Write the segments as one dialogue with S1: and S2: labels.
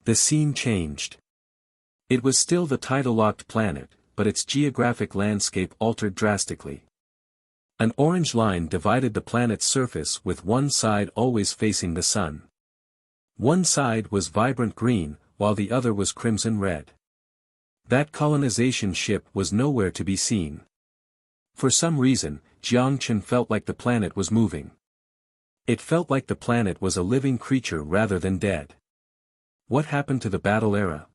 S1: The scene changed. It was still the tidal-locked planet, but its geographic landscape altered drastically. An orange line divided the planet's surface with one side always facing the sun. One side was vibrant green, while the other was crimson red. That colonization ship was nowhere to be seen. For some reason, Jiang Chen felt like the planet was moving. It felt like the planet was a living creature rather than dead. What happened to the battle era?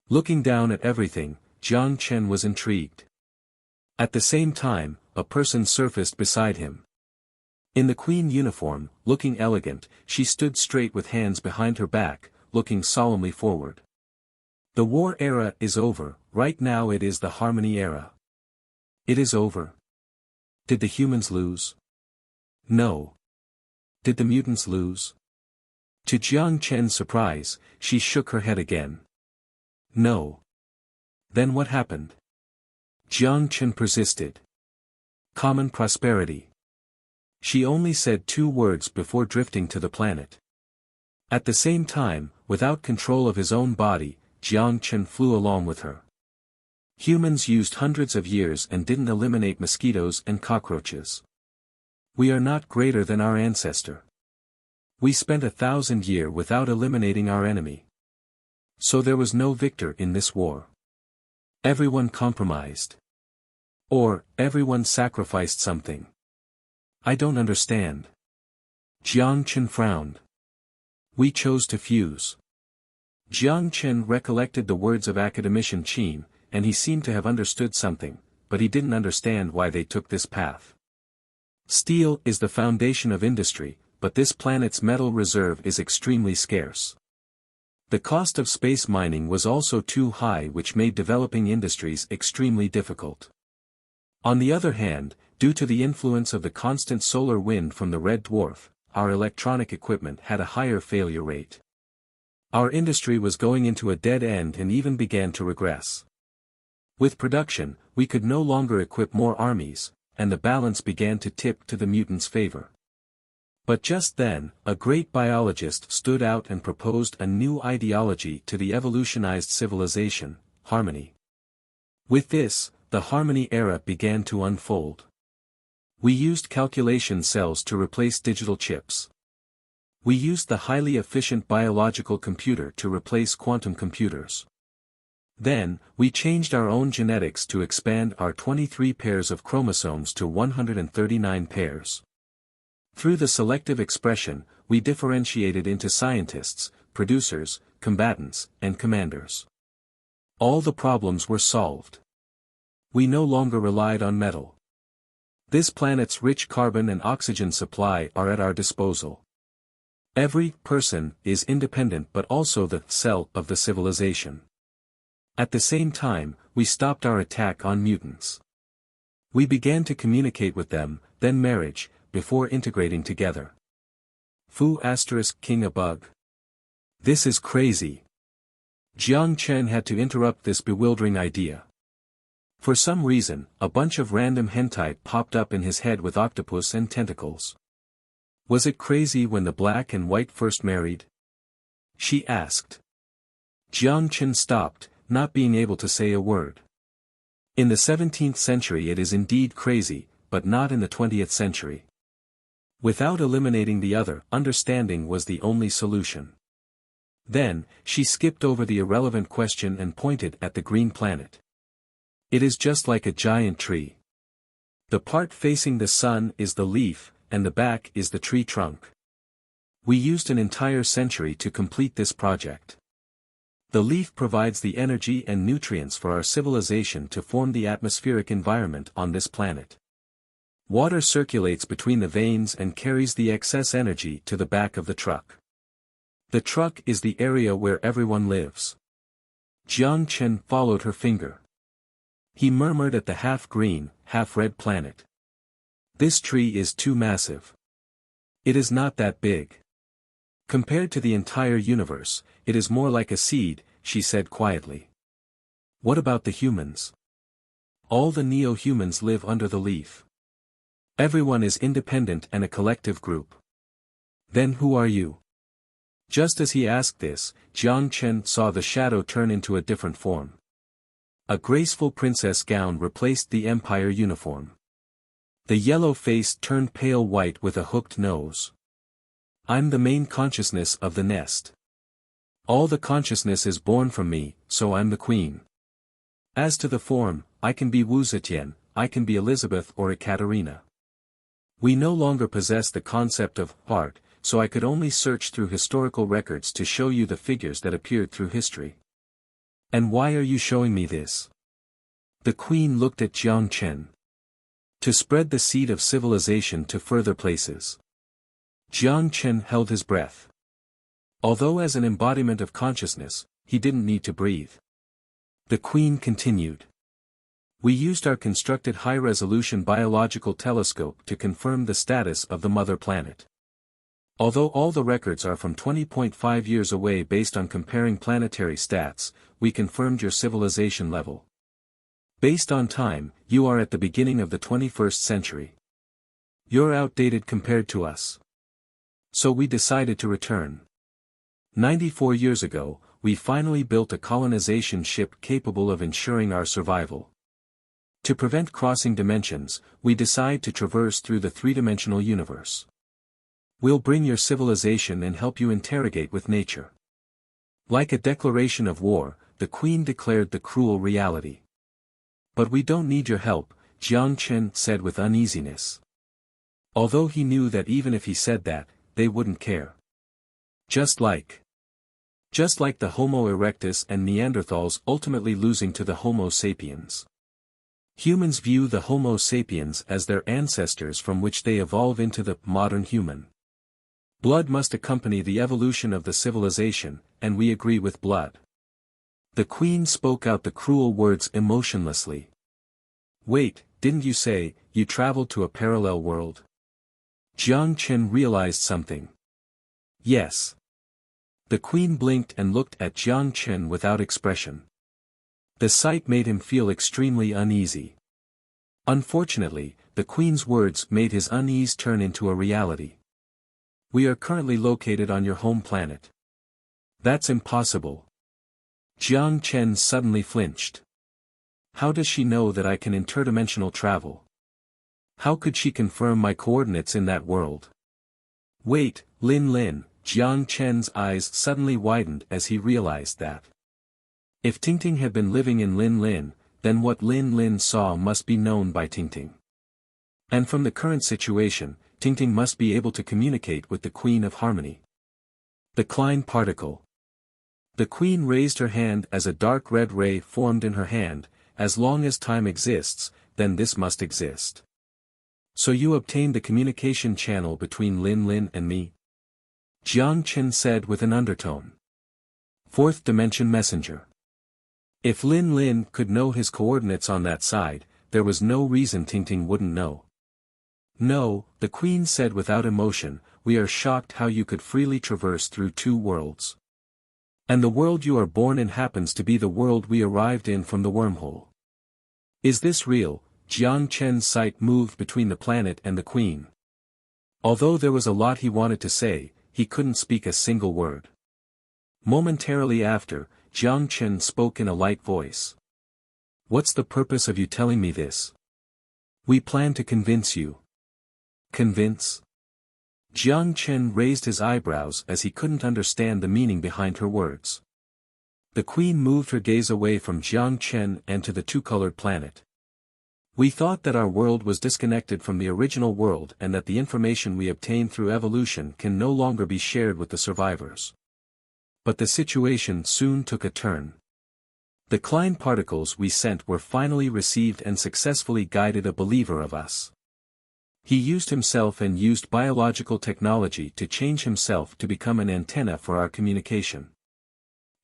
S1: Looking down at everything, Jiang Chen was intrigued. At the same time, a person surfaced beside him. In the queen uniform, looking elegant, she stood straight with hands behind her back, looking solemnly forward. The war era is over, right now it is the harmony era. It is over. Did the humans lose? No. Did the mutants lose? To Jiang Chen's surprise, she shook her head again. No. Then what happened? Jiang Chen persisted. Common prosperity. She only said 2 words before drifting to the planet. At the same time, without control of his own body, Jiang Chen flew along with her. Humans used hundreds of years and didn't eliminate mosquitoes and cockroaches. We are not greater than our ancestor. We spent 1,000 years without eliminating our enemy. So there was no victor in this war. Everyone compromised. Or, everyone sacrificed something. I don't understand. Jiang Chen frowned. We chose to fuse. Jiang Chen recollected the words of academician Qin, and he seemed to have understood something, but he didn't understand why they took this path. Steel is the foundation of industry, but this planet's metal reserve is extremely scarce. The cost of space mining was also too high, which made developing industries extremely difficult. On the other hand, due to the influence of the constant solar wind from the red dwarf, our electronic equipment had a higher failure rate. Our industry was going into a dead end and even began to regress. With production, we could no longer equip more armies, and the balance began to tip to the mutants' favor. But just then, a great biologist stood out and proposed a new ideology to the evolutionized civilization: harmony. With this, the harmony era began to unfold. We used calculation cells to replace digital chips. We used the highly efficient biological computer to replace quantum computers. Then, we changed our own genetics to expand our 23 pairs of chromosomes to 139 pairs. Through the selective expression, we differentiated into scientists, producers, combatants, and commanders. All the problems were solved. We no longer relied on metal. This planet's rich carbon and oxygen supply are at our disposal. Every person is independent but also the cell of the civilization. At the same time, we stopped our attack on mutants. We began to communicate with them, then marriage, before integrating together. Fu * king a bug. This is crazy. Jiang Chen had to interrupt this bewildering idea. For some reason, a bunch of random hentai popped up in his head with octopus and tentacles. Was it crazy when the black and white first married? She asked. Jiang Chen stopped, not being able to say a word. In the 17th century it is indeed crazy, but not in the 20th century. Without eliminating the other, understanding was the only solution. Then, she skipped over the irrelevant question and pointed at the green planet. It is just like a giant tree. The part facing the sun is the leaf, and the back is the tree trunk. We used an entire century to complete this project. The leaf provides the energy and nutrients for our civilization to form the atmospheric environment on this planet. Water circulates between the veins and carries the excess energy to the back of the truck. The truck is the area where everyone lives. Jiang Chen followed her finger. He murmured at the half-green, half-red planet. This tree is too massive. It is not that big. Compared to the entire universe, it is more like a seed, she said quietly. What about the humans? All the neo-humans live under the leaf. Everyone is independent and a collective group. Then who are you? Just as he asked this, Jiang Chen saw the shadow turn into a different form. A graceful princess gown replaced the empire uniform. The yellow face turned pale white with a hooked nose. I'm the main consciousness of the nest. All the consciousness is born from me, so I'm the queen. As to the form, I can be Wu Zetian, I can be Elizabeth or Ekaterina. We no longer possess the concept of art, so I could only search through historical records to show you the figures that appeared through history. And why are you showing me this? The queen looked at Jiang Chen. To spread the seed of civilization to further places. Jiang Chen held his breath. Although as an embodiment of consciousness, he didn't need to breathe. The queen continued. We used our constructed high-resolution biological telescope to confirm the status of the mother planet. Although all the records are from 20.5 years away based on comparing planetary stats, we confirmed your civilization level. Based on time, you are at the beginning of the 21st century. You're outdated compared to us. So we decided to return. 94 years ago, we finally built a colonization ship capable of ensuring our survival. To prevent crossing dimensions, we decide to traverse through the three-dimensional universe. We'll bring your civilization and help you interrogate with nature. Like a declaration of war, the queen declared the cruel reality. But we don't need your help, Jiang Chen said with uneasiness. Although he knew that even if he said that, they wouldn't care. Just like the Homo erectus and Neanderthals ultimately losing to the Homo sapiens. Humans view the Homo sapiens as their ancestors from which they evolve into the modern human. Blood must accompany the evolution of the civilization, and we agree with blood. The queen spoke out the cruel words emotionlessly. Wait, didn't you say, you traveled to a parallel world? Jiang Chen realized something. Yes. The queen blinked and looked at Jiang Chen without expression. The sight made him feel extremely uneasy. Unfortunately, the queen's words made his unease turn into a reality. We are currently located on your home planet. That's impossible. Jiang Chen suddenly flinched. How does she know that I can interdimensional travel? How could she confirm my coordinates in that world? Wait, Lin, Jiang Chen's eyes suddenly widened as he realized that. If Tingting had been living in Lin, then what Lin saw must be known by Tingting. And from the current situation, Tingting must be able to communicate with the Queen of Harmony. The Klein particle. The Queen raised her hand as a dark red ray formed in her hand. As long as time exists, then this must exist. So you obtained the communication channel between Lin and me? Jiang Chen said with an undertone. Fourth dimension messenger. If Lin could know his coordinates on that side, there was no reason Tingting wouldn't know. No, the Queen said without emotion, we are shocked how you could freely traverse through two worlds. And the world you are born in happens to be the world we arrived in from the wormhole. Is this real? Jiang Chen's sight moved between the planet and the Queen. Although there was a lot he wanted to say, he couldn't speak a single word. Momentarily after, Jiang Chen spoke in a light voice. What's the purpose of you telling me this? We plan to convince you. Convince? Jiang Chen raised his eyebrows as he couldn't understand the meaning behind her words. The Queen moved her gaze away from Jiang Chen and to the two-colored planet. We thought that our world was disconnected from the original world and that the information we obtained through evolution can no longer be shared with the survivors. But the situation soon took a turn. The Klein particles we sent were finally received and successfully guided a believer of us. He used himself and used biological technology to change himself to become an antenna for our communication.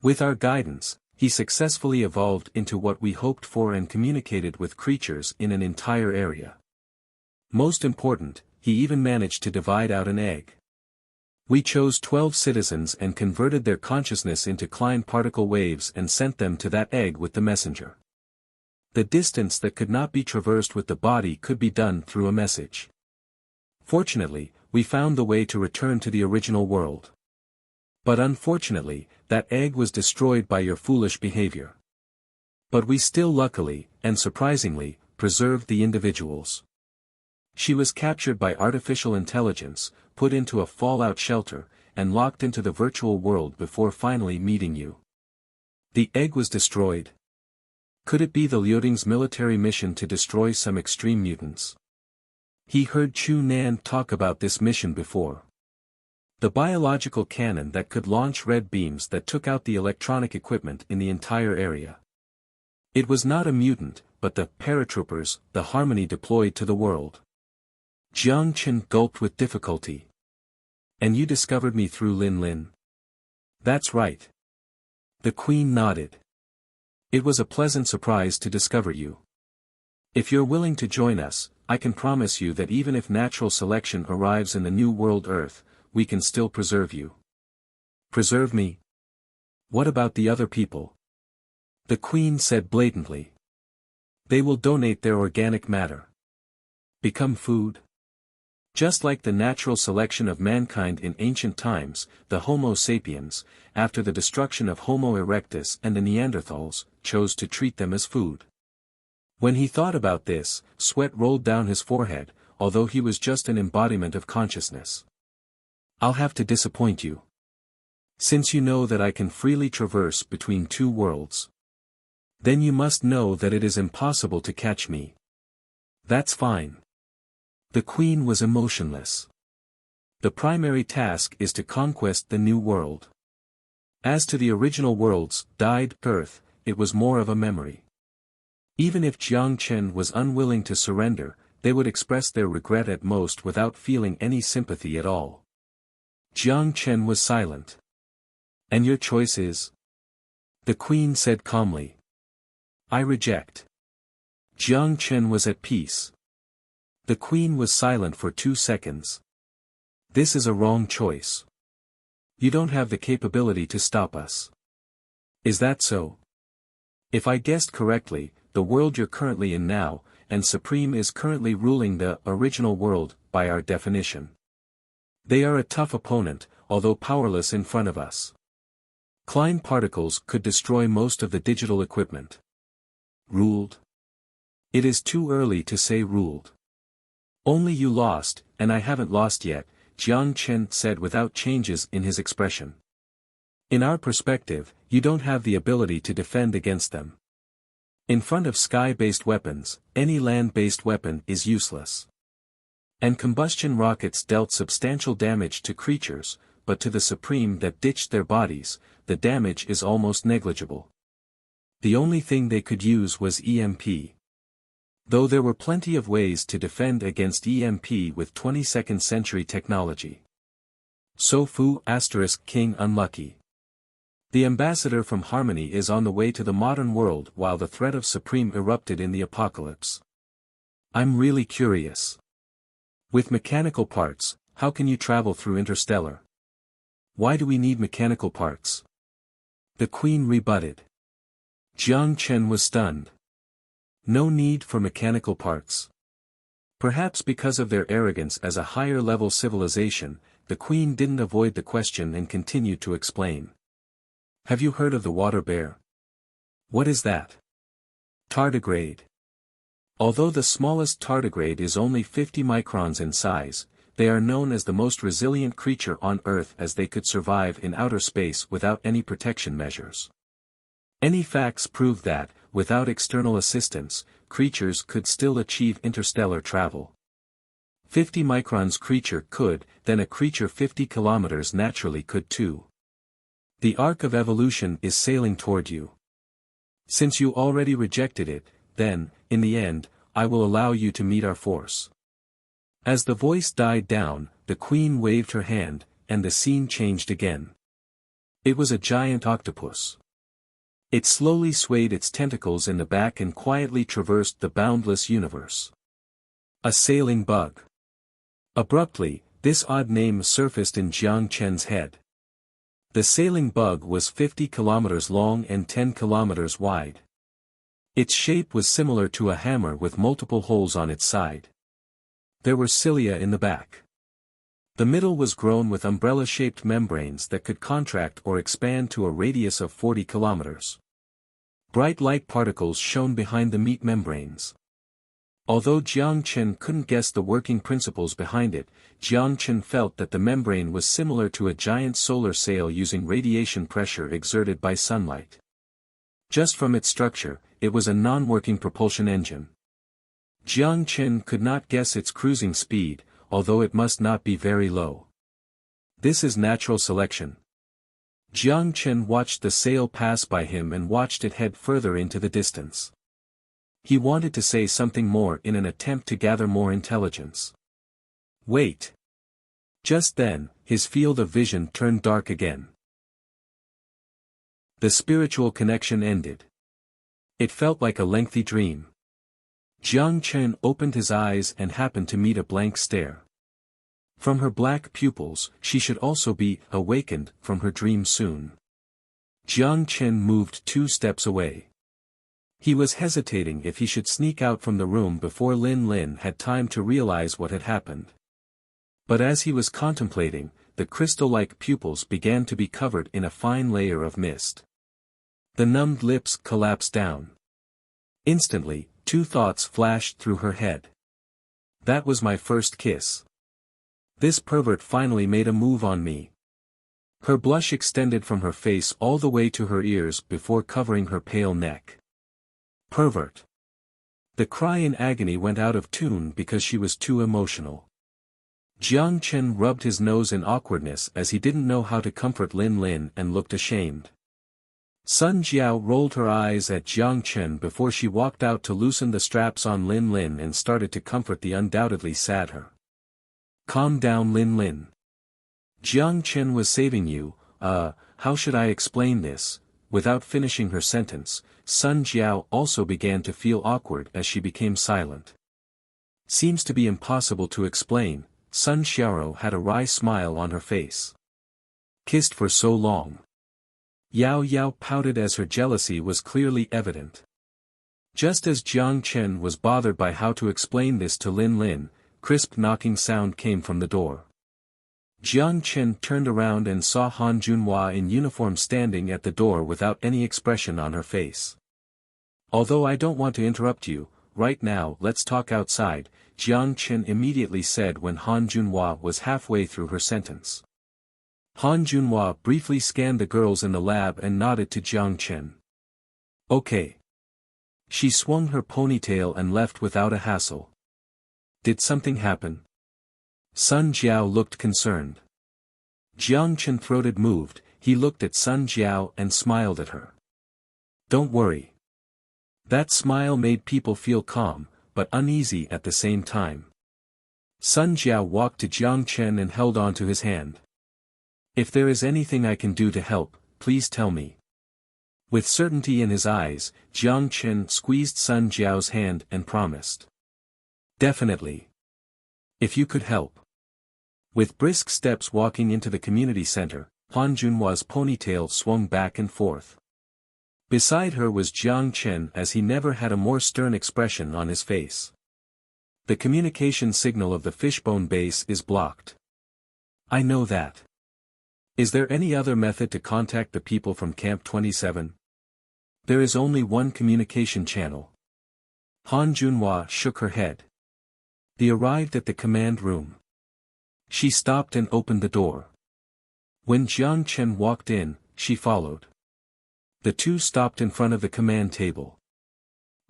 S1: With our guidance, he successfully evolved into what we hoped for and communicated with creatures in an entire area. Most important, he even managed to divide out an egg. We chose 12 citizens and converted their consciousness into Klein particle waves and sent them to that egg with the messenger. The distance that could not be traversed with the body could be done through a message. Fortunately, we found the way to return to the original world. But unfortunately, that egg was destroyed by your foolish behavior. But we still luckily, and surprisingly, preserved the individuals. She was captured by artificial intelligence, put into a fallout shelter, and locked into the virtual world before finally meeting you. The egg was destroyed. Could it be the Liuding's military mission to destroy some extreme mutants? He heard Chu Nan talk about this mission before. The biological cannon that could launch red beams that took out the electronic equipment in the entire area. It was not a mutant, but the paratroopers, the Harmony deployed to the world. Jiang Chen gulped with difficulty. And you discovered me through Lin Lin? That's right. The Queen nodded. It was a pleasant surprise to discover you. If you're willing to join us, I can promise you that even if natural selection arrives in the new world Earth, we can still preserve you. Preserve me? What about the other people? The Queen said blatantly. They will donate their organic matter. Become food? Just like the natural selection of mankind in ancient times, the Homo sapiens, after the destruction of Homo erectus and the Neanderthals, chose to treat them as food. When he thought about this, sweat rolled down his forehead, although he was just an embodiment of consciousness. I'll have to disappoint you. Since you know that I can freely traverse between two worlds. Then you must know that it is impossible to catch me. That's fine. The Queen was emotionless. The primary task is to conquest the new world. As to the original world's died Earth, it was more of a memory. Even if Jiang Chen was unwilling to surrender, they would express their regret at most without feeling any sympathy at all. Jiang Chen was silent. And your choice is? The Queen said calmly. I reject. Jiang Chen was at peace. The Queen was silent for 2 seconds. This is a wrong choice. You don't have the capability to stop us. Is that so? If I guessed correctly, the world you're currently in now, and Supreme is currently ruling the original world, by our definition. They are a tough opponent, although powerless in front of us. Klein particles could destroy most of the digital equipment. Ruled? It is too early to say ruled. Only you lost, and I haven't lost yet, Jiang Chen said without changes in his expression. In our perspective, you don't have the ability to defend against them. In front of sky-based weapons, any land-based weapon is useless. And combustion rockets dealt substantial damage to creatures, but to the Supreme that ditched their bodies, the damage is almost negligible. The only thing they could use was EMP. Though there were plenty of ways to defend against EMP with 22nd century technology. So Fu * King unlucky. The ambassador from Harmony is on the way to the modern world while the threat of Supreme erupted in the apocalypse. I'm really curious. With mechanical parts, how can you travel through interstellar? Why do we need mechanical parts? The Queen rebutted. Jiang Chen was stunned. No need for mechanical parts. Perhaps because of their arrogance as a higher-level civilization, the Queen didn't avoid the question and continued to explain. Have you heard of the water bear? What is that? Tardigrade. Although the smallest tardigrade is only 50 microns in size, they are known as the most resilient creature on Earth as they could survive in outer space without any protection measures. Any facts prove that, without external assistance, creatures could still achieve interstellar travel. 50 microns creature could, then a creature 50 kilometers naturally could too. The arc of evolution is sailing toward you. Since you already rejected it, then, in the end, I will allow you to meet our force. As the voice died down, the Queen waved her hand, and the scene changed again. It was a giant octopus. It slowly swayed its tentacles in the back and quietly traversed the boundless universe. A sailing bug. Abruptly, this odd name surfaced in Jiang Chen's head. The sailing bug was 50 kilometers long and 10 kilometers wide. Its shape was similar to a hammer with multiple holes on its side. There were cilia in the back. The middle was grown with umbrella-shaped membranes that could contract or expand to a radius of 40 kilometers. Bright light particles shone behind the meat membranes. Although Jiang Chen couldn't guess the working principles behind it, Jiang Chen felt that the membrane was similar to a giant solar sail using radiation pressure exerted by sunlight. Just from its structure, it was a non-working propulsion engine. Jiang Chen could not guess its cruising speed, although it must not be very low. This is natural selection. Jiang Chen watched the sail pass by him and watched it head further into the distance. He wanted to say something more in an attempt to gather more intelligence. Wait. Just then, his field of vision turned dark again. The spiritual connection ended. It felt like a lengthy dream. Jiang Chen opened his eyes and happened to meet a blank stare. From her black pupils, she should also be awakened from her dream soon. Jiang Chen moved 2 steps away. He was hesitating if he should sneak out from the room before Lin Lin had time to realize what had happened. But as he was contemplating, the crystal-like pupils began to be covered in a fine layer of mist. The numbed lips collapsed down. Instantly, 2 thoughts flashed through her head. That was my first kiss. This pervert finally made a move on me. Her blush extended from her face all the way to her ears before covering her pale neck. Pervert. The cry in agony went out of tune because she was too emotional. Jiang Chen rubbed his nose in awkwardness as he didn't know how to comfort Lin Lin and looked ashamed. Sun Jiao rolled her eyes at Jiang Chen before she walked out to loosen the straps on Lin Lin and started to comfort the undoubtedly sad her. Calm down, Lin Lin. Jiang Chen was saving you, how should I explain this? Without finishing her sentence, Sun Jiao also began to feel awkward as she became silent. Seems to be impossible to explain, Sun Xiaoro had a wry smile on her face. Kissed for so long. Yao Yao pouted as her jealousy was clearly evident. Just as Jiang Chen was bothered by how to explain this to Lin Lin, crisp knocking sound came from the door. Jiang Chen turned around and saw Han Junhua in uniform standing at the door without any expression on her face. Although I don't want to interrupt you, right now let's talk outside, Jiang Chen immediately said when Han Junhua was halfway through her sentence. Han Junhua briefly scanned the girls in the lab and nodded to Jiang Chen. Okay. She swung her ponytail and left without a hassle. Did something happen? Sun Jiao looked concerned. Jiang Chen throated moved, he looked at Sun Jiao and smiled at her. Don't worry. That smile made people feel calm, but uneasy at the same time. Sun Jiao walked to Jiang Chen and held on to his hand. If there is anything I can do to help, please tell me. With certainty in his eyes, Jiang Chen squeezed Sun Jiao's hand and promised. Definitely. If you could help. With brisk steps walking into the community center, Han Junhua's ponytail swung back and forth. Beside her was Jiang Chen as he never had a more stern expression on his face. The communication signal of the fishbone base is blocked. I know that. Is there any other method to contact the people from Camp 27? There is only one communication channel. Han Junhua shook her head. They arrived at the command room. She stopped and opened the door. When Jiang Chen walked in, she followed. The two stopped in front of the command table.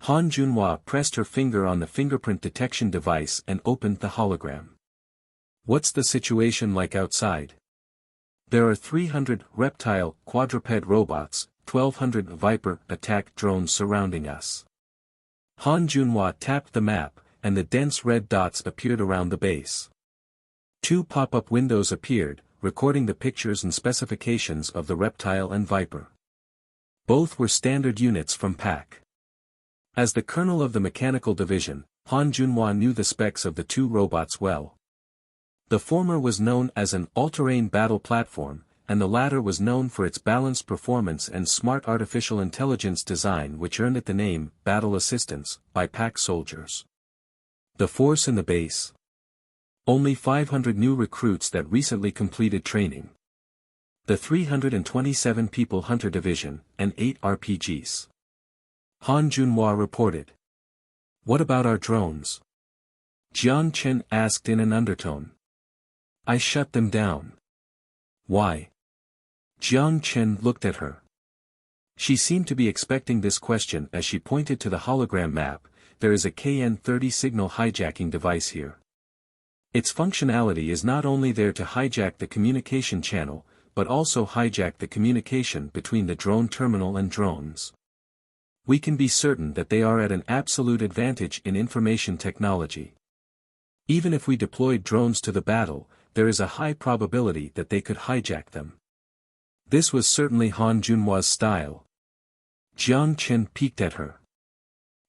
S1: Han Junhua pressed her finger on the fingerprint detection device and opened the hologram. What's the situation like outside? There are 300 reptile, quadruped robots, 1,200 Viper attack drones surrounding us. Han Junhua tapped the map, and the dense red dots appeared around the base. 2 pop-up windows appeared, recording the pictures and specifications of the reptile and Viper. Both were standard units from PAC. As the colonel of the mechanical division, Han Junhua knew the specs of the 2 robots well. The former was known as an all-terrain battle platform, and the latter was known for its balanced performance and smart artificial intelligence design which earned it the name Battle Assistance by PAC soldiers. The force in the base. Only 500 new recruits that recently completed training. The 327 people Hunter Division, and 8 RPGs. Han Junhua reported. What about our drones? Jiang Chen asked in an undertone. I shut them down. Why? Jiang Chen looked at her. She seemed to be expecting this question as she pointed to the hologram map. There is a KN-30 signal hijacking device here. Its functionality is not only there to hijack the communication channel, but also hijack the communication between the drone terminal and drones. We can be certain that they are at an absolute advantage in information technology. Even if we deployed drones to the battle, there is a high probability that they could hijack them. This was certainly Han Junhua's style. Jiang Chen peeked at her.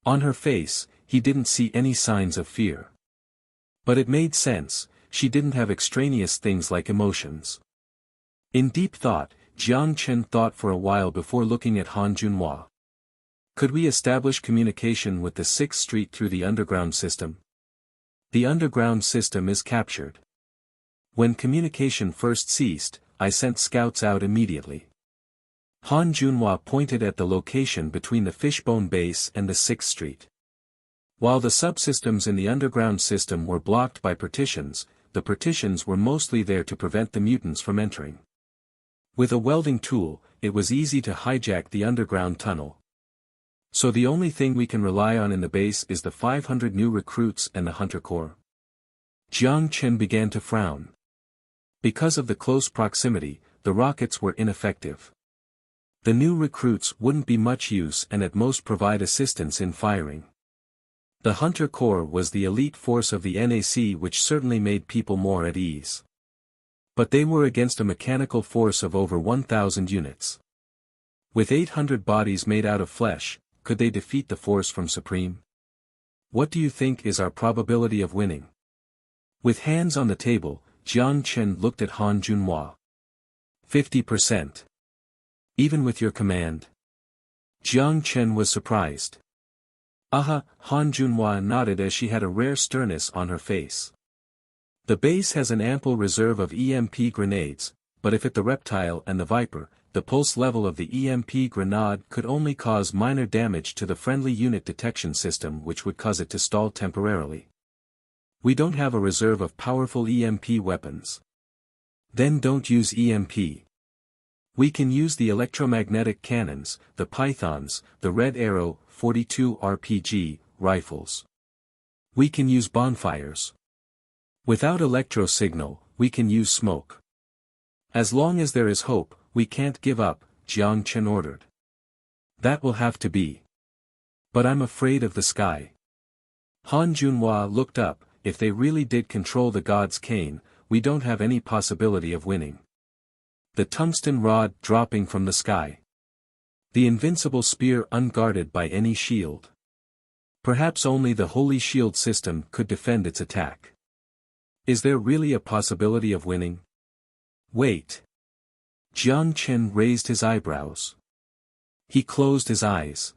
S1: On her face, he didn't see any signs of fear. But it made sense, she didn't have extraneous things like emotions. In deep thought, Jiang Chen thought for a while before looking at Han Junhua. Could we establish communication with the 6th Street through the underground system? The underground system is captured. When communication first ceased, I sent scouts out immediately. Han Junhua pointed at the location between the Fishbone Base and the 6th Street. While the subsystems in the underground system were blocked by partitions, the partitions were mostly there to prevent the mutants from entering. With a welding tool, it was easy to hijack the underground tunnel. So the only thing we can rely on in the base is the 500 new recruits and the Hunter Corps. Jiang Chen began to frown. Because of the close proximity, the rockets were ineffective. The new recruits wouldn't be much use and at most provide assistance in firing. The Hunter Corps was the elite force of the NAC, which certainly made people more at ease. But they were against a mechanical force of over 1,000 units. With 800 bodies made out of flesh, could they defeat the force from Supreme? What do you think is our probability of winning? With hands on the table, Jiang Chen looked at Han Junhua. 50%. Even with your command? Jiang Chen was surprised. Han Junhua nodded as she had a rare sternness on her face. The base has an ample reserve of EMP grenades, but if at the Reptile and the Viper, the pulse level of the EMP grenade could only cause minor damage to the friendly unit detection system, which would cause it to stall temporarily. We don't have a reserve of powerful EMP weapons. Then don't use EMP. We can use the electromagnetic cannons, the Pythons, the Red Arrow, 42 RPG, rifles. We can use bonfires. Without electro signal, we can use smoke. As long as there is hope, we can't give up, Jiang Chen ordered. That will have to be. But I'm afraid of the sky. Han Junhua looked up. If they really did control the God's cane, we don't have any possibility of winning. The tungsten rod dropping from the sky. The invincible spear unguarded by any shield. Perhaps only the Holy Shield system could defend its attack. Is there really a possibility of winning? Wait. Jiang Chen raised his eyebrows. He closed his eyes.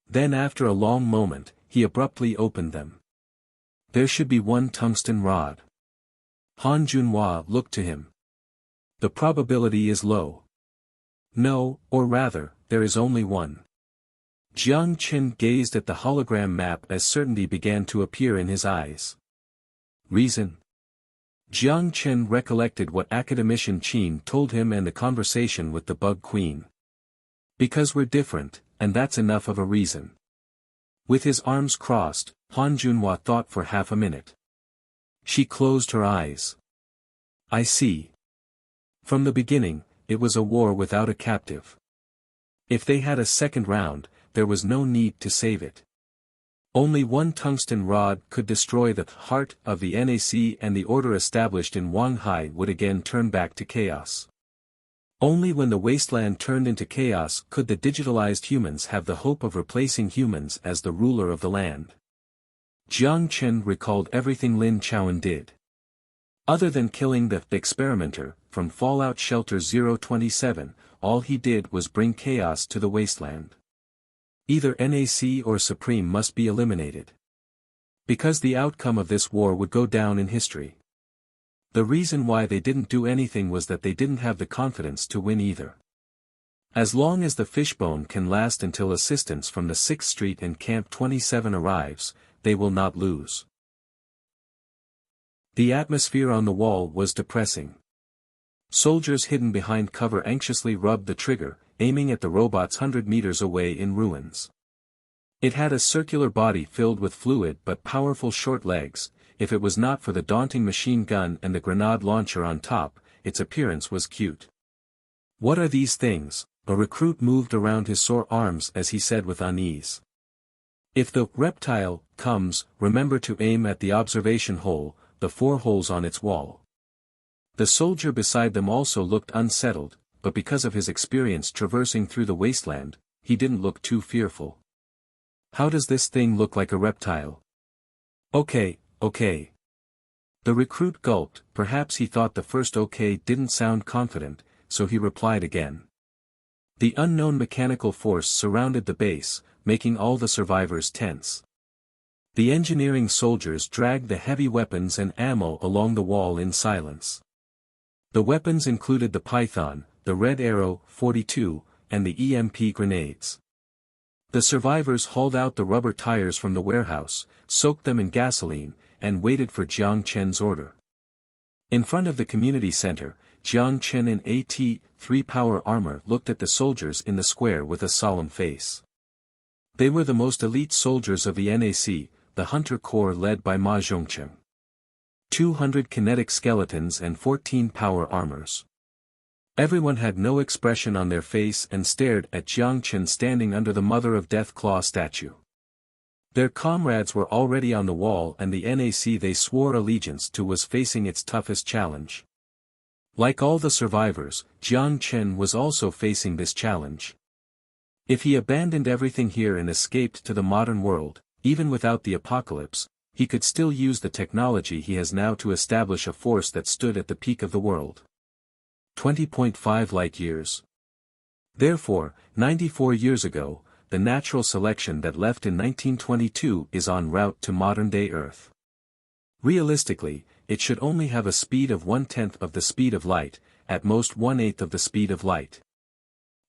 S1: Then after a long moment, he abruptly opened them. There should be one tungsten rod. Han Junhua looked to him. The probability is low. No, or rather, there is only one. Jiang Chen gazed at the hologram map as certainty began to appear in his eyes. Reason? Jiang Chen recollected what Academician Qin told him and the conversation with the Bug Queen. Because we're different, and that's enough of a reason. With his arms crossed, Han Junhua thought for half a minute. She closed her eyes. I see. From the beginning, it was a war without a captive. If they had a second round, there was no need to save it. Only one tungsten rod could destroy the heart of the NAC, and the order established in Wanghai would again turn back to chaos. Only when the wasteland turned into chaos could the digitalized humans have the hope of replacing humans as the ruler of the land. Jiang Chen recalled everything Lin Chowan did. Other than killing the experimenter from Fallout Shelter 027, all he did was bring chaos to the wasteland. Either NAC or Supreme must be eliminated. Because the outcome of this war would go down in history. The reason why they didn't do anything was that they didn't have the confidence to win either. As long as the fishbone can last until assistance from the 6th Street and Camp 27 arrives, they will not lose. The atmosphere on the wall was depressing. Soldiers hidden behind cover anxiously rubbed the trigger, aiming at the robots 100 meters away in ruins. It had a circular body filled with fluid but powerful short legs. If it was not for the daunting machine gun and the grenade launcher on top, its appearance was cute. "What are these things?" A recruit moved around his sore arms as he said with unease. "If the reptile comes, remember to aim at the observation hole, the 4 holes on its wall." The soldier beside them also looked unsettled, but because of his experience traversing through the wasteland, he didn't look too fearful. "How does this thing look like a reptile?" "Okay. The recruit gulped. Perhaps he thought the first okay didn't sound confident, so he replied again. The unknown mechanical force surrounded the base, making all the survivors tense. The engineering soldiers dragged the heavy weapons and ammo along the wall in silence. The weapons included the Python, the Red Arrow 42, and the EMP grenades. The survivors hauled out the rubber tires from the warehouse, soaked them in gasoline, and waited for Jiang Chen's order. In front of the community center, Jiang Chen in AT-3 power armor looked at the soldiers in the square with a solemn face. They were the most elite soldiers of the NAC, the Hunter Corps led by Ma Zhongcheng. 200 kinetic skeletons and 14 power armors. Everyone had no expression on their face and stared at Jiang Chen standing under the Mother of Death Claw statue. Their comrades were already on the wall and the NAC they swore allegiance to was facing its toughest challenge. Like all the survivors, Jiang Chen was also facing this challenge. If he abandoned everything here and escaped to the modern world, even without the apocalypse, he could still use the technology he has now to establish a force that stood at the peak of the world. 20.5 light-years. Therefore, 94 years ago, the natural selection that left in 1922 is en route to modern-day Earth. Realistically, it should only have a speed of 1/10 of the speed of light, at most 1/8 of the speed of light.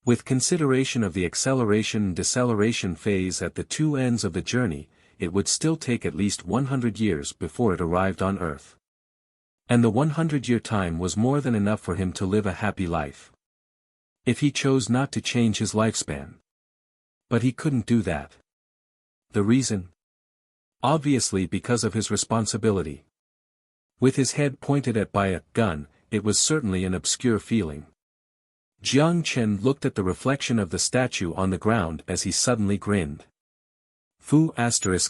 S1: With consideration of the acceleration and deceleration phase at the two ends of the journey, it would still take at least 100 years before it arrived on Earth. And the 100-year time was more than enough for him to live a happy life. If he chose not to change his lifespan. But he couldn't do that. The reason? Obviously because of his responsibility. With his head pointed at by a gun, it was certainly an obscure feeling. Jiang Chen looked at the reflection of the statue on the ground as he suddenly grinned. Fu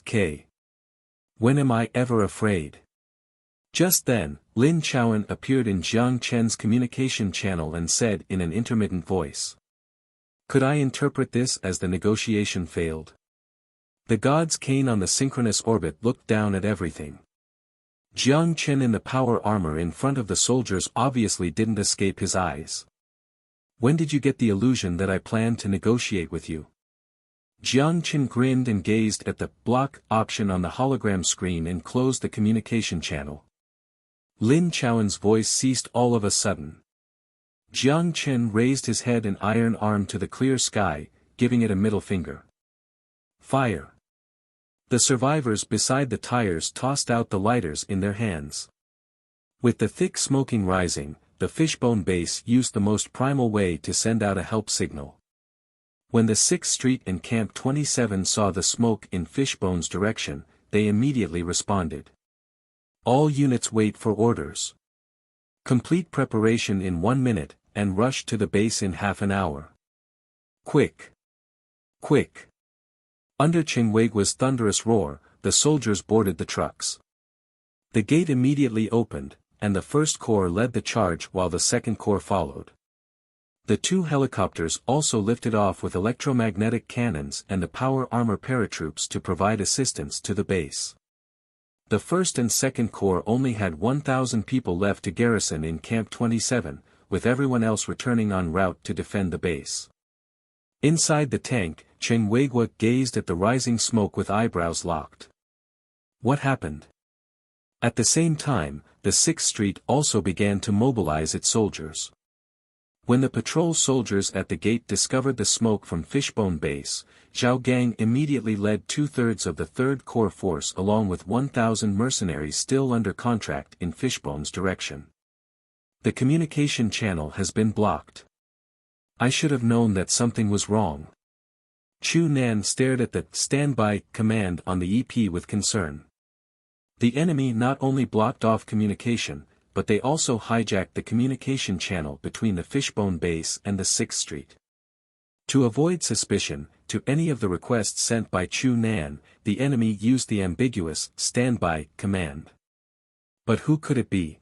S1: *K. When am I ever afraid? Just then, Lin Chaoan appeared in Jiang Chen's communication channel and said in an intermittent voice. Could I interpret this as the negotiation failed? The god's cane on the synchronous orbit looked down at everything. Jiang Chen in the power armor in front of the soldiers obviously didn't escape his eyes. When did you get the illusion that I planned to negotiate with you? Jiang Chen grinned and gazed at the block option on the hologram screen and closed the communication channel. Lin Chaoan's voice ceased all of a sudden. Jiang Chen raised his head and iron arm to the clear sky, giving it a middle finger. Fire. The survivors beside the tires tossed out the lighters in their hands. With the thick smoking rising, the fishbone base used the most primal way to send out a help signal. When the 6th Street and Camp 27 saw the smoke in Fishbone's direction, they immediately responded. All units wait for orders. Complete preparation in 1 minute, and rush to the base in half an hour. Quick! Quick! Under Chengweigu's thunderous roar, the soldiers boarded the trucks. The gate immediately opened, and the 1st Corps led the charge while the 2nd Corps followed. The 2 helicopters also lifted off with electromagnetic cannons and the power armor paratroops to provide assistance to the base. The 1st and 2nd Corps only had 1,000 people left to garrison in Camp 27, with everyone else returning en route to defend the base. Inside the tank, Chengwei gazed at the rising smoke with eyebrows locked. What happened? At the same time, the 6th Street also began to mobilize its soldiers. When the patrol soldiers at the gate discovered the smoke from Fishbone Base, Zhao Gang immediately led 2/3 of the 3rd Corps force along with 1,000 mercenaries still under contract in Fishbone's direction. The communication channel has been blocked. I should have known that something was wrong. Chu Nan stared at the standby command on the EP with concern. The enemy not only blocked off communication, but they also hijacked the communication channel between the Fishbone Base and the 6th Street. To avoid suspicion, to any of the requests sent by Chu Nan, the enemy used the ambiguous standby command. But who could it be?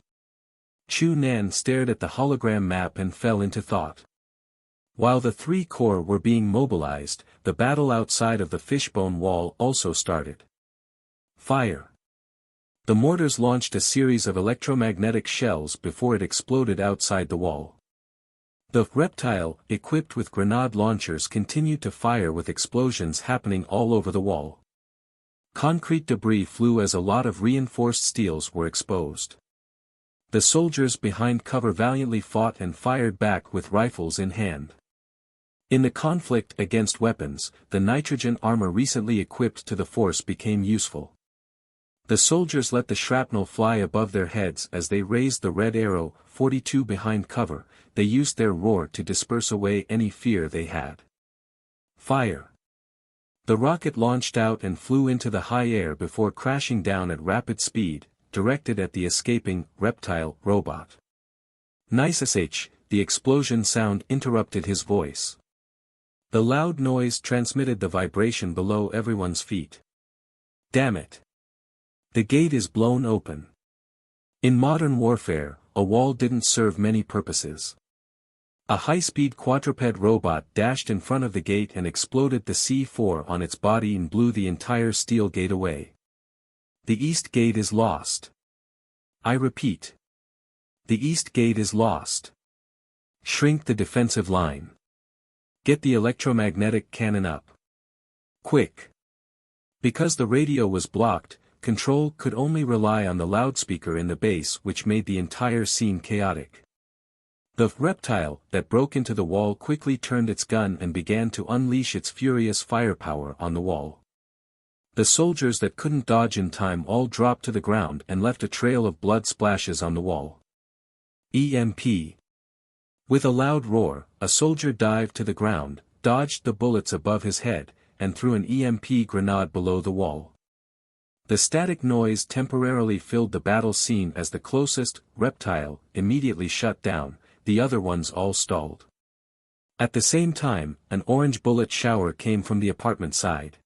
S1: Chu Nan stared at the hologram map and fell into thought. While the 3 corps were being mobilized, the battle outside of the Fishbone Wall also started. Fire. The mortars launched a series of electromagnetic shells before it exploded outside the wall. The reptile, equipped with grenade launchers, continued to fire with explosions happening all over the wall. Concrete debris flew as a lot of reinforced steels were exposed. The soldiers behind cover valiantly fought and fired back with rifles in hand. In the conflict against weapons, the nitrogen armor recently equipped to the force became useful. The soldiers let the shrapnel fly above their heads as they raised the red arrow, 42 behind cover. They used their roar to disperse away any fear they had. Fire. The rocket launched out and flew into the high air before crashing down at rapid speed, directed at the escaping reptile robot. Nice sh, the explosion sound interrupted his voice. The loud noise transmitted the vibration below everyone's feet. Damn it. The gate is blown open. In modern warfare, a wall didn't serve many purposes. A high-speed quadruped robot dashed in front of the gate and exploded the C4 on its body and blew the entire steel gate away. The east gate is lost. I repeat. The east gate is lost. Shrink the defensive line. Get the electromagnetic cannon up. Quick. Because the radio was blocked, Control could only rely on the loudspeaker in the base, which made the entire scene chaotic. The reptile that broke into the wall quickly turned its gun and began to unleash its furious firepower on the wall. The soldiers that couldn't dodge in time all dropped to the ground and left a trail of blood splashes on the wall. EMP. With a loud roar, a soldier dived to the ground, dodged the bullets above his head, and threw an EMP grenade below the wall. The static noise temporarily filled the battle scene as the closest reptile immediately shut down, the other ones all stalled. At the same time, an orange bullet shower came from the apartment side.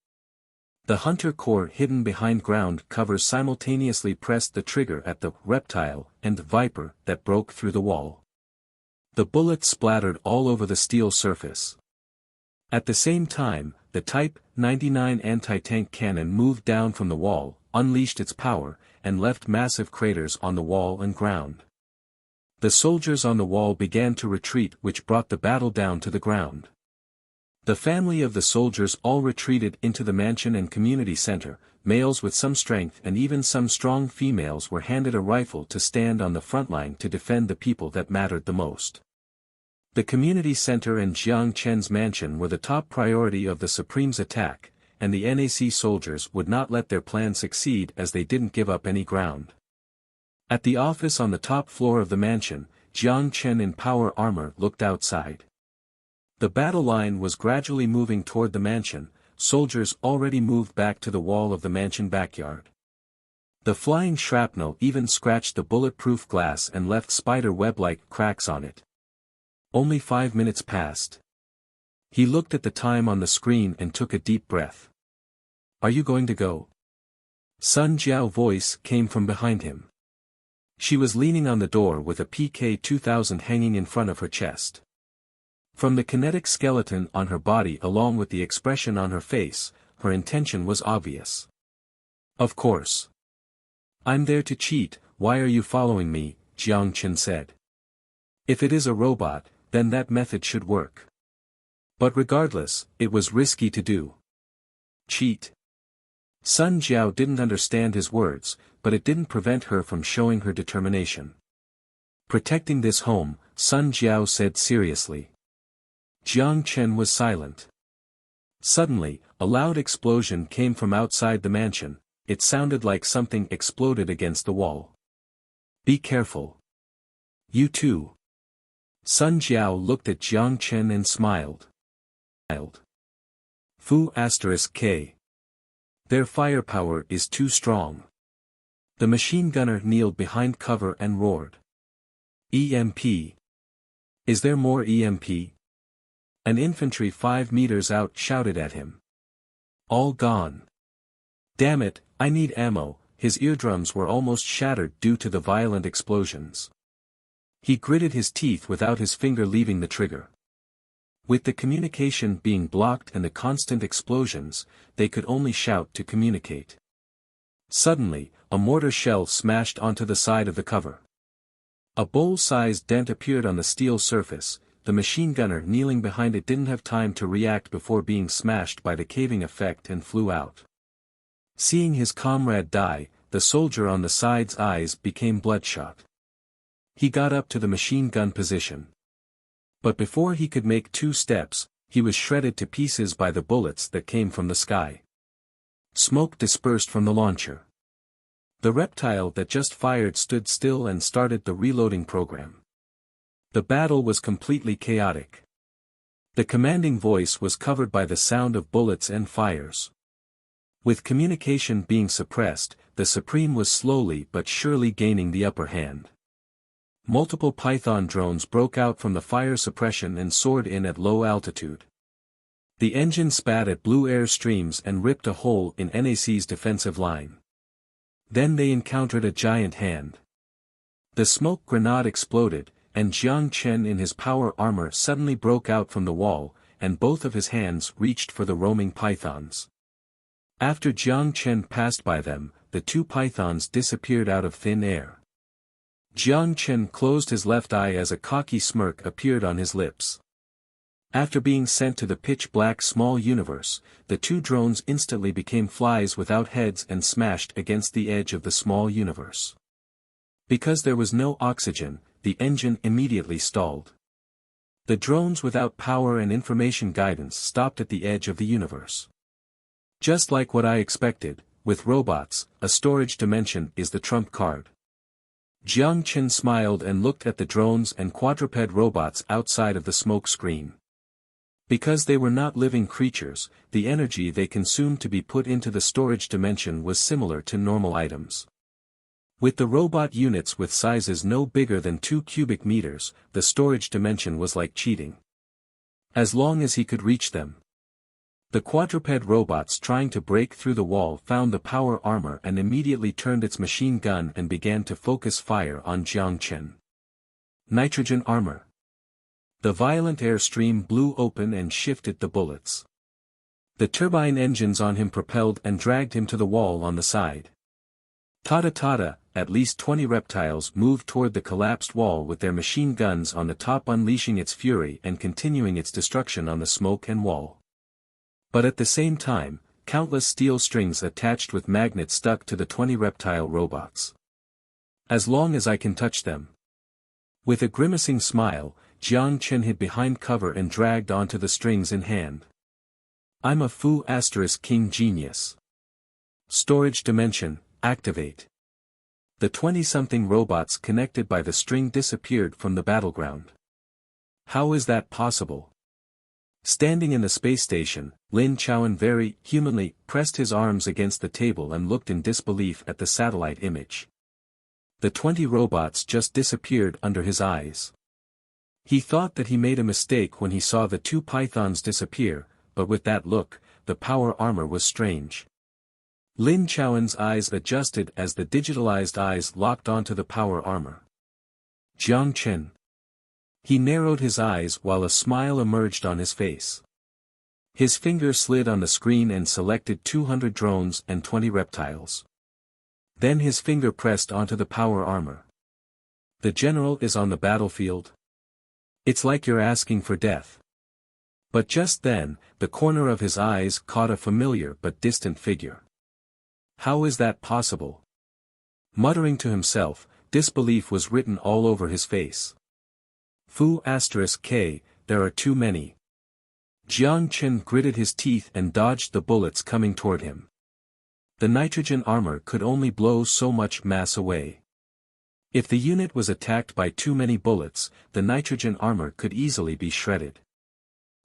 S1: The Hunter Corps hidden behind ground covers simultaneously pressed the trigger at the reptile and Viper that broke through the wall. The bullets splattered all over the steel surface. At the same time, the Type 99 anti-tank cannon moved down from the wall, unleashed its power, and left massive craters on the wall and ground. The soldiers on the wall began to retreat, which brought the battle down to the ground. The family of the soldiers all retreated into the mansion and community center. Males with some strength and even some strong females were handed a rifle to stand on the front line to defend the people that mattered the most. The community center and Jiang Chen's mansion were the top priority of the Supreme's attack, and the NAC soldiers would not let their plan succeed as they didn't give up any ground. At the office on the top floor of the mansion, Jiang Chen in power armor looked outside. The battle line was gradually moving toward the mansion. Soldiers already moved back to the wall of the mansion backyard. The flying shrapnel even scratched the bulletproof glass and left spider web-like cracks on it. Only 5 minutes passed. He looked at the time on the screen and took a deep breath. Are you going to go? Sun Jiao's voice came from behind him. She was leaning on the door with a PK-2000 hanging in front of her chest. From the kinetic skeleton on her body along with the expression on her face, her intention was obvious. Of course. I'm there to cheat, why are you following me? Jiang Chen said. If it is a robot, then that method should work. But regardless, it was risky to do. Cheat. Sun Jiao didn't understand his words, but it didn't prevent her from showing her determination. Protecting this home, Sun Jiao said seriously. Jiang Chen was silent. Suddenly, a loud explosion came from outside the mansion. It sounded like something exploded against the wall. Be careful. You too. Sun Jiao looked at Jiang Chen and smiled. Fu *K. Their firepower is too strong. The machine gunner kneeled behind cover and roared. EMP. Is there more EMP? An infantry 5 meters out shouted at him. All gone. Damn it, I need ammo. His eardrums were almost shattered due to the violent explosions. He gritted his teeth without his finger leaving the trigger. With the communication being blocked and the constant explosions, they could only shout to communicate. Suddenly, a mortar shell smashed onto the side of the cover. A bowl-sized dent appeared on the steel surface. The machine gunner kneeling behind it didn't have time to react before being smashed by the caving effect and flew out. Seeing his comrade die, the soldier on the side's eyes became bloodshot. He got up to the machine gun position. But before he could make 2 steps, he was shredded to pieces by the bullets that came from the sky. Smoke dispersed from the launcher. The reptile that just fired stood still and started the reloading program. The battle was completely chaotic. The commanding voice was covered by the sound of bullets and fires. With communication being suppressed, the Supreme was slowly but surely gaining the upper hand. Multiple Python drones broke out from the fire suppression and soared in at low altitude. The engine spat at blue air streams and ripped a hole in NAC's defensive line. Then they encountered a giant hand. The smoke grenade exploded, and Jiang Chen in his power armor suddenly broke out from the wall, and both of his hands reached for the roaming pythons. After Jiang Chen passed by them, the 2 pythons disappeared out of thin air. Jiang Chen closed his left eye as a cocky smirk appeared on his lips. After being sent to the pitch-black small universe, the 2 drones instantly became flies without heads and smashed against the edge of the small universe. Because there was no oxygen, the engine immediately stalled. The drones without power and information guidance stopped at the edge of the universe. Just like what I expected, with robots, a storage dimension is the trump card. Jiang Chen smiled and looked at the drones and quadruped robots outside of the smoke screen. Because they were not living creatures, the energy they consumed to be put into the storage dimension was similar to normal items. With the robot units with sizes no bigger than 2 cubic meters, the storage dimension was like cheating. As long as he could reach them. The quadruped robots trying to break through the wall found the power armor and immediately turned its machine gun and began to focus fire on Jiang Chen. Nitrogen armor. The violent airstream blew open and shifted the bullets. The turbine engines on him propelled and dragged him to the wall on the side. Tada, at least 20 reptiles moved toward the collapsed wall with their machine guns on the top, unleashing its fury and continuing its destruction on the smoke and wall. But at the same time, countless steel strings attached with magnets stuck to the 20 reptile robots. As long as I can touch them. With a grimacing smile, Jiang Chen hid behind cover and dragged onto the strings in hand. I'm a Fu *King genius. Storage dimension, activate. The 20-something robots connected by the string disappeared from the battleground. How is that possible? Standing in the space station, Lin Chowan very humanly pressed his arms against the table and looked in disbelief at the satellite image. The 20 robots just disappeared under his eyes. He thought that he made a mistake when he saw the 2 pythons disappear, but with that look, the power armor was strange. Lin Chowan's eyes adjusted as the digitalized eyes locked onto the power armor. Jiang Chen. He narrowed his eyes while a smile emerged on his face. His finger slid on the screen and selected 200 drones and 20 reptiles. Then his finger pressed onto the power armor. The general is on the battlefield? It's like you're asking for death. But just then, the corner of his eyes caught a familiar but distant figure. How is that possible? Muttering to himself, disbelief was written all over his face. Fu *k, there are too many. Jiang Chen gritted his teeth and dodged the bullets coming toward him. The nitrogen armor could only blow so much mass away. If the unit was attacked by too many bullets, the nitrogen armor could easily be shredded.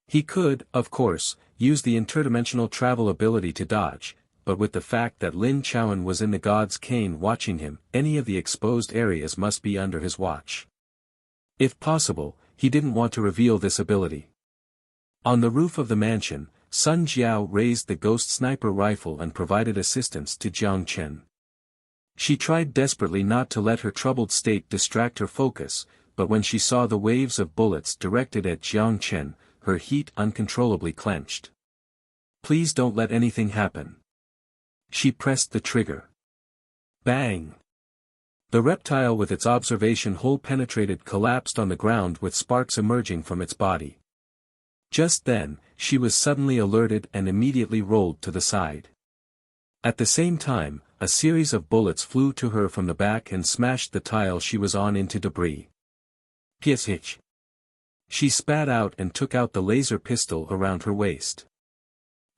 S1: He could, of course, use the interdimensional travel ability to dodge, but with the fact that Lin Chowan was in the God's cane watching him, any of the exposed areas must be under his watch. If possible, he didn't want to reveal this ability. On the roof of the mansion, Sun Jiao raised the ghost sniper rifle and provided assistance to Jiang Chen. She tried desperately not to let her troubled state distract her focus, but when she saw the waves of bullets directed at Jiang Chen, her heat uncontrollably clenched. Please don't let anything happen. She pressed the trigger. Bang! The reptile with its observation hole penetrated collapsed on the ground with sparks emerging from its body. Just then, she was suddenly alerted and immediately rolled to the side. At the same time, a series of bullets flew to her from the back and smashed the tile she was on into debris. Psh! She spat out and took out the laser pistol around her waist.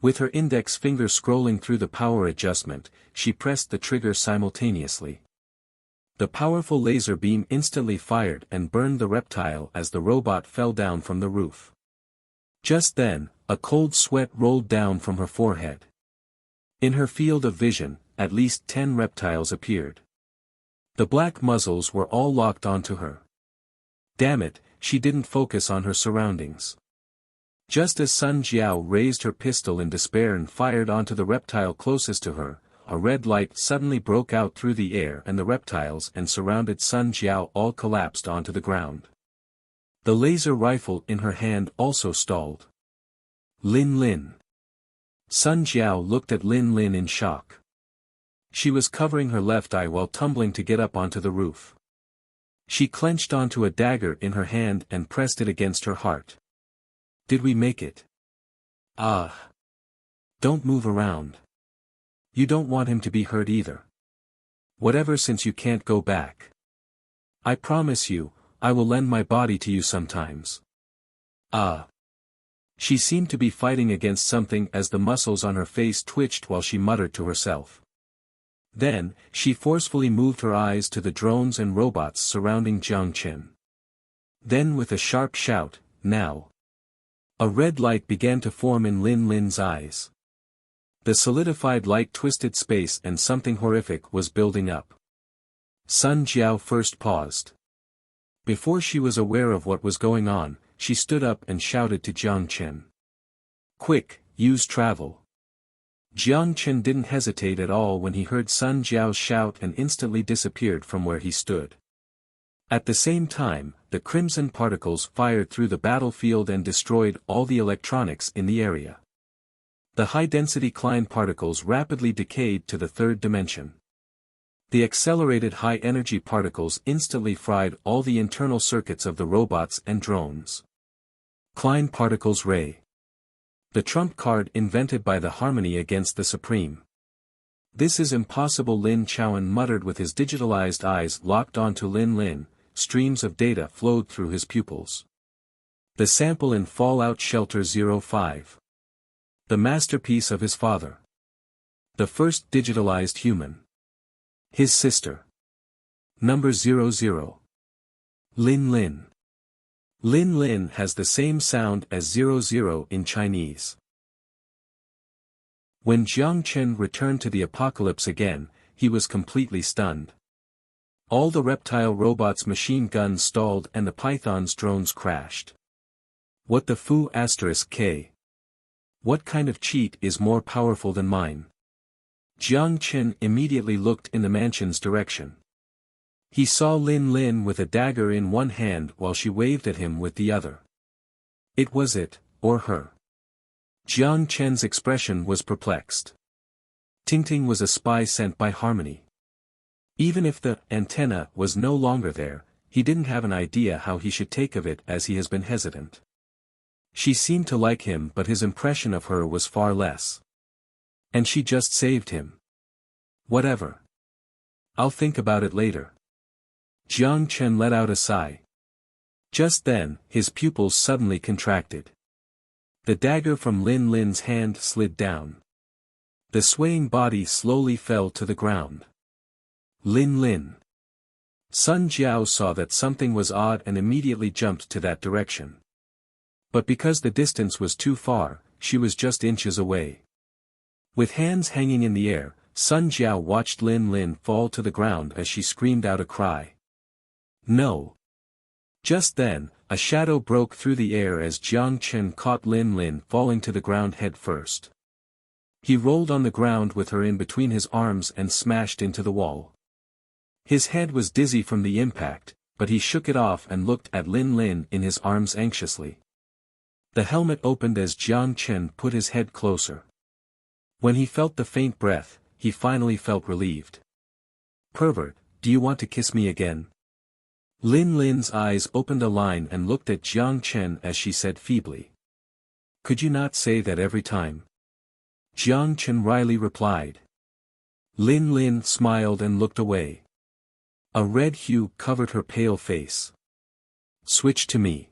S1: With her index finger scrolling through the power adjustment, she pressed the trigger simultaneously. The powerful laser beam instantly fired and burned the reptile as the robot fell down from the roof. Just then, a cold sweat rolled down from her forehead. In her field of vision, at least 10 reptiles appeared. The black muzzles were all locked onto her. Damn it, she didn't focus on her surroundings. Just as Sun Jiao raised her pistol in despair and fired onto the reptile closest to her, a red light suddenly broke out through the air and the reptiles and surrounded Sun Jiao all collapsed onto the ground. The laser rifle in her hand also stalled. Lin Lin. Sun Jiao looked at Lin Lin in shock. She was covering her left eye while tumbling to get up onto the roof. She clenched onto a dagger in her hand and pressed it against her heart. Did we make it? Ah. Don't move around. You don't want him to be hurt either. Whatever, since you can't go back. I promise you, I will lend my body to you sometimes. Ah. She seemed to be fighting against something as the muscles on her face twitched while she muttered to herself. Then, she forcefully moved her eyes to the drones and robots surrounding Jiang Chen. Then with a sharp shout, now. A red light began to form in Lin Lin's eyes. The solidified light twisted space and something horrific was building up. Sun Jiao first paused. Before she was aware of what was going on, she stood up and shouted to Jiang Chen. Quick, use travel. Jiang Chen didn't hesitate at all when he heard Sun Jiao's shout and instantly disappeared from where he stood. At the same time, the crimson particles fired through the battlefield and destroyed all the electronics in the area. The high-density Klein particles rapidly decayed to the third dimension. The accelerated high-energy particles instantly fried all the internal circuits of the robots and drones. Klein particles ray. The trump card invented by the Harmony against the Supreme. This is impossible, Lin Chowan muttered with his digitalized eyes locked onto Lin Lin. Streams of data flowed through his pupils. The sample in Fallout Shelter 05. The masterpiece of his father. The first digitalized human. His sister. Number 00. Lin Lin. Lin Lin has the same sound as 00 in Chinese. When Jiang Chen returned to the apocalypse again, he was completely stunned. All the reptile robots' machine guns stalled and the Python's drones crashed. What the Fu *k? What kind of cheat is more powerful than mine? Jiang Chen immediately looked in the mansion's direction. He saw Lin Lin with a dagger in one hand while she waved at him with the other. It was it, or her. Jiang Chen's expression was perplexed. Ting was a spy sent by Harmony. Even if the antenna was no longer there, he didn't have an idea how he should take of it as he has been hesitant. She seemed to like him, but his impression of her was far less. And she just saved him. Whatever. I'll think about it later. Jiang Chen let out a sigh. Just then, his pupils suddenly contracted. The dagger from Lin Lin's hand slid down. The swaying body slowly fell to the ground. Lin Lin. Sun Jiao saw that something was odd and immediately jumped to that direction. But because the distance was too far, she was just inches away. With hands hanging in the air, Sun Jiao watched Lin Lin fall to the ground as she screamed out a cry. No. Just then, a shadow broke through the air as Jiang Chen caught Lin Lin falling to the ground head first. He rolled on the ground with her in between his arms and smashed into the wall. His head was dizzy from the impact, but he shook it off and looked at Lin Lin in his arms anxiously. The helmet opened as Jiang Chen put his head closer. When he felt the faint breath, he finally felt relieved. Pervert, do you want to kiss me again? Lin Lin's eyes opened a line and looked at Jiang Chen as she said feebly. Could you not say that every time? Jiang Chen wryly replied. Lin Lin smiled and looked away. A red hue covered her pale face. Switch to me.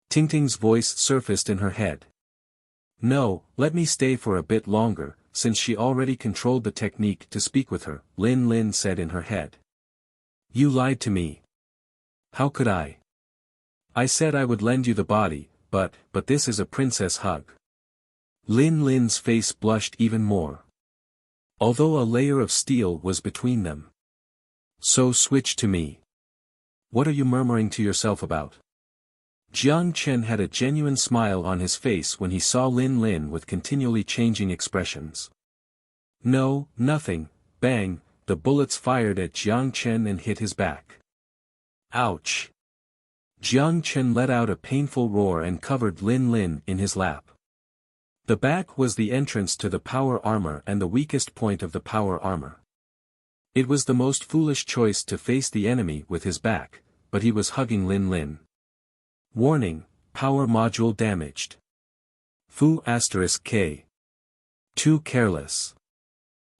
S1: Tingting's voice surfaced in her head. No, let me stay for a bit longer, since she already controlled the technique to speak with her, Lin Lin said in her head. You lied to me. How could I? I said I would lend you the body, but this is a princess hug. Lin Lin's face blushed even more. Although a layer of steel was between them. So switch to me. What are you murmuring to yourself about? Jiang Chen had a genuine smile on his face when he saw Lin Lin with continually changing expressions. No, nothing. Bang, the bullets fired at Jiang Chen and hit his back. Ouch! Jiang Chen let out a painful roar and covered Lin Lin in his lap. The back was the entrance to the power armor and the weakest point of the power armor. It was the most foolish choice to face the enemy with his back, but he was hugging Lin Lin. Warning, power module damaged. Fu *K. Too careless.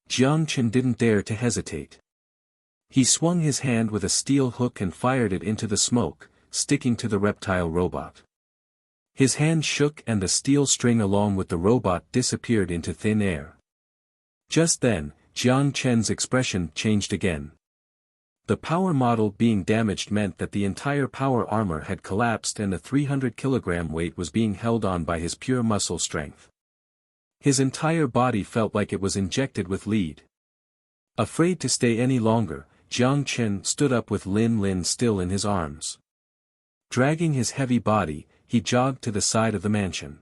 S1: Jiang Chen didn't dare to hesitate. He swung his hand with a steel hook and fired it into the smoke, sticking to the reptile robot. His hand shook and the steel string along with the robot disappeared into thin air. Just then, Jiang Chen's expression changed again. The power model being damaged meant that the entire power armor had collapsed and a 300-kilogram weight was being held on by his pure muscle strength. His entire body felt like it was injected with lead. Afraid to stay any longer, Jiang Chen stood up with Lin Lin still in his arms. Dragging his heavy body, he jogged to the side of the mansion.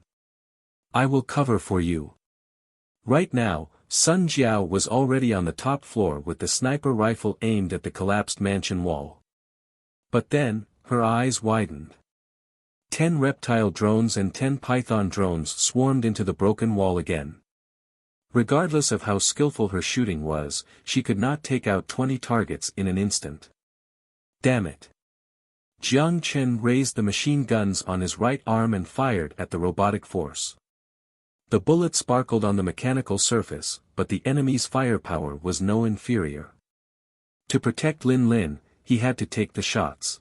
S1: I will cover for you. Right now, Sun Jiao was already on the top floor with the sniper rifle aimed at the collapsed mansion wall. But then, her eyes widened. 10 reptile drones and 10 python drones swarmed into the broken wall again. Regardless of how skillful her shooting was, she could not take out 20 targets in an instant. Damn it. Jiang Chen raised the machine guns on his right arm and fired at the robotic force. The bullet sparkled on the mechanical surface, but the enemy's firepower was no inferior. To protect Lin Lin, he had to take the shots.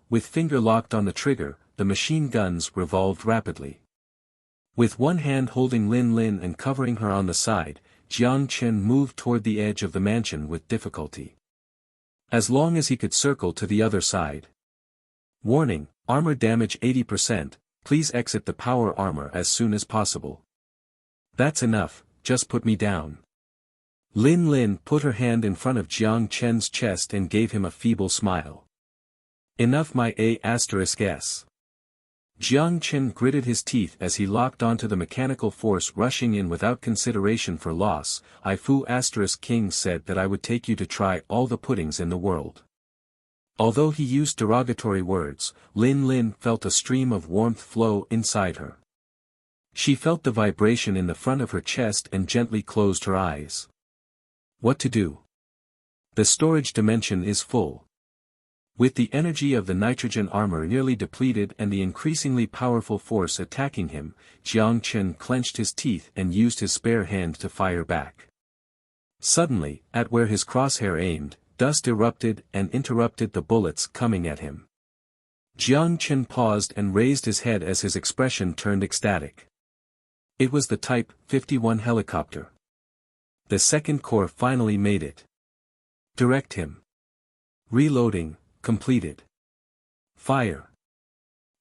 S1: With finger locked on the trigger, the machine guns revolved rapidly. With one hand holding Lin Lin and covering her on the side, Jiang Chen moved toward the edge of the mansion with difficulty. As long as he could circle to the other side. Warning, armor damage 80%, please exit the power armor as soon as possible. That's enough, just put me down. Lin Lin put her hand in front of Jiang Chen's chest and gave him a feeble smile. Enough my *S. Jiang Chen gritted his teeth as he locked onto the mechanical force rushing in without consideration for loss. Fu *King said that I would take you to try all the puddings in the world. Although he used derogatory words, Lin Lin felt a stream of warmth flow inside her. She felt the vibration in the front of her chest and gently closed her eyes. What to do? The storage dimension is full. With the energy of the nitrogen armor nearly depleted and the increasingly powerful force attacking him, Jiang Chen clenched his teeth and used his spare hand to fire back. Suddenly, at where his crosshair aimed, dust erupted and interrupted the bullets coming at him. Jiang Chen paused and raised his head as his expression turned ecstatic. It was the Type 51 helicopter. The second corps finally made it. Direct him. Reloading, completed. Fire.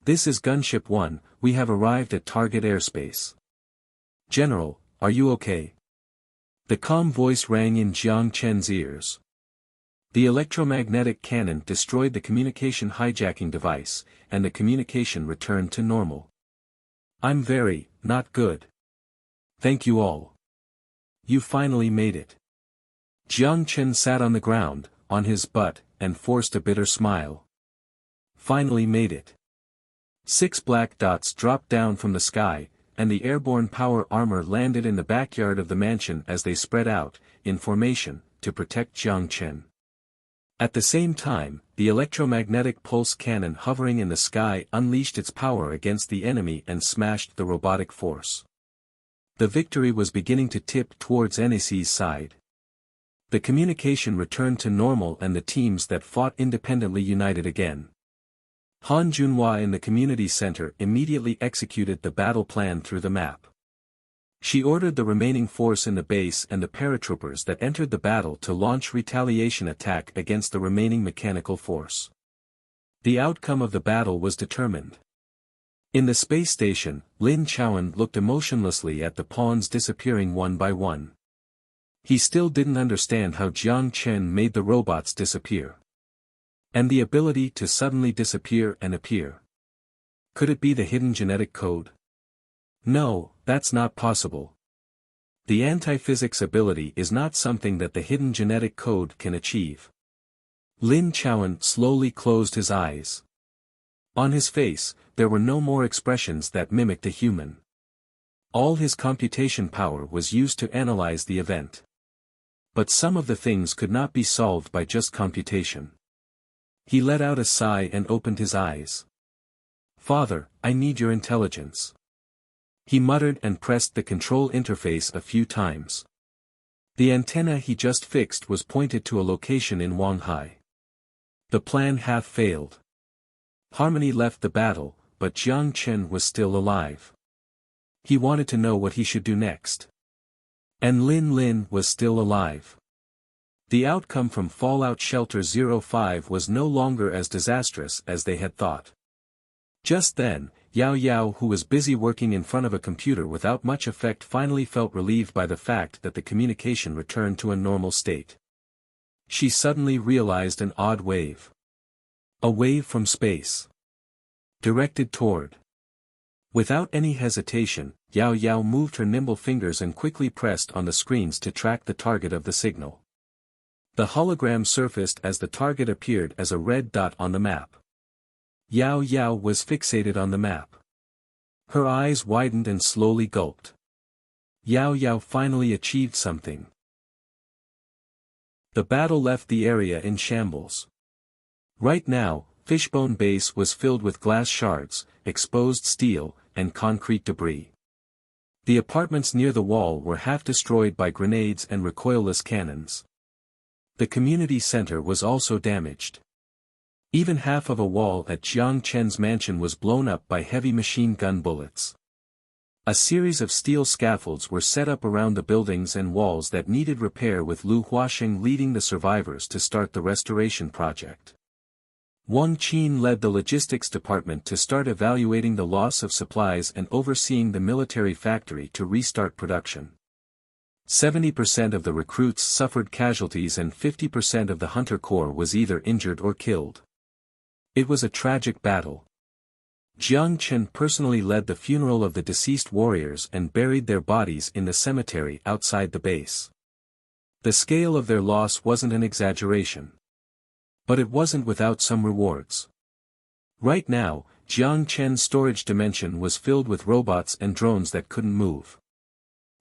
S1: This is Gunship 1, we have arrived at target airspace. General, are you okay? The calm voice rang in Jiang Chen's ears. The electromagnetic cannon destroyed the communication hijacking device, and the communication returned to normal. I'm not good. Thank you all. You finally made it. Jiang Chen sat on the ground, on his butt, and forced a bitter smile. Finally made it. 6 black dots dropped down from the sky, and the airborne power armor landed in the backyard of the mansion as they spread out, in formation, to protect Jiang Chen. At the same time, the electromagnetic pulse cannon hovering in the sky unleashed its power against the enemy and smashed the robotic force. The victory was beginning to tip towards NAC's side. The communication returned to normal and the teams that fought independently united again. Han Junhua in the community center immediately executed the battle plan through the map. She ordered the remaining force in the base and the paratroopers that entered the battle to launch retaliation attack against the remaining mechanical force. The outcome of the battle was determined. In the space station, Lin Chowan looked emotionlessly at the pawns disappearing one by one. He still didn't understand how Jiang Chen made the robots disappear. And the ability to suddenly disappear and appear. Could it be the hidden genetic code? No, that's not possible. The anti-physics ability is not something that the hidden genetic code can achieve. Lin Chowan slowly closed his eyes. On his face, there were no more expressions that mimicked a human. All his computation power was used to analyze the event. But some of the things could not be solved by just computation. He let out a sigh and opened his eyes. Father, I need your intelligence. He muttered and pressed the control interface a few times. The antenna he just fixed was pointed to a location in Wanghai. The plan half failed. Harmony left the battle, but Jiang Chen was still alive. He wanted to know what he should do next. And Lin was still alive. The outcome from Fallout Shelter 05 was no longer as disastrous as they had thought. Just then, Yao, who was busy working in front of a computer without much effect, finally felt relieved by the fact that the communication returned to a normal state. She suddenly realized an odd wave. A wave from space. Directed toward. Without any hesitation, Yao moved her nimble fingers and quickly pressed on the screens to track the target of the signal. The hologram surfaced as the target appeared as a red dot on the map. Yao was fixated on the map. Her eyes widened and slowly gulped. Yao finally achieved something. The battle left the area in shambles. Right now, Fishbone Base was filled with glass shards, exposed steel, and concrete debris. The apartments near the wall were half destroyed by grenades and recoilless cannons. The community center was also damaged. Even half of a wall at Jiang Chen's mansion was blown up by heavy machine gun bullets. A series of steel scaffolds were set up around the buildings and walls that needed repair, with Lu Huaxing leading the survivors to start the restoration project. Wang Qin led the logistics department to start evaluating the loss of supplies and overseeing the military factory to restart production. 70% of the recruits suffered casualties and 50% of the Hunter Corps was either injured or killed. It was a tragic battle. Jiang Chen personally led the funeral of the deceased warriors and buried their bodies in the cemetery outside the base. The scale of their loss wasn't an exaggeration. But it wasn't without some rewards. Right now, Jiang Chen's storage dimension was filled with robots and drones that couldn't move.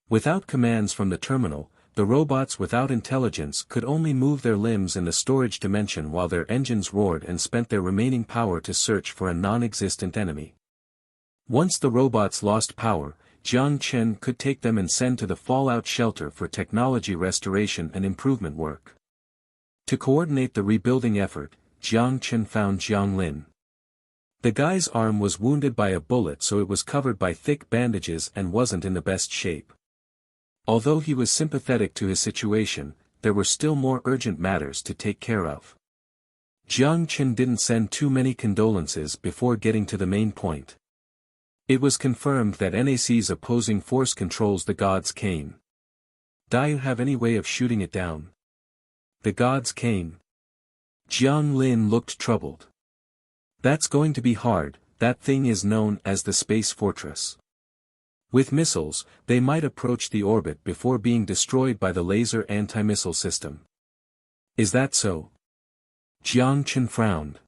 S1: Without commands from the terminal, the robots without intelligence could only move their limbs in the storage dimension while their engines roared and spent their remaining power to search for a non-existent enemy. Once the robots lost power, Jiang Chen could take them and send to the fallout shelter for technology restoration and improvement work. To coordinate the rebuilding effort, Jiang Chen found Jiang Lin. The guy's arm was wounded by a bullet, so it was covered by thick bandages and wasn't in the best shape. Although he was sympathetic to his situation, there were still more urgent matters to take care of. Jiang Chen didn't send too many condolences before getting to the main point. It was confirmed that NAC's opposing force controls the gods' cane. Do you have any way of shooting it down? The gods' cane. Jiang Lin looked troubled. That's going to be hard. That thing is known as the Space Fortress. With missiles, they might approach the orbit before being destroyed by the laser anti-missile system. Is that so? Jiang Chen frowned.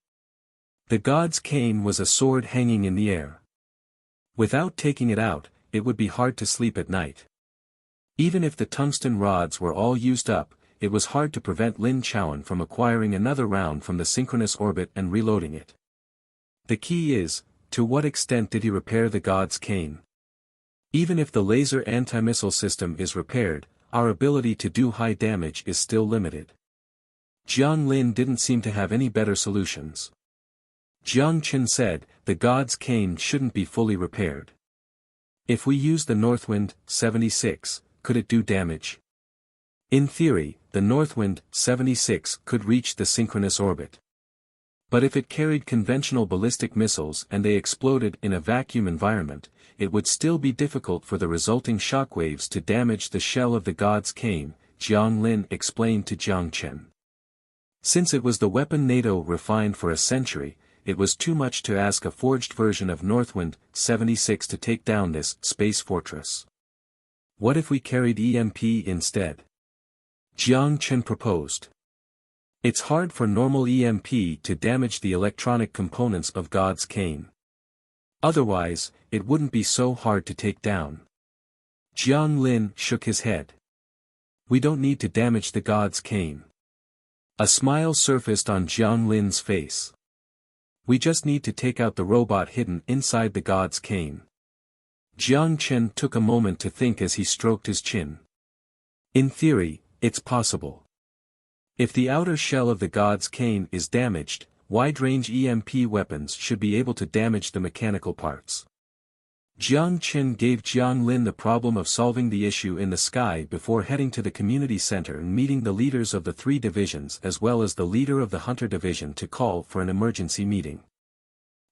S1: The god's cane was a sword hanging in the air. Without taking it out, it would be hard to sleep at night. Even if the tungsten rods were all used up, it was hard to prevent Lin Chuan from acquiring another round from the synchronous orbit and reloading it. The key is, to what extent did he repair the god's cane? Even if the laser anti-missile system is repaired, our ability to do high damage is still limited. Jiang Lin didn't seem to have any better solutions. Jiang Chen said, the god's cane shouldn't be fully repaired. If we use the Northwind 76, could it do damage? In theory, the Northwind 76 could reach the synchronous orbit. But if it carried conventional ballistic missiles and they exploded in a vacuum environment, it would still be difficult for the resulting shockwaves to damage the shell of the god's cane, Jiang Lin explained to Jiang Chen. Since it was the weapon NATO refined for a century, it was too much to ask a forged version of Northwind 76 to take down this space fortress. What if we carried EMP instead? Jiang Chen proposed. It's hard for normal EMP to damage the electronic components of God's cane. Otherwise, it wouldn't be so hard to take down. Jiang Lin shook his head. We don't need to damage the God's cane. A smile surfaced on Jiang Lin's face. We just need to take out the robot hidden inside the god's cane. Jiang Chen took a moment to think as he stroked his chin. In theory, it's possible. If the outer shell of the god's cane is damaged, wide-range EMP weapons should be able to damage the mechanical parts. Jiang Chen gave Jiang Lin the problem of solving the issue in the sky before heading to the community center and meeting the leaders of the 3 divisions as well as the leader of the Hunter Division to call for an emergency meeting.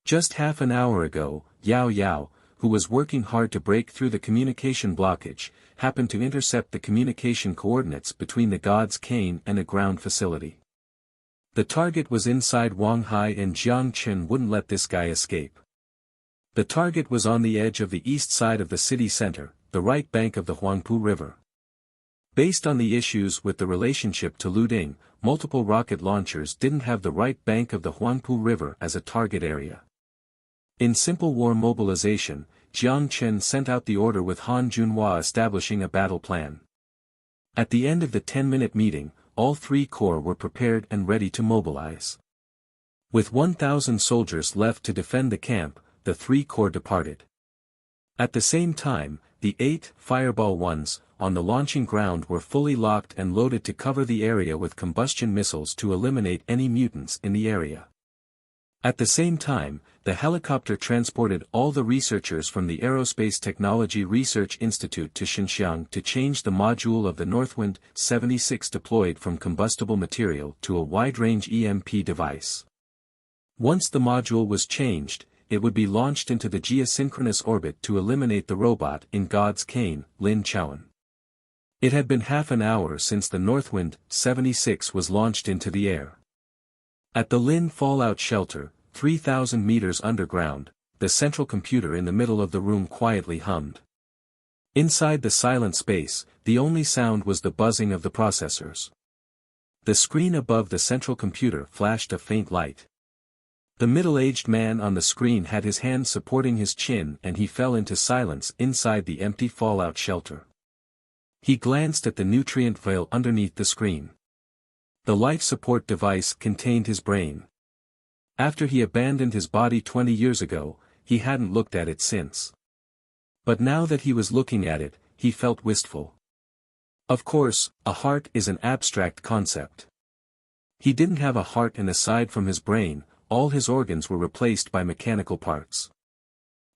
S1: Just half an hour ago, Yao Yao, who was working hard to break through the communication blockage, happened to intercept the communication coordinates between the god's cane and a ground facility. The target was inside Wang Hai and Jiang Chen wouldn't let this guy escape. The target was on the edge of the east side of the city center, the right bank of the Huangpu River. Based on the issues with the relationship to Luding, multiple rocket launchers didn't have the right bank of the Huangpu River as a target area. In simple war mobilization, Jiang Chen sent out the order with Han Junhua establishing a battle plan. At the end of the 10-minute meeting, all 3 corps were prepared and ready to mobilize. With 1,000 soldiers left to defend the camp, the 3 corps departed. At the same time, the 8 Fireball 1s on the launching ground were fully locked and loaded to cover the area with combustion missiles to eliminate any mutants in the area. At the same time, the helicopter transported all the researchers from the Aerospace Technology Research Institute to Xinjiang to change the module of the Northwind 76 deployed from combustible material to a wide-range EMP device. Once the module was changed, it would be launched into the geosynchronous orbit to eliminate the robot in God's cane, Lin Chuan. It had been half an hour since the Northwind 76 was launched into the air. At the Lin fallout shelter, 3,000 meters underground, the central computer in the middle of the room quietly hummed. Inside the silent space, the only sound was the buzzing of the processors. The screen above the central computer flashed a faint light. The middle-aged man on the screen had his hand supporting his chin and he fell into silence inside the empty fallout shelter. He glanced at the nutrient vial underneath the screen. The life support device contained his brain. After he abandoned his body 20 years ago, he hadn't looked at it since. But now that he was looking at it, he felt wistful. Of course, a heart is an abstract concept. He didn't have a heart, and aside from his brain, all his organs were replaced by mechanical parts.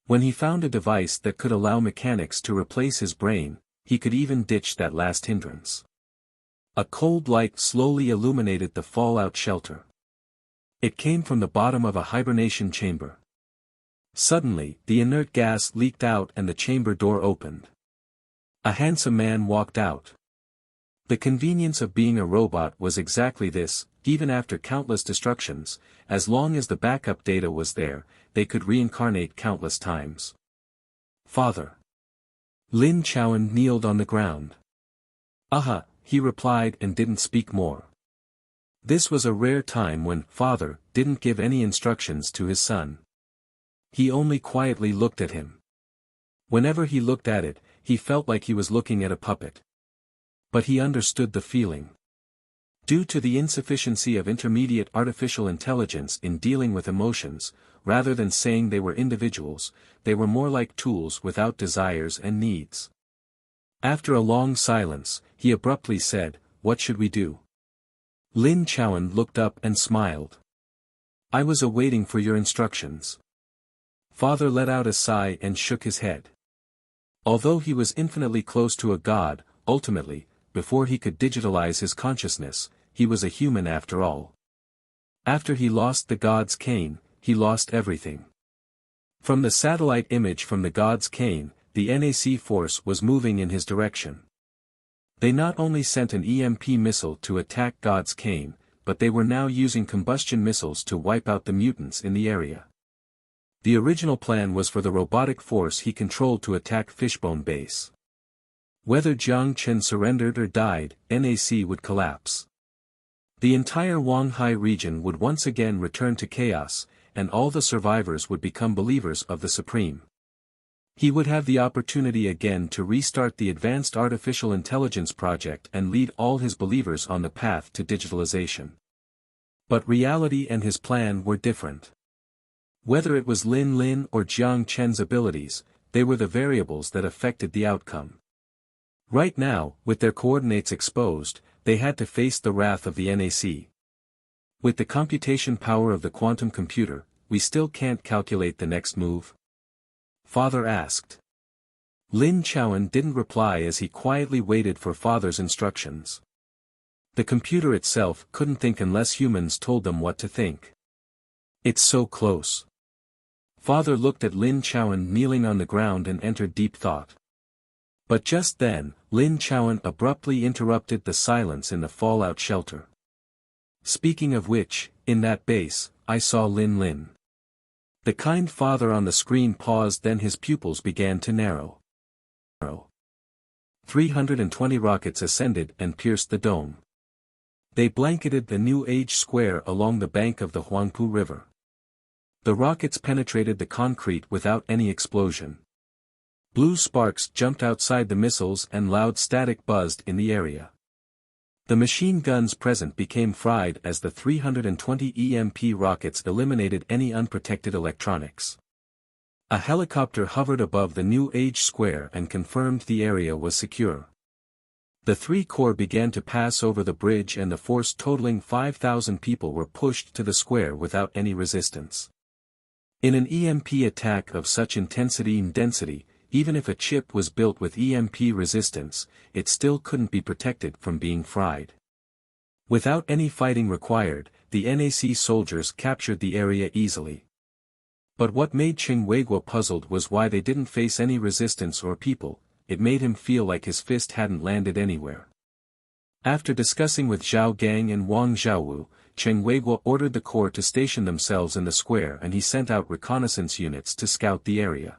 S1: When he found a device that could allow mechanics to replace his brain, he could even ditch that last hindrance. A cold light slowly illuminated the fallout shelter. It came from the bottom of a hibernation chamber. Suddenly, the inert gas leaked out and the chamber door opened. A handsome man walked out. The convenience of being a robot was exactly this: even after countless destructions, as long as the backup data was there, they could reincarnate countless times. Father. Lin Chowan kneeled on the ground. Aha, he replied and didn't speak more. This was a rare time when Father didn't give any instructions to his son. He only quietly looked at him. Whenever he looked at it, he felt like he was looking at a puppet. But he understood the feeling. Due to the insufficiency of intermediate artificial intelligence in dealing with emotions, rather than saying they were individuals, they were more like tools without desires and needs. After a long silence, he abruptly said, "What should we do?" Lin Chowan looked up and smiled. "I was awaiting for your instructions." Father let out a sigh and shook his head. Although he was infinitely close to a god, ultimately, before he could digitalize his consciousness, he was a human after all. After he lost the god's cane, he lost everything. From the satellite image from the god's cane, the NAC force was moving in his direction. They not only sent an EMP missile to attack God's cane, but they were now using combustion missiles to wipe out the mutants in the area. The original plan was for the robotic force he controlled to attack Fishbone Base. Whether Jiang Chen surrendered or died, NAC would collapse. The entire Wanghai region would once again return to chaos, and all the survivors would become believers of the Supreme. He would have the opportunity again to restart the Advanced Artificial Intelligence Project and lead all his believers on the path to digitalization. But reality and his plan were different. Whether it was Lin Lin or Jiang Chen's abilities, they were the variables that affected the outcome. Right now, with their coordinates exposed, they had to face the wrath of the NAC. With the computation power of the quantum computer, we still can't calculate the next move? Father asked. Lin Chowan didn't reply as he quietly waited for Father's instructions. The computer itself couldn't think unless humans told them what to think. It's so close. Father looked at Lin Chowan kneeling on the ground and entered deep thought. But just then, Lin Chowan abruptly interrupted the silence in the fallout shelter. Speaking of which, in that base, I saw Lin Lin. The kind father on the screen paused, then his pupils began to narrow. 320 rockets ascended and pierced the dome. They blanketed the New Age square along the bank of the Huangpu River. The rockets penetrated the concrete without any explosion. Blue sparks jumped outside the missiles and loud static buzzed in the area. The machine guns present became fried as the 320 EMP rockets eliminated any unprotected electronics. A helicopter hovered above the New Age square and confirmed the area was secure. The three corps began to pass over the bridge and the force totaling 5,000 people were pushed to the square without any resistance. In an EMP attack of such intensity and density, even if a chip was built with EMP resistance, it still couldn't be protected from being fried. Without any fighting required, the NAC soldiers captured the area easily. But what made Cheng Weiguo puzzled was why they didn't face any resistance or people. It made him feel like his fist hadn't landed anywhere. After discussing with Zhao Gang and Wang Xiaowu, Cheng Weiguo ordered the corps to station themselves in the square and he sent out reconnaissance units to scout the area.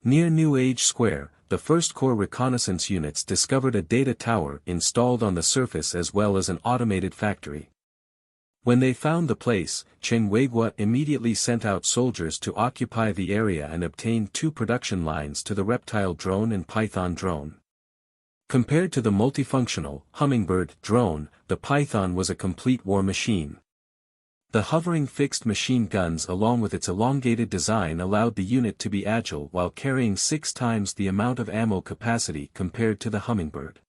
S1: Near New Age Square, the First Corps reconnaissance units discovered a data tower installed on the surface as well as an automated factory. When they found the place, Cheng Weiguo immediately sent out soldiers to occupy the area and obtained 2 production lines to the reptile drone and python drone. Compared to the multifunctional, hummingbird drone, the python was a complete war machine. The hovering fixed machine guns along with its elongated design allowed the unit to be agile while carrying 6 times the amount of ammo capacity compared to the Hummingbird.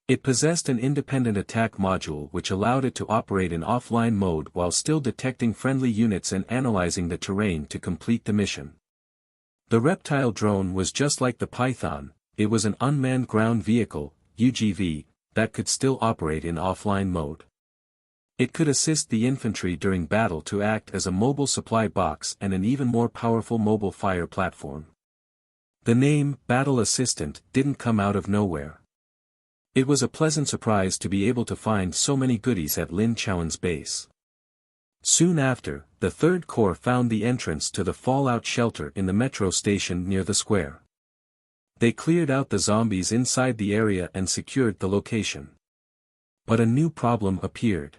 S1: It possessed an independent attack module which allowed it to operate in offline mode while still detecting friendly units and analyzing the terrain to complete the mission. The reptile drone was just like the Python, it was an unmanned ground vehicle, UGV, that could still operate in offline mode. It could assist the infantry during battle to act as a mobile supply box and an even more powerful mobile fire platform. The name, Battle Assistant, didn't come out of nowhere. It was a pleasant surprise to be able to find so many goodies at Lin Chuan's base. Soon after, the 3rd Corps found the entrance to the fallout shelter in the metro station near the square. They cleared out the zombies inside the area and secured the location. But a new problem appeared.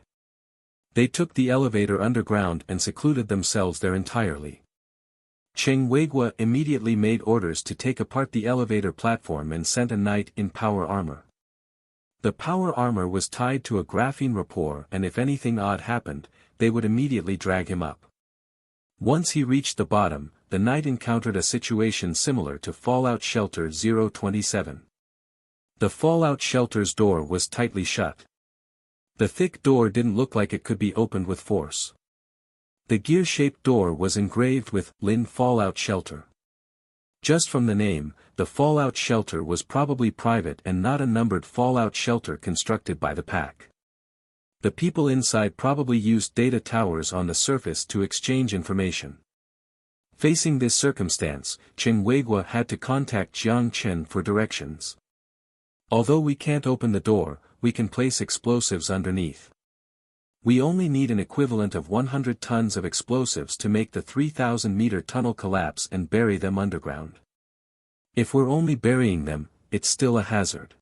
S1: They took the elevator underground and secluded themselves there entirely. Cheng Weigua immediately made orders to take apart the elevator platform and sent a knight in power armor. The power armor was tied to a graphene rapport and if anything odd happened, they would immediately drag him up. Once he reached the bottom, the knight encountered a situation similar to Fallout Shelter 027. The Fallout Shelter's door was tightly shut. The thick door didn't look like it could be opened with force. The gear-shaped door was engraved with Lin Fallout Shelter. Just from the name, the Fallout Shelter was probably private and not a numbered fallout shelter constructed by the pack. The people inside probably used data towers on the surface to exchange information. Facing this circumstance, Cheng Weigua had to contact Jiang Chen for directions. Although we can't open the door, we can place explosives underneath. We only need an equivalent of 100 tons of explosives to make the 3,000-meter tunnel collapse and bury them underground. If we're only burying them, it's still a hazard.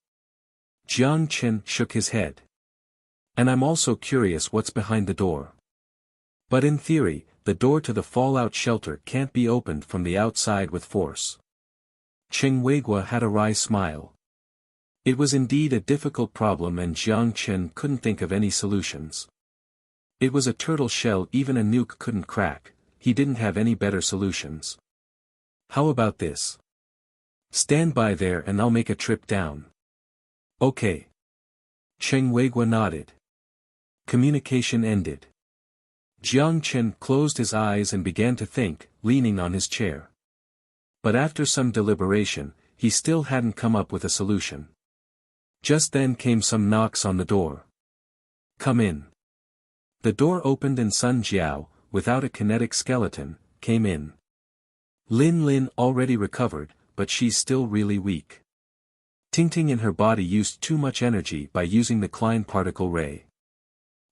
S1: Jiang Chen shook his head. And I'm also curious what's behind the door. But in theory, the door to the fallout shelter can't be opened from the outside with force. Cheng Weigua had a wry smile. It was indeed a difficult problem and Jiang Chen couldn't think of any solutions. It was a turtle shell even a nuke couldn't crack, he didn't have any better solutions. How about this? Stand by there and I'll make a trip down. Okay. Cheng Weigua nodded. Communication ended. Jiang Chen closed his eyes and began to think, leaning on his chair. But after some deliberation, he still hadn't come up with a solution. Just then came some knocks on the door. Come in. The door opened and Sun Jiao, without a kinetic skeleton, came in. Lin already recovered, but she's still really weak. Ting in her body used too much energy by using the Klein particle ray.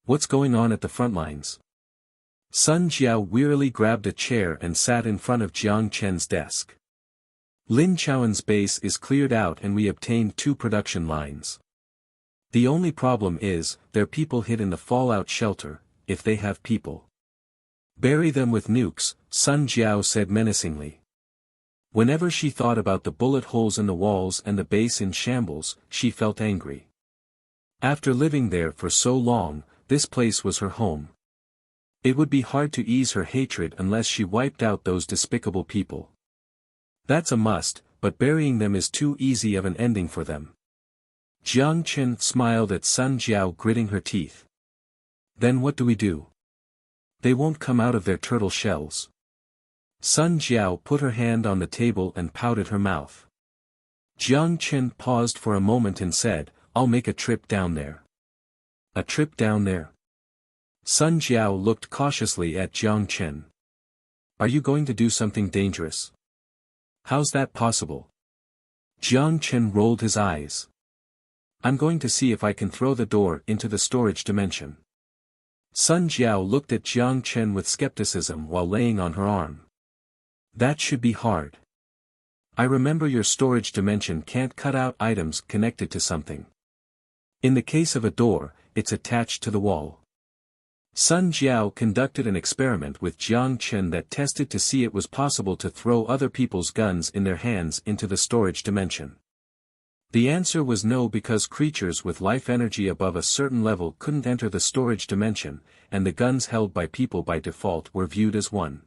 S1: What's going on at the front lines? Sun Jiao wearily grabbed a chair and sat in front of Jiang Chen's desk. Lin Chuan's base is cleared out and we obtained 2 production lines. The only problem is, they're people hid in the fallout shelter, if they have people. Bury them with nukes, Sun Jiao said menacingly. Whenever she thought about the bullet holes in the walls and the base in shambles, she felt angry. After living there for so long, this place was her home. It would be hard to ease her hatred unless she wiped out those despicable people. That's a must, but burying them is too easy of an ending for them. Jiang Chen smiled at Sun Jiao, gritting her teeth. Then what do we do? They won't come out of their turtle shells. Sun Jiao put her hand on the table and pouted her mouth. Jiang Chen paused for a moment and said, I'll make a trip down there. A trip down there? Sun Jiao looked cautiously at Jiang Chen. Are you going to do something dangerous? How's that possible? Jiang Chen rolled his eyes. I'm going to see if I can throw the door into the storage dimension. Sun Jiao looked at Jiang Chen with skepticism while laying on her arm. That should be hard. I remember your storage dimension can't cut out items connected to something. In the case of a door, it's attached to the wall. Sun Jiao conducted an experiment with Jiang Chen that tested to see it was possible to throw other people's guns in their hands into the storage dimension. The answer was no, because creatures with life energy above a certain level couldn't enter the storage dimension, and the guns held by people by default were viewed as one.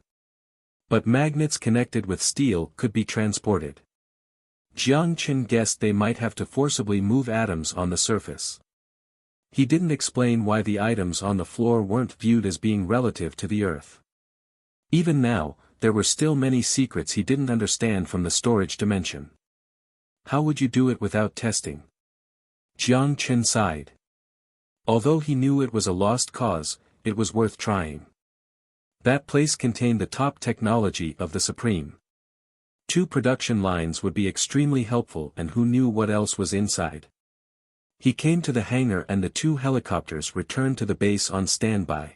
S1: But magnets connected with steel could be transported. Jiang Chen guessed they might have to forcibly move atoms on the surface. He didn't explain why the items on the floor weren't viewed as being relative to the Earth. Even now, there were still many secrets he didn't understand from the storage dimension. How would you do it without testing? Jiang Chen sighed. Although he knew it was a lost cause, it was worth trying. That place contained the top technology of the Supreme. 2 production lines would be extremely helpful, and who knew what else was inside. He came to the hangar and the 2 helicopters returned to the base on standby.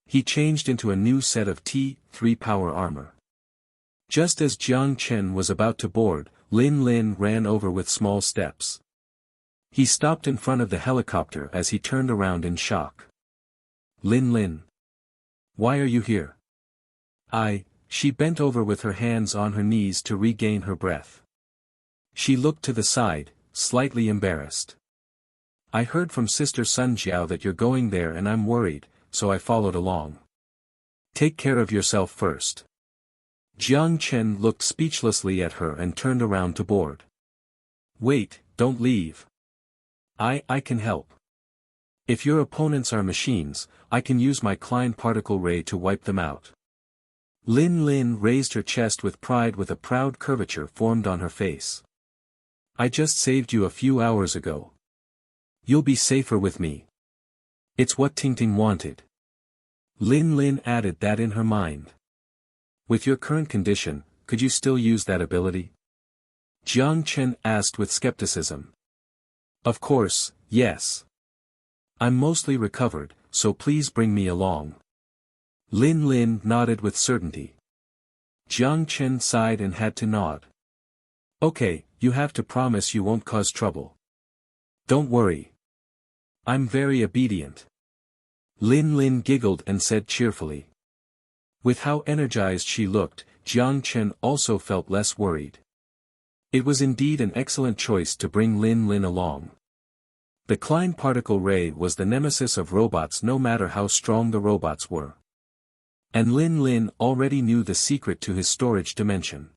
S1: He changed into a new set of T-3 power armor. Just as Jiang Chen was about to board, Lin Lin ran over with small steps. He stopped in front of the helicopter as he turned around in shock. Lin Lin. Why are you here? She bent over with her hands on her knees to regain her breath. She looked to the side, slightly embarrassed. I heard from Sister Sun Jiao that you're going there and I'm worried, so I followed along. Take care of yourself first. Jiang Chen looked speechlessly at her and turned around to board. Wait, don't leave. I can help. If your opponents are machines, I can use my Klein particle ray to wipe them out. Lin Lin raised her chest with pride, with a proud curvature formed on her face. I just saved you a few hours ago. You'll be safer with me. It's what Tingting wanted. Lin Lin added that in her mind. With your current condition, could you still use that ability? Jiang Chen asked with skepticism. Of course, yes. I'm mostly recovered, so please bring me along. Lin Lin nodded with certainty. Jiang Chen sighed and had to nod. Okay, you have to promise you won't cause trouble. Don't worry. I'm very obedient. Lin Lin giggled and said cheerfully. With how energized she looked, Jiang Chen also felt less worried. It was indeed an excellent choice to bring Lin Lin along. The Klein particle ray was the nemesis of robots, no matter how strong the robots were. And Lin Lin already knew the secret to his storage dimension.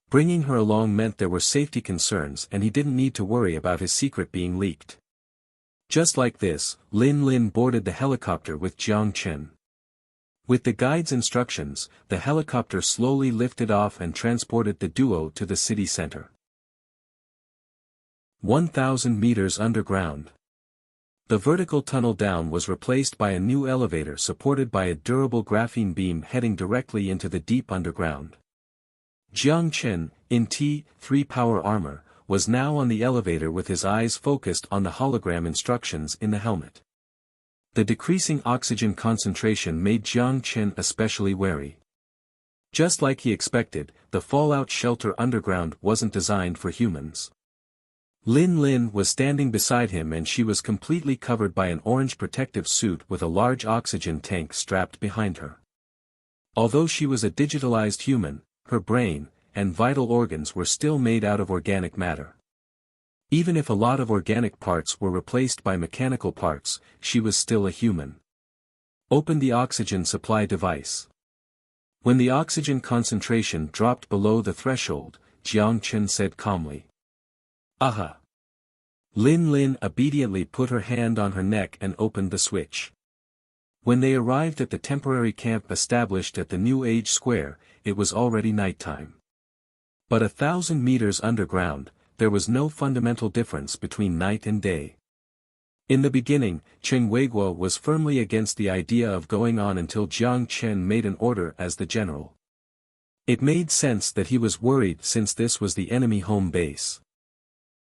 S1: Bringing her along meant there were safety concerns, and he didn't need to worry about his secret being leaked. Just like this, Lin Lin boarded the helicopter with Jiang Chen. With the guide's instructions, the helicopter slowly lifted off and transported the duo to the city center. 1,000 meters underground. The vertical tunnel down was replaced by a new elevator supported by a durable graphene beam heading directly into the deep underground. Jiang Chen, in T-3 power armor, was now on the elevator with his eyes focused on the hologram instructions in the helmet. The decreasing oxygen concentration made Jiang Chen especially wary. Just like he expected, the fallout shelter underground wasn't designed for humans. Lin Lin was standing beside him and she was completely covered by an orange protective suit with a large oxygen tank strapped behind her. Although she was a digitalized human, her brain and vital organs were still made out of organic matter. Even if a lot of organic parts were replaced by mechanical parts, she was still a human. Open the oxygen supply device. When the oxygen concentration dropped below the threshold, Jiang Chen said calmly. Aha! Lin Lin obediently put her hand on her neck and opened the switch. When they arrived at the temporary camp established at the New Age Square, it was already nighttime. But 1,000 meters underground, there was no fundamental difference between night and day. In the beginning, Cheng Weiguo was firmly against the idea of going on until Jiang Chen made an order as the general. It made sense that he was worried since this was the enemy home base.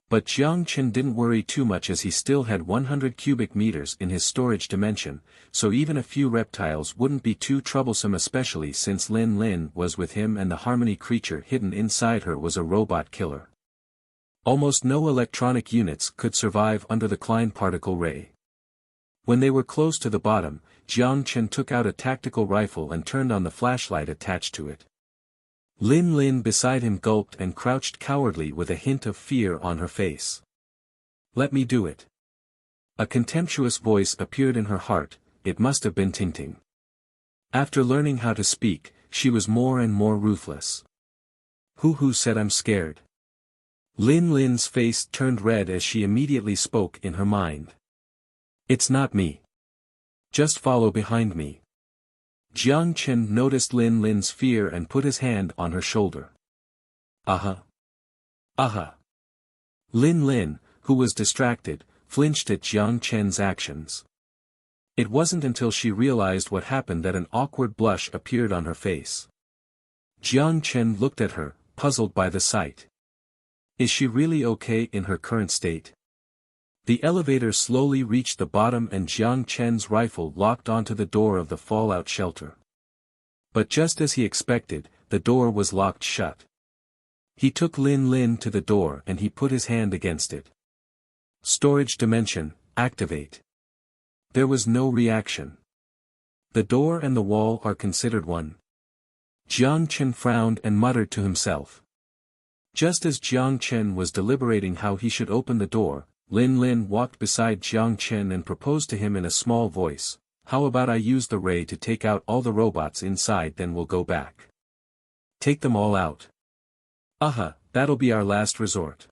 S1: But Jiang Chen didn't worry too much as he still had 100 cubic meters in his storage dimension, so even a few reptiles wouldn't be too troublesome, especially since Lin Lin was with him and the Harmony creature hidden inside her was a robot killer. Almost no electronic units could survive under the Klein particle ray. When they were close to the bottom, Jiang Chen took out a tactical rifle and turned on the flashlight attached to it. Lin Lin beside him gulped and crouched cowardly with a hint of fear on her face. Let me do it. A contemptuous voice appeared in her heart. It must have been Ting. After learning how to speak, she was more and more ruthless. Who said I'm scared? Lin Lin's face turned red as she immediately spoke in her mind. It's not me. Just follow behind me. Jiang Chen noticed Lin Lin's fear and put his hand on her shoulder. Aha. Aha. Lin Lin, who was distracted, flinched at Jiang Chen's actions. It wasn't until she realized what happened that an awkward blush appeared on her face. Jiang Chen looked at her, puzzled by the sight. Is she really okay in her current state? The elevator slowly reached the bottom and Jiang Chen's rifle locked onto the door of the fallout shelter. But just as he expected, the door was locked shut. He took Lin Lin to the door and he put his hand against it. Storage dimension, activate. There was no reaction. The door and the wall are considered one. Jiang Chen frowned and muttered to himself. Just as Jiang Chen was deliberating how he should open the door, Lin Lin walked beside Jiang Chen and proposed to him in a small voice, how about I use the ray to take out all the robots inside, then we'll go back. Take them all out. Aha, that'll be our last resort.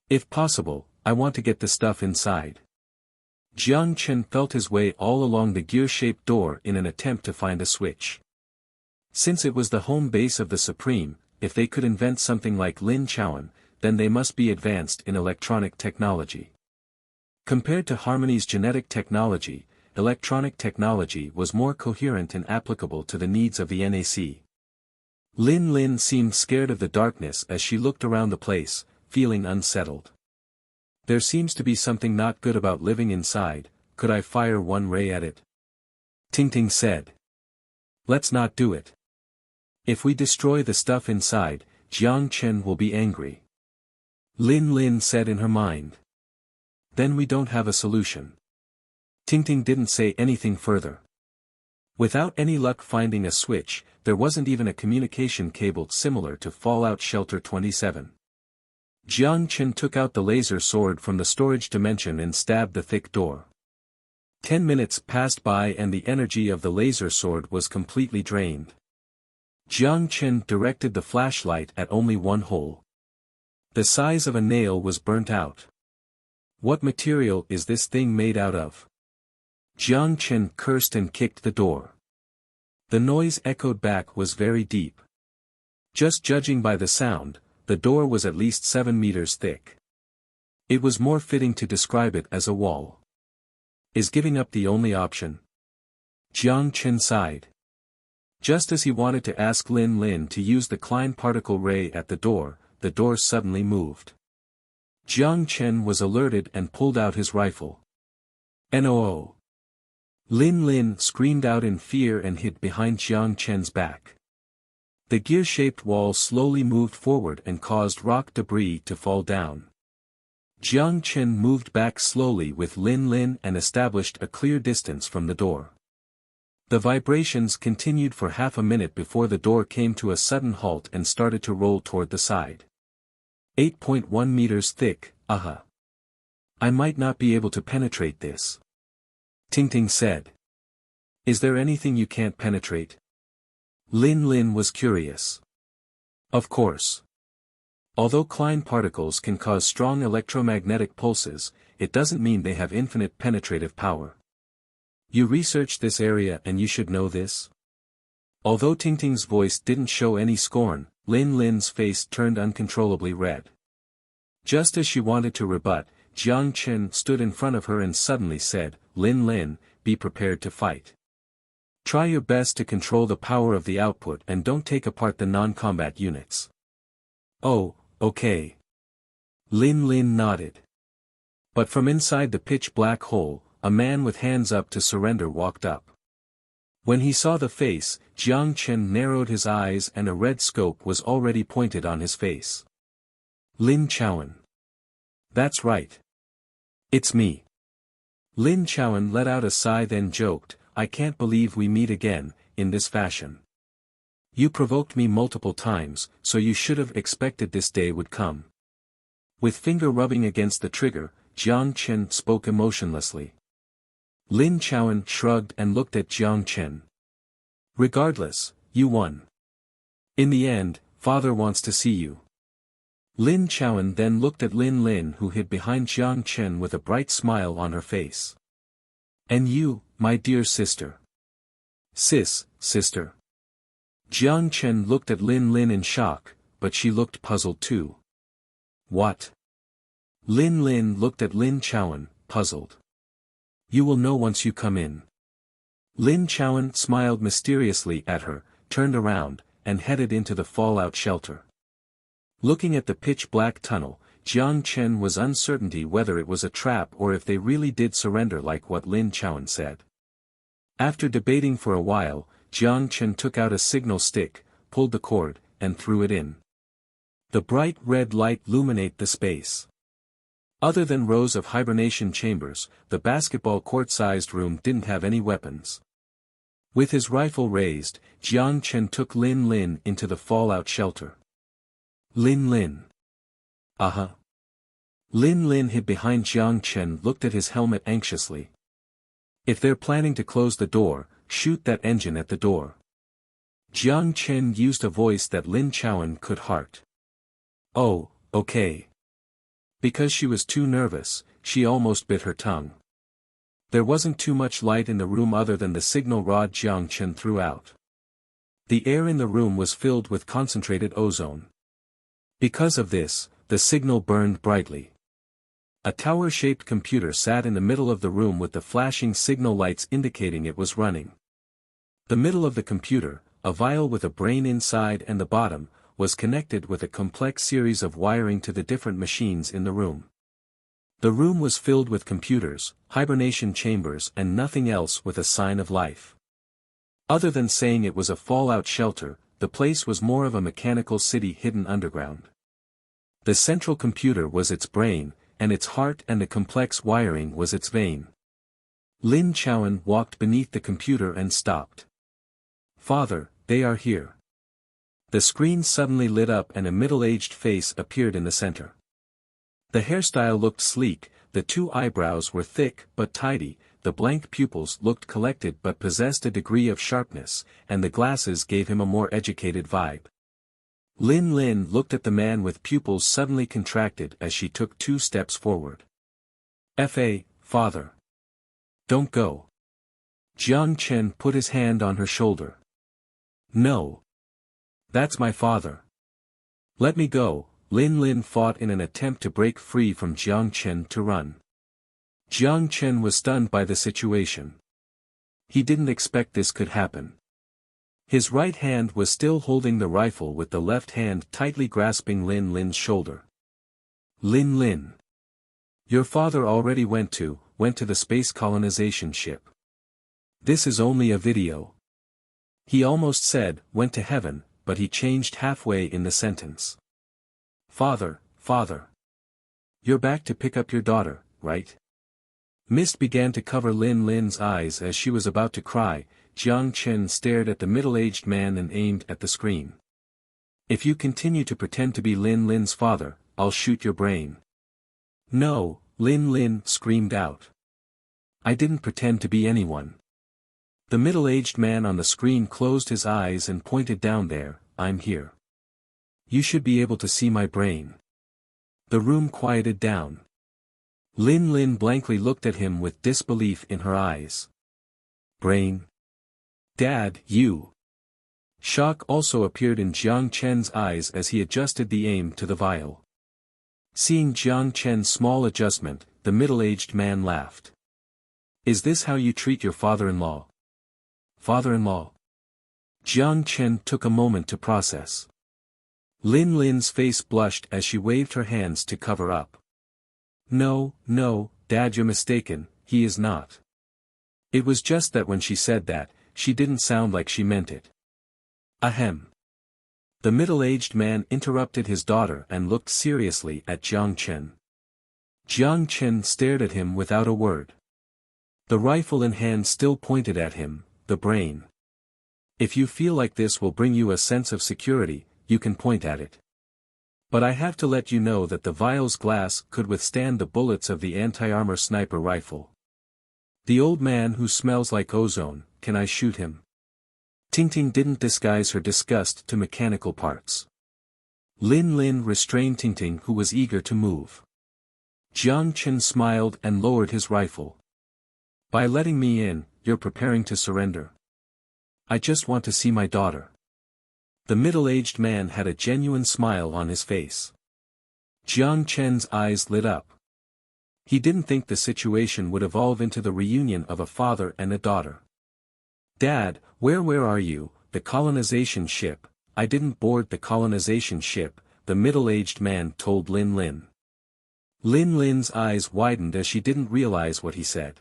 S1: If possible, I want to get the stuff inside. Jiang Chen felt his way all along the gear-shaped door in an attempt to find a switch. Since it was the home base of the Supreme, if they could invent something like Lin Chuan, then they must be advanced in electronic technology. Compared to Harmony's genetic technology, electronic technology was more coherent and applicable to the needs of the NAC. Lin Lin seemed scared of the darkness as she looked around the place, feeling unsettled. There seems to be something not good about living inside. Could I fire one ray at it? Ting said. Let's not do it. If we destroy the stuff inside, Jiang Chen will be angry. Lin Lin said in her mind. Then we don't have a solution. Ting didn't say anything further. Without any luck finding a switch, there wasn't even a communication cable similar to Fallout Shelter 27. Jiang Chen took out the laser sword from the storage dimension and stabbed the thick door. 10 minutes passed by and the energy of the laser sword was completely drained. Jiang Chen directed the flashlight at only one hole. The size of a nail was burnt out. What material is this thing made out of? Jiang Chen cursed and kicked the door. The noise echoed back was very deep. Just judging by the sound, the door was at least 7 meters thick. It was more fitting to describe it as a wall. Is giving up the only option? Jiang Chen sighed. Just as he wanted to ask Lin Lin to use the Klein particle ray at the door suddenly moved. Jiang Chen was alerted and pulled out his rifle. "No!" Lin Lin screamed out in fear and hid behind Jiang Chen's back. The gear-shaped wall slowly moved forward and caused rock debris to fall down. Jiang Chen moved back slowly with Lin Lin and established a clear distance from the door. The vibrations continued for half a minute before the door came to a sudden halt and started to roll toward the side. 8.1 meters thick, aha. I might not be able to penetrate this. Ting said. Is there anything you can't penetrate? Lin Lin was curious. Of course. Although Klein particles can cause strong electromagnetic pulses, it doesn't mean they have infinite penetrative power. You researched this area and you should know this? Although Ting's voice didn't show any scorn, Lin Lin's face turned uncontrollably red. Just as she wanted to rebut, Jiang Chen stood in front of her and suddenly said, Lin Lin, be prepared to fight. Try your best to control the power of the output and don't take apart the non-combat units. Oh, okay. Lin Lin nodded. But from inside the pitch-black hole, a man with hands up to surrender walked up. When he saw the face, Jiang Chen narrowed his eyes and a red scope was already pointed on his face. Lin Chuan. That's right. It's me. Lin Chuan let out a sigh then joked, I can't believe we meet again, in this fashion. You provoked me multiple times, so you should have expected this day would come. With finger rubbing against the trigger, Jiang Chen spoke emotionlessly. Lin Chaoan shrugged and looked at Jiang Chen. Regardless, you won. In the end, father wants to see you. Lin Chaoan then looked at Lin Lin, who hid behind Jiang Chen with a bright smile on her face. And you, my dear sister. Sister. Jiang Chen looked at Lin Lin in shock, but she looked puzzled too. What? Lin Lin looked at Lin Chaoan, puzzled. You will know once you come in. Lin Chaoan smiled mysteriously at her, turned around, and headed into the fallout shelter. Looking at the pitch-black tunnel, Jiang Chen was uncertain whether it was a trap or if they really did surrender like what Lin Chaoan said. After debating for a while, Jiang Chen took out a signal stick, pulled the cord, and threw it in. The bright red light illuminated the space. Other than rows of hibernation chambers, the basketball court-sized room didn't have any weapons. With his rifle raised, Jiang Chen took Lin Lin into the fallout shelter. Lin Lin. Lin Lin hid behind Jiang Chen, looked at his helmet anxiously. If they're planning to close the door, shoot that engine at the door. Jiang Chen used a voice that Lin Chaoan could heart. Oh, okay. Because she was too nervous, she almost bit her tongue. There wasn't too much light in the room other than the signal rod Jiang Chen threw out. The air in the room was filled with concentrated ozone. Because of this, the signal burned brightly. A tower-shaped computer sat in the middle of the room with the flashing signal lights indicating it was running. The middle of the computer, a vial with a brain inside and the bottom, was connected with a complex series of wiring to the different machines in the room. The room was filled with computers, hibernation chambers and nothing else with a sign of life. Other than saying it was a fallout shelter, the place was more of a mechanical city hidden underground. The central computer was its brain, and its heart, and the complex wiring was its vein. Lin Chaoan walked beneath the computer and stopped. Father, they are here. The screen suddenly lit up and a middle-aged face appeared in the center. The hairstyle looked sleek, the two eyebrows were thick but tidy, the blank pupils looked collected but possessed a degree of sharpness, and the glasses gave him a more educated vibe. Lin Lin looked at the man with pupils suddenly contracted as she took 2 steps forward. Father. Don't go. Jiang Chen put his hand on her shoulder. No. That's my father. Let me go. Lin Lin fought in an attempt to break free from Jiang Chen to run. Jiang Chen was stunned by the situation. He didn't expect this could happen. His right hand was still holding the rifle with the left hand tightly grasping Lin Lin's shoulder. Lin Lin. Your father already went to the space colonization ship. This is only a video. He almost said, went to heaven, but he changed halfway in the sentence. Father. You're back to pick up your daughter, right? Mist began to cover Lin Lin's eyes as she was about to cry. Jiang Chen stared at the middle-aged man and aimed at the screen. If you continue to pretend to be Lin Lin's father, I'll shoot your brain. No, Lin Lin screamed out. I didn't pretend to be anyone. The middle-aged man on the screen closed his eyes and pointed down there. I'm here. You should be able to see my brain. The room quieted down. Lin Lin blankly looked at him with disbelief in her eyes. Brain? Dad, you. Shock also appeared in Jiang Chen's eyes as he adjusted the aim to the vial. Seeing Jiang Chen's small adjustment, the middle-aged man laughed. Is this how you treat your father-in-law? Father-in-law? Jiang Chen took a moment to process. Lin Lin's face blushed as she waved her hands to cover up. No, Dad, you're mistaken, he is not. It was just that when she said that, she didn't sound like she meant it. Ahem. The middle-aged man interrupted his daughter and looked seriously at Jiang Chen. Jiang Chen stared at him without a word. The rifle in hand still pointed at him, the brain. If you feel like this will bring you a sense of security, you can point at it. But I have to let you know that the vial's glass could withstand the bullets of the anti-armor sniper rifle. The old man who smells like ozone, can I shoot him? Tingting didn't disguise her disgust to mechanical parts. Lin Lin restrained Tingting, who was eager to move. Jiang Chen smiled and lowered his rifle. By letting me in, you're preparing to surrender. I just want to see my daughter. The middle-aged man had a genuine smile on his face. Jiang Chen's eyes lit up. He didn't think the situation would evolve into the reunion of a father and a daughter. Dad, where are you? The colonization ship. I didn't board the colonization ship, the middle-aged man told Lin Lin. Lin Lin's eyes widened as she didn't realize what he said.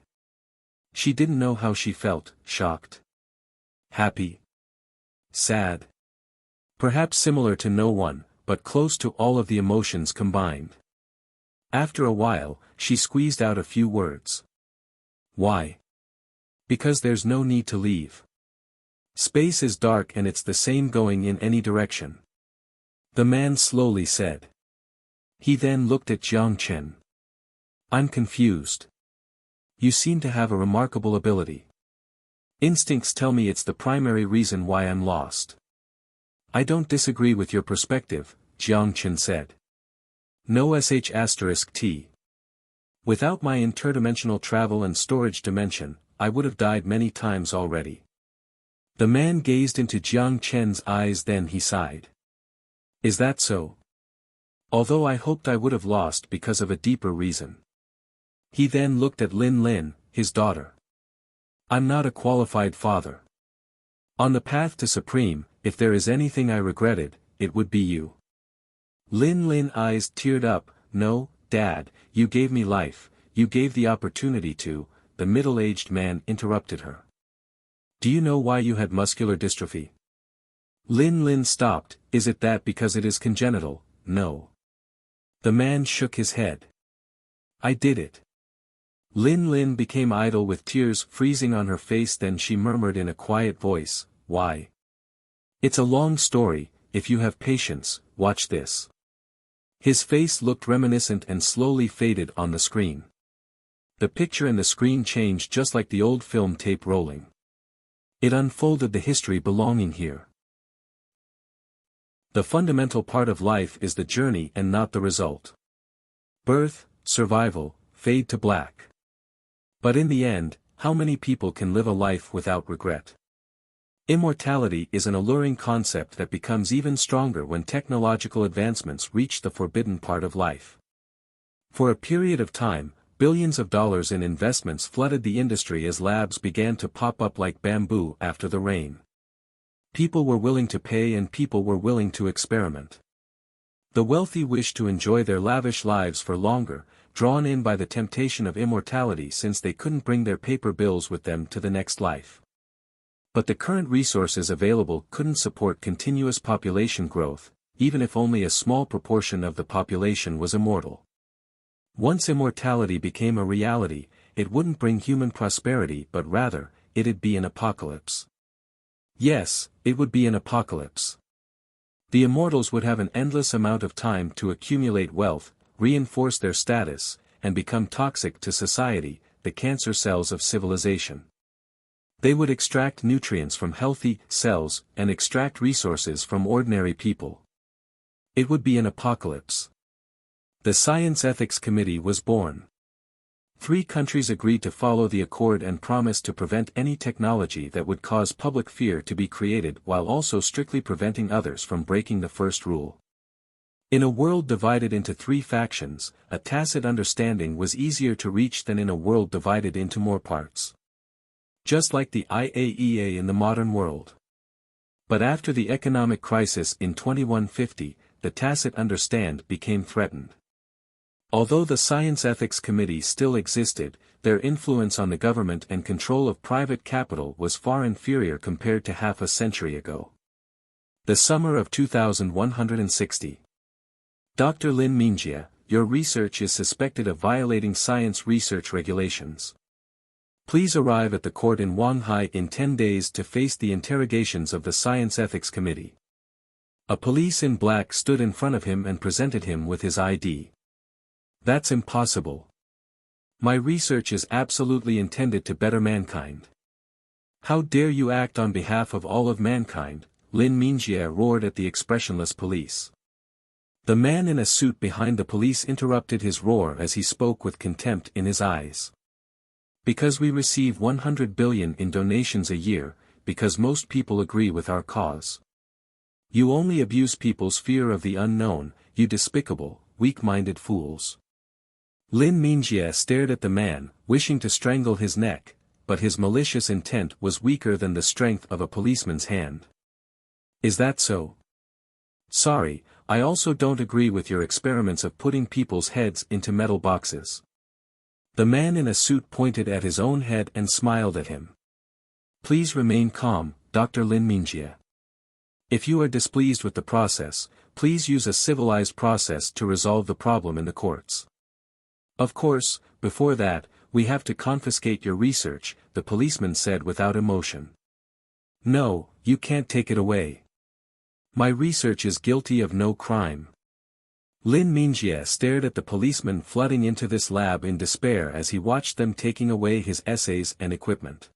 S1: She didn't know how she felt, shocked. Happy. Sad. Perhaps similar to no one, but close to all of the emotions combined. After a while, she squeezed out a few words. Why? Because there's no need to leave. Space is dark and it's the same going in any direction. The man slowly said. He then looked at Jiang Chen. I'm confused. You seem to have a remarkable ability. Instincts tell me it's the primary reason why I'm lost. I don't disagree with your perspective, Jiang Chen said. No **T. Without my interdimensional travel and storage dimension, I would have died many times already. The man gazed into Jiang Chen's eyes, then he sighed. Is that so? Although I hoped I would have lost because of a deeper reason. He then looked at Lin Lin, his daughter. I'm not a qualified father. On the path to Supreme, if there is anything I regretted, it would be you. Lin Lin's eyes teared up. No, Dad, you gave me life, you gave the opportunity to, the middle-aged man interrupted her. Do you know why you had muscular dystrophy? Lin Lin stopped. Is it that because it is congenital? No. The man shook his head. I did it. Lin Lin became idle with tears freezing on her face, then she murmured in a quiet voice, why? It's a long story, if you have patience, watch this. His face looked reminiscent and slowly faded on the screen. The picture and the screen changed just like the old film tape rolling. It unfolded the history belonging here. The fundamental part of life is the journey and not the result. Birth, survival, fade to black. But in the end, how many people can live a life without regret? Immortality is an alluring concept that becomes even stronger when technological advancements reach the forbidden part of life. For a period of time, billions of dollars in investments flooded the industry as labs began to pop up like bamboo after the rain. People were willing to pay and people were willing to experiment. The wealthy wished to enjoy their lavish lives for longer, drawn in by the temptation of immortality since they couldn't bring their paper bills with them to the next life. But the current resources available couldn't support continuous population growth, even if only a small proportion of the population was immortal. Once immortality became a reality, it wouldn't bring human prosperity but rather, it'd be an apocalypse. Yes, it would be an apocalypse. The immortals would have an endless amount of time to accumulate wealth, reinforce their status, and become toxic to society, the cancer cells of civilization. They would extract nutrients from healthy cells and extract resources from ordinary people. It would be an apocalypse. The Science Ethics Committee was born. 3 countries agreed to follow the accord and promised to prevent any technology that would cause public fear to be created while also strictly preventing others from breaking the first rule. In a world divided into 3 factions, a tacit understanding was easier to reach than in a world divided into more parts. Just like the IAEA in the modern world. But after the economic crisis in 2150, the tacit understand became threatened. Although the Science Ethics Committee still existed, their influence on the government and control of private capital was far inferior compared to half a century ago. The summer of 2160. Dr. Lin Mingjie, your research is suspected of violating science research regulations. Please arrive at the court in Shanghai in 10 days to face the interrogations of the Science Ethics Committee. A police in black stood in front of him and presented him with his ID. That's impossible. My research is absolutely intended to better mankind. How dare you act on behalf of all of mankind, Lin Mingjie roared at the expressionless police. The man in a suit behind the police interrupted his roar as he spoke with contempt in his eyes. Because we receive 100 billion in donations a year, because most people agree with our cause. You only abuse people's fear of the unknown, you despicable, weak-minded fools. Lin Mingjie stared at the man, wishing to strangle his neck, but his malicious intent was weaker than the strength of a policeman's hand. Is that so? Sorry, I also don't agree with your experiments of putting people's heads into metal boxes. The man in a suit pointed at his own head and smiled at him. Please remain calm, Dr. Lin Mingjie. If you are displeased with the process, please use a civilized process to resolve the problem in the courts. Of course, before that, we have to confiscate your research, the policeman said without emotion. No, you can't take it away. My research is guilty of no crime. Lin Mingjie stared at the policemen flooding into this lab in despair as he watched them taking away his essays and equipment.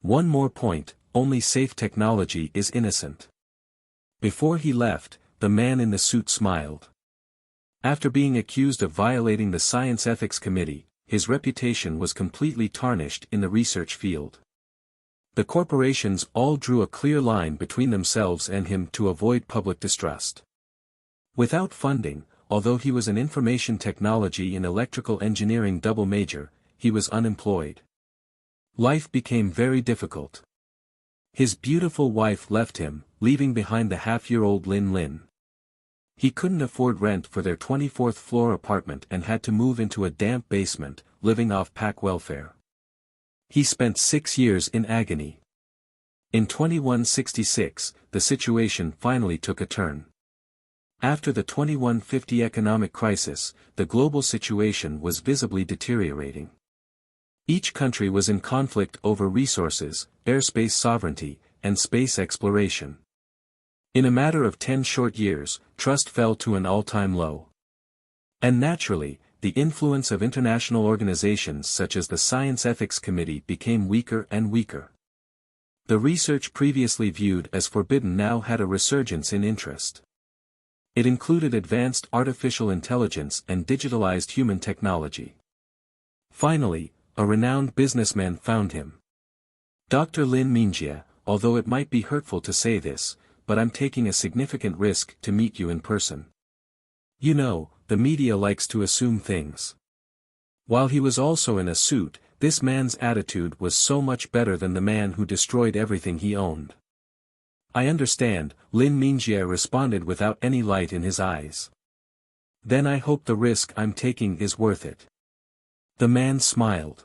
S1: One more point, only safe technology is innocent. Before he left, the man in the suit smiled. After being accused of violating the Science Ethics Committee, his reputation was completely tarnished in the research field. The corporations all drew a clear line between themselves and him to avoid public distrust. Without funding, although he was an information technology and electrical engineering double major, he was unemployed. Life became very difficult. His beautiful wife left him, leaving behind the half-year-old Lin Lin. He couldn't afford rent for their 24th floor apartment and had to move into a damp basement, living off pack welfare. He spent 6 years in agony. In 2166, the situation finally took a turn. After the 2150 economic crisis, the global situation was visibly deteriorating. Each country was in conflict over resources, airspace sovereignty, and space exploration. In a matter of 10 short years, trust fell to an all-time low. And naturally, the influence of international organizations such as the Science Ethics Committee became weaker and weaker. The research previously viewed as forbidden now had a resurgence in interest. It included advanced artificial intelligence and digitalized human technology. Finally, a renowned businessman found him. Dr. Lin Mingjie, although it might be hurtful to say this, but I'm taking a significant risk to meet you in person. You know, the media likes to assume things. While he was also in a suit, this man's attitude was so much better than the man who destroyed everything he owned. I understand, Lin Mingjie responded without any light in his eyes. Then I hope the risk I'm taking is worth it. The man smiled.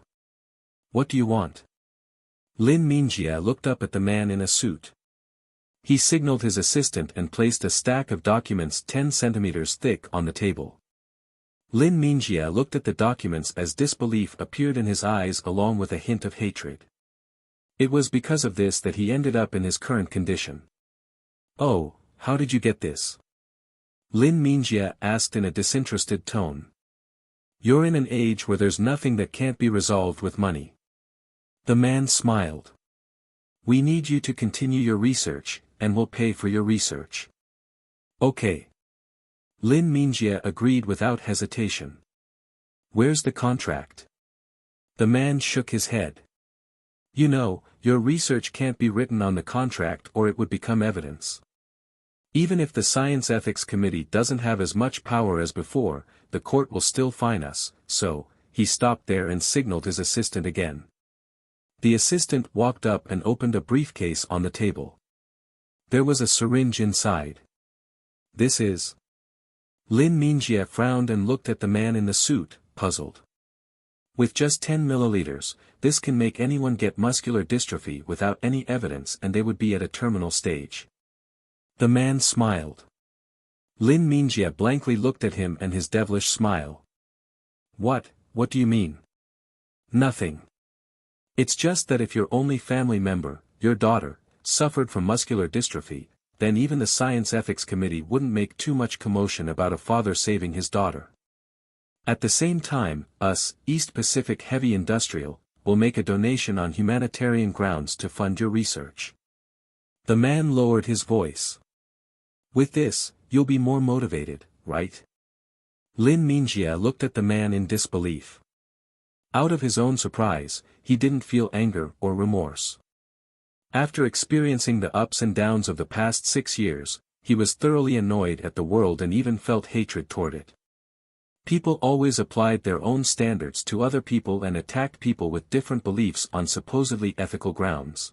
S1: What do you want? Lin Mingjie looked up at the man in a suit. He signaled his assistant and placed a stack of documents 10 centimeters thick on the table. Lin Mingjie looked at the documents as disbelief appeared in his eyes along with a hint of hatred. It was because of this that he ended up in his current condition. Oh, how did you get this? Lin Mingjie asked in a disinterested tone. You're in an age where there's nothing that can't be resolved with money. The man smiled. We need you to continue your research, and we'll pay for your research. Okay. Lin Mingjie agreed without hesitation. Where's the contract? The man shook his head. You know, your research can't be written on the contract or it would become evidence. Even if the Science Ethics Committee doesn't have as much power as before, the court will still fine us, so, he stopped there and signaled his assistant again. The assistant walked up and opened a briefcase on the table. There was a syringe inside. This is... Lin Mingjie frowned and looked at the man in the suit, puzzled. With just 10 milliliters, this can make anyone get muscular dystrophy without any evidence and they would be at a terminal stage. The man smiled. Lin Mingjie blankly looked at him and his devilish smile. What do you mean? Nothing. It's just that if your only family member, your daughter, suffered from muscular dystrophy, then even the Science Ethics Committee wouldn't make too much commotion about a father saving his daughter. At the same time, us, East Pacific Heavy Industrial, will make a donation on humanitarian grounds to fund your research. The man lowered his voice. With this, you'll be more motivated, right? Lin Mingjie looked at the man in disbelief. Out of his own surprise, he didn't feel anger or remorse. After experiencing the ups and downs of the past 6 years, he was thoroughly annoyed at the world and even felt hatred toward it. People always applied their own standards to other people and attacked people with different beliefs on supposedly ethical grounds.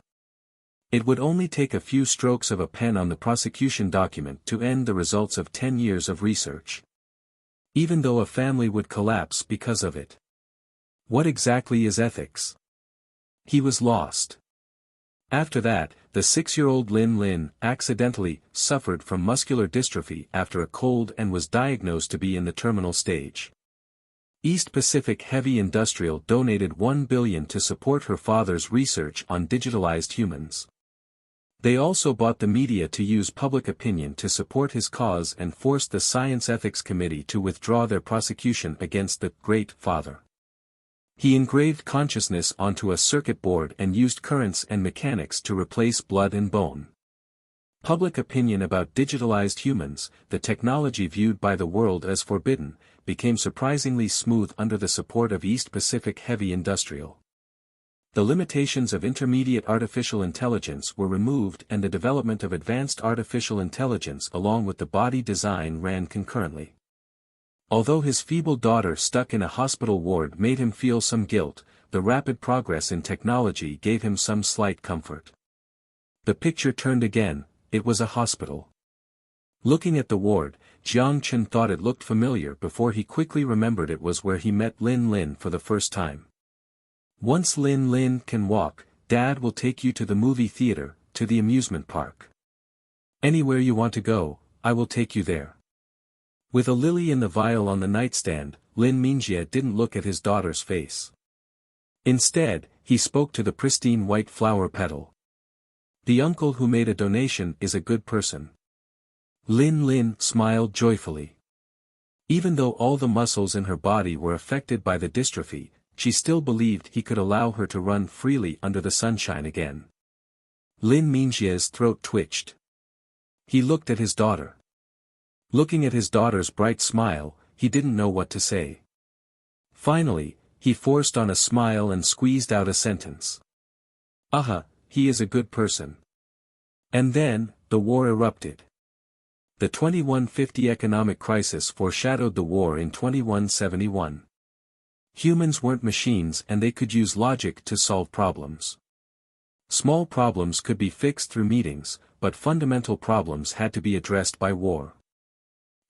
S1: It would only take a few strokes of a pen on the prosecution document to end the results of 10 years of research. Even though a family would collapse because of it. What exactly is ethics? He was lost. After that, the 6-year-old Lin accidentally suffered from muscular dystrophy after a cold and was diagnosed to be in the terminal stage. East Pacific Heavy Industrial donated $1 billion to support her father's research on digitalized humans. They also bought the media to use public opinion to support his cause and forced the Science Ethics Committee to withdraw their prosecution against the Great Father. He engraved consciousness onto a circuit board and used currents and mechanics to replace blood and bone. Public opinion about digitalized humans, the technology viewed by the world as forbidden, became surprisingly smooth under the support of East Pacific Heavy Industrial. The limitations of intermediate artificial intelligence were removed and the development of advanced artificial intelligence along with the body design ran concurrently. Although his feeble daughter stuck in a hospital ward made him feel some guilt, the rapid progress in technology gave him some slight comfort. The picture turned again, it was a hospital. Looking at the ward, Jiang Chen thought it looked familiar before he quickly remembered it was where he met Lin for the first time. Once Lin can walk, Dad will take you to the movie theater, to the amusement park. Anywhere you want to go, I will take you there. With a lily in the vial on the nightstand, Lin Mingjie didn't look at his daughter's face. Instead, he spoke to the pristine white flower petal. The uncle who made a donation is a good person. Lin smiled joyfully. Even though all the muscles in her body were affected by the dystrophy, she still believed he could allow her to run freely under the sunshine again. Lin Mingjie's throat twitched. He looked at his daughter. Looking at his daughter's bright smile, he didn't know what to say. Finally, he forced on a smile and squeezed out a sentence. He is a good person. And then, the war erupted. The 2150 economic crisis foreshadowed the war in 2171. Humans weren't machines and they could use logic to solve problems. Small problems could be fixed through meetings, but fundamental problems had to be addressed by war.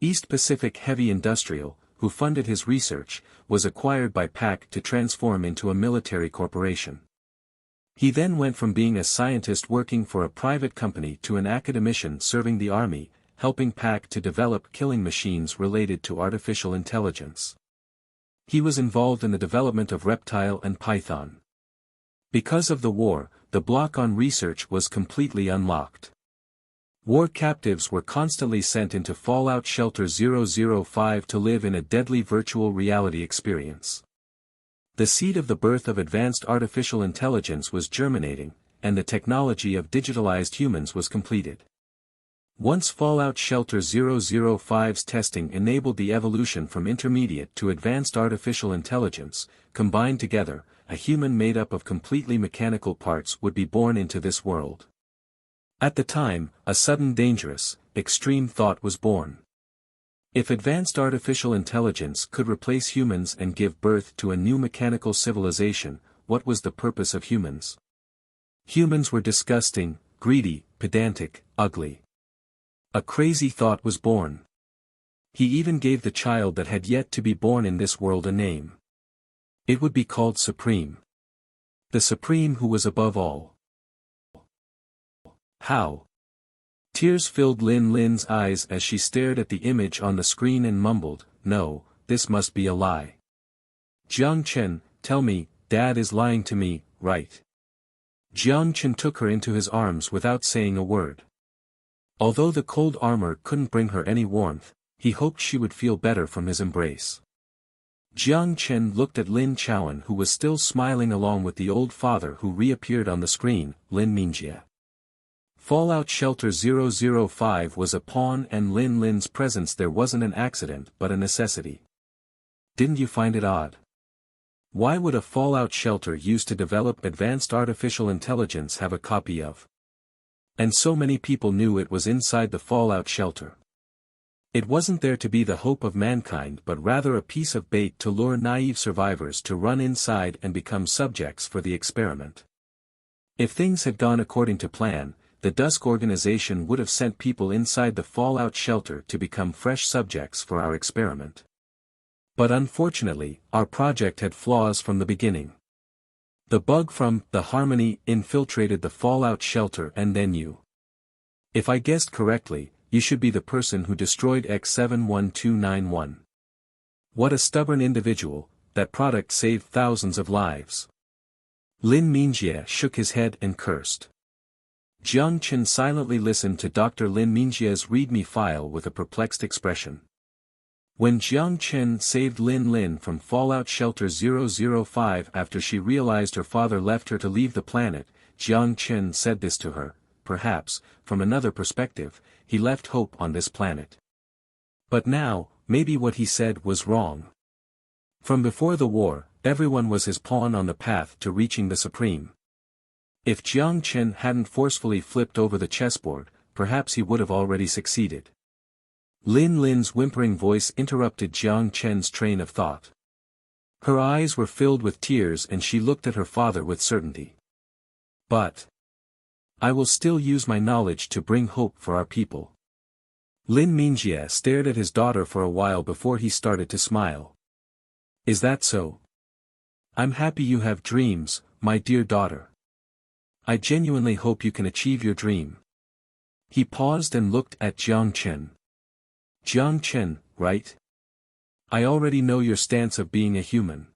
S1: East Pacific Heavy Industrial, who funded his research, was acquired by PAC to transform into a military corporation. He then went from being a scientist working for a private company to an academician serving the army, helping PAC to develop killing machines related to artificial intelligence. He was involved in the development of Reptile and Python. Because of the war, the block on research was completely unlocked. War captives were constantly sent into Fallout Shelter 005 to live in a deadly virtual reality experience. The seed of the birth of advanced artificial intelligence was germinating, and the technology of digitalized humans was completed. Once Fallout Shelter 005's testing enabled the evolution from intermediate to advanced artificial intelligence, combined together, a human made up of completely mechanical parts would be born into this world. At the time, a sudden dangerous, extreme thought was born. If advanced artificial intelligence could replace humans and give birth to a new mechanical civilization, what was the purpose of humans? Humans were disgusting, greedy, pedantic, ugly. A crazy thought was born. He even gave the child that had yet to be born in this world a name. It would be called Supreme. The Supreme who was above all. How? Tears filled Lin's eyes as she stared at the image on the screen and mumbled, "No, this must be a lie. Jiang Chen, tell me, Dad is lying to me, right? Jiang Chen took her into his arms without saying a word. Although the cold armor couldn't bring her any warmth, he hoped she would feel better from his embrace. Jiang Chen looked at Lin Chaoan, who was still smiling along with the old father who reappeared on the screen, Lin Mingjie. Fallout Shelter 005 was a pawn, and Lin's presence there wasn't an accident but a necessity. Didn't you find it odd? Why would a fallout shelter used to develop advanced artificial intelligence have a copy of? And so many people knew it was inside the fallout shelter. It wasn't there to be the hope of mankind but rather a piece of bait to lure naive survivors to run inside and become subjects for the experiment. If things had gone according to plan, the Dusk organization would have sent people inside the fallout shelter to become fresh subjects for our experiment. But unfortunately, our project had flaws from the beginning. The bug from the Harmony infiltrated the fallout shelter, and then you. If I guessed correctly, you should be the person who destroyed X71291. What a stubborn individual, that product saved thousands of lives. Lin Mingjie shook his head and cursed. Jiang Chen silently listened to Dr. Lin Mingjie's readme file with a perplexed expression. When Jiang Chen saved Lin from Fallout Shelter 005 after she realized her father left her to leave the planet, Jiang Chen said this to her: perhaps, from another perspective, he left hope on this planet. But now, maybe what he said was wrong. From before the war, everyone was his pawn on the path to reaching the Supreme. If Jiang Chen hadn't forcefully flipped over the chessboard, perhaps he would have already succeeded. Lin's whimpering voice interrupted Jiang Chen's train of thought. Her eyes were filled with tears and she looked at her father with certainty. But I will still use my knowledge to bring hope for our people. Lin Mingjie stared at his daughter for a while before he started to smile. Is that so? I'm happy you have dreams, my dear daughter. I genuinely hope you can achieve your dream. He paused and looked at Jiang Chen. Jiang Chen, right? I already know your stance of being a human.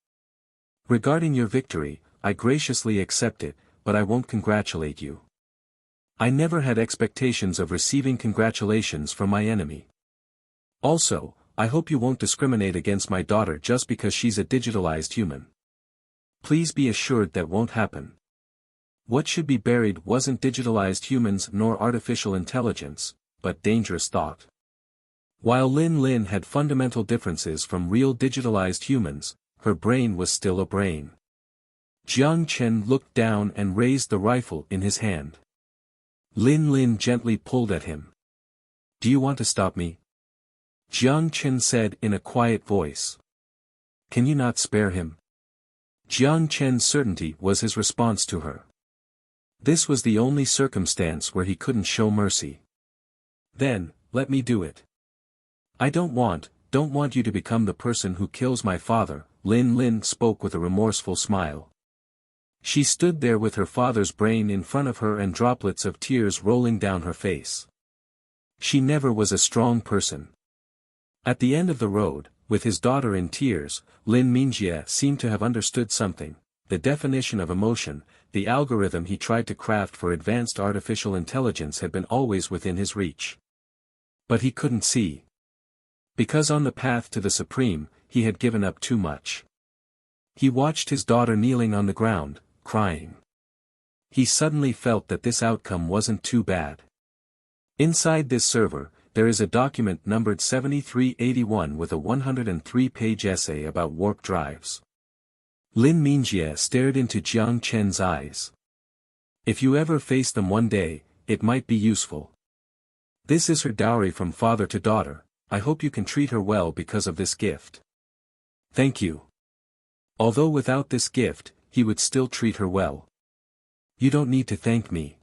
S1: Regarding your victory, I graciously accept it, but I won't congratulate you. I never had expectations of receiving congratulations from my enemy. Also, I hope you won't discriminate against my daughter just because she's a digitalized human. Please be assured that won't happen. What should be buried wasn't digitalized humans nor artificial intelligence, but dangerous thought. While Lin had fundamental differences from real digitalized humans, her brain was still a brain. Jiang Chen looked down and raised the rifle in his hand. Lin gently pulled at him. Do you want to stop me? Jiang Chen said in a quiet voice. Can you not spare him? Jiang Chen's certainty was his response to her. This was the only circumstance where he couldn't show mercy. Then, let me do it. I don't want you to become the person who kills my father, Lin spoke with a remorseful smile. She stood there with her father's brain in front of her and droplets of tears rolling down her face. She never was a strong person. At the end of the road, with his daughter in tears, Lin Mingjie seemed to have understood something: the definition of emotion. The algorithm he tried to craft for advanced artificial intelligence had been always within his reach. But he couldn't see. Because on the path to the Supreme, he had given up too much. He watched his daughter kneeling on the ground, crying. He suddenly felt that this outcome wasn't too bad. Inside this server, there is a document numbered 7381 with a 103-page essay about warp drives. Lin Mingjie stared into Jiang Chen's eyes. If you ever face them one day, it might be useful. This is her dowry from father to daughter. I hope you can treat her well because of this gift. Thank you. Although without this gift, he would still treat her well. You don't need to thank me.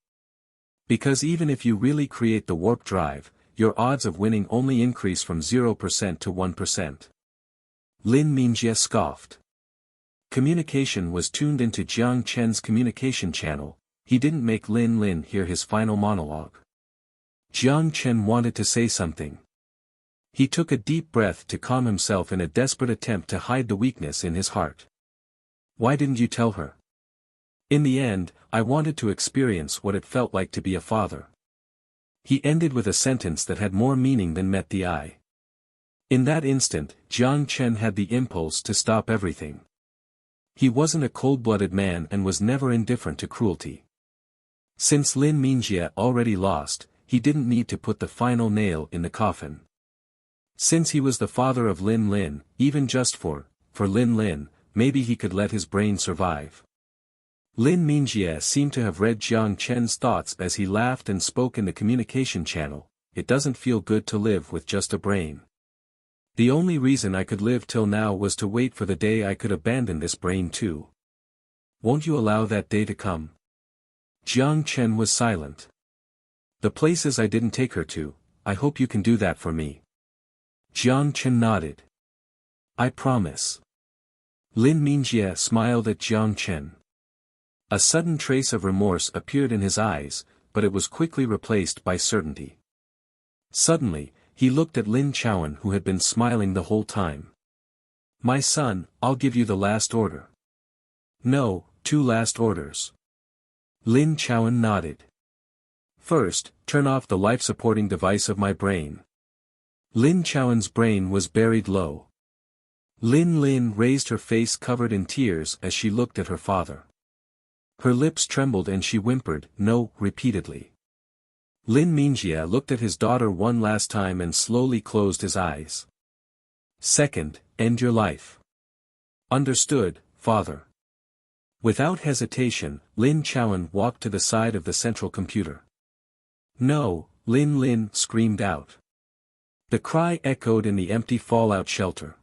S1: Because even if you really create the warp drive, your odds of winning only increase from 0% to 1%. Lin Mingjie scoffed. Communication was tuned into Jiang Chen's communication channel. He didn't make Lin hear his final monologue. Jiang Chen wanted to say something. He took a deep breath to calm himself in a desperate attempt to hide the weakness in his heart. Why didn't you tell her? In the end, I wanted to experience what it felt like to be a father. He ended with a sentence that had more meaning than met the eye. In that instant, Jiang Chen had the impulse to stop everything. He wasn't a cold-blooded man and was never indifferent to cruelty. Since Lin Mingjie already lost, he didn't need to put the final nail in the coffin. Since he was the father of Lin Lin, even just for Lin Lin, maybe he could let his brain survive. Lin Mingjie seemed to have read Jiang Chen's thoughts as he laughed and spoke in the communication channel. It doesn't feel good to live with just a brain. The only reason I could live till now was to wait for the day I could abandon this brain too. Won't you allow that day to come? Jiang Chen was silent. The places I didn't take her to, I hope you can do that for me. Jiang Chen nodded. I promise. Lin Mingjie smiled at Jiang Chen. A sudden trace of remorse appeared in his eyes, but it was quickly replaced by certainty. Suddenly, he looked at Lin Chaoan who had been smiling the whole time. My son, I'll give you the last order. No, 2 last orders. Lin Chaoan nodded. First, turn off the life-supporting device of my brain. Lin Chaoan's brain was buried low. Lin Lin raised her face covered in tears as she looked at her father. Her lips trembled and she whimpered, no, repeatedly. Lin Mingjie looked at his daughter one last time and slowly closed his eyes. Second, end your life. Understood, father. Without hesitation, Lin Chaoan walked to the side of the central computer. No, Lin Lin screamed out. The cry echoed in the empty fallout shelter.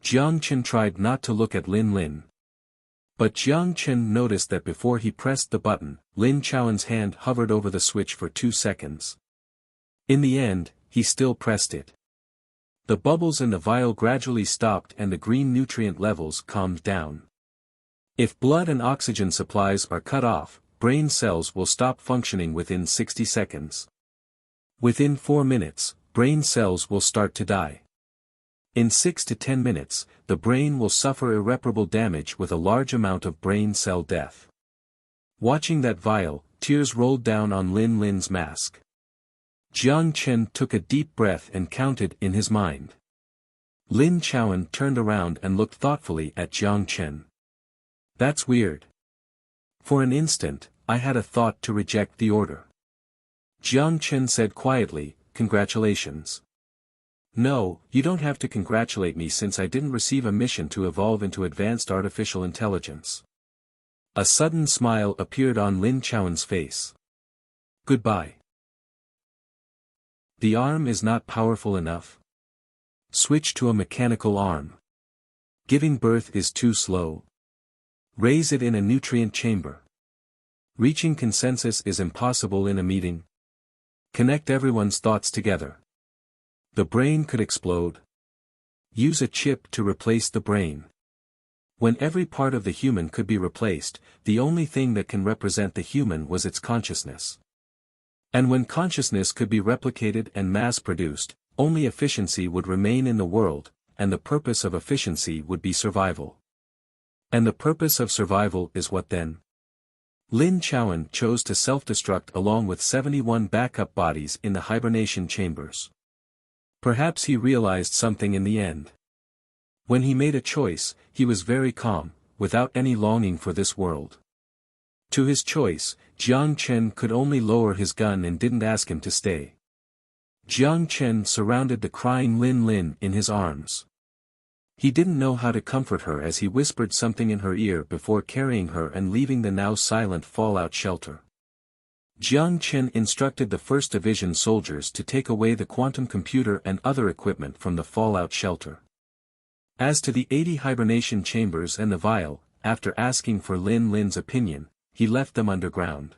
S1: Jiang Chen tried not to look at Lin Lin. But Jiang Chen noticed that before he pressed the button, Lin Chaoan's hand hovered over the switch for 2 seconds. In the end, he still pressed it. The bubbles in the vial gradually stopped and the green nutrient levels calmed down. If blood and oxygen supplies are cut off, brain cells will stop functioning within 60 seconds. Within 4 minutes, brain cells will start to die. In 6 to 10 minutes, the brain will suffer irreparable damage with a large amount of brain cell death. Watching that vial, tears rolled down on Lin Lin's mask. Jiang Chen took a deep breath and counted in his mind. Lin Chaoan turned around and looked thoughtfully at Jiang Chen. That's weird. For an instant, I had a thought to reject the order. Jiang Chen said quietly, congratulations. No, you don't have to congratulate me since I didn't receive a mission to evolve into advanced artificial intelligence. A sudden smile appeared on Lin Chaoan's face. Goodbye. The arm is not powerful enough. Switch to a mechanical arm. Giving birth is too slow. Raise it in a nutrient chamber. Reaching consensus is impossible in a meeting. Connect everyone's thoughts together. The brain could explode. Use a chip to replace the brain. When every part of the human could be replaced, the only thing that can represent the human was its consciousness. And when consciousness could be replicated and mass-produced, only efficiency would remain in the world, and the purpose of efficiency would be survival. And the purpose of survival is what then? Lin Chaoan chose to self-destruct along with 71 backup bodies in the hibernation chambers. Perhaps he realized something in the end. When he made a choice, he was very calm, without any longing for this world. To his choice, Jiang Chen could only lower his gun and didn't ask him to stay. Jiang Chen surrounded the crying Lin Lin in his arms. He didn't know how to comfort her as he whispered something in her ear before carrying her and leaving the now silent fallout shelter. Jiang Chen instructed the 1st Division soldiers to take away the quantum computer and other equipment from the fallout shelter. As to the 80 hibernation chambers and the vial, after asking for Lin Lin's opinion, he left them underground.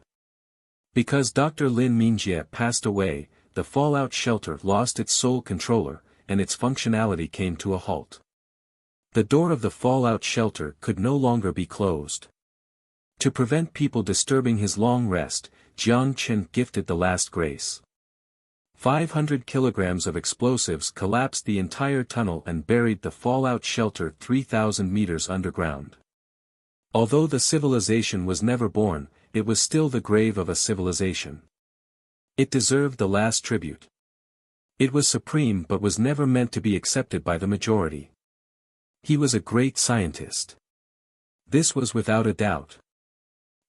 S1: Because Dr. Lin Mingjie passed away, the fallout shelter lost its sole controller, and its functionality came to a halt. The door of the fallout shelter could no longer be closed. To prevent people disturbing his long rest, Jiang Chen gifted the last grace. 500 kilograms of explosives collapsed the entire tunnel and buried the fallout shelter 3,000 meters underground. Although the civilization was never born, it was still the grave of a civilization. It deserved the last tribute. It was supreme but was never meant to be accepted by the majority. He was a great scientist. This was without a doubt.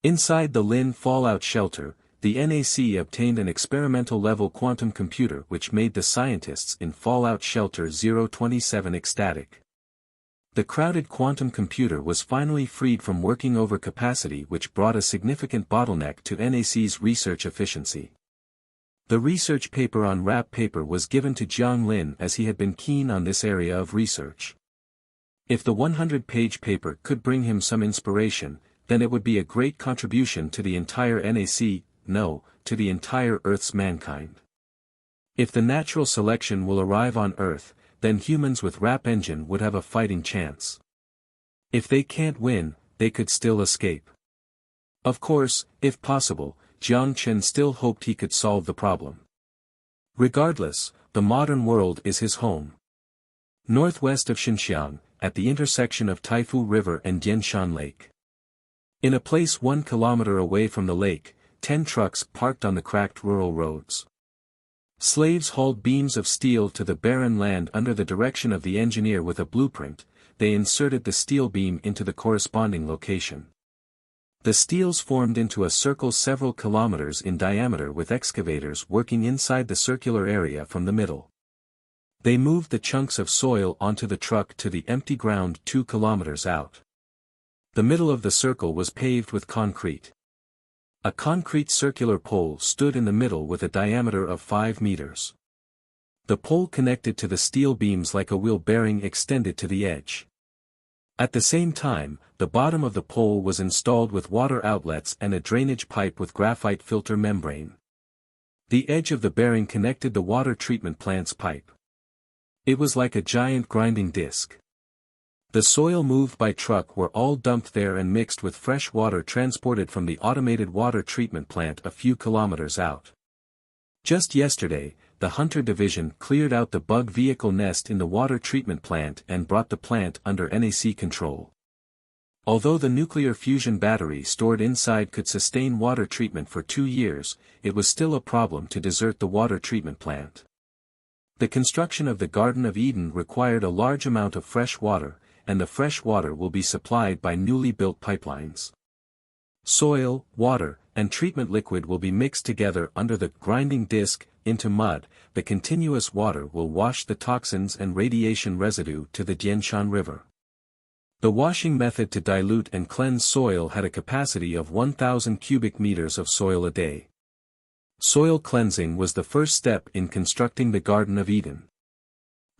S1: Inside the Lin fallout shelter, the NAC obtained an experimental-level quantum computer which made the scientists in Fallout Shelter 027 ecstatic. The crowded quantum computer was finally freed from working over capacity, which brought a significant bottleneck to NAC's research efficiency. The research paper on wrap paper was given to Jiang Lin as he had been keen on this area of research. If the 100-page paper could bring him some inspiration, then it would be a great contribution to the entire NAC, no, to the entire Earth's mankind. If the natural selection will arrive on Earth, then humans with wrap engine would have a fighting chance. If they can't win, they could still escape. Of course, if possible, Jiang Chen still hoped he could solve the problem. Regardless, the modern world is his home. Northwest of Xinjiang, at the intersection of Taifu River and Dianshan Lake. In a place 1 kilometer away from the lake, 10 trucks parked on the cracked rural roads. Slaves hauled beams of steel to the barren land under the direction of the engineer with a blueprint. They inserted the steel beam into the corresponding location. The steels formed into a circle several kilometers in diameter with excavators working inside the circular area from the middle. They moved the chunks of soil onto the truck to the empty ground 2 kilometers out. The middle of the circle was paved with concrete. A concrete circular pole stood in the middle with a diameter of 5 meters. The pole connected to the steel beams like a wheel bearing extended to the edge. At the same time, the bottom of the pole was installed with water outlets and a drainage pipe with graphite filter membrane. The edge of the bearing connected the water treatment plant's pipe. It was like a giant grinding disc. The soil moved by truck were all dumped there and mixed with fresh water transported from the automated water treatment plant a few kilometers out. Just yesterday, the Hunter Division cleared out the bug vehicle nest in the water treatment plant and brought the plant under NAC control. Although the nuclear fusion battery stored inside could sustain water treatment for 2 years, it was still a problem to desert the water treatment plant. The construction of the Garden of Eden required a large amount of fresh water, and the fresh water will be supplied by newly built pipelines. Soil, water, and treatment liquid will be mixed together under the grinding disc into mud. The continuous water will wash the toxins and radiation residue to the Dianshan River. The washing method to dilute and cleanse soil had a capacity of 1,000 cubic meters of soil a day. Soil cleansing was the first step in constructing the Garden of Eden.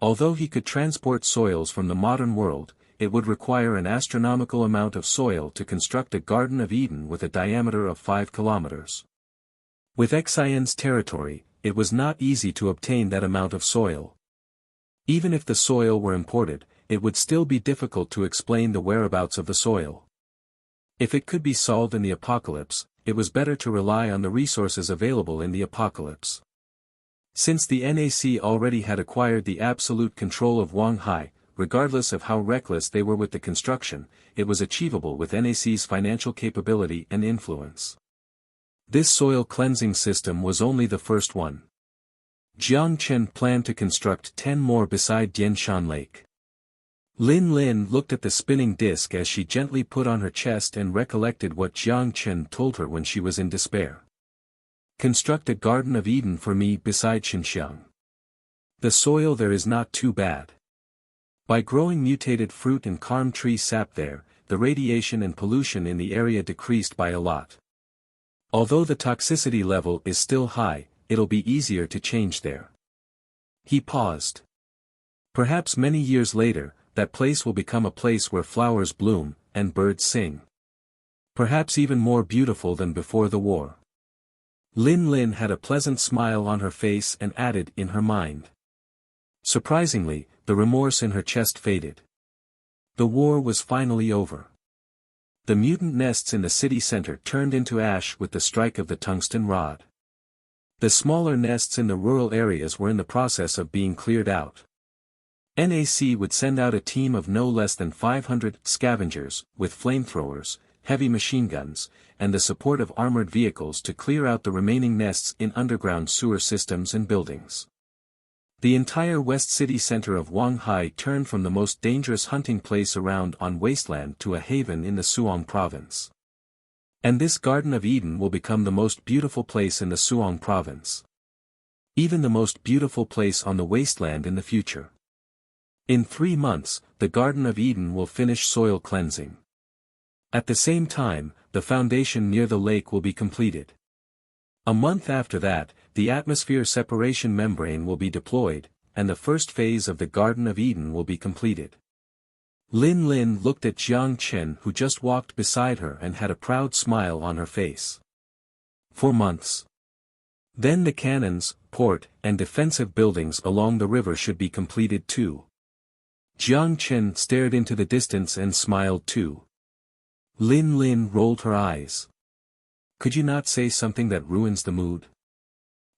S1: Although he could transport soils from the modern world, it would require an astronomical amount of soil to construct a Garden of Eden with a diameter of 5 kilometers. With Xian's territory, it was not easy to obtain that amount of soil. Even if the soil were imported, it would still be difficult to explain the whereabouts of the soil. If it could be solved in the apocalypse, it was better to rely on the resources available in the apocalypse. Since the NAC already had acquired the absolute control of Wanghai, regardless of how reckless they were with the construction, it was achievable with NAC's financial capability and influence. This soil cleansing system was only the first one. Jiang Chen planned to construct 10 more beside Dianshan Lake. Lin looked at the spinning disc as she gently put on her chest and recollected what Jiang Chen told her when she was in despair. Construct a Garden of Eden for me beside Xinjiang. The soil there is not too bad. By growing mutated fruit and calm tree sap there, the radiation and pollution in the area decreased by a lot. Although the toxicity level is still high, it'll be easier to change there. He paused. Perhaps many years later, that place will become a place where flowers bloom, and birds sing. Perhaps even more beautiful than before the war. Lin had a pleasant smile on her face and added in her mind. Surprisingly, the remorse in her chest faded. The war was finally over. The mutant nests in the city center turned into ash with the strike of the tungsten rod. The smaller nests in the rural areas were in the process of being cleared out. NAC would send out a team of no less than 500 scavengers, with flamethrowers, heavy machine guns, and the support of armored vehicles to clear out the remaining nests in underground sewer systems and buildings. The entire west city center of Wanghai turned from the most dangerous hunting place around on Wasteland to a haven in the Suong province. And this Garden of Eden will become the most beautiful place in the Suong province. Even the most beautiful place on the Wasteland in the future. In 3 months, the Garden of Eden will finish soil cleansing. At the same time, the foundation near the lake will be completed. A month after that, the atmosphere separation membrane will be deployed, and the first phase of the Garden of Eden will be completed. Lin Lin looked at Jiang Chen, who just walked beside her, and had a proud smile on her face. 4 months. Then the cannons, port, and defensive buildings along the river should be completed too. Jiang Chen stared into the distance and smiled too. Lin Lin rolled her eyes. Could you not say something that ruins the mood?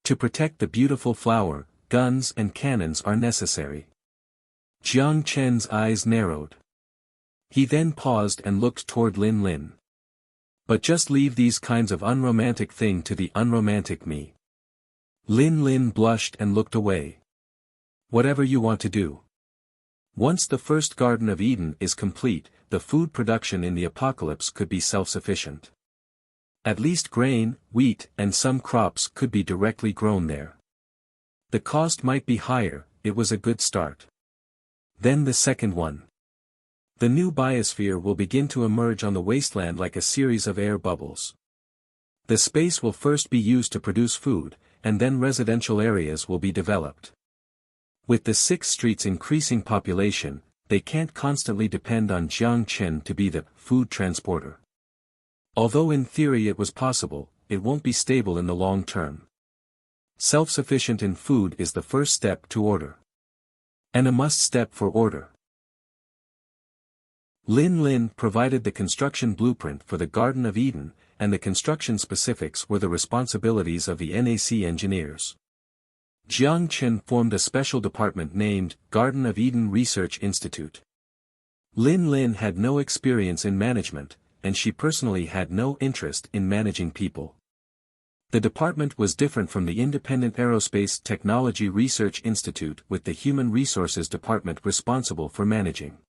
S1: To protect the beautiful flower, guns and cannons are necessary. Jiang Chen's eyes narrowed. He then paused and looked toward Lin Lin. But just leave these kinds of unromantic thing to the unromantic me. Lin Lin blushed and looked away. Whatever you want to do. Once the first Garden of Eden is complete, the food production in the apocalypse could be self-sufficient. At least grain, wheat, and some crops could be directly grown there. The cost might be higher, it was a good start. Then the second one. The new biosphere will begin to emerge on the wasteland like a series of air bubbles. The space will first be used to produce food, and then residential areas will be developed. With the 6 streets increasing population, they can't constantly depend on Jiang Chen to be the food transporter. Although in theory it was possible, it won't be stable in the long term. Self-sufficient in food is the first step to order. And a must step for order. Lin Lin provided the construction blueprint for the Garden of Eden, and the construction specifics were the responsibilities of the NAC engineers. Jiang Chen formed a special department named Garden of Eden Research Institute. Lin Lin had no experience in management, and she personally had no interest in managing people. The department was different from the Independent Aerospace Technology Research Institute, with the Human Resources Department responsible for managing.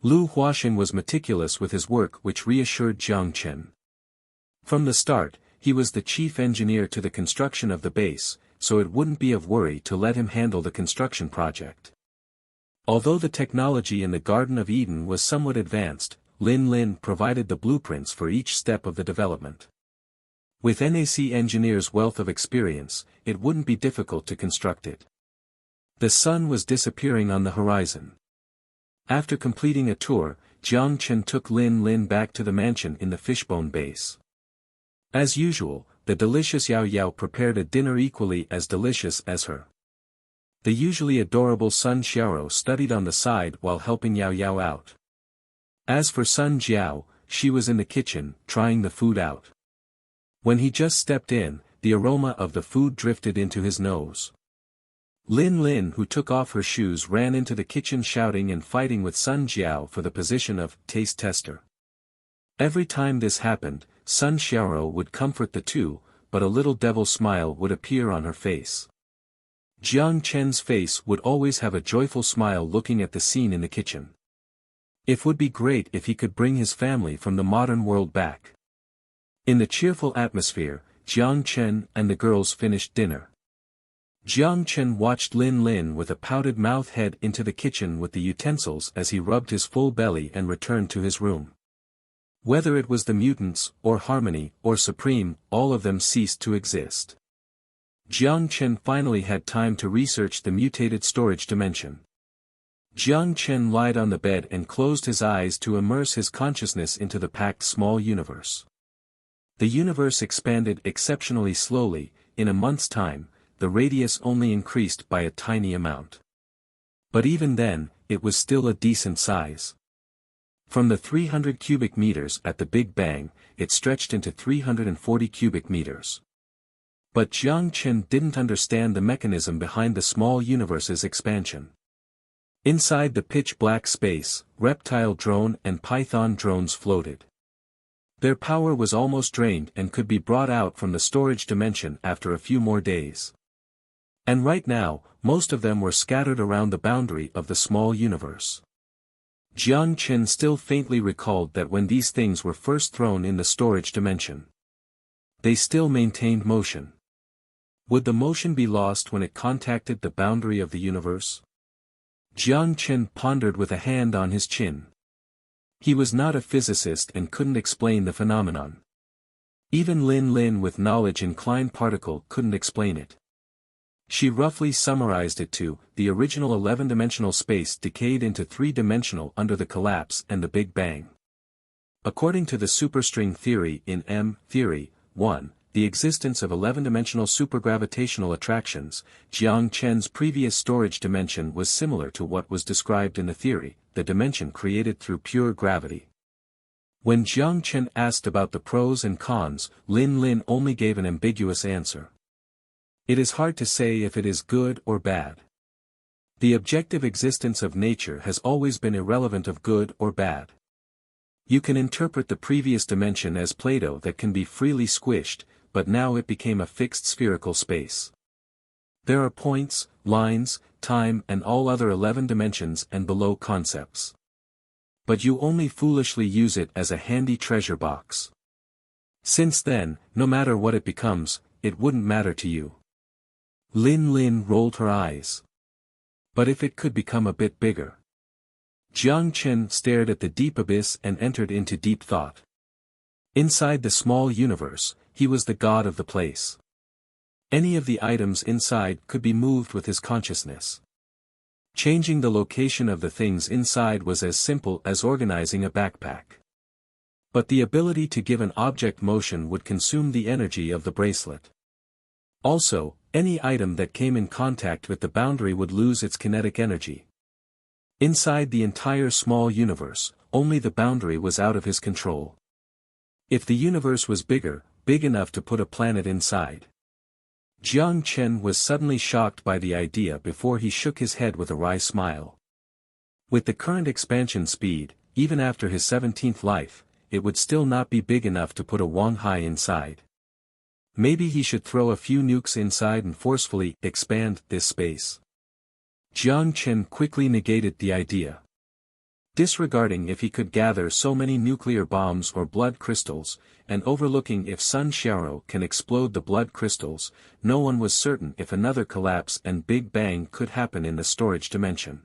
S1: Lu Huaxin was meticulous with his work, which reassured Jiang Chen. From the start, he was the chief engineer to the construction of the base, so it wouldn't be of worry to let him handle the construction project. Although the technology in the Garden of Eden was somewhat advanced, Lin Lin provided the blueprints for each step of the development. With NAC engineers' wealth of experience, it wouldn't be difficult to construct it. The sun was disappearing on the horizon. After completing a tour, Jiang Chen took Lin Lin back to the mansion in the fishbone base. As usual, the delicious Yao Yao prepared a dinner equally as delicious as her. The usually adorable Sun Xiaoro studied on the side while helping Yao Yao out. As for Sun Jiao, she was in the kitchen, trying the food out. When he just stepped in, the aroma of the food drifted into his nose. Lin Lin, who took off her shoes, ran into the kitchen shouting and fighting with Sun Jiao for the position of taste tester. Every time this happened, Sun Xiaoro would comfort the two, but a little devil smile would appear on her face. Jiang Chen's face would always have a joyful smile looking at the scene in the kitchen. It would be great if he could bring his family from the modern world back. In the cheerful atmosphere, Jiang Chen and the girls finished dinner. Jiang Chen watched Lin Lin with a pouted mouth head into the kitchen with the utensils as he rubbed his full belly and returned to his room. Whether it was the mutants, or Harmony, or Supreme, all of them ceased to exist. Jiang Chen finally had time to research the mutated storage dimension. Jiang Chen lied on the bed and closed his eyes to immerse his consciousness into the packed small universe. The universe expanded exceptionally slowly. In a month's time, the radius only increased by a tiny amount. But even then, it was still a decent size. From the 300 cubic meters at the Big Bang, it stretched into 340 cubic meters. But Jiang Chen didn't understand the mechanism behind the small universe's expansion. Inside the pitch-black space, reptile drone and python drones floated. Their power was almost drained and could be brought out from the storage dimension after a few more days. And right now, most of them were scattered around the boundary of the small universe. Jiang Chen still faintly recalled that when these things were first thrown in the storage dimension, they still maintained motion. Would the motion be lost when it contacted the boundary of the universe? Jiang Chen pondered with a hand on his chin. He was not a physicist and couldn't explain the phenomenon. Even Lin Lin with knowledge in Klein particle couldn't explain it. She roughly summarized it to, the original 11-dimensional space decayed into 3-dimensional under the collapse and the Big Bang. According to the superstring theory in M-theory, 1, the existence of 11-dimensional supergravitational attractions, Jiang Chen's previous storage dimension was similar to what was described in the theory, the dimension created through pure gravity. When Jiang Chen asked about the pros and cons, Lin Lin only gave an ambiguous answer. It is hard to say if it is good or bad. The objective existence of nature has always been irrelevant of good or bad. You can interpret the previous dimension as Play-Doh that can be freely squished, but now it became a fixed spherical space. There are points, lines, time and all other 11 dimensions and below concepts. But you only foolishly use it as a handy treasure box. Since then, no matter what it becomes, it wouldn't matter to you. Lin Lin rolled her eyes. But if it could become a bit bigger? Jiang Chen stared at the deep abyss and entered into deep thought. Inside the small universe, he was the god of the place. Any of the items inside could be moved with his consciousness. Changing the location of the things inside was as simple as organizing a backpack. But the ability to give an object motion would consume the energy of the bracelet. Also, any item that came in contact with the boundary would lose its kinetic energy. Inside the entire small universe, only the boundary was out of his control. If the universe was big enough to put a planet inside. Jiang Chen was suddenly shocked by the idea before he shook his head with a wry smile. With the current expansion speed, even after his 17th life, it would still not be big enough to put a Wanghai inside. Maybe he should throw a few nukes inside and forcefully expand this space. Jiang Chen quickly negated the idea. Disregarding if he could gather so many nuclear bombs or blood crystals, and overlooking if Sun Xiaoro can explode the blood crystals, no one was certain if another collapse and Big Bang could happen in the storage dimension.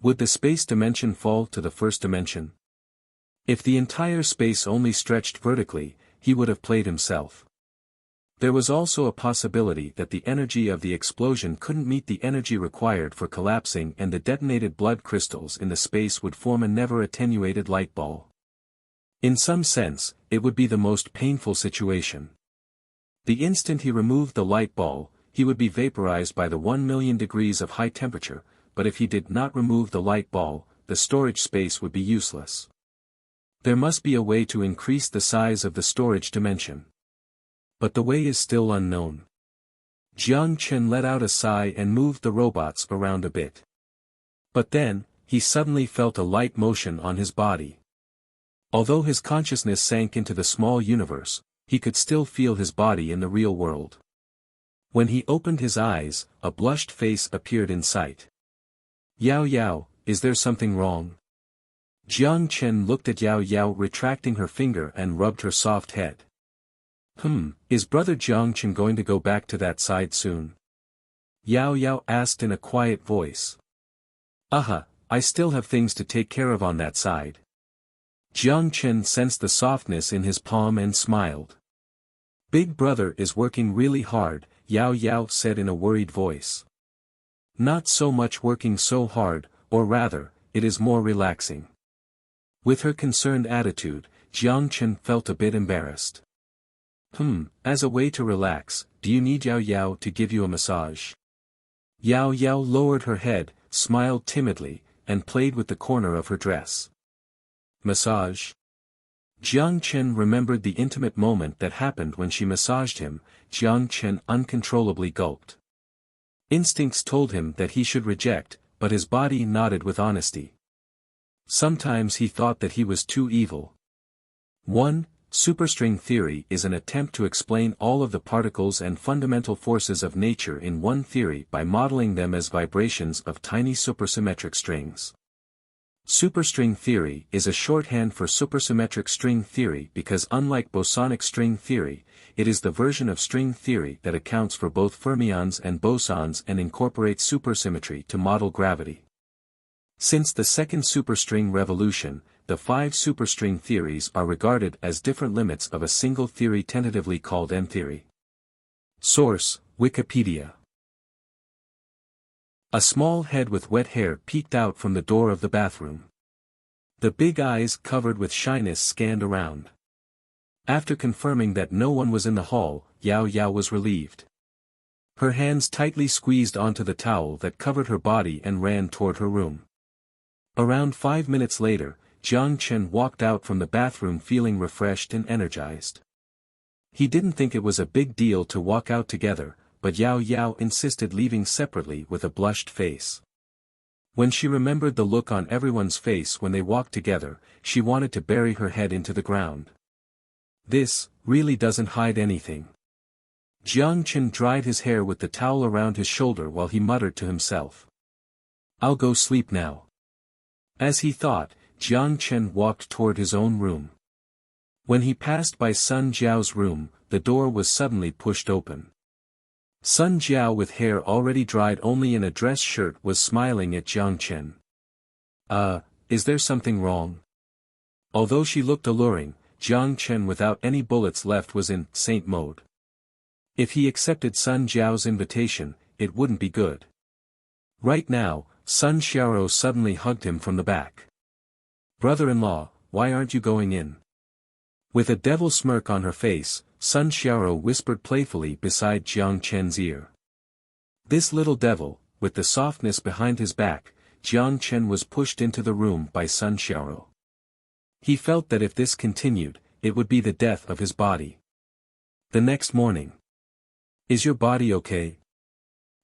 S1: Would the space dimension fall to the first dimension? If the entire space only stretched vertically, he would have played himself. There was also a possibility that the energy of the explosion couldn't meet the energy required for collapsing and the detonated blood crystals in the space would form a never-attenuated light ball. In some sense, it would be the most painful situation. The instant he removed the light ball, he would be vaporized by the 1 million degrees of high temperature, but if he did not remove the light ball, the storage space would be useless. There must be a way to increase the size of the storage dimension. But the way is still unknown. Jiang Chen let out a sigh and moved the robots around a bit. But then, he suddenly felt a light motion on his body. Although his consciousness sank into the small universe, he could still feel his body in the real world. When he opened his eyes, a blushed face appeared in sight. Yao Yao, is there something wrong? Jiang Chen looked at Yao Yao retracting her finger and rubbed her soft head. Is brother Jiang Chen going to go back to that side soon? Yao Yao asked in a quiet voice. I still have things to take care of on that side. Jiang Chen sensed the softness in his palm and smiled. Big brother is working really hard, Yao Yao said in a worried voice. Not so much working so hard, or rather, it is more relaxing. With her concerned attitude, Jiang Chen felt a bit embarrassed. As a way to relax, do you need Yao Yao to give you a massage? Yao Yao lowered her head, smiled timidly, and played with the corner of her dress. Massage? Jiang Chen remembered the intimate moment that happened when she massaged him. Jiang Chen uncontrollably gulped. Instincts told him that he should reject, but his body nodded with honesty. Sometimes he thought that he was too evil. 1. Superstring theory is an attempt to explain all of the particles and fundamental forces of nature in one theory by modeling them as vibrations of tiny supersymmetric strings. Superstring theory is a shorthand for supersymmetric string theory because unlike bosonic string theory, it is the version of string theory that accounts for both fermions and bosons and incorporates supersymmetry to model gravity. Since the second superstring revolution, the 5 superstring theories are regarded as different limits of a single theory tentatively called N-theory. Source: Wikipedia. A small head with wet hair peeked out from the door of the bathroom. The big eyes covered with shyness scanned around. After confirming that no one was in the hall, Yao Yao was relieved. Her hands tightly squeezed onto the towel that covered her body and ran toward her room. Around 5 minutes later, Jiang Chen walked out from the bathroom feeling refreshed and energized. He didn't think it was a big deal to walk out together, but Yao Yao insisted leaving separately with a blushed face. When she remembered the look on everyone's face when they walked together, she wanted to bury her head into the ground. This really doesn't hide anything. Jiang Chen dried his hair with the towel around his shoulder while he muttered to himself. "I'll go sleep now." As he thought, Jiang Chen walked toward his own room. When he passed by Sun Jiao's room, the door was suddenly pushed open. Sun Jiao, with hair already dried only in a dress shirt, was smiling at Jiang Chen. Is there something wrong?" Although she looked alluring, Jiang Chen without any bullets left was in saint mode. If he accepted Sun Jiao's invitation, it wouldn't be good. Right now, Sun Xiaoro suddenly hugged him from the back. "Brother-in-law, why aren't you going in?" With a devil smirk on her face, Sun Xiaoro whispered playfully beside Jiang Chen's ear. This little devil, with the softness behind his back, Jiang Chen was pushed into the room by Sun Xiaoro. He felt that if this continued, it would be the death of his body. The next morning. "Is your body okay?"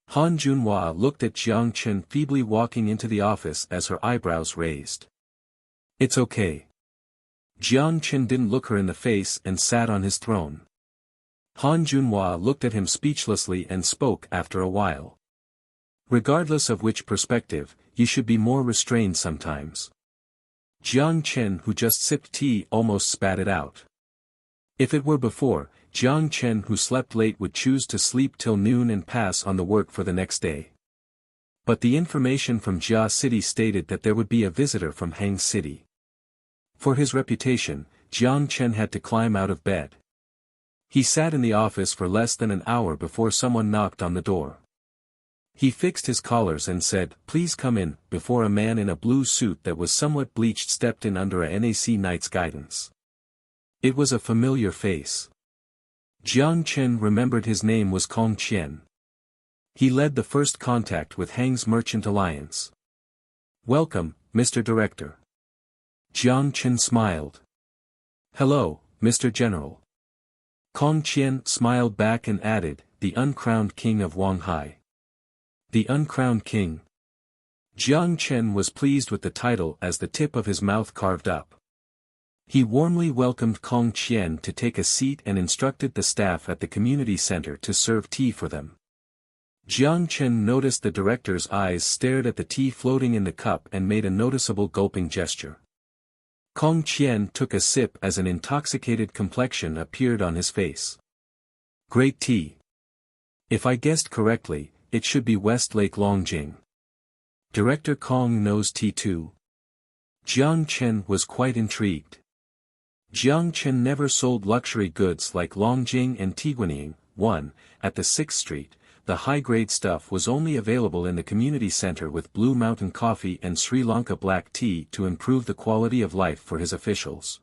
S1: Han Junhua looked at Jiang Chen feebly walking into the office as her eyebrows raised. "It's okay." Jiang Chen didn't look her in the face and sat on his throne. Han Junhua looked at him speechlessly and spoke after a while. "Regardless of which perspective, you should be more restrained sometimes." Jiang Chen, who just sipped tea, almost spat it out. If it were before, Jiang Chen, who slept late, would choose to sleep till noon and pass on the work for the next day. But the information from Jia City stated that there would be a visitor from Hang City. For his reputation, Jiang Chen had to climb out of bed. He sat in the office for less than an hour before someone knocked on the door. He fixed his collars and said, "Please come in," before a man in a blue suit that was somewhat bleached stepped in under a NAC Knight's guidance. It was a familiar face. Jiang Chen remembered his name was Kong Qian. He led the first contact with Hang's Merchant Alliance. "Welcome, Mr. Director." Jiang Chen smiled. "Hello, Mr. General." Kong Qian smiled back and added, "The uncrowned king of Wanghai." "The uncrowned king?" Jiang Chen was pleased with the title as the tip of his mouth carved up. He warmly welcomed Kong Qian to take a seat and instructed the staff at the community center to serve tea for them. Jiang Chen noticed the director's eyes stared at the tea floating in the cup and made a noticeable gulping gesture. Kong Qian took a sip as an intoxicated complexion appeared on his face. "Great tea. If I guessed correctly, it should be Westlake Longjing. Director Kong knows tea too." Jiang Chen was quite intrigued. Jiang Chen never sold luxury goods like Longjing and Tiguanyin. 1. At the 6th Street, the high-grade stuff was only available in the community center with Blue Mountain coffee and Sri Lanka black tea to improve the quality of life for his officials.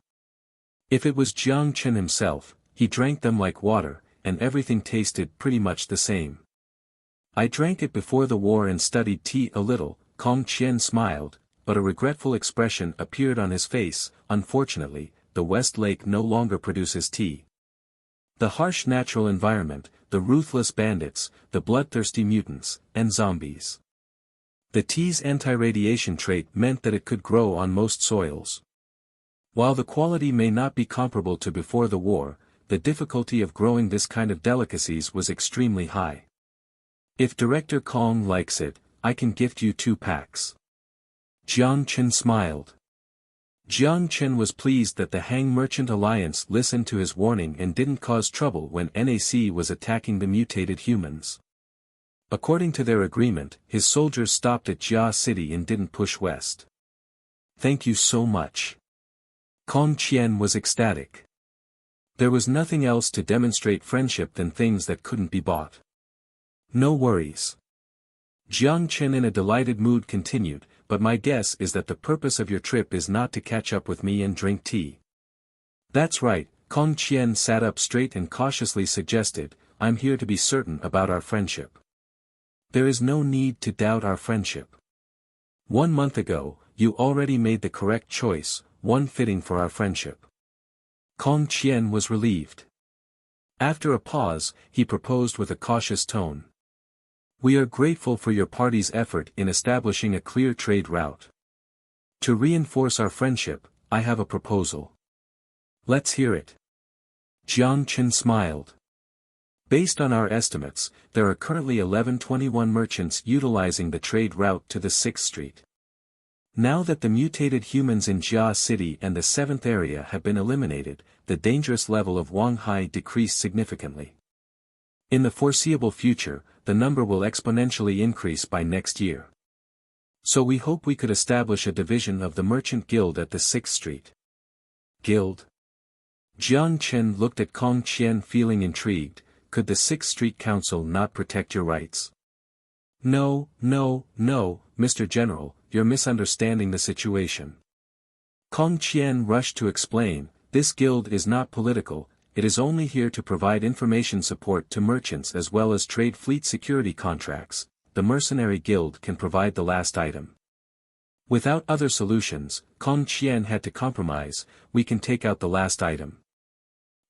S1: If it was Jiang Chen himself, he drank them like water, and everything tasted pretty much the same. "I drank it before the war and studied tea a little," Kong Qian smiled, but a regretful expression appeared on his face. "Unfortunately, the West Lake no longer produces tea. The harsh natural environment, the ruthless bandits, the bloodthirsty mutants, and zombies. The tea's anti-radiation trait meant that it could grow on most soils. While the quality may not be comparable to before the war, the difficulty of growing this kind of delicacies was extremely high. If Director Kong likes it, I can gift you 2 packs. Jiang Chen smiled. Jiang Chen was pleased that the Hang Merchant Alliance listened to his warning and didn't cause trouble when NAC was attacking the mutated humans. According to their agreement, his soldiers stopped at Jia City and didn't push west. Thank you so much. Kong Qian was ecstatic. There was nothing else to demonstrate friendship than things that couldn't be bought. No worries. Jiang Chen in a delighted mood continued, but my guess is that the purpose of your trip is not to catch up with me and drink tea. That's right, Kong Qian sat up straight and cautiously suggested, I'm here to be certain about our friendship. There is no need to doubt our friendship. 1 month ago, you already made the correct choice, one fitting for our friendship. Kong Qian was relieved. After a pause, he proposed with a cautious tone. We are grateful for your party's effort in establishing a clear trade route. To reinforce our friendship, I have a proposal. Let's hear it. Jiang Chen smiled. Based on our estimates, there are currently 1121 merchants utilizing the trade route to the 6th Street. Now that the mutated humans in Jia City and the 7th area have been eliminated, the dangerous level of Wanghai decreased significantly. In the foreseeable future, the number will exponentially increase by next year. So we hope we could establish a division of the Merchant Guild at the 6th Street. Guild? Jiang Chen looked at Kong Qian feeling intrigued. Could the 6th Street Council not protect your rights? No, Mr. General, you're misunderstanding the situation. Kong Qian rushed to explain, this guild is not political, it is only here to provide information support to merchants as well as trade fleet security contracts. The mercenary guild can provide the last item. Without other solutions, Kong Qian had to compromise, we can take out the last item.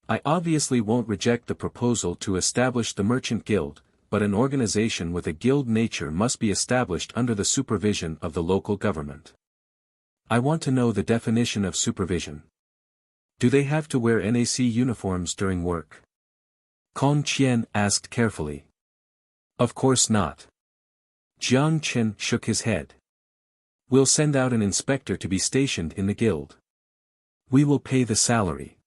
S1: I obviously won't reject the proposal to establish the Merchant Guild, but an organization with a guild nature must be established under the supervision of the local government. I want to know the definition of supervision. Do they have to wear NAC uniforms during work? Kong Qian asked carefully. Of course not. Jiang Chen shook his head. We'll send out an inspector to be stationed in the guild. We will pay the salary.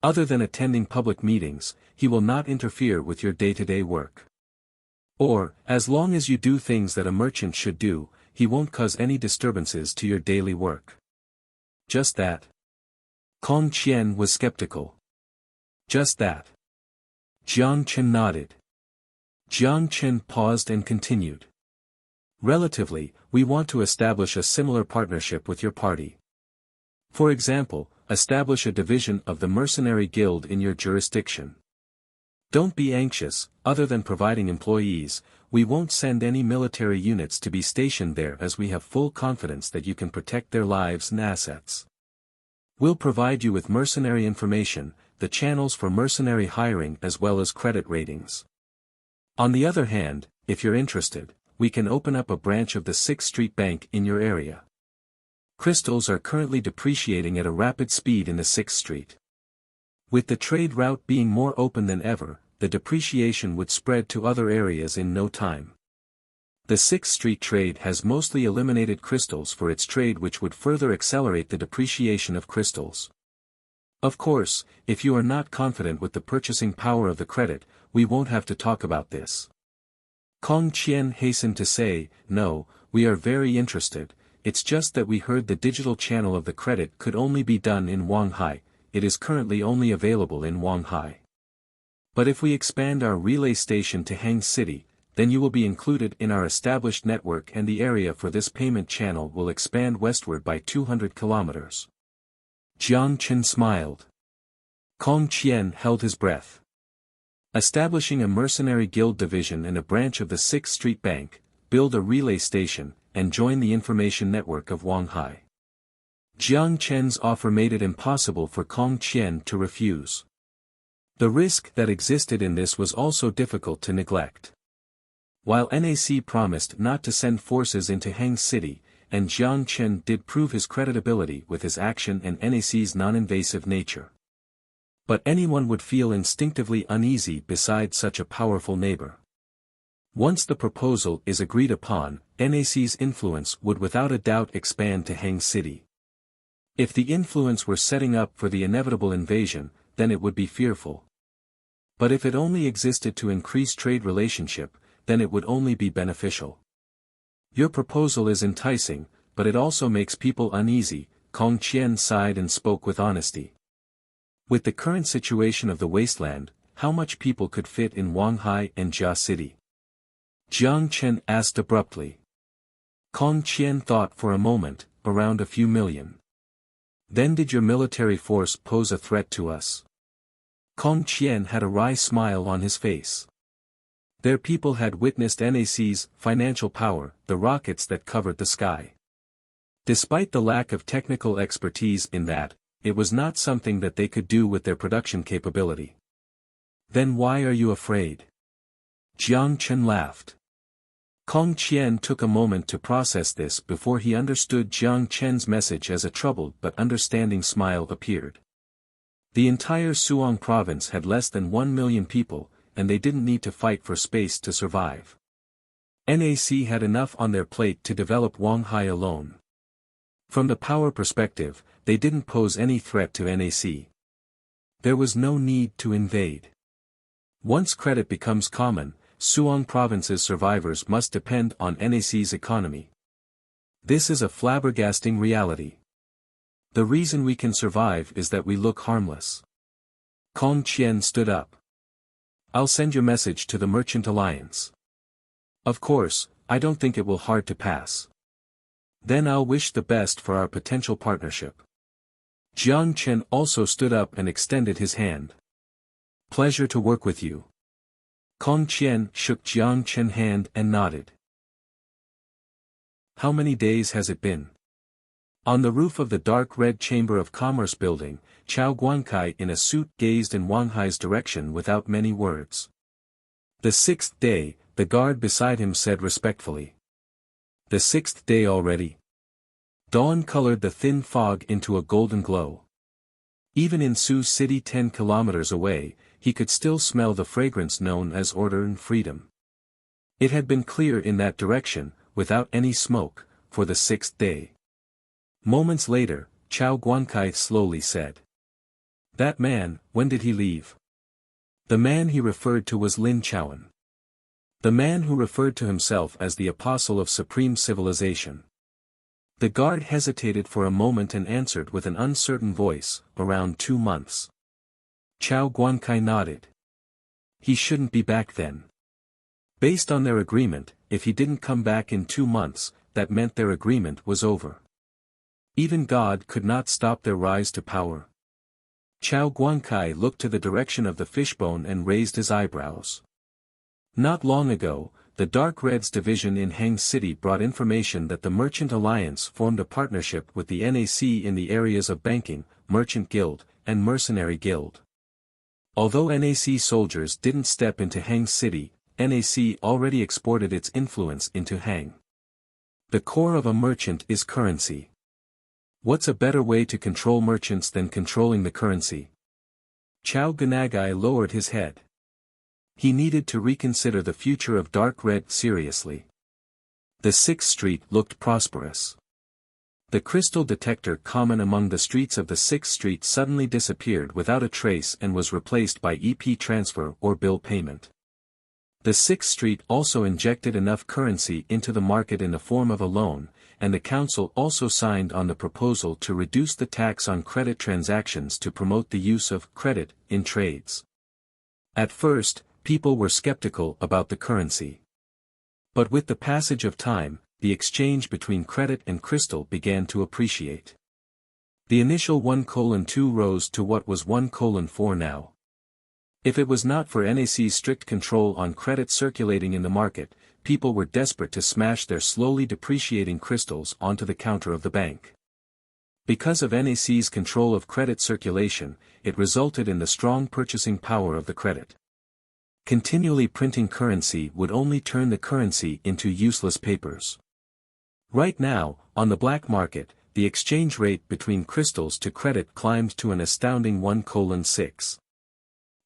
S1: Other than attending public meetings, he will not interfere with your day-to-day work. Or, as long as you do things that a merchant should do, he won't cause any disturbances to your daily work. Just that. Kong Qian was skeptical. Just that. Jiang Chen nodded. Jiang Chen paused and continued. Relatively, we want to establish a similar partnership with your party. For example, establish a division of the Mercenary Guild in your jurisdiction. Don't be anxious, other than providing employees, we won't send any military units to be stationed there as we have full confidence that you can protect their lives and assets. We'll provide you with mercenary information, the channels for mercenary hiring as well as credit ratings. On the other hand, if you're interested, we can open up a branch of the 6th Street Bank in your area. Crystals are currently depreciating at a rapid speed in the 6th Street. With the trade route being more open than ever, the depreciation would spread to other areas in no time. The 6th Street trade has mostly eliminated crystals for its trade, which would further accelerate the depreciation of crystals. Of course, if you are not confident with the purchasing power of the credit, we won't have to talk about this. Kong Qian hastened to say, no, we are very interested. It's just that we heard the digital channel of the credit could only be done in Wanghai, it is currently only available in Wanghai. But if we expand our relay station to Hang City, then you will be included in our established network and the area for this payment channel will expand westward by 200 kilometers. Jiang Chen smiled. Kong Qian held his breath. Establishing a mercenary guild division and a branch of the 6th Street Bank, build a relay station, and join the information network of Wanghai. Jiang Chen's offer made it impossible for Kong Qian to refuse. The risk that existed in this was also difficult to neglect. While NAC promised not to send forces into Hang City, and Jiang Chen did prove his creditability with his action and NAC's non-invasive nature. But anyone would feel instinctively uneasy beside such a powerful neighbor. Once the proposal is agreed upon, NAC's influence would without a doubt expand to Hang City. If the influence were setting up for the inevitable invasion, then it would be fearful. But if it only existed to increase trade relationship, then it would only be beneficial. Your proposal is enticing, but it also makes people uneasy. Kong Qian sighed and spoke with honesty. With the current situation of the wasteland, how much people could fit in Wanghai and Jia City? Jiang Chen asked abruptly. Kong Qian thought for a moment, around a few million. Then did your military force pose a threat to us? Kong Qian had a wry smile on his face. Their people had witnessed NAC's financial power, the rockets that covered the sky. Despite the lack of technical expertise in that, it was not something that they could do with their production capability. Then why are you afraid? Jiang Chen laughed. Kong Qian took a moment to process this before he understood Jiang Chen's message as a troubled but understanding smile appeared. The entire Suong province had less than 1 million people, and they didn't need to fight for space to survive. NAC had enough on their plate to develop Wanghai alone. From the power perspective, they didn't pose any threat to NAC. There was no need to invade. Once credit becomes common, Suong province's survivors must depend on NAC's economy. This is a flabbergasting reality. The reason we can survive is that we look harmless. Kong Qian stood up. I'll send your message to the Merchant Alliance. Of course, I don't think it will hard to pass. Then I'll wish the best for our potential partnership. Jiang Chen also stood up and extended his hand. Pleasure to work with you. Kong Qian shook Jiang Chen's hand and nodded. How many days has it been? On the roof of the dark red Chamber of Commerce building, Chao Guankai in a suit gazed in Wanghai's direction without many words. The 6th day, the guard beside him said respectfully. The 6th day already? Dawn colored the thin fog into a golden glow. Even in Sioux City 10 kilometers away, he could still smell the fragrance known as order and freedom. It had been clear in that direction, without any smoke, for the 6th day. Moments later, Chao Guankai slowly said. That man, when did he leave? The man he referred to was Lin Chowan. The man who referred to himself as the apostle of supreme civilization. The guard hesitated for a moment and answered with an uncertain voice, around 2 months. Chao Guankai nodded. He shouldn't be back then. Based on their agreement, if he didn't come back in 2 months, that meant their agreement was over. Even God could not stop their rise to power. Chao Guankai looked to the direction of the fishbone and raised his eyebrows. Not long ago, the Dark Reds division in Hang City brought information that the Merchant Alliance formed a partnership with the NAC in the areas of banking, merchant guild, and mercenary guild. Although NAC soldiers didn't step into Hang City, NAC already exported its influence into Hang. The core of a merchant is currency. What's a better way to control merchants than controlling the currency? Chao Guanagai lowered his head. He needed to reconsider the future of Dark Red seriously. The 6th Street looked prosperous. The crystal detector common among the streets of the 6th Street suddenly disappeared without a trace and was replaced by EP transfer or bill payment. The 6th Street also injected enough currency into the market in the form of a loan, and the council also signed on the proposal to reduce the tax on credit transactions to promote the use of credit in trades. At first, people were skeptical about the currency. But with the passage of time, the exchange between credit and crystal began to appreciate. The initial 1:2 rose to what was 1:4 now. If it was not for NAC's strict control on credit circulating in the market, people were desperate to smash their slowly depreciating crystals onto the counter of the bank. Because of NAC's control of credit circulation, it resulted in the strong purchasing power of the credit. Continually printing currency would only turn the currency into useless papers. Right now, on the black market, the exchange rate between crystals to credit climbed to an astounding 1:6.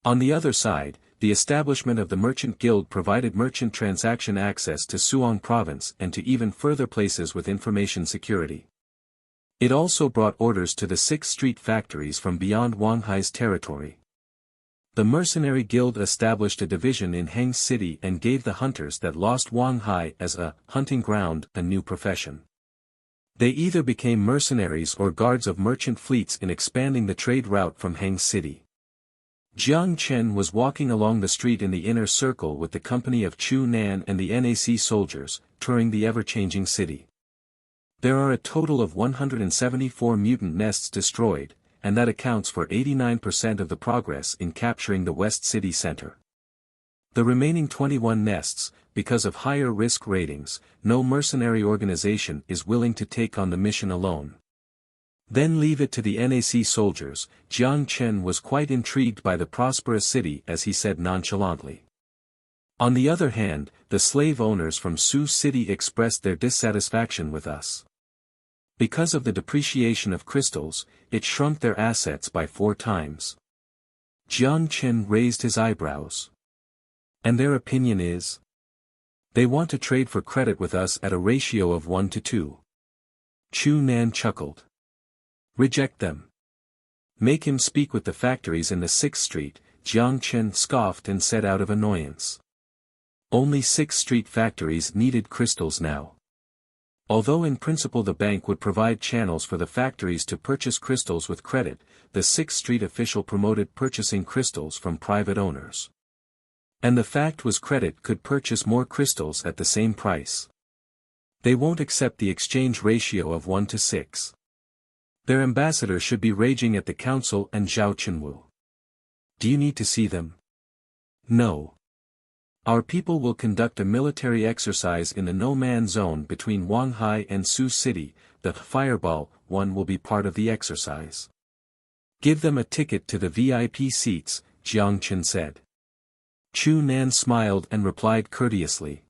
S1: On the other side, the establishment of the Merchant Guild provided merchant transaction access to Suong province and to even further places with information security. It also brought orders to the 6th Street factories from beyond Wang Hai's territory. The Mercenary Guild established a division in Heng City and gave the hunters that lost Wang Hai as a hunting ground a new profession. They either became mercenaries or guards of merchant fleets in expanding the trade route from Heng City. Jiang Chen was walking along the street in the inner circle with the company of Chu Nan and the NAC soldiers, touring the ever-changing city. There are a total of 174 mutant nests destroyed, and that accounts for 89% of the progress in capturing the West City Center. The remaining 21 nests, because of higher risk ratings, no mercenary organization is willing to take on the mission alone. Then leave it to the NAC soldiers. Jiang Chen was quite intrigued by the prosperous city as he said nonchalantly. On the other hand, the slave owners from Sioux City expressed their dissatisfaction with us. Because of the depreciation of crystals, it shrunk their assets by 4 times. Jiang Chen raised his eyebrows. And their opinion is? They want to trade for credit with us at a ratio of 1 to 2. Chu Nan chuckled. Reject them. Make him speak with the factories in the 6th Street, Jiang Chen scoffed and said out of annoyance. Only 6th Street factories needed crystals now. Although in principle the bank would provide channels for the factories to purchase crystals with credit, the 6th Street official promoted purchasing crystals from private owners. And the fact was credit could purchase more crystals at the same price. They won't accept the exchange ratio of 1 to 6. Their ambassador should be raging at the council and Zhao Chenwu. Do you need to see them? No. Our people will conduct a military exercise in the no-man zone between Wang Hai and Sioux City. The Fireball one will be part of the exercise. Give them a ticket to the VIP seats, Jiang Chen said. Chu Nan smiled and replied courteously.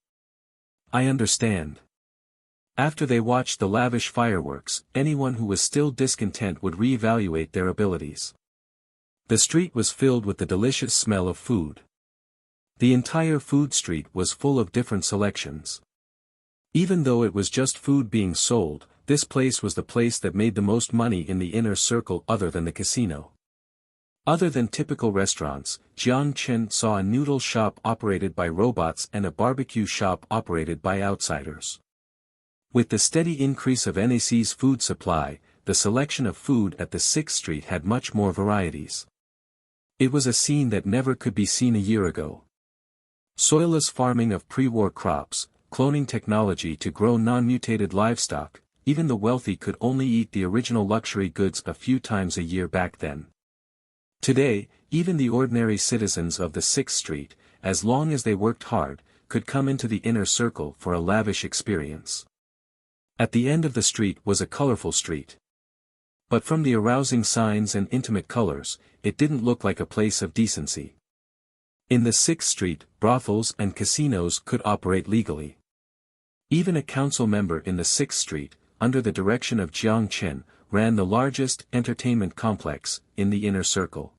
S1: I understand. After they watched the lavish fireworks, anyone who was still discontent would reevaluate their abilities. The street was filled with the delicious smell of food. The entire food street was full of different selections. Even though it was just food being sold, this place was the place that made the most money in the inner circle other than the casino. Other than typical restaurants, Jiang Chen saw a noodle shop operated by robots and a barbecue shop operated by outsiders. With the steady increase of NAC's food supply, the selection of food at the 6th Street had much more varieties. It was a scene that never could be seen a year ago. Soilless farming of pre-war crops, cloning technology to grow non-mutated livestock, even the wealthy could only eat the original luxury goods a few times a year back then. Today, even the ordinary citizens of the 6th Street, as long as they worked hard, could come into the inner circle for a lavish experience. At the end of the street was a colorful street. But from the arousing signs and intimate colors, it didn't look like a place of decency. In the 6th Street, brothels and casinos could operate legally. Even a council member in the 6th Street, under the direction of Jiang Chen, ran the largest entertainment complex in the inner circle.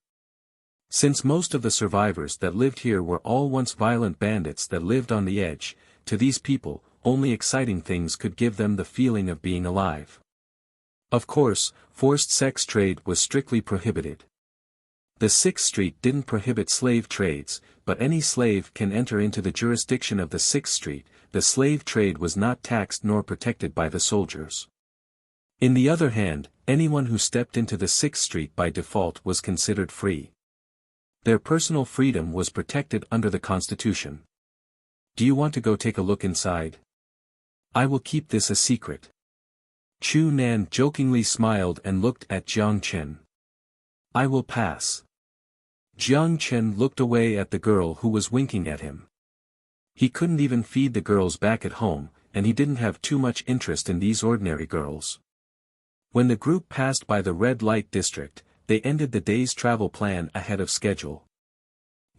S1: Since most of the survivors that lived here were all once violent bandits that lived on the edge, to these people, only exciting things could give them the feeling of being alive. Of course, forced sex trade was strictly prohibited. The 6th Street didn't prohibit slave trades, but any slave can enter into the jurisdiction of the 6th Street. The slave trade was not taxed nor protected by the soldiers. In the other hand, anyone who stepped into the 6th Street by default was considered free. Their personal freedom was protected under the Constitution. Do you want to go take a look inside? I will keep this a secret. Chu Nan jokingly smiled and looked at Jiang Chen. I will pass. Jiang Chen looked away at the girl who was winking at him. He couldn't even feed the girls back at home, and he didn't have too much interest in these ordinary girls. When the group passed by the red light district, they ended the day's travel plan ahead of schedule.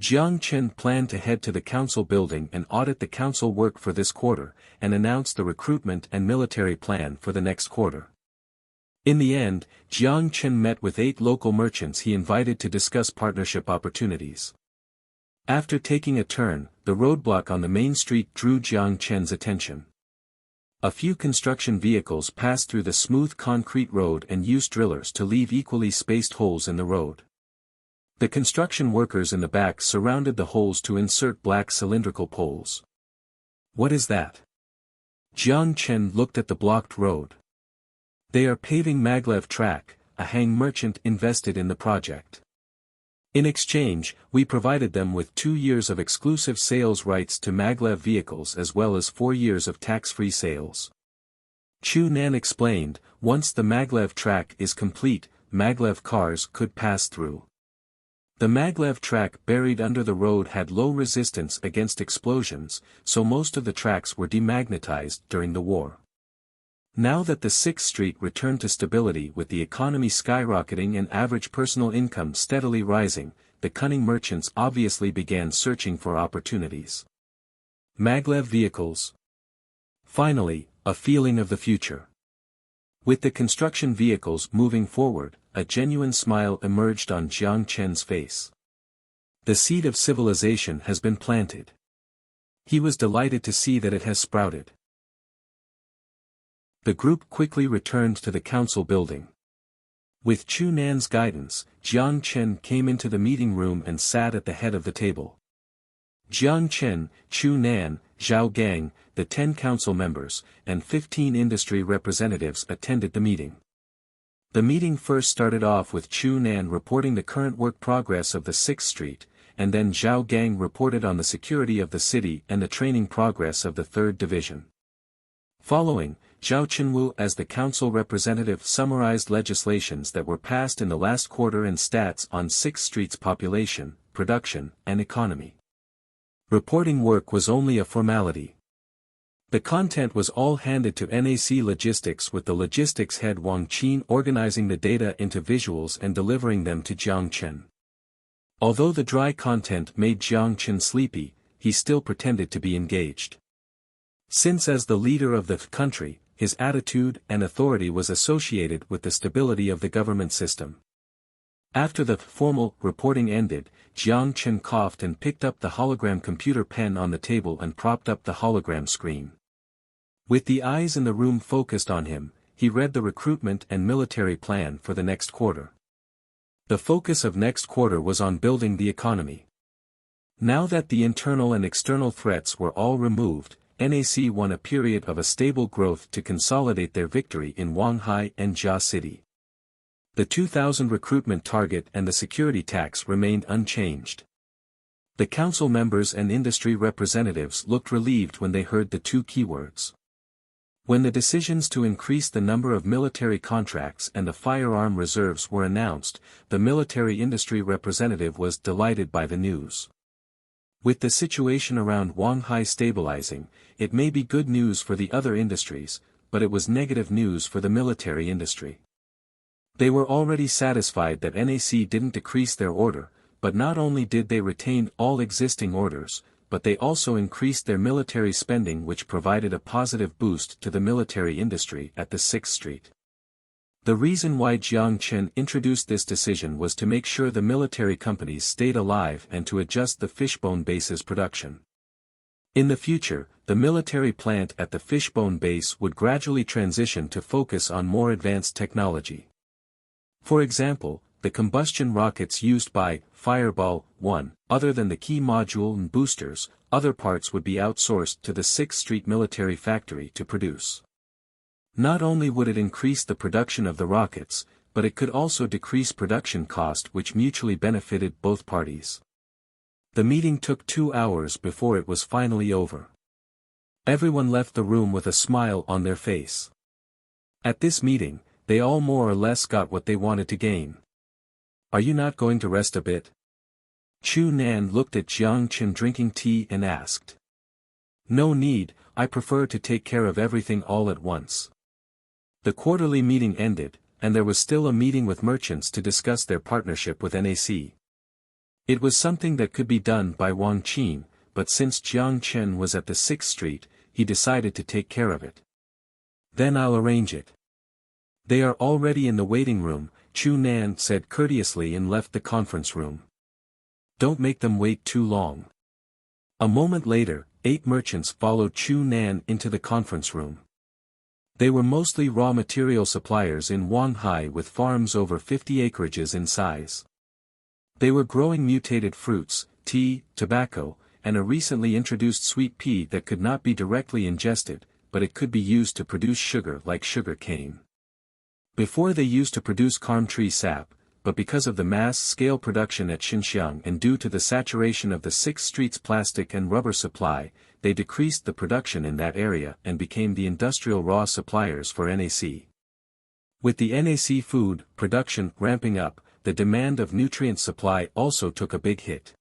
S1: Jiang Chen planned to head to the council building and audit the council work for this quarter, and announce the recruitment and military plan for the next quarter. In the end, Jiang Chen met with 8 local merchants he invited to discuss partnership opportunities. After taking a turn, the roadblock on the main street drew Jiang Chen's attention. A few construction vehicles passed through the smooth concrete road and used drillers to leave equally spaced holes in the road. The construction workers in the back surrounded the holes to insert black cylindrical poles. What is that? Jiang Chen looked at the blocked road. They are paving maglev track, a Hang merchant invested in the project. In exchange, we provided them with 2 years of exclusive sales rights to maglev vehicles as well as 4 years of tax-free sales. Chu Nan explained, once the maglev track is complete, maglev cars could pass through. The maglev track buried under the road had low resistance against explosions, so most of the tracks were demagnetized during the war. Now that the 6th Street returned to stability with the economy skyrocketing and average personal income steadily rising, the cunning merchants obviously began searching for opportunities. Maglev vehicles. Finally, a feeling of the future. With the construction vehicles moving forward, a genuine smile emerged on Jiang Chen's face. The seed of civilization has been planted. He was delighted to see that it has sprouted. The group quickly returned to the council building. With Chu Nan's guidance, Jiang Chen came into the meeting room and sat at the head of the table. Jiang Chen, Chu Nan, Zhao Gang, the 10 council members, and 15 industry representatives attended the meeting. The meeting first started off with Chu Nan reporting the current work progress of the 6th Street, and then Zhao Gang reported on the security of the city and the training progress of the 3rd Division. Following, Zhao Chenwu as the council representative summarized legislations that were passed in the last quarter and stats on 6th Street's population, production, and economy. Reporting work was only a formality. The content was all handed to NAC Logistics with the logistics head Wang Qin organizing the data into visuals and delivering them to Jiang Chen. Although the dry content made Jiang Chen sleepy, he still pretended to be engaged. Since as the leader of the country, his attitude and authority was associated with the stability of the government system. After the formal reporting ended, Jiang Chen coughed and picked up the hologram computer pen on the table and propped up the hologram screen. With the eyes in the room focused on him, he read the recruitment and military plan for the next quarter. The focus of next quarter was on building the economy. Now that the internal and external threats were all removed, NAC won a period of a stable growth to consolidate their victory in Wanghai and Jia City. The 2,000 recruitment target and the security tax remained unchanged. The council members and industry representatives looked relieved when they heard the 2 keywords. When the decisions to increase the number of military contracts and the firearm reserves were announced, the military industry representative was delighted by the news. With the situation around Wanghai stabilizing, it may be good news for the other industries, but it was negative news for the military industry. They were already satisfied that NAC didn't decrease their order, but not only did they retain all existing orders, but they also increased their military spending, which provided a positive boost to the military industry at the 6th Street. The reason why Jiang Chen introduced this decision was to make sure the military companies stayed alive and to adjust the Fishbone base's production. In the future, the military plant at the Fishbone base would gradually transition to focus on more advanced technology. For example, the combustion rockets used by Fireball 1, other than the key module and boosters, other parts would be outsourced to the 6th Street military factory to produce. Not only would it increase the production of the rockets, but it could also decrease production cost, which mutually benefited both parties. The meeting took 2 hours before it was finally over. Everyone left the room with a smile on their face. At this meeting, they all more or less got what they wanted to gain. Are you not going to rest a bit? Chu Nan looked at Jiang Chen drinking tea and asked. No need, I prefer to take care of everything all at once. The quarterly meeting ended, and there was still a meeting with merchants to discuss their partnership with NAC. It was something that could be done by Wang Qin, but since Jiang Chen was at the 6th Street, he decided to take care of it. Then I'll arrange it. They are already in the waiting room, Chu Nan said courteously and left the conference room. Don't make them wait too long. A moment later, 8 merchants followed Chu Nan into the conference room. They were mostly raw material suppliers in Wanghai with farms over 50 acreages in size. They were growing mutated fruits, tea, tobacco, and a recently introduced sweet pea that could not be directly ingested, but it could be used to produce sugar like sugar cane. Before they used to produce palm tree sap, but because of the mass-scale production at Xinjiang and due to the saturation of the 6th Street's plastic and rubber supply, they decreased the production in that area and became the industrial raw suppliers for NAC. With the NAC food production ramping up, the demand of nutrient supply also took a big hit.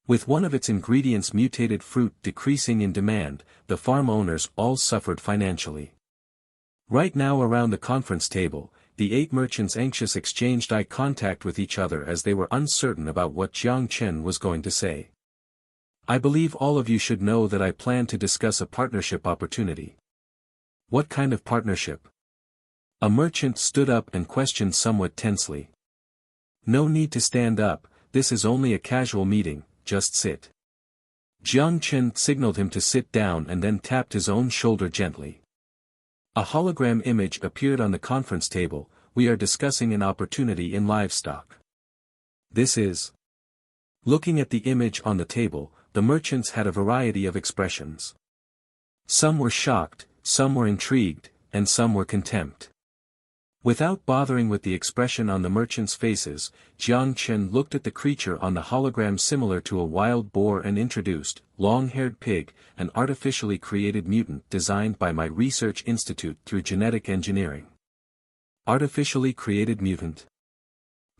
S1: With one of its ingredients, mutated fruit, decreasing in demand, the farm owners all suffered financially. Right now around the conference table, the 8 merchants anxious exchanged eye contact with each other as they were uncertain about what Jiang Chen was going to say. I believe all of you should know that I plan to discuss a partnership opportunity. What kind of partnership? A merchant stood up and questioned somewhat tensely. No need to stand up, this is only a casual meeting, just sit. Jiang Chen signaled him to sit down and then tapped his own shoulder gently. A hologram image appeared on the conference table. We are discussing an opportunity in livestock. This is. Looking at the image on the table, the merchants had a variety of expressions. Some were shocked, some were intrigued, and some were contempt. Without bothering with the expression on the merchants' faces, Jiang Chen looked at the creature on the hologram similar to a wild boar and introduced, long-haired pig, an artificially created mutant designed by my research institute through genetic engineering. Artificially created mutant.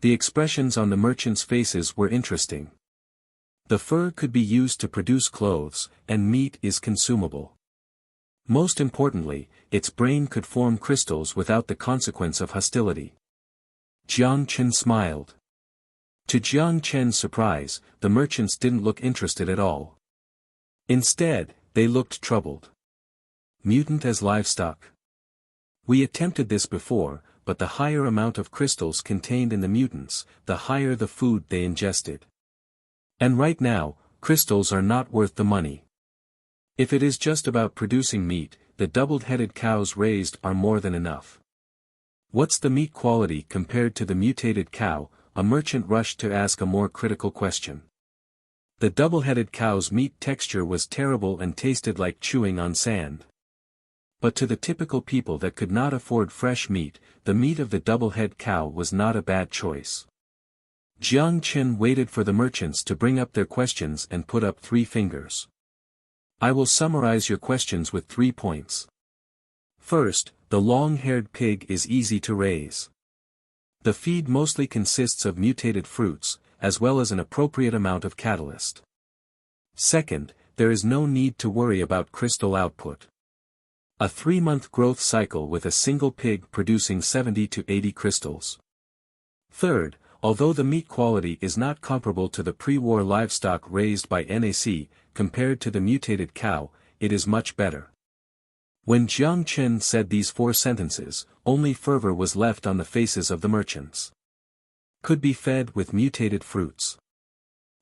S1: The expressions on the merchants' faces were interesting. The fur could be used to produce clothes, and meat is consumable. Most importantly, its brain could form crystals without the consequence of hostility. Jiang Chen smiled. To Jiang Chen's surprise, the merchants didn't look interested at all. Instead, they looked troubled. Mutant as livestock. We attempted this before, but the higher amount of crystals contained in the mutants, the higher the food they ingested. And right now, crystals are not worth the money. If it is just about producing meat, the double-headed cows raised are more than enough. What's the meat quality compared to the mutated cow? A merchant rushed to ask a more critical question. The double-headed cow's meat texture was terrible and tasted like chewing on sand. But to the typical people that could not afford fresh meat, the meat of the double-head cow was not a bad choice. Jiang Chen waited for the merchants to bring up their questions and put up 3 fingers. I will summarize your questions with 3 points. First, the long-haired pig is easy to raise. The feed mostly consists of mutated fruits, as well as an appropriate amount of catalyst. Second, there is no need to worry about crystal output. A 3-month growth cycle with a single pig producing 70 to 80 crystals. Third, although the meat quality is not comparable to the pre-war livestock raised by NAC, compared to the mutated cow, it is much better. When Jiang Chen said these 4 sentences, only fervor was left on the faces of the merchants. Could be fed with mutated fruits.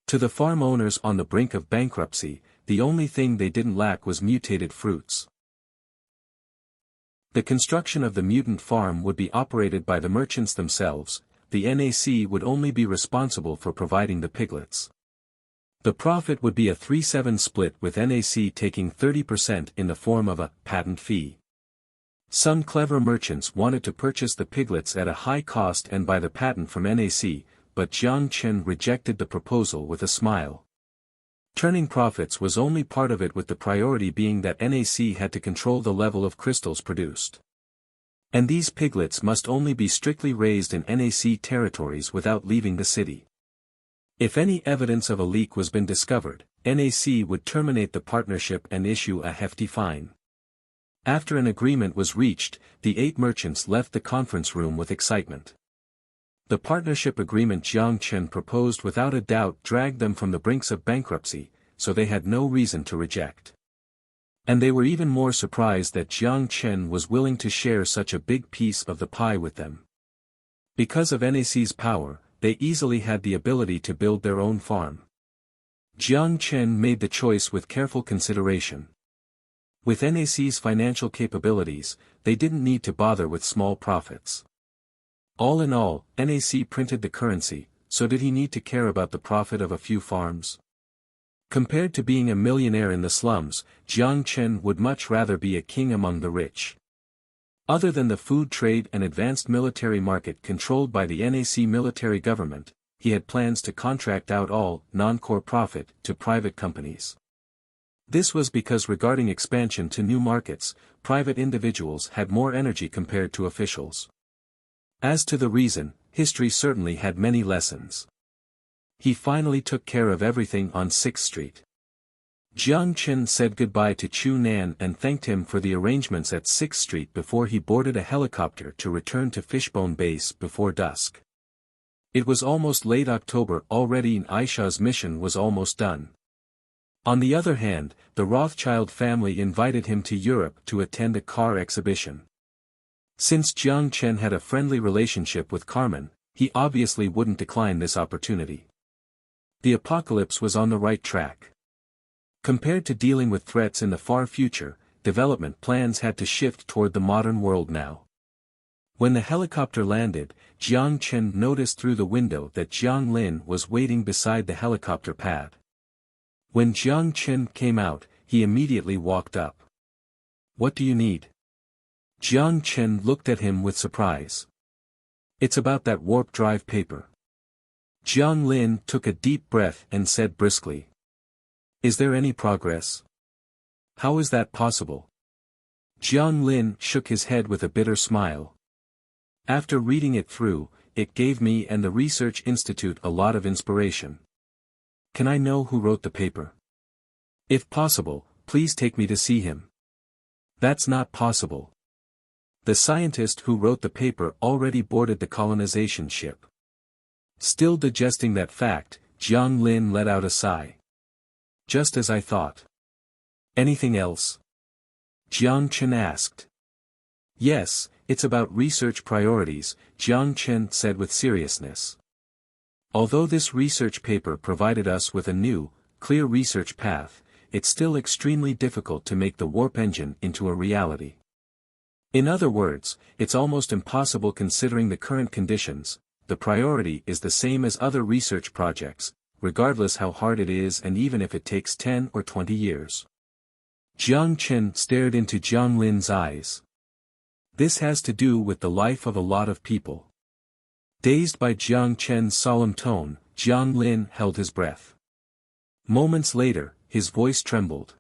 S1: To the farm owners on the brink of bankruptcy, the only thing they didn't lack was mutated fruits. The construction of the mutant farm would be operated by the merchants themselves. The NAC would only be responsible for providing the piglets. The profit would be a 3-7 split with NAC taking 30% in the form of a patent fee. Some clever merchants wanted to purchase the piglets at a high cost and buy the patent from NAC, but Jiang Chen rejected the proposal with a smile. Turning profits was only part of it, with the priority being that NAC had to control the level of crystals produced. And these piglets must only be strictly raised in NAC territories without leaving the city. If any evidence of a leak was been discovered, NAC would terminate the partnership and issue a hefty fine. After an agreement was reached, the 8 merchants left the conference room with excitement. The partnership agreement Jiang Chen proposed without a doubt dragged them from the brinks of bankruptcy, so they had no reason to reject. And they were even more surprised that Jiang Chen was willing to share such a big piece of the pie with them. Because of NAC's power, they easily had the ability to build their own farm. Jiang Chen made the choice with careful consideration. With NAC's financial capabilities, they didn't need to bother with small profits. All in all, NAC printed the currency, so did he need to care about the profit of a few farms? Compared to being a millionaire in the slums, Jiang Chen would much rather be a king among the rich. Other than the food trade and advanced military market controlled by the NAC military government, he had plans to contract out all non-core profit to private companies. This was because regarding expansion to new markets, private individuals had more energy compared to officials. As to the reason, history certainly had many lessons. He finally took care of everything on 6th Street. Jiang Chen said goodbye to Chu Nan and thanked him for the arrangements at 6th Street before he boarded a helicopter to return to Fishbone Base before dusk. It was almost late October already and Aisha's mission was almost done. On the other hand, the Rothschild family invited him to Europe to attend a car exhibition. Since Jiang Chen had a friendly relationship with Carmen, he obviously wouldn't decline this opportunity. The apocalypse was on the right track. Compared to dealing with threats in the far future, development plans had to shift toward the modern world now. When the helicopter landed, Jiang Chen noticed through the window that Jiang Lin was waiting beside the helicopter pad. When Jiang Chen came out, he immediately walked up. "What do you need?" Jiang Chen looked at him with surprise. "It's about that warp drive paper." Jiang Lin took a deep breath and said briskly. "Is there any progress?" "How is that possible?" Jiang Lin shook his head with a bitter smile. "After reading it through, it gave me and the Research Institute a lot of inspiration. Can I know who wrote the paper? If possible, please take me to see him." "That's not possible. The scientist who wrote the paper already boarded the colonization ship." Still digesting that fact, Jiang Lin let out a sigh. "Just as I thought." "Anything else?" Jiang Chen asked. "Yes, it's about research priorities," Jiang Chen said with seriousness. "Although this research paper provided us with a new, clear research path, it's still extremely difficult to make the warp engine into a reality. In other words, it's almost impossible considering the current conditions. The priority is the same as other research projects, regardless how hard it is and even if it takes 10 or 20 years. Jiang Chen stared into Jiang Lin's eyes. "This has to do with the life of a lot of people." Dazed by Jiang Chen's solemn tone, Jiang Lin held his breath. Moments later, his voice trembled.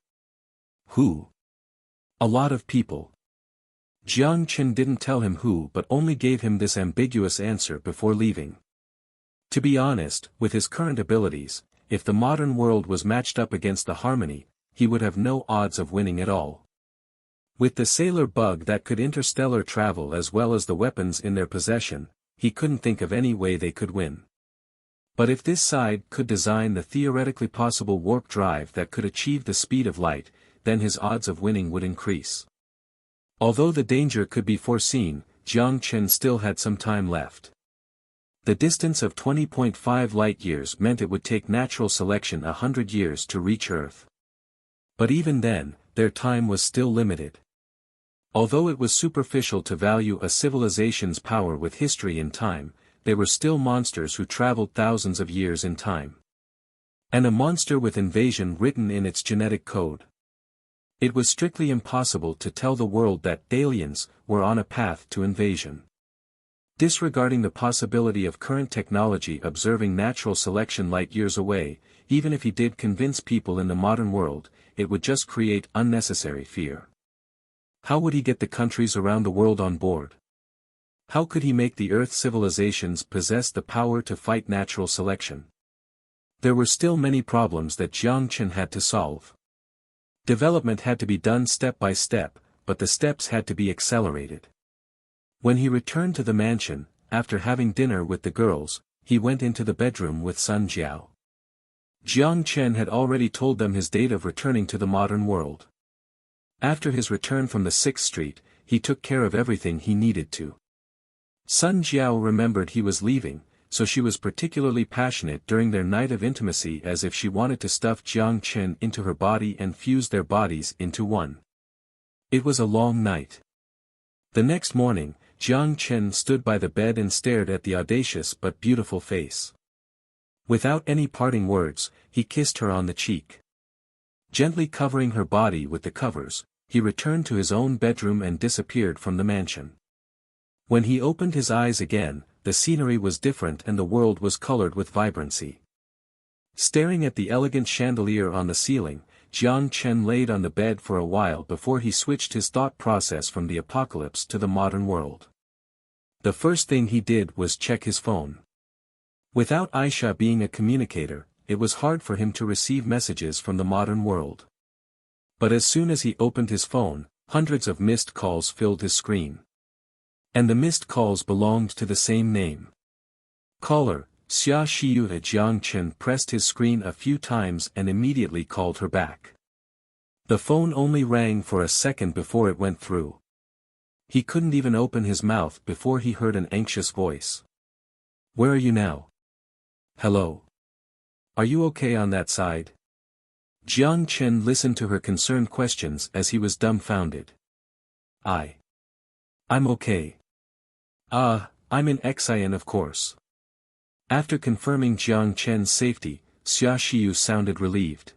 S1: "Who?" "A lot of people." Jiang Chen didn't tell him who but only gave him this ambiguous answer before leaving. To be honest, with his current abilities, if the modern world was matched up against the Harmony, he would have no odds of winning at all. With the sailor bug that could interstellar travel as well as the weapons in their possession, he couldn't think of any way they could win. But if this side could design the theoretically possible warp drive that could achieve the speed of light, then his odds of winning would increase. Although the danger could be foreseen, Jiang Chen still had some time left. The distance of 20.5 light-years meant it would take natural selection 100 years to reach Earth. But even then, their time was still limited. Although it was superficial to value a civilization's power with history in time, they were still monsters who traveled thousands of years in time. And a monster with invasion written in its genetic code. It was strictly impossible to tell the world that aliens were on a path to invasion. Disregarding the possibility of current technology observing natural selection light years away, even if he did convince people in the modern world, it would just create unnecessary fear. How would he get the countries around the world on board? How could he make the Earth civilizations possess the power to fight natural selection? There were still many problems that Jiang Chen had to solve. Development had to be done step by step, but the steps had to be accelerated. When he returned to the mansion, after having dinner with the girls, he went into the bedroom with Sun Jiao. Jiang Chen had already told them his date of returning to the modern world. After his return from the 6th Street, he took care of everything he needed to. Sun Jiao remembered he was leaving, so she was particularly passionate during their night of intimacy, as if she wanted to stuff Jiang Chen into her body and fuse their bodies into one. It was a long night. The next morning, Jiang Chen stood by the bed and stared at the audacious but beautiful face. Without any parting words, he kissed her on the cheek. Gently covering her body with the covers, he returned to his own bedroom and disappeared from the mansion. When he opened his eyes again, the scenery was different and the world was colored with vibrancy. Staring at the elegant chandelier on the ceiling, Jiang Chen laid on the bed for a while before he switched his thought process from the apocalypse to the modern world. The first thing he did was check his phone. Without Aisha being a communicator, it was hard for him to receive messages from the modern world. But as soon as he opened his phone, hundreds of missed calls filled his screen. And the missed calls belonged to the same name. Caller, Xia Xiyu. Jiang Chen pressed his screen a few times and immediately called her back. The phone only rang for a second before it went through. He couldn't even open his mouth before he heard an anxious voice. "Where are you now? Hello. Are you okay on that side?" Jiang Chen listened to her concerned questions as he was dumbfounded. I'm okay. I'm in Xian, of course. After confirming Jiang Chen's safety, Xia Xiyu sounded relieved.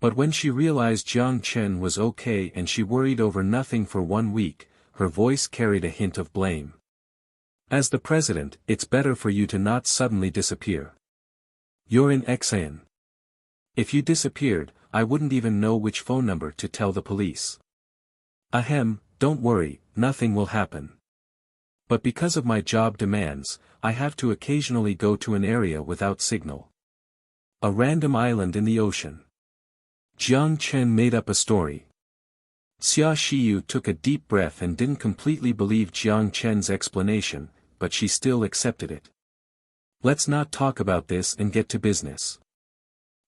S1: But when she realized Jiang Chen was okay and she worried over nothing for 1 week, her voice carried a hint of blame. "As the president, it's better for you to not suddenly disappear. You're in Xian. If you disappeared, I wouldn't even know which phone number to tell the police." "Ahem, don't worry, nothing will happen. But because of my job demands, I have to occasionally go to an area without signal. A random island in the ocean." Jiang Chen made up a story. Xia Xiyu took a deep breath and didn't completely believe Jiang Chen's explanation, but she still accepted it. "Let's not talk about this and get to business."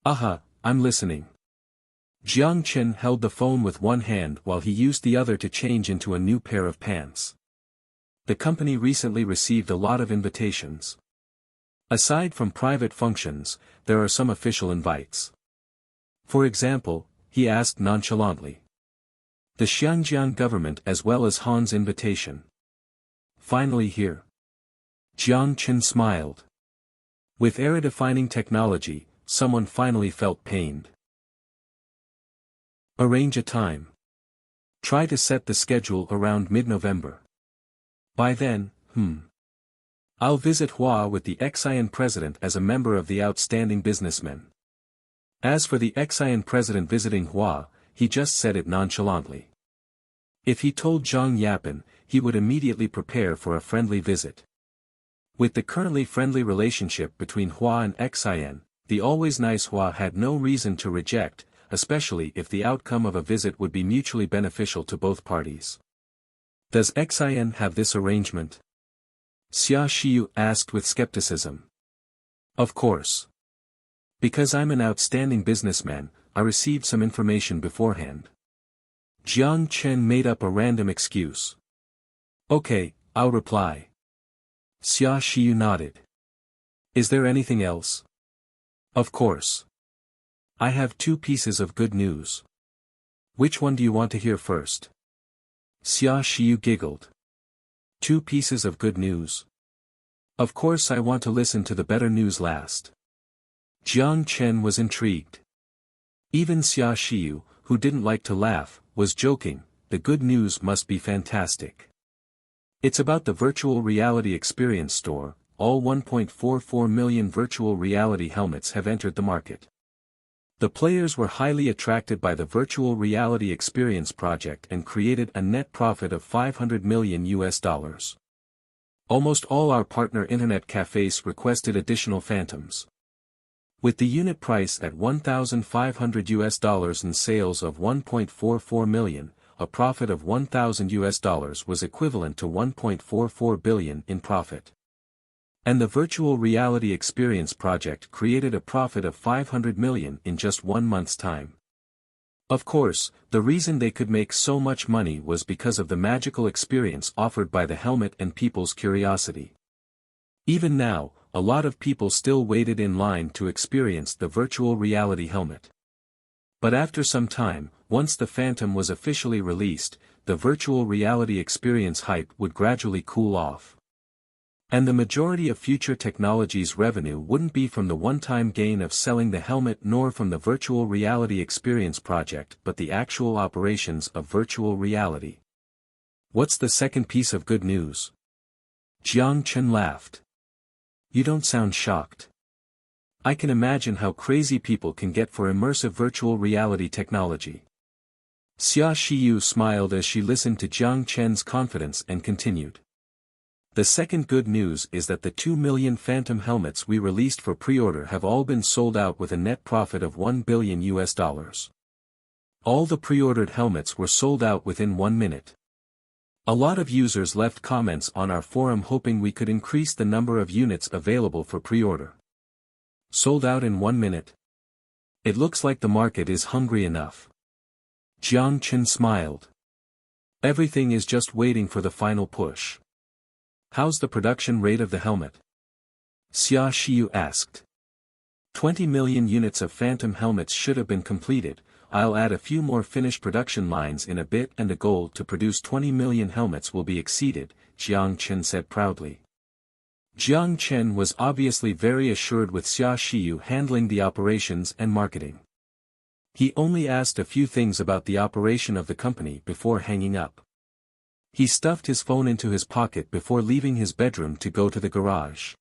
S1: "Aha, I'm listening." Jiang Chen held the phone with one hand while he used the other to change into a new pair of pants. The company recently received a lot of invitations. Aside from private functions, there are some official invites. For example, he asked nonchalantly. The Xianjiang government as well as Han's invitation. "Finally here." Jiang Chen smiled. With era-defining technology, someone finally felt pained. "Arrange a time. Try to set the schedule around mid-November. By then, I'll visit Hua with the Xian president as a member of the outstanding businessmen." As for the Xian president visiting Hua, he just said it nonchalantly. If he told Zhang Yapin, he would immediately prepare for a friendly visit. With the currently friendly relationship between Hua and Xian, the always nice Hua had no reason to reject, especially if the outcome of a visit would be mutually beneficial to both parties. "Does Xian have this arrangement?" Xia Xiyu asked with skepticism. "Of course. Because I'm an outstanding businessman, I received some information beforehand." Jiang Chen made up a random excuse. "Okay, I'll reply." Xia Xiyu nodded. "Is there anything else?" "Of course. I have 2 pieces of good news." "Which one do you want to hear first?" Xia Xiyu giggled. 2 pieces of good news? Of course I want to listen to the better news last." Jiang Chen was intrigued. Even Xia Xiyu, who didn't like to laugh, was joking. The good news must be fantastic. It's about the virtual reality experience store. All 1.44 million virtual reality helmets have entered the market. The players were highly attracted by the virtual reality experience project and created a net profit of $500 million. Almost all our partner internet cafes requested additional phantoms. With the unit price at $1,500 and sales of 1.44 million, a profit of $1,000 was equivalent to 1.44 billion in profit. And the virtual reality experience project created a profit of 500 million in just 1 month's time. Of course, the reason they could make so much money was because of the magical experience offered by the helmet and people's curiosity. Even now, a lot of people still waited in line to experience the virtual reality helmet. But after some time, once the Phantom was officially released, the virtual reality experience hype would gradually cool off. And the majority of future technology's revenue wouldn't be from the one-time gain of selling the helmet nor from the virtual reality experience project but the actual operations of virtual reality. What's the second piece of good news? Jiang Chen laughed. You don't sound shocked. I can imagine how crazy people can get for immersive virtual reality technology. Xia Shiyu smiled as she listened to Jiang Chen's confidence and continued. The second good news is that the 2 million Phantom helmets we released for pre-order have all been sold out with a net profit of $1 billion. All the pre-ordered helmets were sold out within 1 minute. A lot of users left comments on our forum hoping we could increase the number of units available for pre-order. Sold out in 1 minute? It looks like the market is hungry enough. Jiang Chen smiled. Everything is just waiting for the final push. How's the production rate of the helmet? Xia Shiyu asked. 20 million units of Phantom helmets should have been completed. I'll add a few more finished production lines in a bit and the goal to produce 20 million helmets will be exceeded, Jiang Chen said proudly. Jiang Chen was obviously very assured with Xia Shiyu handling the operations and marketing. He only asked a few things about the operation of the company before hanging up. He stuffed his phone into his pocket before leaving his bedroom to go to the garage.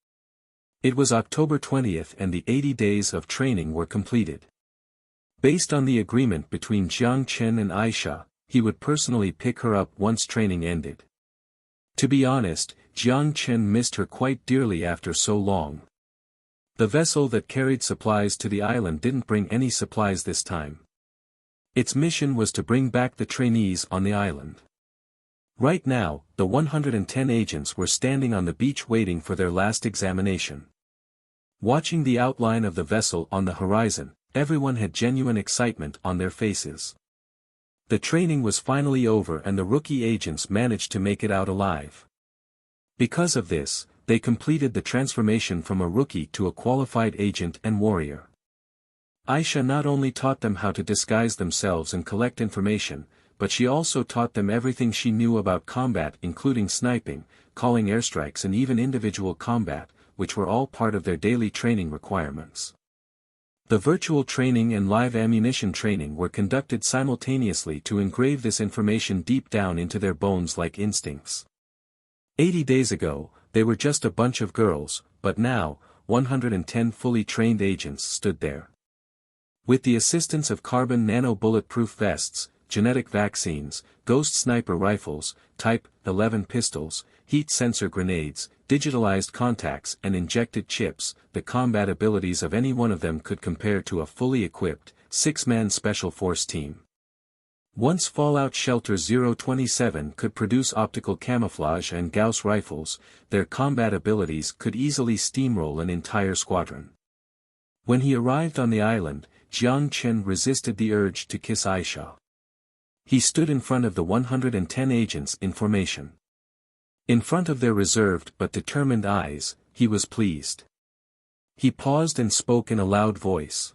S1: It was October 20th and the 80 days of training were completed. Based on the agreement between Jiang Chen and Aisha, he would personally pick her up once training ended. To be honest, Jiang Chen missed her quite dearly after so long. The vessel that carried supplies to the island didn't bring any supplies this time. Its mission was to bring back the trainees on the island. Right now, the 110 agents were standing on the beach waiting for their last examination. Watching the outline of the vessel on the horizon, everyone had genuine excitement on their faces. The training was finally over and the rookie agents managed to make it out alive. Because of this, they completed the transformation from a rookie to a qualified agent and warrior. Aisha not only taught them how to disguise themselves and collect information, but she also taught them everything she knew about combat including sniping, calling airstrikes and even individual combat, which were all part of their daily training requirements. The virtual training and live ammunition training were conducted simultaneously to engrave this information deep down into their bones like instincts. 80 days ago, they were just a bunch of girls, but now, 110 fully trained agents stood there. With the assistance of carbon nano-bulletproof vests, genetic vaccines, ghost sniper rifles, Type 11 pistols, heat sensor grenades, digitalized contacts and injected chips, the combat abilities of any one of them could compare to a fully equipped, 6-man special force team. Once Fallout Shelter 027 could produce optical camouflage and Gauss rifles, their combat abilities could easily steamroll an entire squadron. When he arrived on the island, Jiang Chen resisted the urge to kiss Aisha. He stood in front of the 110 agents in formation. In front of their reserved but determined eyes, he was pleased. He paused and spoke in a loud voice.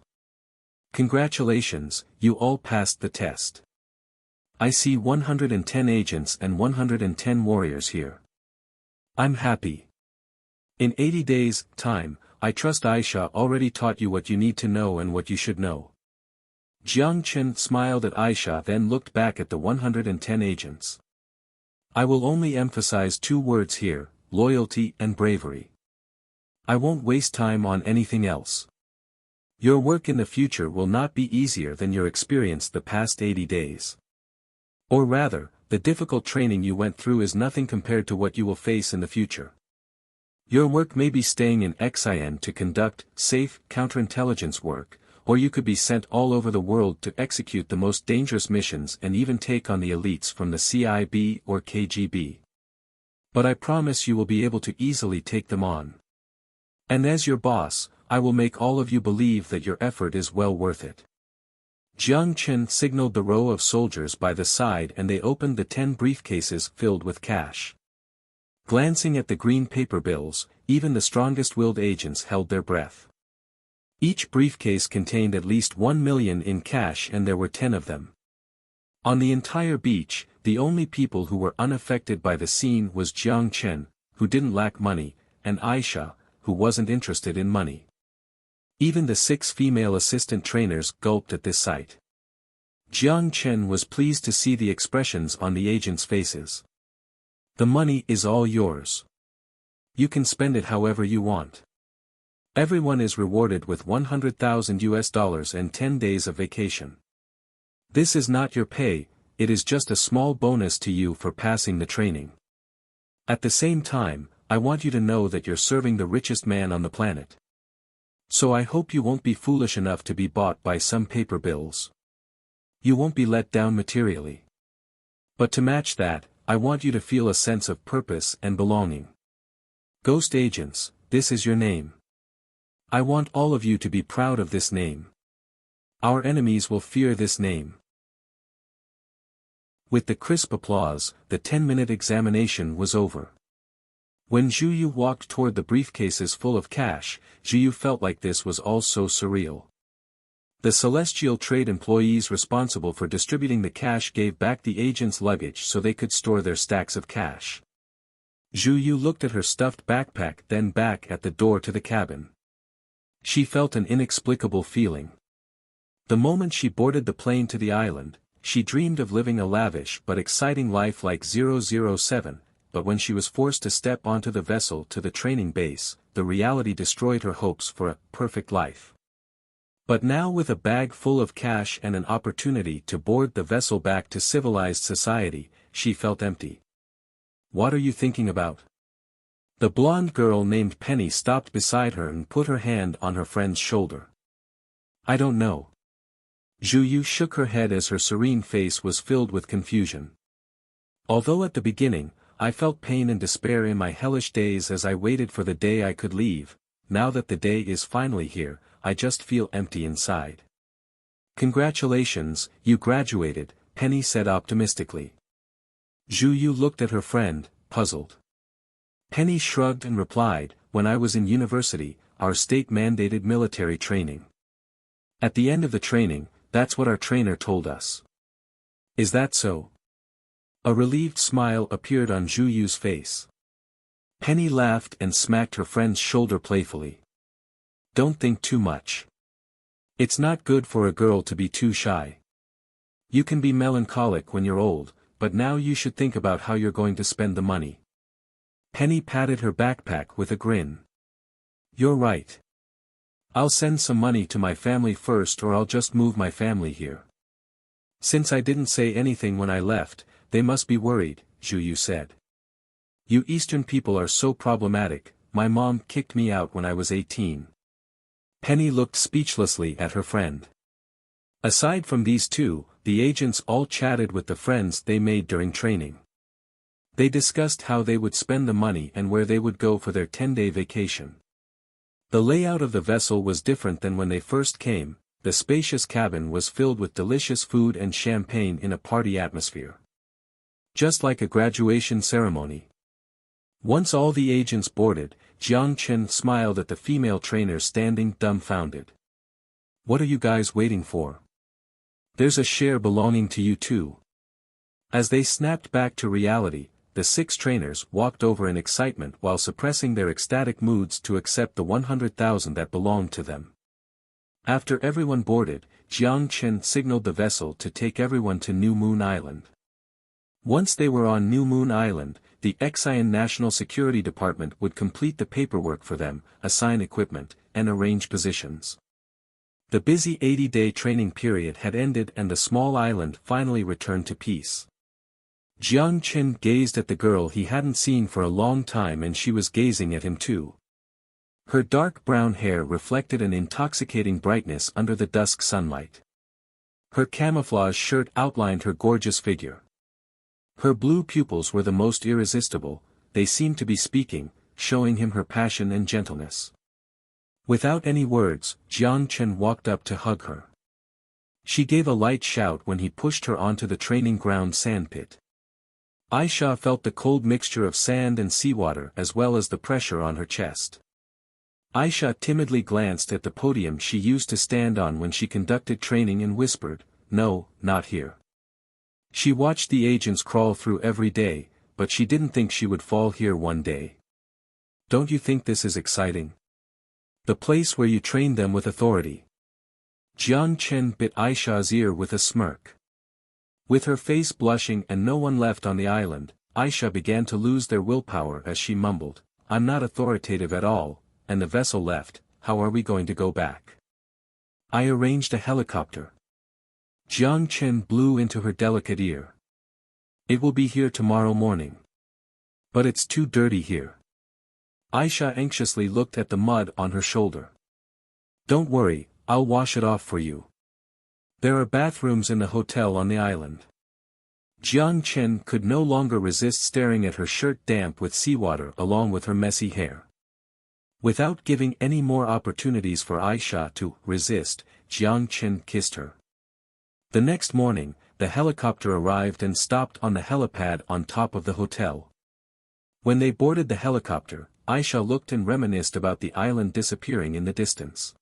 S1: Congratulations, you all passed the test. I see 110 agents and 110 warriors here. I'm happy. In 80 days' time, I trust Aisha already taught you what you need to know and what you should know. Jiang Chen smiled at Aisha then looked back at the 110 agents. I will only emphasize 2 words here, loyalty and bravery. I won't waste time on anything else. Your work in the future will not be easier than your experience the past 80 days. Or rather, the difficult training you went through is nothing compared to what you will face in the future. Your work may be staying in Xin to conduct safe counterintelligence work, or you could be sent all over the world to execute the most dangerous missions and even take on the elites from the CIB or KGB. But I promise you will be able to easily take them on. And as your boss, I will make all of you believe that your effort is well worth it." Jiang Chen signaled the row of soldiers by the side and they opened the 10 briefcases filled with cash. Glancing at the green paper bills, even the strongest-willed agents held their breath. Each briefcase contained at least 1 million in cash and there were 10 of them. On the entire beach, the only people who were unaffected by the scene was Jiang Chen, who didn't lack money, and Aisha, who wasn't interested in money. Even the 6 female assistant trainers gulped at this sight. Jiang Chen was pleased to see the expressions on the agents' faces. "The money is all yours. You can spend it however you want. Everyone is rewarded with $100,000 and 10 days of vacation. This is not your pay, it is just a small bonus to you for passing the training. At the same time, I want you to know that you're serving the richest man on the planet. So I hope you won't be foolish enough to be bought by some paper bills. You won't be let down materially. But to match that, I want you to feel a sense of purpose and belonging. Ghost agents, this is your name. I want all of you to be proud of this name. Our enemies will fear this name." With the crisp applause, the 10-minute examination was over. When Zhu Yu walked toward the briefcases full of cash, Zhu Yu felt like this was all so surreal. The Celestial Trade employees responsible for distributing the cash gave back the agents' luggage so they could store their stacks of cash. Zhu Yu looked at her stuffed backpack then back at the door to the cabin. She felt an inexplicable feeling. The moment she boarded the plane to the island, she dreamed of living a lavish but exciting life like 007, but when she was forced to step onto the vessel to the training base, the reality destroyed her hopes for a perfect life. But now with a bag full of cash and an opportunity to board the vessel back to civilized society, she felt empty. "What are you thinking about?" The blonde girl named Penny stopped beside her and put her hand on her friend's shoulder. "I don't know." Zhu Yu shook her head as her serene face was filled with confusion. "Although at the beginning, I felt pain and despair in my hellish days as I waited for the day I could leave, now that the day is finally here, I just feel empty inside." "Congratulations, you graduated," Penny said optimistically. Zhu Yu looked at her friend, puzzled. Penny shrugged and replied, "When I was in university, our state mandated military training. At the end of the training, that's what our trainer told us." "Is that so?" A relieved smile appeared on Zhu Yu's face. Penny laughed and smacked her friend's shoulder playfully. "Don't think too much. It's not good for a girl to be too shy. You can be melancholic when you're old, but now you should think about how you're going to spend the money." Penny patted her backpack with a grin. "You're right. I'll send some money to my family first or I'll just move my family here." "Since I didn't say anything when I left, they must be worried," Zhu Yu said. "You Eastern people are so problematic, my mom kicked me out when I was 18. Penny looked speechlessly at her friend. Aside from these two, the agents all chatted with the friends they made during training. They discussed how they would spend the money and where they would go for their 10-day vacation. The layout of the vessel was different than when they first came. The spacious cabin was filled with delicious food and champagne in a party atmosphere. Just like a graduation ceremony. Once all the agents boarded, Jiang Chen smiled at the female trainers standing dumbfounded. "What are you guys waiting for? There's a share belonging to you too." As they snapped back to reality, the 6 trainers walked over in excitement while suppressing their ecstatic moods to accept the 100,000 that belonged to them. After everyone boarded, Jiang Chen signaled the vessel to take everyone to New Moon Island. Once they were on New Moon Island, the Xian National Security Department would complete the paperwork for them, assign equipment, and arrange positions. The busy 80-day training period had ended and the small island finally returned to peace. Jiang Chen gazed at the girl he hadn't seen for a long time and she was gazing at him too. Her dark brown hair reflected an intoxicating brightness under the dusk sunlight. Her camouflage shirt outlined her gorgeous figure. Her blue pupils were the most irresistible, they seemed to be speaking, showing him her passion and gentleness. Without any words, Jiang Chen walked up to hug her. She gave a light shout when he pushed her onto the training ground sandpit. Aisha felt the cold mixture of sand and seawater as well as the pressure on her chest. Aisha timidly glanced at the podium she used to stand on when she conducted training and whispered, "No, not here." She watched the agents crawl through every day, but she didn't think she would fall here one day. "Don't you think this is exciting? The place where you train them with authority." Jiang Chen bit Aisha's ear with a smirk. With her face blushing and no one left on the island, Aisha began to lose their willpower as she mumbled, "I'm not authoritative at all, and the vessel left, how are we going to go back?" "I arranged a helicopter." Jiang Chen blew into her delicate ear. "It will be here tomorrow morning. But it's too dirty here." Aisha anxiously looked at the mud on her shoulder. "Don't worry, I'll wash it off for you. There are bathrooms in the hotel on the island." Jiang Chen could no longer resist staring at her shirt damp with seawater along with her messy hair. Without giving any more opportunities for Aisha to resist, Jiang Chen kissed her. The next morning, the helicopter arrived and stopped on the helipad on top of the hotel. When they boarded the helicopter, Aisha looked and reminisced about the island disappearing in the distance.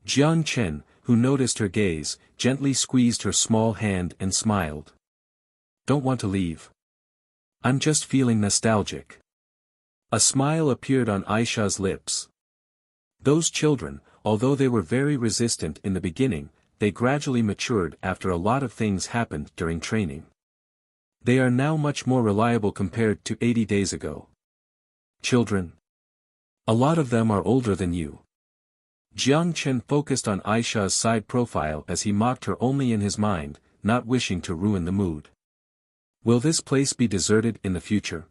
S1: Jiang Chen, who noticed her gaze, gently squeezed her small hand and smiled. "Don't want to leave. I'm just feeling nostalgic." A smile appeared on Aisha's lips. Those children, although they were very resistant in the beginning, they gradually matured after a lot of things happened during training. They are now much more reliable compared to 80 days ago. "Children? A lot of them are older than you." Jiang Chen focused on Aisha's side profile as he mocked her only in his mind, not wishing to ruin the mood. "Will this place be deserted in the future?"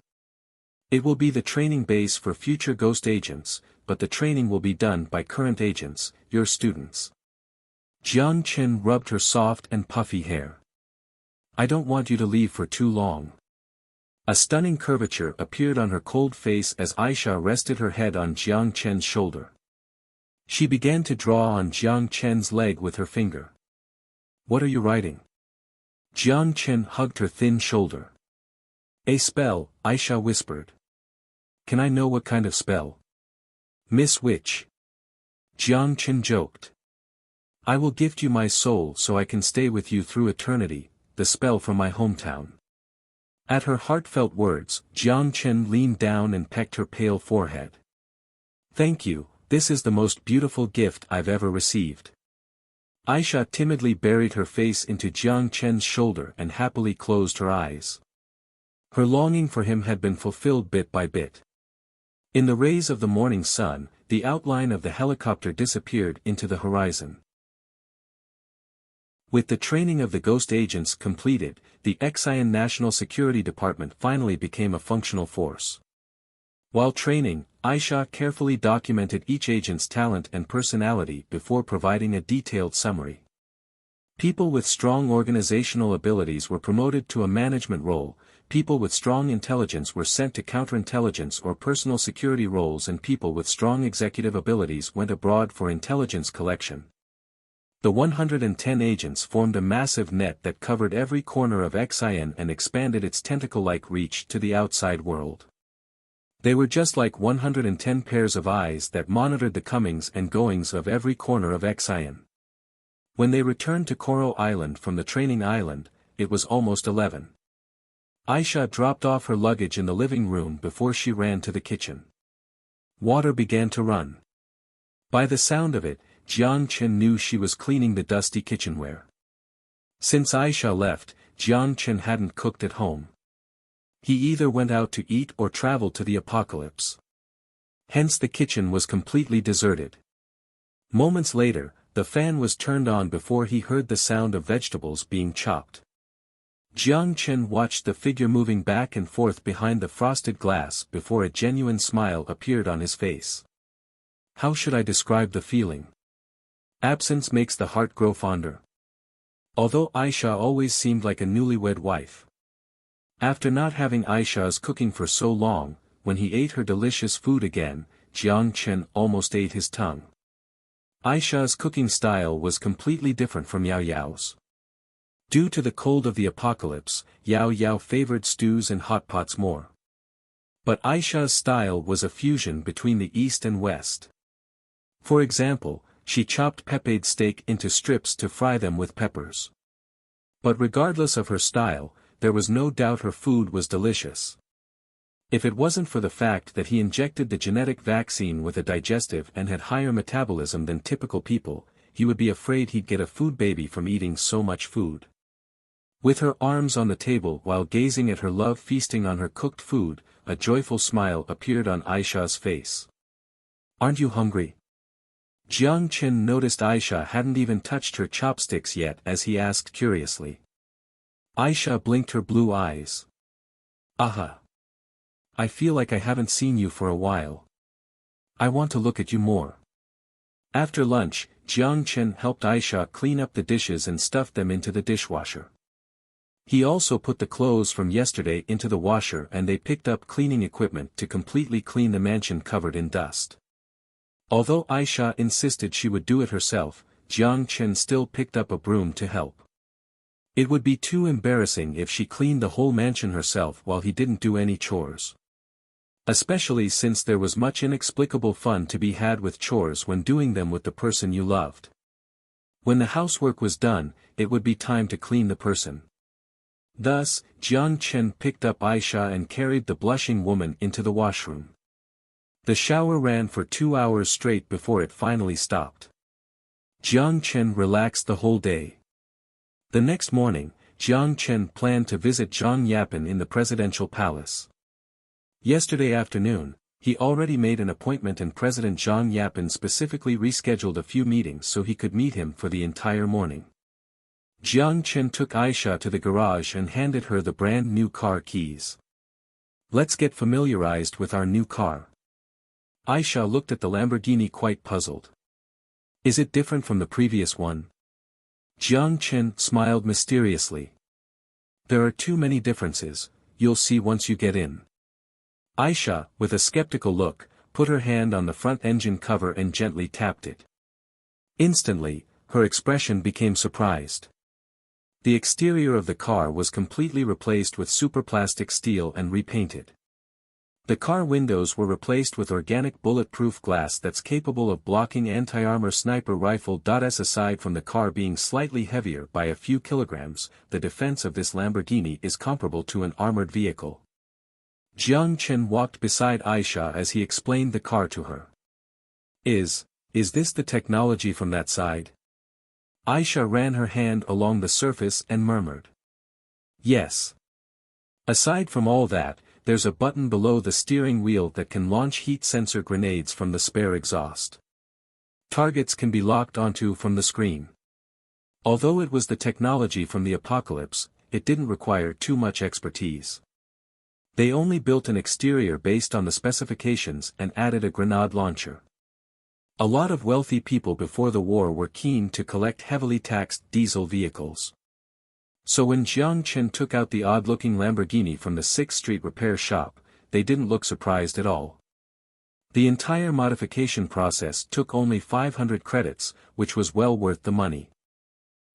S1: "It will be the training base for future ghost agents, but the training will be done by current agents, your students." Jiang Chen rubbed her soft and puffy hair. "I don't want you to leave for too long." A stunning curvature appeared on her cold face as Aisha rested her head on Jiang Chen's shoulder. She began to draw on Jiang Chen's leg with her finger. "What are you writing?" Jiang Chen hugged her thin shoulder. "A spell," Aisha whispered. "Can I know what kind of spell?" "Miss Witch." Jiang Chen joked. "I will gift you my soul so I can stay with you through eternity, the spell from my hometown." At her heartfelt words, Jiang Chen leaned down and pecked her pale forehead. "Thank you, this is the most beautiful gift I've ever received." Aisha timidly buried her face into Jiang Chen's shoulder and happily closed her eyes. Her longing for him had been fulfilled bit by bit. In the rays of the morning sun, the outline of the helicopter disappeared into the horizon. With the training of the ghost agents completed, the Xian National Security Department finally became a functional force. While training, Aisha carefully documented each agent's talent and personality before providing a detailed summary. People with strong organizational abilities were promoted to a management role, people with strong intelligence were sent to counterintelligence or personal security roles, and people with strong executive abilities went abroad for intelligence collection. The 110 agents formed a massive net that covered every corner of Xian and expanded its tentacle-like reach to the outside world. They were just like 110 pairs of eyes that monitored the comings and goings of every corner of Xian. When they returned to Coral Island from the training island, it was almost 11. Aisha dropped off her luggage in the living room before she ran to the kitchen. Water began to run. By the sound of it, Jiang Chen knew she was cleaning the dusty kitchenware. Since Aisha left, Jiang Chen hadn't cooked at home. He either went out to eat or traveled to the apocalypse. Hence the kitchen was completely deserted. Moments later, the fan was turned on before he heard the sound of vegetables being chopped. Jiang Chen watched the figure moving back and forth behind the frosted glass before a genuine smile appeared on his face. How should I describe the feeling? Absence makes the heart grow fonder. Although Aisha always seemed like a newlywed wife. After not having Aisha's cooking for so long, when he ate her delicious food again, Jiang Chen almost ate his tongue. Aisha's cooking style was completely different from Yao Yao's. Due to the cold of the apocalypse, Yao Yao favored stews and hot pots more. But Aisha's style was a fusion between the East and West. For example, she chopped peppered steak into strips to fry them with peppers. But regardless of her style, there was no doubt her food was delicious. If it wasn't for the fact that he injected the genetic vaccine with a digestive and had higher metabolism than typical people, he would be afraid he'd get a food baby from eating so much food. With her arms on the table while gazing at her love feasting on her cooked food, a joyful smile appeared on Aisha's face. "Aren't you hungry?" Jiang Chen noticed Aisha hadn't even touched her chopsticks yet as he asked curiously. Aisha blinked her blue eyes. "Aha! I feel like I haven't seen you for a while. I want to look at you more." After lunch, Jiang Chen helped Aisha clean up the dishes and stuffed them into the dishwasher. He also put the clothes from yesterday into the washer and they picked up cleaning equipment to completely clean the mansion covered in dust. Although Aisha insisted she would do it herself, Jiang Chen still picked up a broom to help. It would be too embarrassing if she cleaned the whole mansion herself while he didn't do any chores. Especially since there was much inexplicable fun to be had with chores when doing them with the person you loved. When the housework was done, it would be time to clean the person. Thus, Jiang Chen picked up Aisha and carried the blushing woman into the washroom. The shower ran for 2 hours straight before it finally stopped. Jiang Chen relaxed the whole day. The next morning, Jiang Chen planned to visit Zhang Yapin in the presidential palace. Yesterday afternoon, he already made an appointment and President Zhang Yapin specifically rescheduled a few meetings so he could meet him for the entire morning. Jiang Chen took Aisha to the garage and handed her the brand new car keys. "Let's get familiarized with our new car." Aisha looked at the Lamborghini quite puzzled. "Is it different from the previous one?" Jiang Chen smiled mysteriously. "There are too many differences, you'll see once you get in." Aisha, with a skeptical look, put her hand on the front engine cover and gently tapped it. Instantly, her expression became surprised. The exterior of the car was completely replaced with superplastic steel and repainted. The car windows were replaced with organic bulletproof glass that's capable of blocking anti-armor sniper rifle. Aside from the car being slightly heavier by a few kilograms, the defense of this Lamborghini is comparable to an armored vehicle. Jiang Chen walked beside Aisha as he explained the car to her. Is this the technology from that side?" Aisha ran her hand along the surface and murmured. "Yes. Aside from all that, there's a button below the steering wheel that can launch heat sensor grenades from the spare exhaust. Targets can be locked onto from the screen." Although it was the technology from the apocalypse, it didn't require too much expertise. They only built an exterior based on the specifications and added a grenade launcher. A lot of wealthy people before the war were keen to collect heavily taxed diesel vehicles. So when Jiang Chen took out the odd-looking Lamborghini from the 6th Street repair shop, they didn't look surprised at all. The entire modification process took only 500 credits, which was well worth the money.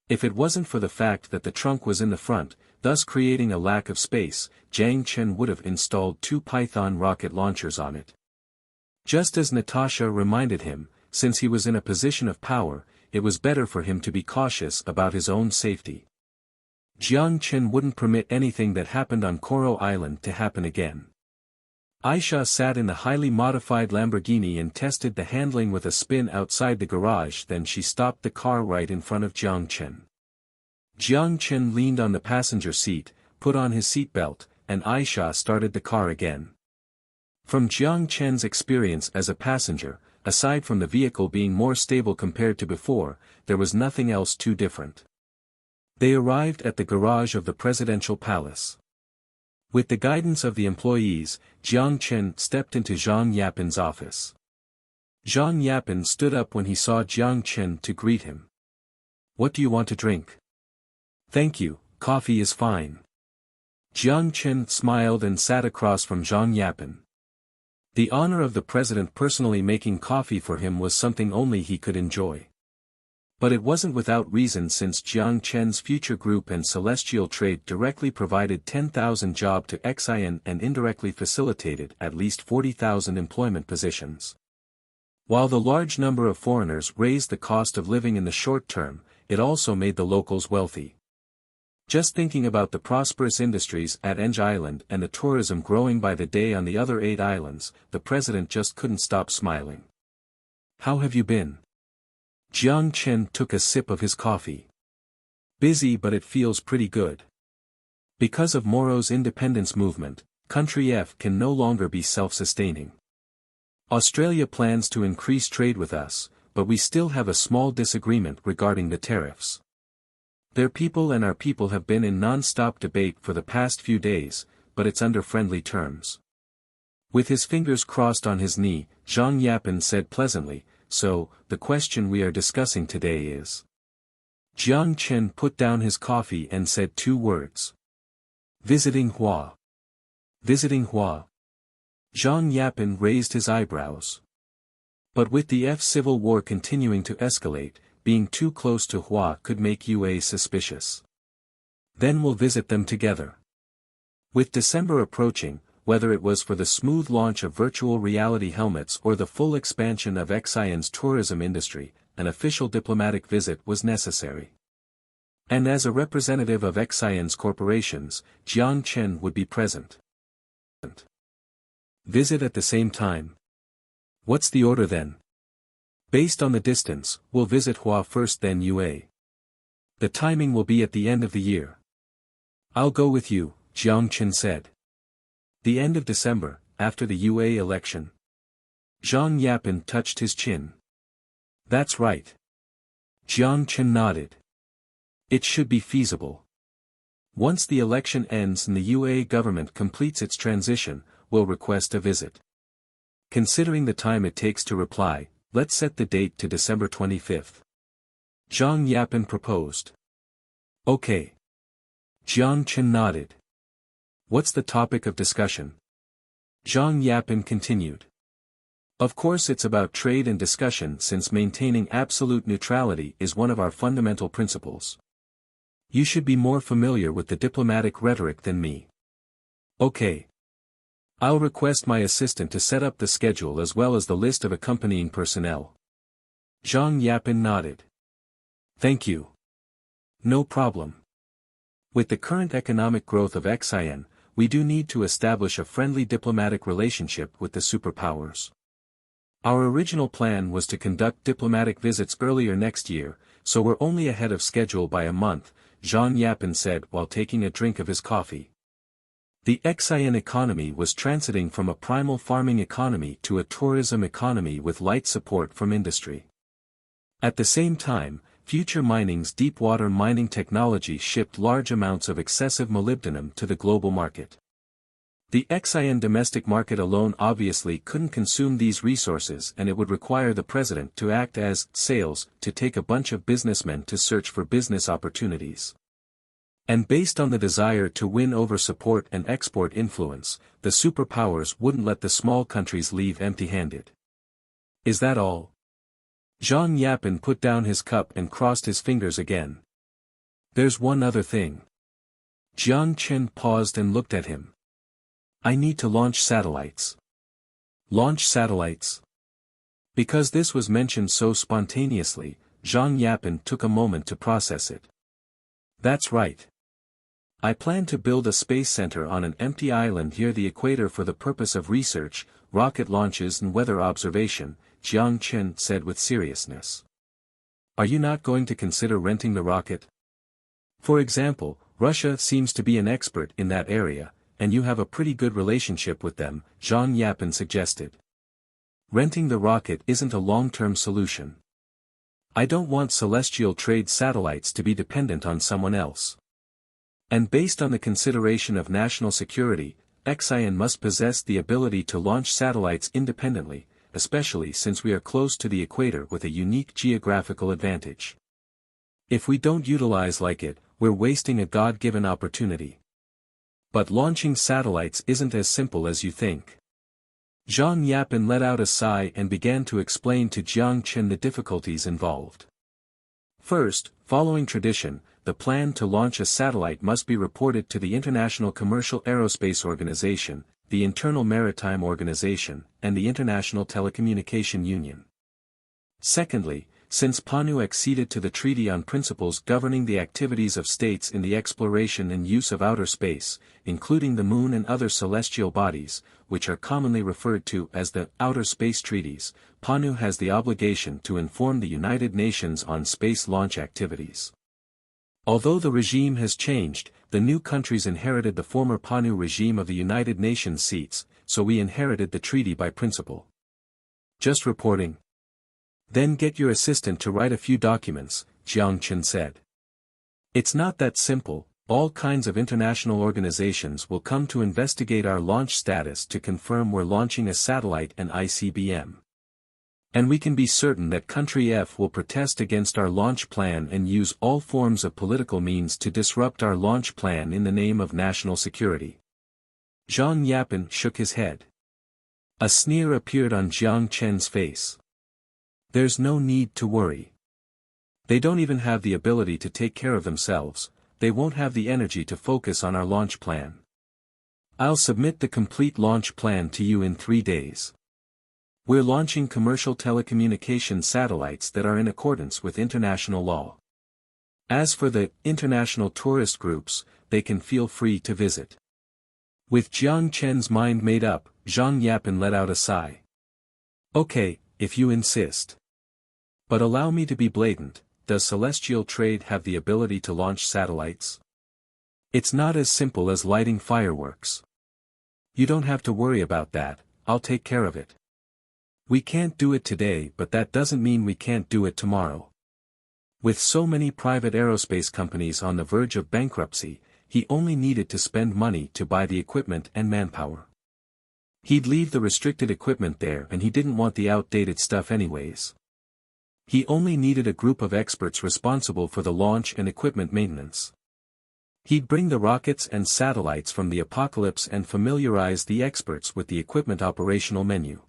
S1: If it wasn't for the fact that the trunk was in the front, thus creating a lack of space, Jiang Chen would have installed 2 Python rocket launchers on it. Just as Natasha reminded him, since he was in a position of power, it was better for him to be cautious about his own safety. Jiang Chen wouldn't permit anything that happened on Coral Island to happen again. Aisha sat in the highly modified Lamborghini and tested the handling with a spin outside the garage. Then she stopped the car right in front of Jiang Chen. Jiang Chen leaned on the passenger seat, put on his seatbelt, and Aisha started the car again. From Jiang Chen's experience as a passenger, aside from the vehicle being more stable compared to before, there was nothing else too different. They arrived at the garage of the presidential palace. With the guidance of the employees, Jiang Chen stepped into Zhang Yapin's office. Zhang Yapin stood up when he saw Jiang Chen to greet him. What do you want to drink? Thank you, coffee is fine. Jiang Chen smiled and sat across from Zhang Yapin. The honor of the president personally making coffee for him was something only he could enjoy. But it wasn't without reason, since Jiang Chen's future group and celestial trade directly provided 10,000 jobs to Xian and indirectly facilitated at least 40,000 employment positions. While the large number of foreigners raised the cost of living in the short term, it also made the locals wealthy. Just thinking about the prosperous industries at Eng Island and the tourism growing by the day on the other 8 islands, the president just couldn't stop smiling. How have you been? Jiang Chen took a sip of his coffee. Busy, but it feels pretty good. Because of Moro's independence movement, Country F can no longer be self-sustaining. Australia plans to increase trade with us, but we still have a small disagreement regarding the tariffs. Their people and our people have been in non-stop debate for the past few days, but it's under friendly terms. With his fingers crossed on his knee, Zhang Yapin said pleasantly, so, the question we are discussing today is. Jiang Chen put down his coffee and said 2 words. Visiting Hua. Visiting Hua. Zhang Yapin raised his eyebrows. But with the civil war continuing to escalate, being too close to Hua could make UA suspicious. Then we'll visit them together. With December approaching, whether it was for the smooth launch of virtual reality helmets or the full expansion of Xian's tourism industry, an official diplomatic visit was necessary. And as a representative of Xian's corporations, Jiang Chen would be present. Visit at the same time. What's the order then? Based on the distance, we'll visit Hua first, then UA. The timing will be at the end of the year. I'll go with you, Jiang Chen said. The end of December, after the UA election. Zhang Yapin touched his chin. That's right. Jiang Chen nodded. It should be feasible. Once the election ends and the UA government completes its transition, we'll request a visit. Considering the time it takes to reply, let's set the date to December 25th. Zhang Yapin proposed. Okay. Jiang Chen nodded. What's the topic of discussion? Zhang Yapin continued. Of course it's about trade and discussion, since maintaining absolute neutrality is one of our fundamental principles. You should be more familiar with the diplomatic rhetoric than me. Okay. I'll request my assistant to set up the schedule as well as the list of accompanying personnel. Zhang Yapin nodded. Thank you. No problem. With the current economic growth of Xian, we do need to establish a friendly diplomatic relationship with the superpowers. Our original plan was to conduct diplomatic visits earlier next year, so we're only ahead of schedule by a month, Zhang Yapin said while taking a drink of his coffee. The Xian economy was transiting from a primal farming economy to a tourism economy with light support from industry. At the same time, Future Mining's deep-water mining technology shipped large amounts of excessive molybdenum to the global market. The Xian domestic market alone obviously couldn't consume these resources, and it would require the president to act as sales to take a bunch of businessmen to search for business opportunities. And based on the desire to win over support and export influence, the superpowers wouldn't let the small countries leave empty-handed. Is that all? Zhang Yapin put down his cup and crossed his fingers again. There's one other thing. Jiang Chen paused and looked at him. I need to launch satellites. Launch satellites? Because this was mentioned so spontaneously, Zhang Yapin took a moment to process it. That's right. I plan to build a space center on an empty island near the equator for the purpose of research, rocket launches and weather observation, Jiang Chen said with seriousness. Are you not going to consider renting the rocket? For example, Russia seems to be an expert in that area, and you have a pretty good relationship with them, Zhang Yapin suggested. Renting the rocket isn't a long-term solution. I don't want celestial trade satellites to be dependent on someone else. And based on the consideration of national security, Xian must possess the ability to launch satellites independently, especially since we are close to the equator with a unique geographical advantage. If we don't utilize it, we're wasting a God-given opportunity. But launching satellites isn't as simple as you think. Zhang Yapin let out a sigh and began to explain to Jiang Chen the difficulties involved. First, following tradition, the plan to launch a satellite must be reported to the International Commercial Aerospace Organization, the Internal Maritime Organization, and the International Telecommunication Union. Secondly, since PANU acceded to the Treaty on Principles governing the activities of states in the exploration and use of outer space, including the Moon and other celestial bodies, which are commonly referred to as the Outer Space Treaties, PANU has the obligation to inform the United Nations on space launch activities. Although the regime has changed, the new countries inherited the former PANU regime of the United Nations seats, so we inherited the treaty by principle. Just reporting. Then get your assistant to write a few documents, Jiang Chen said. It's not that simple. All kinds of international organizations will come to investigate our launch status to confirm we're launching a satellite and ICBM. And we can be certain that country F will protest against our launch plan and use all forms of political means to disrupt our launch plan in the name of national security. Zhang Yapin shook his head. A sneer appeared on Jiang Chen's face. There's no need to worry. They don't even have the ability to take care of themselves, they won't have the energy to focus on our launch plan. I'll submit the complete launch plan to you in 3 days. We're launching commercial telecommunication satellites that are in accordance with international law. As for the international tourist groups, they can feel free to visit. With Jiang Chen's mind made up, Zhang Yapin let out a sigh. Okay, if you insist. But allow me to be blatant, does celestial trade have the ability to launch satellites? It's not as simple as lighting fireworks. You don't have to worry about that, I'll take care of it. We can't do it today, but that doesn't mean we can't do it tomorrow. With so many private aerospace companies on the verge of bankruptcy, he only needed to spend money to buy the equipment and manpower. He'd leave the restricted equipment there and he didn't want the outdated stuff anyways. He only needed a group of experts responsible for the launch and equipment maintenance. He'd bring the rockets and satellites from the apocalypse and familiarize the experts with the equipment operational menu.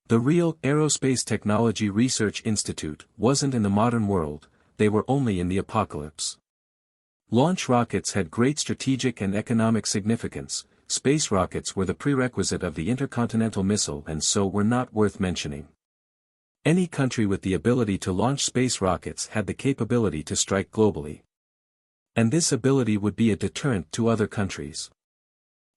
S1: The real Aerospace Technology Research Institute wasn't in the modern world, they were only in the apocalypse. Launch rockets had great strategic and economic significance, space rockets were the prerequisite of the intercontinental missile and so were not worth mentioning. Any country with the ability to launch space rockets had the capability to strike globally. And this ability would be a deterrent to other countries.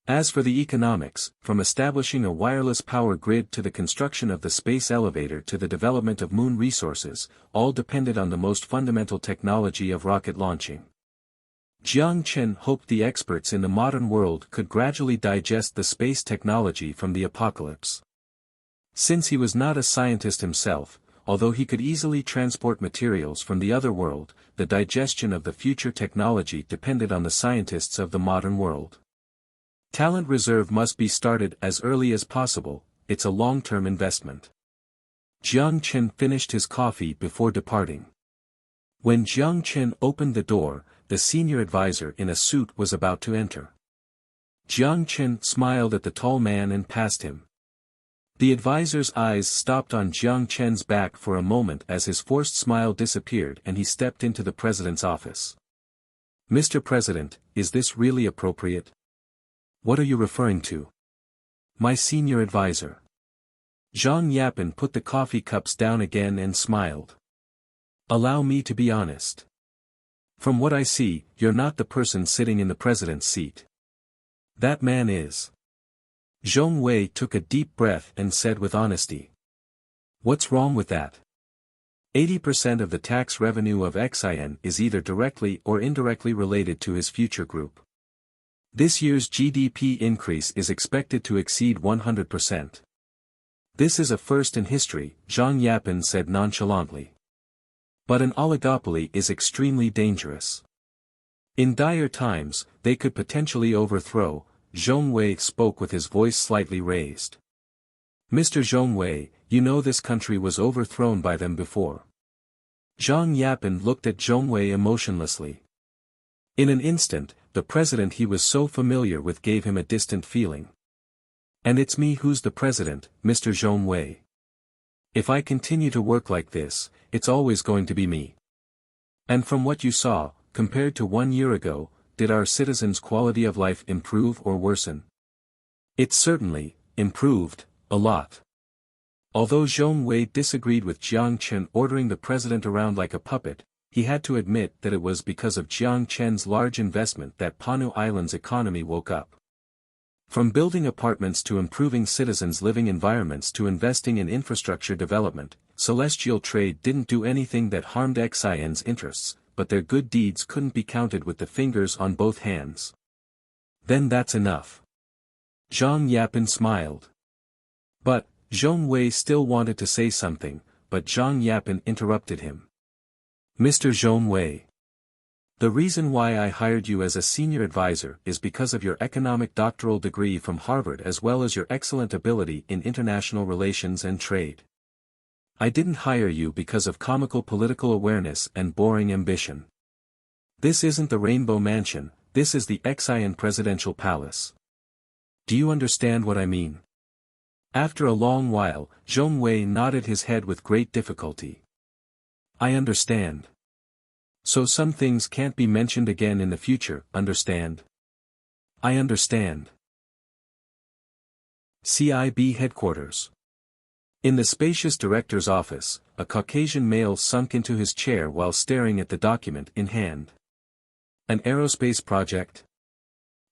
S1: As for the economics, from establishing a wireless power grid to the construction of the space elevator to the development of moon resources, all depended on the most fundamental technology of rocket launching. Jiang Chen hoped the experts in the modern world could gradually digest the space technology from the apocalypse. Since he was not a scientist himself, although he could easily transport materials from the other world, the digestion of the future technology depended on the scientists of the modern world. Talent reserve must be started as early as possible, it's a long-term investment. Jiang Chen finished his coffee before departing. When Jiang Chen opened the door, the senior advisor in a suit was about to enter. Jiang Chen smiled at the tall man and passed him. The advisor's eyes stopped on Jiang Chen's back for a moment as his forced smile disappeared and he stepped into the president's office. Mr. President, is this really appropriate? What are you referring to? My senior advisor. Zhang Yapin put the coffee cups down again and smiled. Allow me to be honest. From what I see, you're not the person sitting in the president's seat. That man is. Zhong Wei took a deep breath and said with honesty. What's wrong with that? 80% of the tax revenue of Xian is either directly or indirectly related to his future group. This year's GDP increase is expected to exceed 100%. This is a first in history, Zhang Yapin said nonchalantly. But an oligopoly is extremely dangerous. In dire times, they could potentially overthrow. Zhong Wei spoke with his voice slightly raised. Mr. Zhongwei, you know this country was overthrown by them before. Zhang Yapen looked at Zhongwei emotionlessly. In an instant, the president he was so familiar with gave him a distant feeling. And it's me who's the president, Mr. Zhongwei. If I continue to work like this, it's always going to be me. And from what you saw, compared to 1 year ago, did our citizens' quality of life improve or worsen? It certainly improved a lot. Although Zhongwei disagreed with Jiang Chen ordering the president around like a puppet, he had to admit that it was because of Jiang Chen's large investment that Panu Island's economy woke up. From building apartments to improving citizens' living environments to investing in infrastructure development, celestial trade didn't do anything that harmed Xian's interests, but their good deeds couldn't be counted with the fingers on both hands. Then that's enough. Zhang Yapen smiled. But, Zhongwei still wanted to say something, but Zhang Yapen interrupted him. Mr. Zhongwei. The reason why I hired you as a senior advisor is because of your economic doctoral degree from Harvard as well as your excellent ability in international relations and trade. I didn't hire you because of comical political awareness and boring ambition. This isn't the Rainbow Mansion, this is the Xian Presidential Palace. Do you understand what I mean? After a long while, Zhongwei nodded his head with great difficulty. I understand. So some things can't be mentioned again in the future, understand? I understand. CIB headquarters. In the spacious director's office, a Caucasian male sunk into his chair while staring at the document in hand. An aerospace project?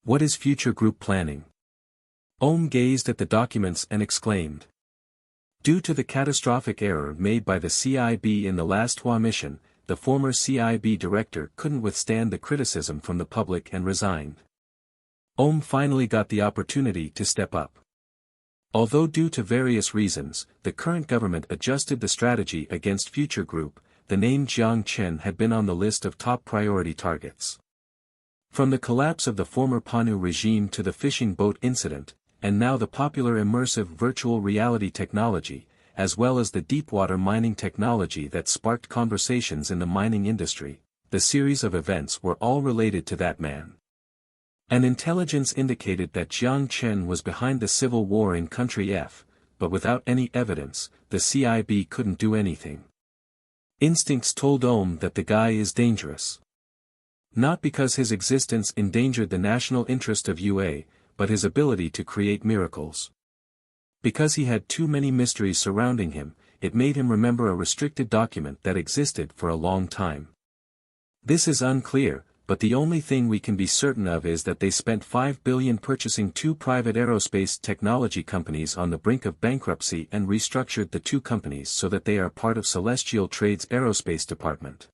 S1: What is future group planning? Ohm gazed at the documents and exclaimed. Due to the catastrophic error made by the CIB in the last Hua mission, the former CIB director couldn't withstand the criticism from the public and resigned. Ohm finally got the opportunity to step up. Although due to various reasons, the current government adjusted the strategy against Future Group, the name Jiang Chen had been on the list of top priority targets. From the collapse of the former Panu regime to the fishing boat incident, and now the popular immersive virtual reality technology, as well as the deepwater mining technology that sparked conversations in the mining industry, the series of events were all related to that man. An intelligence indicated that Jiang Chen was behind the civil war in Country F, but without any evidence, the CIB couldn't do anything. Instincts told Ohm that the guy is dangerous. Not because his existence endangered the national interest of UA, but his ability to create miracles. Because he had too many mysteries surrounding him, it made him remember a restricted document that existed for a long time. This is unclear, but the only thing we can be certain of is that they spent $5 billion purchasing 2 private aerospace technology companies on the brink of bankruptcy and restructured the 2 companies so that they are part of Celestial Trade's aerospace department.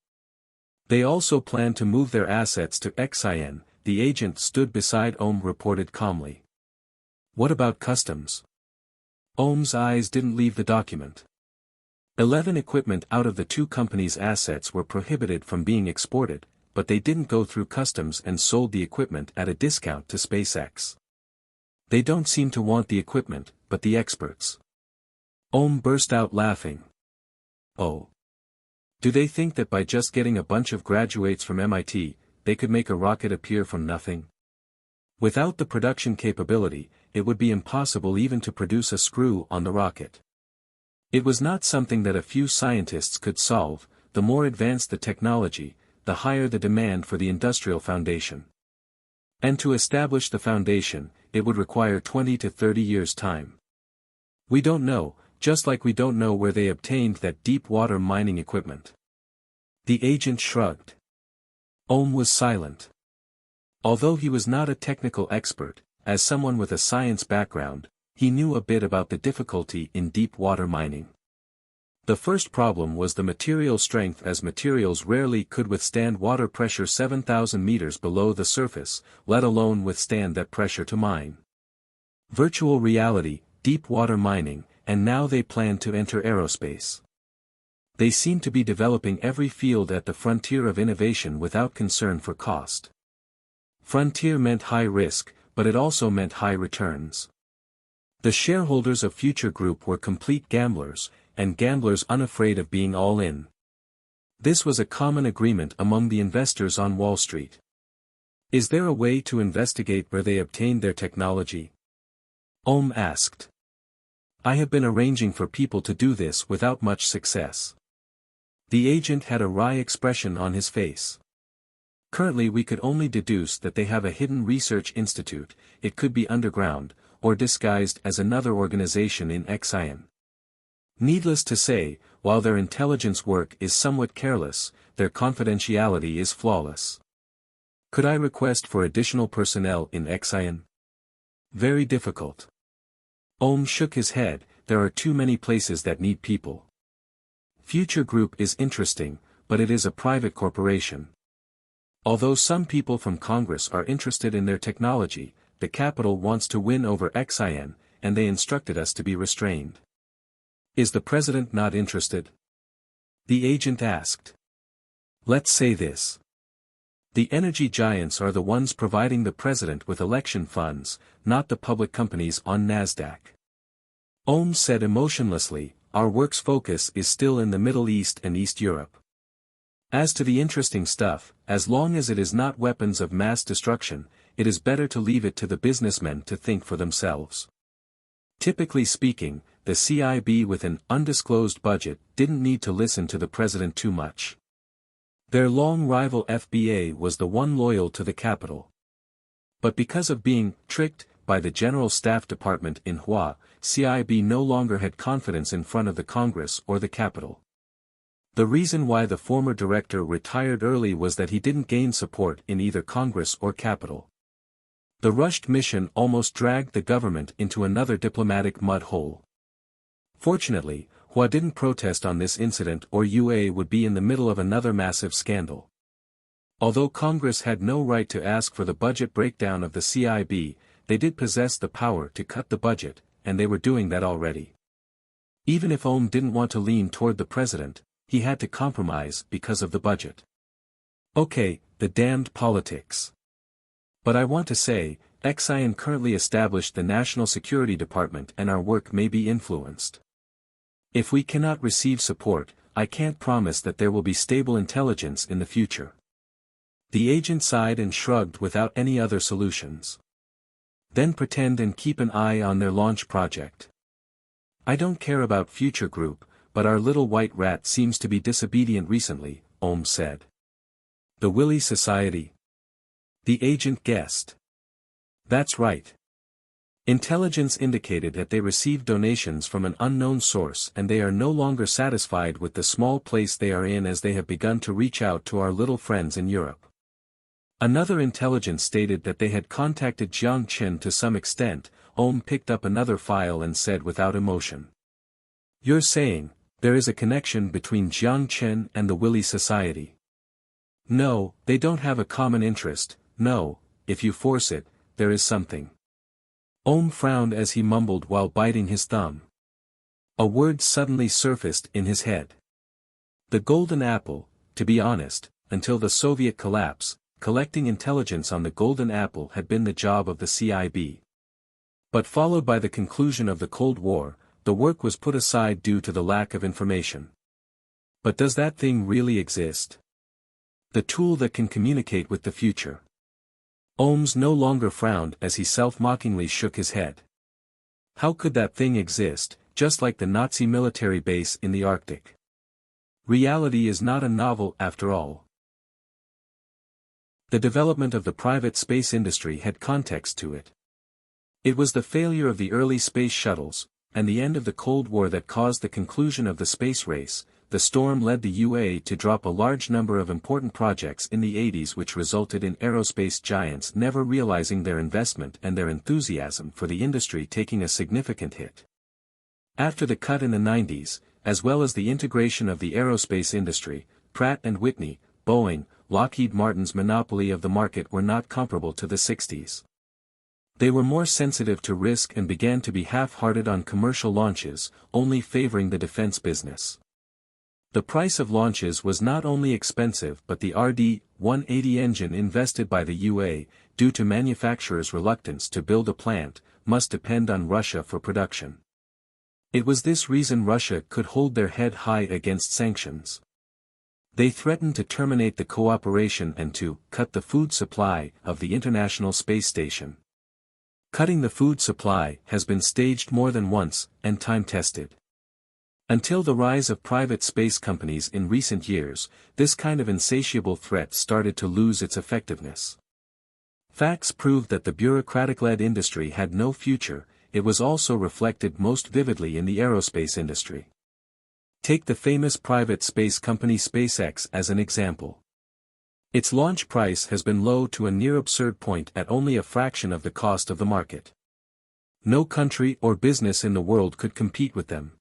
S1: They also plan to move their assets to Xian, the agent stood beside Ohm reported calmly. What about customs? Ohm's eyes didn't leave the document. 11 equipment out of the 2 companies' assets were prohibited from being exported, but they didn't go through customs and sold the equipment at a discount to SpaceX. They don't seem to want the equipment, but the experts. Ohm burst out laughing. Oh. Do they think that by just getting a bunch of graduates from MIT, they could make a rocket appear from nothing? Without the production capability, it would be impossible even to produce a screw on the rocket. It was not something that a few scientists could solve. The more advanced the technology, the higher the demand for the industrial foundation. And to establish the foundation, it would require 20 to 30 years' time. We don't know, just like we don't know where they obtained that deep water mining equipment. The agent shrugged. Ohm was silent. Although he was not a technical expert, as someone with a science background, he knew a bit about the difficulty in deep water mining. The first problem was the material strength, as materials rarely could withstand water pressure 7,000 meters below the surface, let alone withstand that pressure to mine. Virtual reality, deep water mining, and now they plan to enter aerospace. They seem to be developing every field at the frontier of innovation without concern for cost. Frontier meant high risk, but it also meant high returns. The shareholders of Future Group were complete gamblers, and gamblers unafraid of being all in. This was a common agreement among the investors on Wall Street. Is there a way to investigate where they obtained their technology? Ohm asked. I have been arranging for people to do this without much success. The agent had a wry expression on his face. Currently we could only deduce that they have a hidden research institute, it could be underground, or disguised as another organization in Xi'an. Needless to say, while their intelligence work is somewhat careless, their confidentiality is flawless. Could I request for additional personnel in Xi'an? Very difficult. Ohm shook his head, there are too many places that need people. Future Group is interesting, but it is a private corporation. Although some people from Congress are interested in their technology, the capital wants to win over Xi'an, and they instructed us to be restrained. Is the president not interested? The agent asked. Let's say this. The energy giants are the ones providing the president with election funds, not the public companies on NASDAQ. Ohm said emotionlessly, our work's focus is still in the Middle East and East Europe. As to the interesting stuff, as long as it is not weapons of mass destruction, it is better to leave it to the businessmen to think for themselves. Typically speaking, the CIB with an undisclosed budget didn't need to listen to the president too much. Their long rival FBA was the one loyal to the capital. But because of being tricked by the General Staff Department in Hua, CIB no longer had confidence in front of the Congress or the capital. The reason why the former director retired early was that he didn't gain support in either Congress or capital. The rushed mission almost dragged the government into another diplomatic mud hole. Fortunately, Hua didn't protest on this incident or UA would be in the middle of another massive scandal. Although Congress had no right to ask for the budget breakdown of the CIB, they did possess the power to cut the budget, and they were doing that already. Even if Ohm didn't want to lean toward the president, he had to compromise because of the budget. Okay, the damned politics. But I want to say, Xi'an currently established the National Security Department and our work may be influenced. If we cannot receive support, I can't promise that there will be stable intelligence in the future. The agent sighed and shrugged without any other solutions. Then pretend and keep an eye on their launch project. I don't care about Future Group, but our little white rat seems to be disobedient recently, Ohm said. The Willy Society? The agent guessed. That's right. Intelligence indicated that they received donations from an unknown source and they are no longer satisfied with the small place they are in as they have begun to reach out to our little friends in Europe. Another intelligence stated that they had contacted Jiang Chen to some extent. Ohm picked up another file and said without emotion. You're saying, there is a connection between Jiang Chen and the Willy Society. No, they don't have a common interest, no, if you force it, there is something. Ohm frowned as he mumbled while biting his thumb. A word suddenly surfaced in his head. The golden apple, to be honest, until the Soviet collapse, collecting intelligence on the golden apple had been the job of the CIB. But followed by the conclusion of the Cold War, the work was put aside due to the lack of information. But does that thing really exist? The tool that can communicate with the future. Ohms no longer frowned as he self-mockingly shook his head. How could that thing exist, just like the Nazi military base in the Arctic? Reality is not a novel after all. The development of the private space industry had context to it. It was the failure of the early space shuttles, and the end of the Cold War that caused the conclusion of the space race. The storm led the UA to drop a large number of important projects in the 80s, which resulted in aerospace giants never realizing their investment and their enthusiasm for the industry taking a significant hit. After the cut in the 90s, as well as the integration of the aerospace industry, Pratt & Whitney, Boeing, Lockheed Martin's monopoly of the market were not comparable to the 60s. They were more sensitive to risk and began to be half-hearted on commercial launches, only favoring the defense business. The price of launches was not only expensive but the RD-180 engine invested by the UA, due to manufacturers' reluctance to build a plant, must depend on Russia for production. It was this reason Russia could hold their head high against sanctions. They threatened to terminate the cooperation and to cut the food supply of the International Space Station. Cutting the food supply has been staged more than once, and time-tested. Until the rise of private space companies in recent years, this kind of insatiable threat started to lose its effectiveness. Facts proved that the bureaucratic-led industry had no future. It was also reflected most vividly in the aerospace industry. Take the famous private space company SpaceX as an example. Its launch price has been low to a near absurd point at only a fraction of the cost of the market. No country or business in the world could compete with them.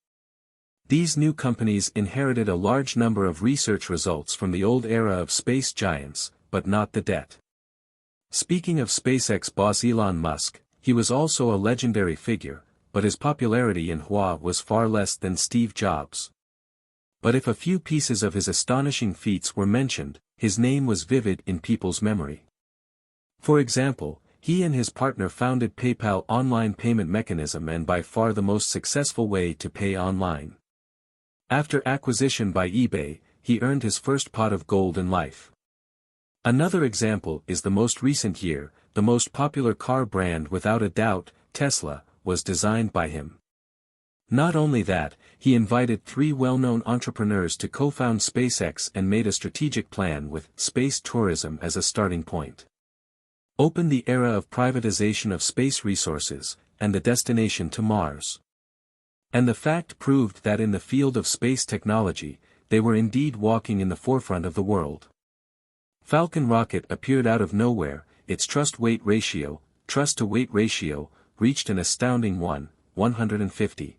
S1: These new companies inherited a large number of research results from the old era of space giants, but not the debt. Speaking of SpaceX boss Elon Musk, he was also a legendary figure, but his popularity in Hua was far less than Steve Jobs. But if a few pieces of his astonishing feats were mentioned, his name was vivid in people's memory. For example, he and his partner founded PayPal online payment mechanism and by far the most successful way to pay online. After acquisition by eBay, he earned his first pot of gold in life. Another example is the most recent year, the most popular car brand without a doubt, Tesla, was designed by him. Not only that, he invited 3 well-known entrepreneurs to co-found SpaceX and made a strategic plan with space tourism as a starting point. Opened the era of privatization of space resources, and the destination to Mars. And the fact proved that in the field of space technology, they were indeed walking in the forefront of the world. Falcon rocket appeared out of nowhere, its trust-to-weight ratio, reached an astounding 150.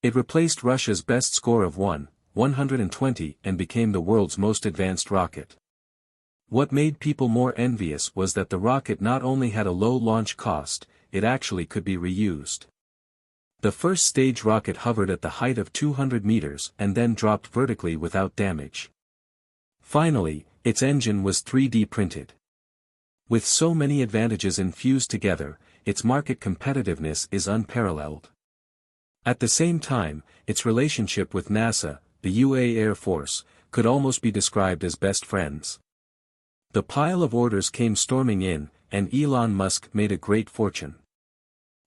S1: It replaced Russia's best score of 120 and became the world's most advanced rocket. What made people more envious was that the rocket not only had a low launch cost, it actually could be reused. The first stage rocket hovered at the height of 200 meters and then dropped vertically without damage. Finally, its engine was 3D printed. With so many advantages infused together, its market competitiveness is unparalleled. At the same time, its relationship with NASA, the UA Air Force, could almost be described as best friends. The pile of orders came storming in, and Elon Musk made a great fortune.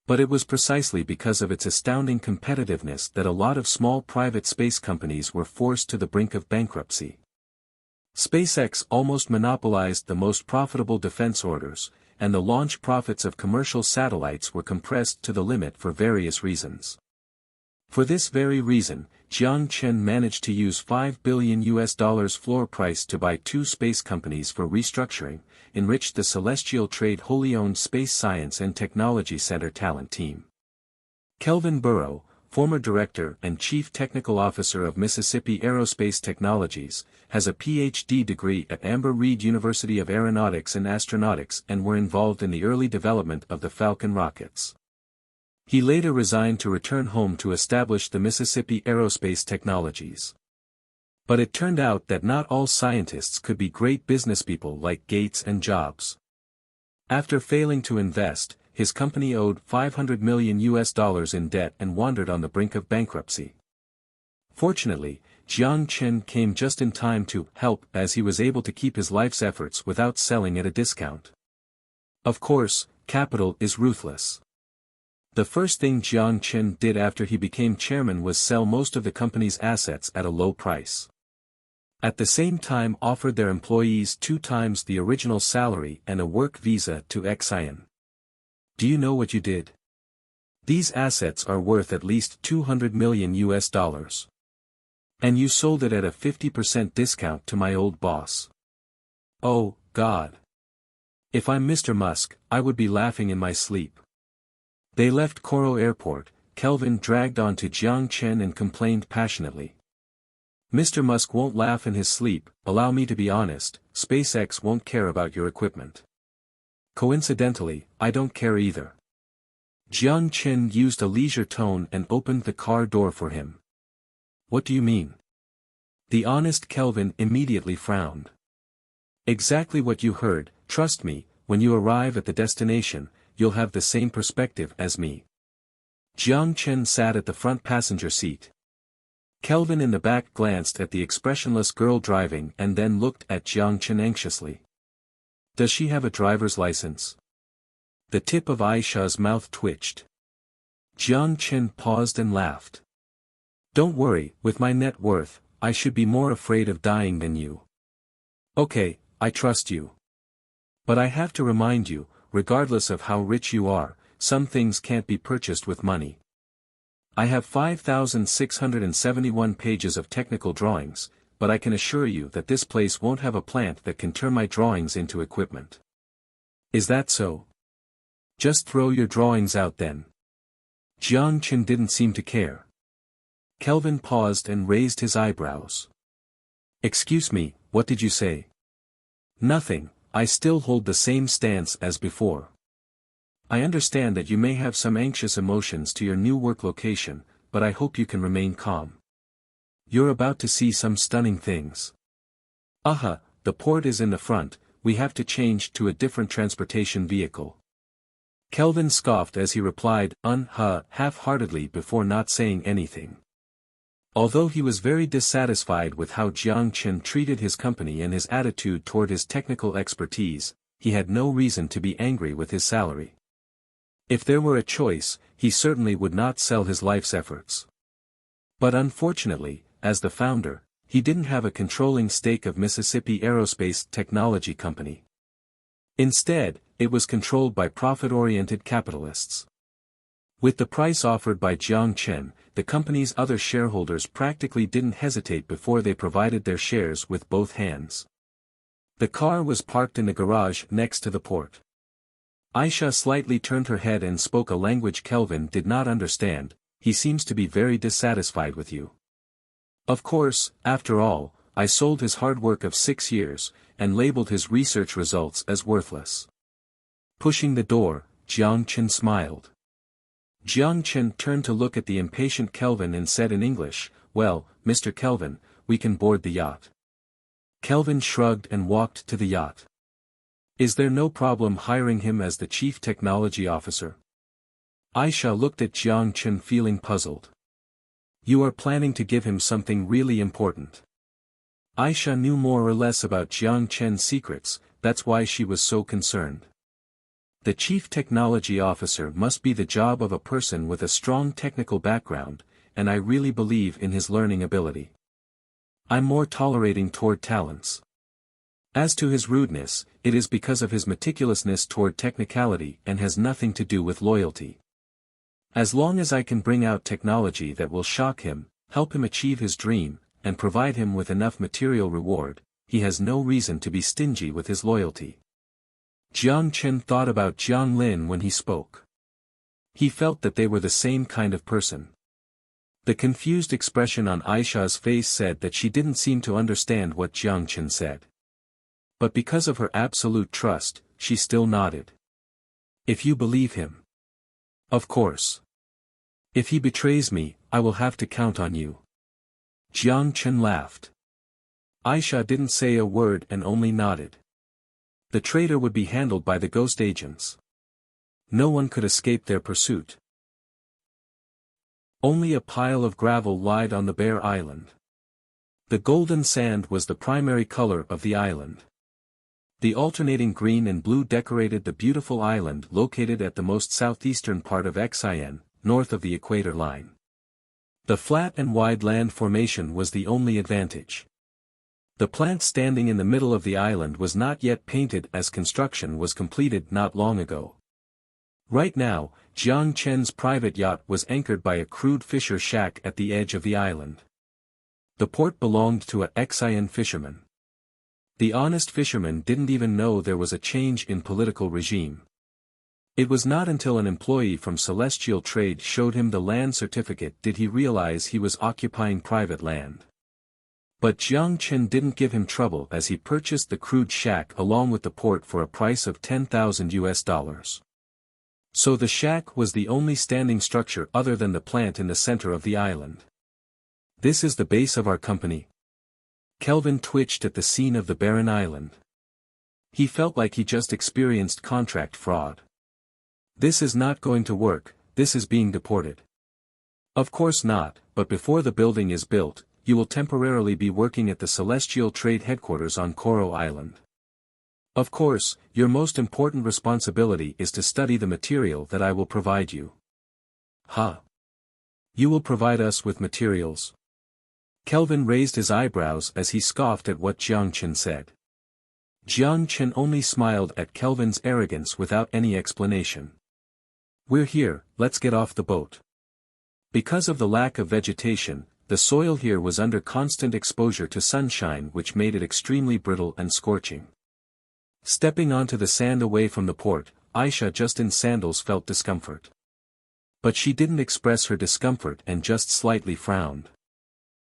S1: But it was precisely because of its astounding competitiveness that a lot of small private space companies were forced to the brink of bankruptcy. SpaceX almost monopolized the most profitable defense orders, and the launch profits of commercial satellites were compressed to the limit for various reasons. For this very reason, Jiang Chen managed to use $5 billion floor price to buy 2 space companies for restructuring, enriched the Celestial Trade wholly owned Space Science and Technology Center talent team. Kelvin Burrow, former director and chief technical officer of Mississippi Aerospace Technologies, has a Ph.D. degree at Amber Reed University of Aeronautics and Astronautics and were involved in the early development of the Falcon rockets. He later resigned to return home to establish the Mississippi Aerospace Technologies. But it turned out that not all scientists could be great businesspeople like Gates and Jobs. After failing to invest, his company owed $500 million in debt and wandered on the brink of bankruptcy. Fortunately, Jiang Chen came just in time to help as he was able to keep his life's efforts without selling at a discount. Of course, capital is ruthless. The first thing Jiang Chen did after he became chairman was sell most of the company's assets at a low price. At the same time offered their employees 2 times the original salary and a work visa to Xi'an. Do you know what you did? These assets are worth at least $200 million. And you sold it at a 50% discount to my old boss. Oh, God. If I'm Mr. Musk, I would be laughing in my sleep. They left Coro Airport. Kelvin dragged on to Jiang Chen and complained passionately. Mr. Musk won't laugh in his sleep, allow me to be honest, SpaceX won't care about your equipment. Coincidentally, I don't care either. Jiang Chen used a leisure tone and opened the car door for him. What do you mean? The honest Kelvin immediately frowned. Exactly what you heard, trust me, when you arrive at the destination, you'll have the same perspective as me. Jiang Chen sat at the front passenger seat. Kelvin in the back glanced at the expressionless girl driving and then looked at Jiang Chen anxiously. Does she have a driver's license? The tip of Aisha's mouth twitched. Jiang Chen paused and laughed. Don't worry, with my net worth, I should be more afraid of dying than you. Okay, I trust you. But I have to remind you, regardless of how rich you are, some things can't be purchased with money. I have 5,671 pages of technical drawings, but I can assure you that this place won't have a plant that can turn my drawings into equipment. Is that so? Just throw your drawings out then. Jiang Chen didn't seem to care. Kelvin paused and raised his eyebrows. Excuse me, what did you say? Nothing, I still hold the same stance as before. I understand that you may have some anxious emotions to your new work location, but I hope you can remain calm. You're about to see some stunning things. The port is in the front, we have to change to a different transportation vehicle. Kelvin scoffed as he replied, half-heartedly before not saying anything. Although he was very dissatisfied with how Jiang Chen treated his company and his attitude toward his technical expertise, he had no reason to be angry with his salary. If there were a choice, he certainly would not sell his life's efforts. But unfortunately, as the founder, he didn't have a controlling stake of Mississippi Aerospace Technology Company. Instead, it was controlled by profit-oriented capitalists. With the price offered by Jiang Chen, the company's other shareholders practically didn't hesitate before they provided their shares with both hands. The car was parked in the garage next to the port. Aisha slightly turned her head and spoke a language Kelvin did not understand. He seems to be very dissatisfied with you. Of course, after all, I sold his hard work of 6 years, and labeled his research results as worthless. Pushing the door, Jiang Chen smiled. Jiang Chen turned to look at the impatient Kelvin and said in English, "Well, Mr. Kelvin, we can board the yacht." Kelvin shrugged and walked to the yacht. Is there no problem hiring him as the chief technology officer? Aisha looked at Jiang Chen feeling puzzled. You are planning to give him something really important. Aisha knew more or less about Jiang Chen's secrets, that's why she was so concerned. The chief technology officer must be the job of a person with a strong technical background, and I really believe in his learning ability. I'm more tolerating toward talents. As to his rudeness, it is because of his meticulousness toward technicality and has nothing to do with loyalty. As long as I can bring out technology that will shock him, help him achieve his dream, and provide him with enough material reward, he has no reason to be stingy with his loyalty. Jiang Chen thought about Jiang Lin when he spoke. He felt that they were the same kind of person. The confused expression on Aisha's face said that she didn't seem to understand what Jiang Chen said. But because of her absolute trust, she still nodded. If you believe him. Of course. If he betrays me, I will have to count on you. Jiang Chen laughed. Aisha didn't say a word and only nodded. The traitor would be handled by the ghost agents. No one could escape their pursuit. Only a pile of gravel lied on the bare island. The golden sand was the primary color of the island. The alternating green and blue decorated the beautiful island located at the most southeastern part of Xi'an, north of the equator line. The flat and wide land formation was the only advantage. The plant standing in the middle of the island was not yet painted as construction was completed not long ago. Right now, Jiang Chen's private yacht was anchored by a crude fisher shack at the edge of the island. The port belonged to a Xi'an fisherman. The honest fisherman didn't even know there was a change in political regime. It was not until an employee from Celestial Trade showed him the land certificate did he realize he was occupying private land. But Jiang Chen didn't give him trouble as he purchased the crude shack along with the port for a price of $10,000. So the shack was the only standing structure other than the plant in the center of the island. This is the base of our company. Kelvin twitched at the scene of the barren island. He felt like he just experienced contract fraud. This is not going to work, this is being deported. Of course not, but before the building is built, you will temporarily be working at the Celestial Trade Headquarters on Koro Island. Of course, your most important responsibility is to study the material that I will provide you. Huh? You will provide us with materials? Kelvin raised his eyebrows as he scoffed at what Jiang Chen said. Jiang Chen only smiled at Kelvin's arrogance without any explanation. We're here, let's get off the boat. Because of the lack of vegetation, the soil here was under constant exposure to sunshine, which made it extremely brittle and scorching. Stepping onto the sand away from the port, Aisha just in sandals felt discomfort. But she didn't express her discomfort and just slightly frowned.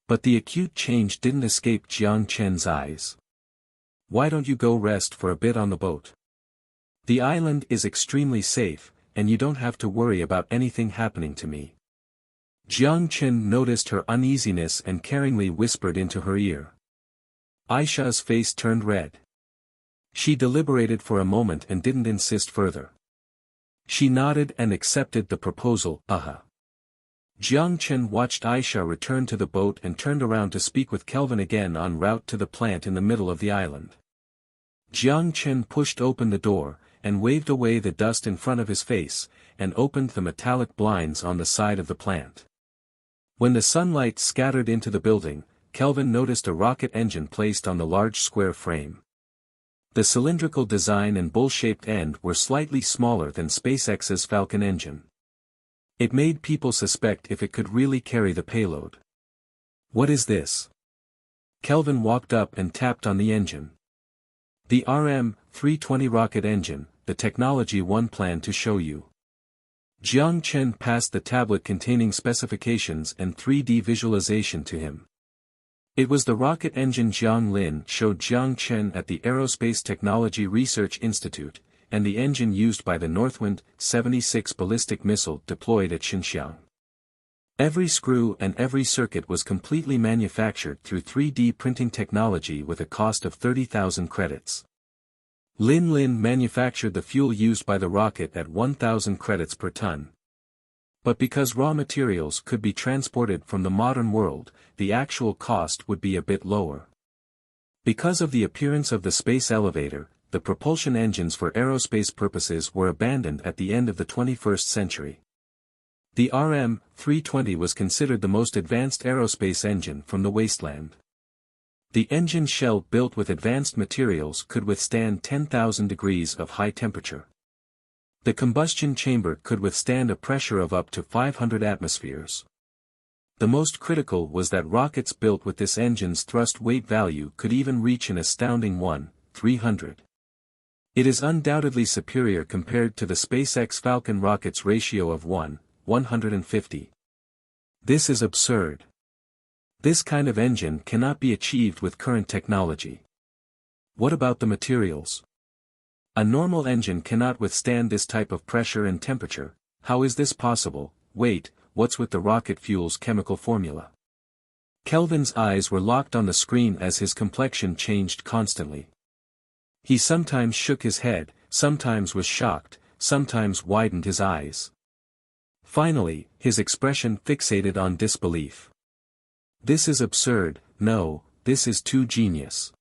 S1: But the acute change didn't escape Jiang Chen's eyes. Why don't you go rest for a bit on the boat? The island is extremely safe, and you don't have to worry about anything happening to me. Jiang Chen noticed her uneasiness and caringly whispered into her ear. Aisha's face turned red. She deliberated for a moment and didn't insist further. She nodded and accepted the proposal. Jiang Chen watched Aisha return to the boat and turned around to speak with Kelvin again en route to the plant in the middle of the island. Jiang Chen pushed open the door, and waved away the dust in front of his face, and opened the metallic blinds on the side of the plant. When the sunlight scattered into the building, Kelvin noticed a rocket engine placed on the large square frame. The cylindrical design and bowl-shaped end were slightly smaller than SpaceX's Falcon engine. It made people suspect if it could really carry the payload. What is this? Kelvin walked up and tapped on the engine. The RM-320 rocket engine, the technology one planned to show you. Jiang Chen passed the tablet containing specifications and 3D visualization to him. It was the rocket engine Jiang Lin showed Jiang Chen at the Aerospace Technology Research Institute, and the engine used by the Northwind 76 ballistic missile deployed at Xinjiang. Every screw and every circuit was completely manufactured through 3D printing technology with a cost of 30,000 credits. Lin manufactured the fuel used by the rocket at 1,000 credits per ton. But because raw materials could be transported from the modern world, the actual cost would be a bit lower. Because of the appearance of the space elevator, the propulsion engines for aerospace purposes were abandoned at the end of the 21st century. The RM-320 was considered the most advanced aerospace engine from the wasteland. The engine shell built with advanced materials could withstand 10,000 degrees of high temperature. The combustion chamber could withstand a pressure of up to 500 atmospheres. The most critical was that rockets built with this engine's thrust weight value could even reach an astounding 1:300. It is undoubtedly superior compared to the SpaceX Falcon rocket's ratio of 1:150. This is absurd. This kind of engine cannot be achieved with current technology. What about the materials? A normal engine cannot withstand this type of pressure and temperature. How is this possible? Wait, what's with the rocket fuel's chemical formula? Kelvin's eyes were locked on the screen as his complexion changed constantly. He sometimes shook his head, sometimes was shocked, sometimes widened his eyes. Finally, his expression fixated on disbelief. This is absurd, no, this is too genius.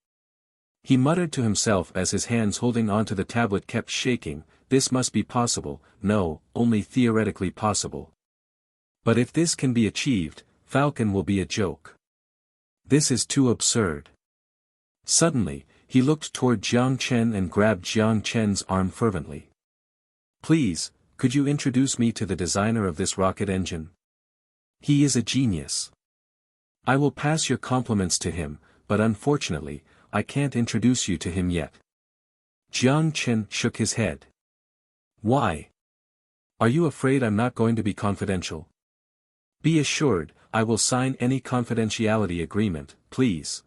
S1: He muttered to himself as his hands holding onto the tablet kept shaking, this must be possible, no, only theoretically possible. But if this can be achieved, Falcon will be a joke. This is too absurd. Suddenly, he looked toward Jiang Chen and grabbed Jiang Chen's arm fervently. Please, could you introduce me to the designer of this rocket engine? He is a genius. I will pass your compliments to him, but unfortunately, I can't introduce you to him yet. Jiang Chen shook his head. Why? Are you afraid I'm not going to be confidential? Be assured, I will sign any confidentiality agreement, please.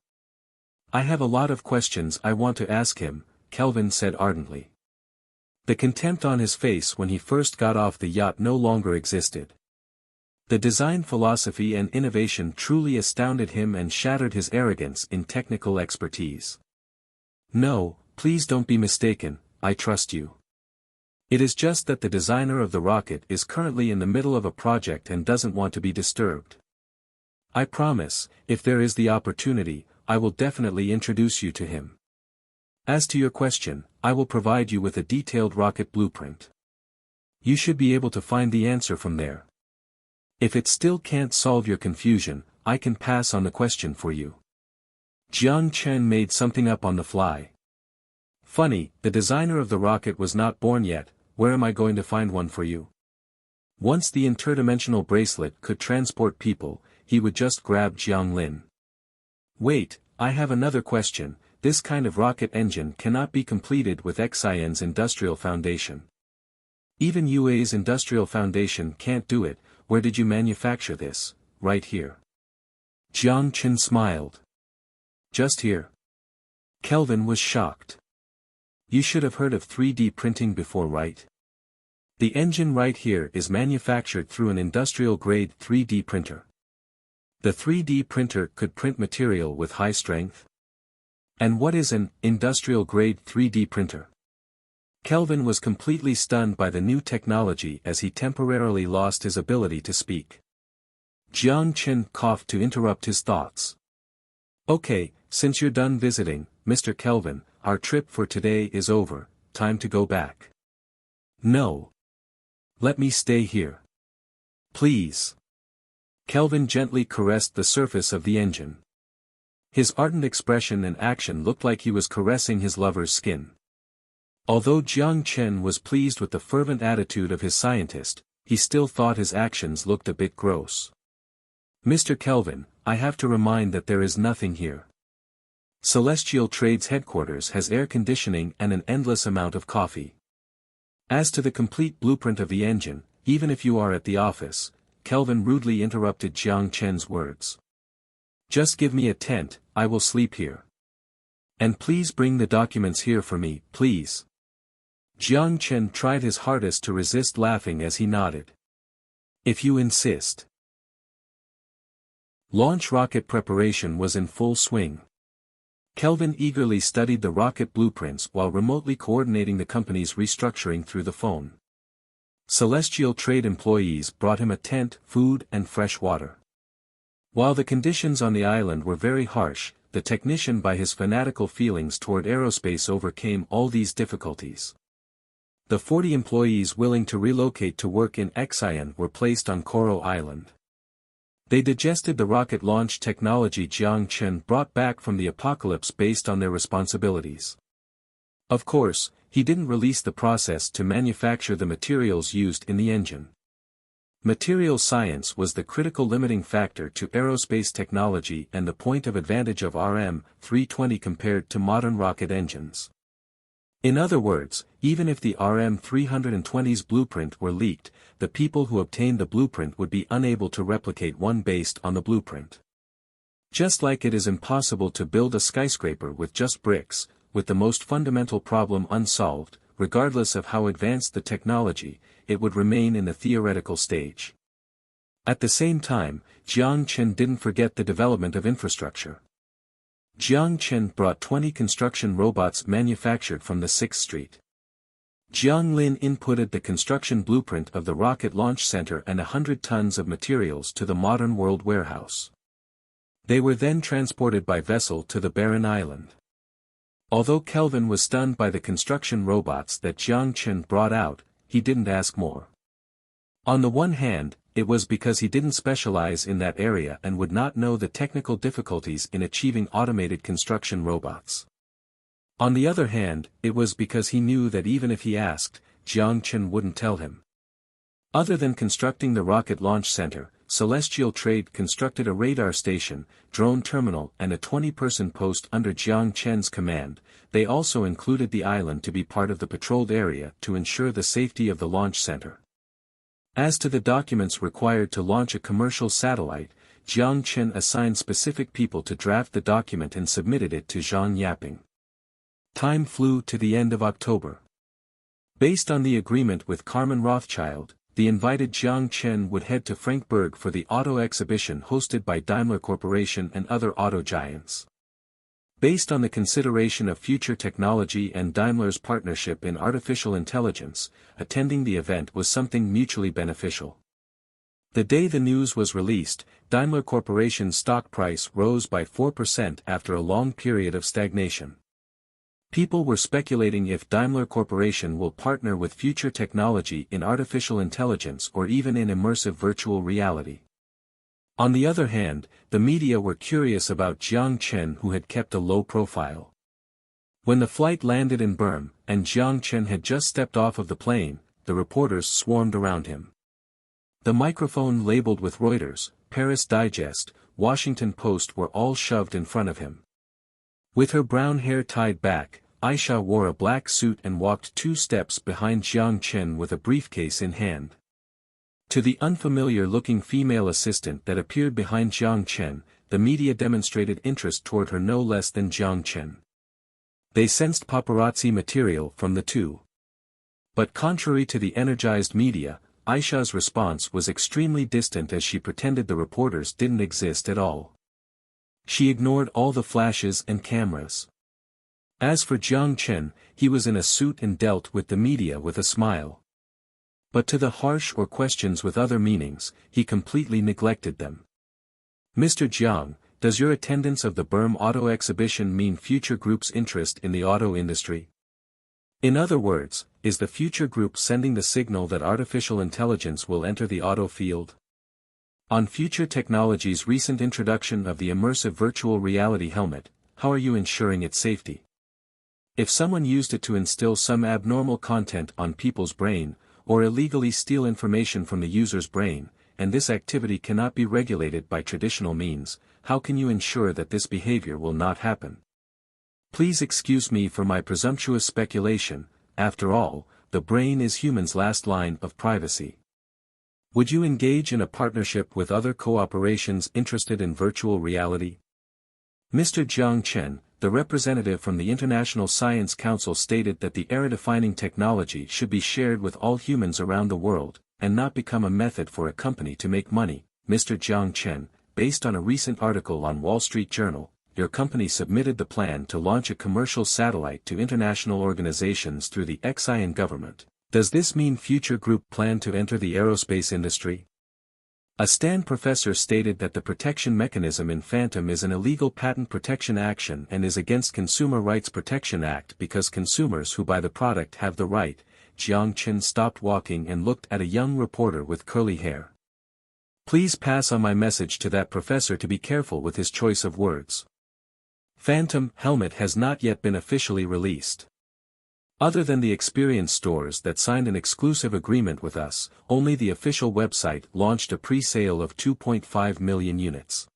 S1: I have a lot of questions I want to ask him, Kelvin said ardently. The contempt on his face when he first got off the yacht no longer existed. The design philosophy and innovation truly astounded him and shattered his arrogance in technical expertise. No, please don't be mistaken, I trust you. It is just that the designer of the rocket is currently in the middle of a project and doesn't want to be disturbed. I promise, if there is the opportunity, I will definitely introduce you to him. As to your question, I will provide you with a detailed rocket blueprint. You should be able to find the answer from there. If it still can't solve your confusion, I can pass on the question for you. Jiang Chen made something up on the fly. Funny, the designer of the rocket was not born yet. Where am I going to find one for you? Once the interdimensional bracelet could transport people, he would just grab Jiang Lin. Wait, I have another question. This kind of rocket engine cannot be completed with Xian's industrial foundation. Even UA's industrial foundation can't do it. Where did you manufacture this? Right here. Jiang Chen smiled. Just here. Kelvin was shocked. You should have heard of 3D printing before, right? The engine right here is manufactured through an industrial-grade 3D printer. The 3D printer could print material with high strength. And what is an industrial-grade 3D printer? Kelvin was completely stunned by the new technology as he temporarily lost his ability to speak. Jiang Chen coughed to interrupt his thoughts. Okay, since you're done visiting, Mr. Kelvin, our trip for today is over, time to go back. No. Let me stay here. Please. Kelvin gently caressed the surface of the engine. His ardent expression and action looked like he was caressing his lover's skin. Although Jiang Chen was pleased with the fervent attitude of his scientist, he still thought his actions looked a bit gross. Mr. Kelvin, I have to remind that there is nothing here. Celestial Trade's headquarters has air conditioning and an endless amount of coffee. As to the complete blueprint of the engine, even if you are at the office, Kelvin rudely interrupted Jiang Chen's words. Just give me a tent, I will sleep here. And please bring the documents here for me, please. Jiang Chen tried his hardest to resist laughing as he nodded. If you insist. Launch rocket preparation was in full swing. Kelvin eagerly studied the rocket blueprints while remotely coordinating the company's restructuring through the phone. Celestial Trade employees brought him a tent, food and fresh water. While the conditions on the island were very harsh, the technician by his fanatical feelings toward aerospace overcame all these difficulties. The 40 employees willing to relocate to work in Xian were placed on Koro Island. They digested the rocket launch technology Jiang Chen brought back from the apocalypse based on their responsibilities. Of course, he didn't release the process to manufacture the materials used in the engine. Material science was the critical limiting factor to aerospace technology and the point of advantage of RM-320 compared to modern rocket engines. In other words, even if the RM-320's blueprint were leaked, the people who obtained the blueprint would be unable to replicate one based on the blueprint. Just like it is impossible to build a skyscraper with just bricks, with the most fundamental problem unsolved, regardless of how advanced the technology, it would remain in the theoretical stage. At the same time, Jiang Chen didn't forget the development of infrastructure. Jiang Chen brought 20 construction robots manufactured from the 6th Street. Jiang Lin inputted the construction blueprint of the rocket launch center and 100 tons of materials to the Modern World warehouse. They were then transported by vessel to the barren island. Although Kelvin was stunned by the construction robots that Jiang Chen brought out, he didn't ask more. On the one hand, it was because he didn't specialize in that area and would not know the technical difficulties in achieving automated construction robots. On the other hand, it was because he knew that even if he asked, Jiang Chen wouldn't tell him. Other than constructing the rocket launch center, Celestial Trade constructed a radar station, drone terminal and a 20-person post under Jiang Chen's command. They also included the island to be part of the patrolled area to ensure the safety of the launch center. As to the documents required to launch a commercial satellite, Jiang Chen assigned specific people to draft the document and submitted it to Zhang Yaping. Time flew to the end of October. Based on the agreement with Carmen Rothschild, the invited Jiang Chen would head to Frankfurt for the auto exhibition hosted by Daimler Corporation and other auto giants. Based on the consideration of future technology and Daimler's partnership in artificial intelligence, attending the event was something mutually beneficial. The day the news was released, Daimler Corporation's stock price rose by 4% after a long period of stagnation. People were speculating if Daimler Corporation will partner with future technology in artificial intelligence or even in immersive virtual reality. On the other hand, the media were curious about Jiang Chen, who had kept a low profile. When the flight landed in Bern, and Jiang Chen had just stepped off of the plane, the reporters swarmed around him. The microphone labeled with Reuters, Paris Digest, Washington Post were all shoved in front of him. With her brown hair tied back, Aisha wore a black suit and walked 2 steps behind Jiang Chen with a briefcase in hand. To the unfamiliar-looking female assistant that appeared behind Jiang Chen, the media demonstrated interest toward her no less than Jiang Chen. They sensed paparazzi material from the two. But contrary to the energized media, Aisha's response was extremely distant as she pretended the reporters didn't exist at all. She ignored all the flashes and cameras. As for Jiang Chen, he was in a suit and dealt with the media with a smile. But to the harsh or questions with other meanings, he completely neglected them. Mr. Jiang, does your attendance of the Bern Auto Exhibition mean Future Group's interest in the auto industry? In other words, is the Future Group sending the signal that artificial intelligence will enter the auto field? On Future Technology's recent introduction of the immersive virtual reality helmet, how are you ensuring its safety? If someone used it to instill some abnormal content on people's brain, or illegally steal information from the user's brain, and this activity cannot be regulated by traditional means, how can you ensure that this behavior will not happen? Please excuse me for my presumptuous speculation, after all, the brain is humans' last line of privacy. Would you engage in a partnership with other cooperations interested in virtual reality? Mr. Jiang Chen, the representative from the International Science Council, stated that the era-defining technology should be shared with all humans around the world, and not become a method for a company to make money. Mr. Jiang Chen, based on a recent article on Wall Street Journal, your company submitted the plan to launch a commercial satellite to international organizations through the Xi'an government. Does this mean Future Group plan to enter the aerospace industry? A Stanford professor stated that the protection mechanism in Phantom is an illegal patent protection action and is against Consumer Rights Protection Act because consumers who buy the product have the right. Jiang Chen stopped walking and looked at a young reporter with curly hair. Please pass on my message to that professor to be careful with his choice of words. Phantom helmet has not yet been officially released. Other than the experience stores that signed an exclusive agreement with us, only the official website launched a pre-sale of 2.5 million units.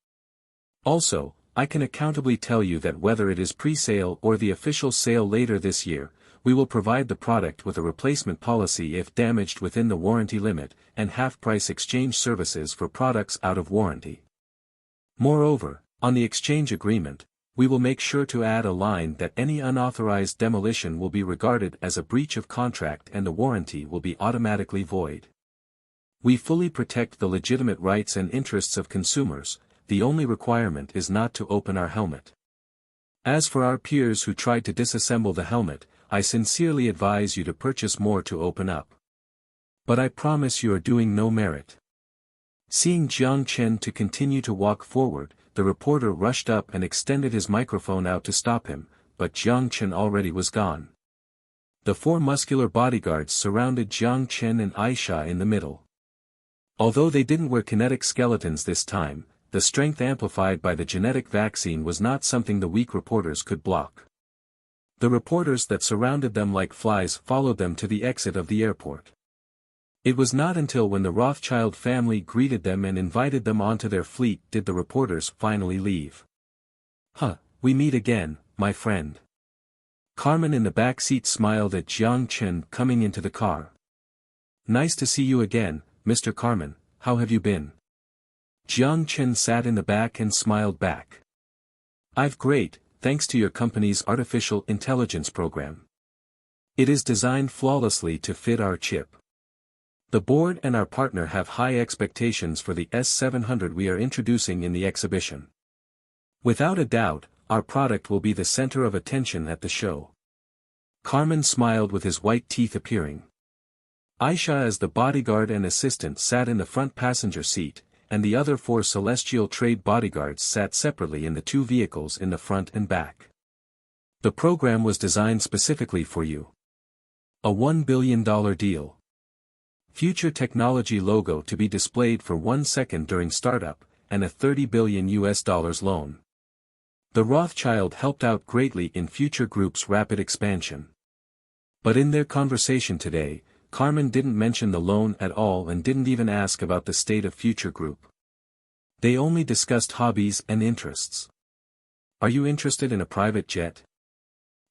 S1: Also, I can accountably tell you that whether it is pre-sale or the official sale later this year, we will provide the product with a replacement policy if damaged within the warranty limit, and half-price exchange services for products out of warranty. Moreover, on the exchange agreement, we will make sure to add a line that any unauthorized demolition will be regarded as a breach of contract and the warranty will be automatically void. We fully protect the legitimate rights and interests of consumers, the only requirement is not to open our helmet. As for our peers who tried to disassemble the helmet, I sincerely advise you to purchase more to open up. But I promise you are doing no merit. Seeing Jiang Chen to continue to walk forward, the reporter rushed up and extended his microphone out to stop him, but Jiang Chen already was gone. The 4 muscular bodyguards surrounded Jiang Chen and Aisha in the middle. Although they didn't wear kinetic skeletons this time, the strength amplified by the genetic vaccine was not something the weak reporters could block. The reporters that surrounded them like flies followed them to the exit of the airport. It was not until when the Rothschild family greeted them and invited them onto their fleet did the reporters finally leave. We meet again, my friend. Carmen in the back seat smiled at Jiang Chen coming into the car. Nice to see you again, Mr. Carmen, how have you been? Jiang Chen sat in the back and smiled back. I've great, thanks to your company's artificial intelligence program. It is designed flawlessly to fit our chip. The board and our partner have high expectations for the S700 we are introducing in the exhibition. Without a doubt, our product will be the center of attention at the show." Carmen smiled with his white teeth appearing. Aisha as the bodyguard and assistant sat in the front passenger seat, and the other 4 celestial trade bodyguards sat separately in the 2 vehicles in the front and back. "The program was designed specifically for you. A $1 billion deal. Future technology logo to be displayed for 1 second during startup, and a $30 billion loan. The Rothschild helped out greatly in Future Group's rapid expansion. But in their conversation today, Carmen didn't mention the loan at all and didn't even ask about the state of Future Group. They only discussed hobbies and interests. Are you interested in a private jet?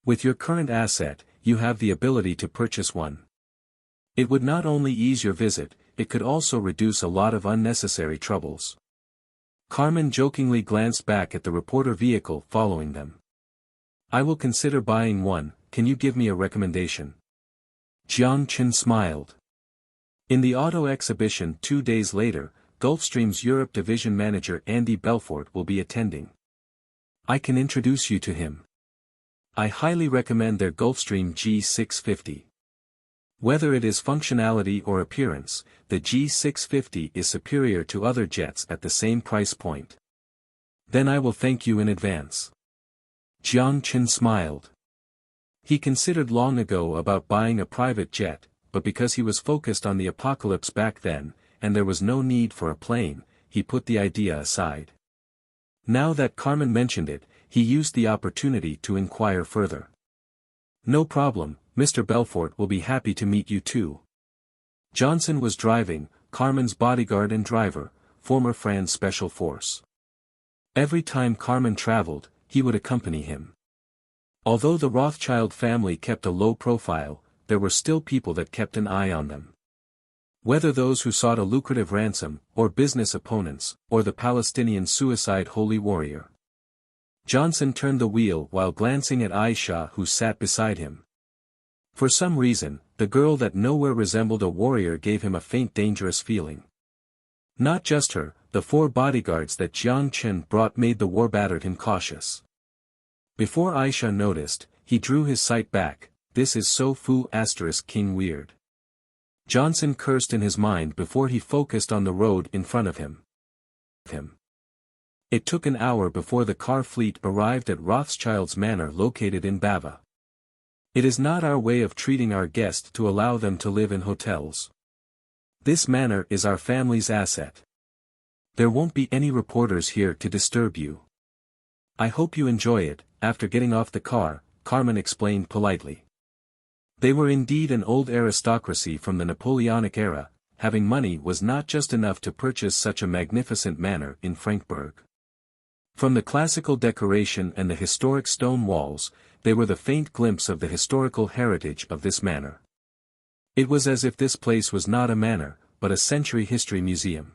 S1: With your current asset, you have the ability to purchase one. It would not only ease your visit, it could also reduce a lot of unnecessary troubles. Carmen jokingly glanced back at the reporter vehicle following them. I will consider buying one, can you give me a recommendation? Jiang Chen smiled. In the auto exhibition 2 days later, Gulfstream's Europe division manager Andy Belfort will be attending. I can introduce you to him. I highly recommend their Gulfstream G650. Whether it is functionality or appearance, the G650 is superior to other jets at the same price point. Then I will thank you in advance. Jiang Chen smiled. He considered long ago about buying a private jet, but because he was focused on the apocalypse back then, and there was no need for a plane, he put the idea aside. Now that Carmen mentioned it, he used the opportunity to inquire further. No problem, Mr. Belfort will be happy to meet you too. Johnson was driving, Carmen's bodyguard and driver, former Fran's special force. Every time Carmen traveled, he would accompany him. Although the Rothschild family kept a low profile, there were still people that kept an eye on them. Whether those who sought a lucrative ransom, or business opponents, or the Palestinian suicide holy warrior. Johnson turned the wheel while glancing at Aisha who sat beside him. For some reason, the girl that nowhere resembled a warrior gave him a faint dangerous feeling. Not just her, the 4 bodyguards that Jiang Chen brought made the war battered him cautious. Before Aisha noticed, he drew his sight back, this is so foo *king weird. Johnson cursed in his mind before he focused on the road in front of him. It took an hour before the car fleet arrived at Rothschild's manor located in Bava. It is not our way of treating our guests to allow them to live in hotels. This manor is our family's asset. There won't be any reporters here to disturb you. I hope you enjoy it. After getting off the car, Carmen explained politely. They were indeed an old aristocracy from the Napoleonic era, having money was not just enough to purchase such a magnificent manor in Frankfurt. From the classical decoration and the historic stone walls, they were the faint glimpse of the historical heritage of this manor. It was as if this place was not a manor, but a century history museum.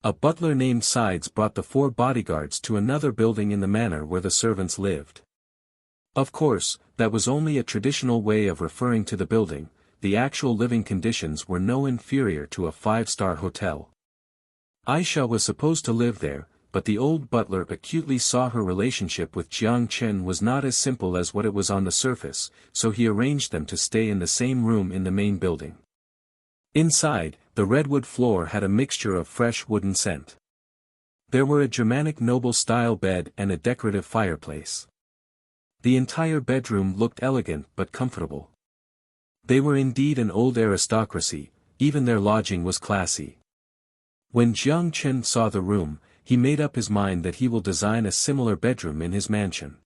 S1: A butler named Sides brought the 4 bodyguards to another building in the manor where the servants lived. Of course, that was only a traditional way of referring to the building, the actual living conditions were no inferior to a 5-star hotel. Aisha was supposed to live there, but the old butler acutely saw her relationship with Jiang Chen was not as simple as what it was on the surface, so he arranged them to stay in the same room in the main building. Inside, the redwood floor had a mixture of fresh wooden scent. There were a Germanic noble-style bed and a decorative fireplace. The entire bedroom looked elegant but comfortable. They were indeed an old aristocracy, even their lodging was classy. When Jiang Chen saw the room, he made up his mind that he will design a similar bedroom in his mansion.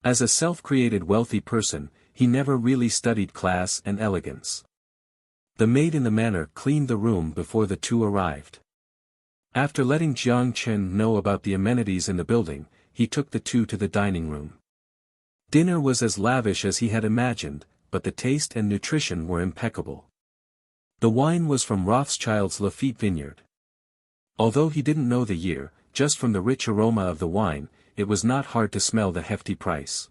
S1: As a self-created wealthy person, he never really studied class and elegance. The maid in the manor cleaned the room before the 2 arrived. After letting Jiang Chen know about the amenities in the building, he took the 2 to the dining room. Dinner was as lavish as he had imagined, but the taste and nutrition were impeccable. The wine was from Rothschild's Lafitte vineyard. Although he didn't know the year, just from the rich aroma of the wine, it was not hard to smell the hefty price.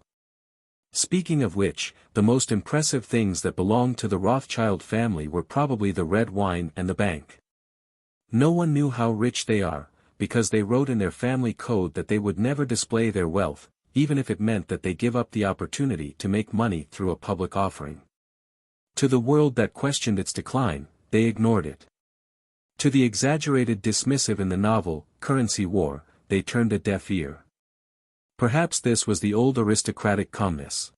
S1: Speaking of which, the most impressive things that belonged to the Rothschild family were probably the red wine and the bank. No one knew how rich they are, because they wrote in their family code that they would never display their wealth, even if it meant that they give up the opportunity to make money through a public offering. To the world that questioned its decline, they ignored it. To the exaggerated dismissive in the novel, Currency War, they turned a deaf ear. Perhaps this was the old aristocratic calmness.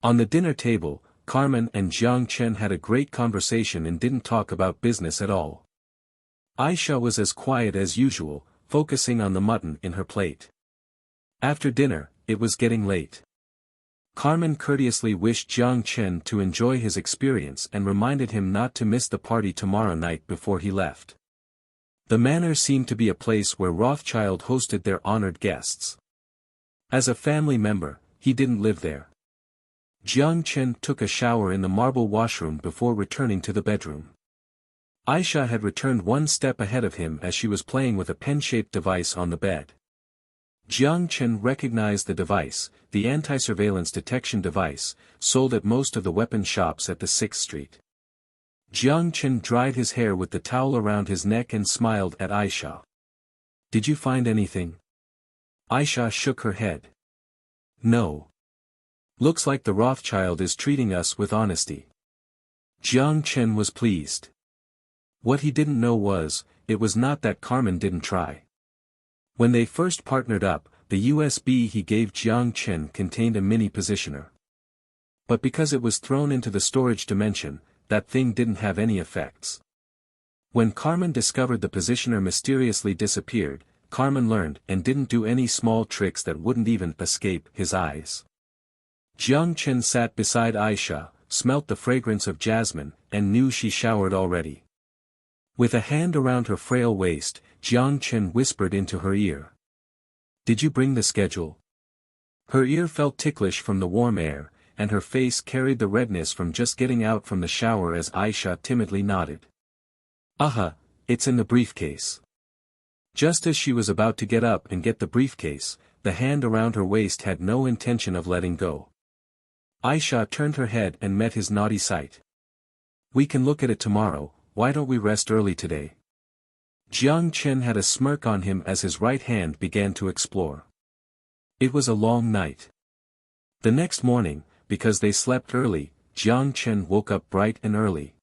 S1: On the dinner table, Carmen and Jiang Chen had a great conversation and didn't talk about business at all. Aisha was as quiet as usual, focusing on the mutton in her plate. After dinner, it was getting late. Carmen courteously wished Jiang Chen to enjoy his experience and reminded him not to miss the party tomorrow night before he left. The manor seemed to be a place where Rothschild hosted their honored guests. As a family member, he didn't live there. Jiang Chen took a shower in the marble washroom before returning to the bedroom. Aisha had returned one step ahead of him as she was playing with a pen-shaped device on the bed. Jiang Chen recognized the device, the anti-surveillance detection device, sold at most of the weapon shops at the 6th Street. Jiang Chen dried his hair with the towel around his neck and smiled at Aisha. "Did you find anything?" Aisha shook her head. "No. Looks like the Rothschild is treating us with honesty." Jiang Chen was pleased. What he didn't know was, it was not that Carmen didn't try. When they first partnered up, the USB he gave Jiang Chen contained a mini positioner. But because it was thrown into the storage dimension, that thing didn't have any effects. When Carmen discovered the positioner mysteriously disappeared, Carmen learned and didn't do any small tricks that wouldn't even escape his eyes. Jiang Chen sat beside Aisha, smelt the fragrance of jasmine, and knew she showered already. With a hand around her frail waist, Jiang Chen whispered into her ear. "Did you bring the schedule?" Her ear felt ticklish from the warm air, and her face carried the redness from just getting out from the shower as Aisha timidly nodded. It's in the briefcase." Just as she was about to get up and get the briefcase, the hand around her waist had no intention of letting go. Aisha turned her head and met his naughty sight. "We can look at it tomorrow, why don't we rest early today?" Jiang Chen had a smirk on him as his right hand began to explore. It was a long night. The next morning, because they slept early, Jiang Chen woke up bright and early.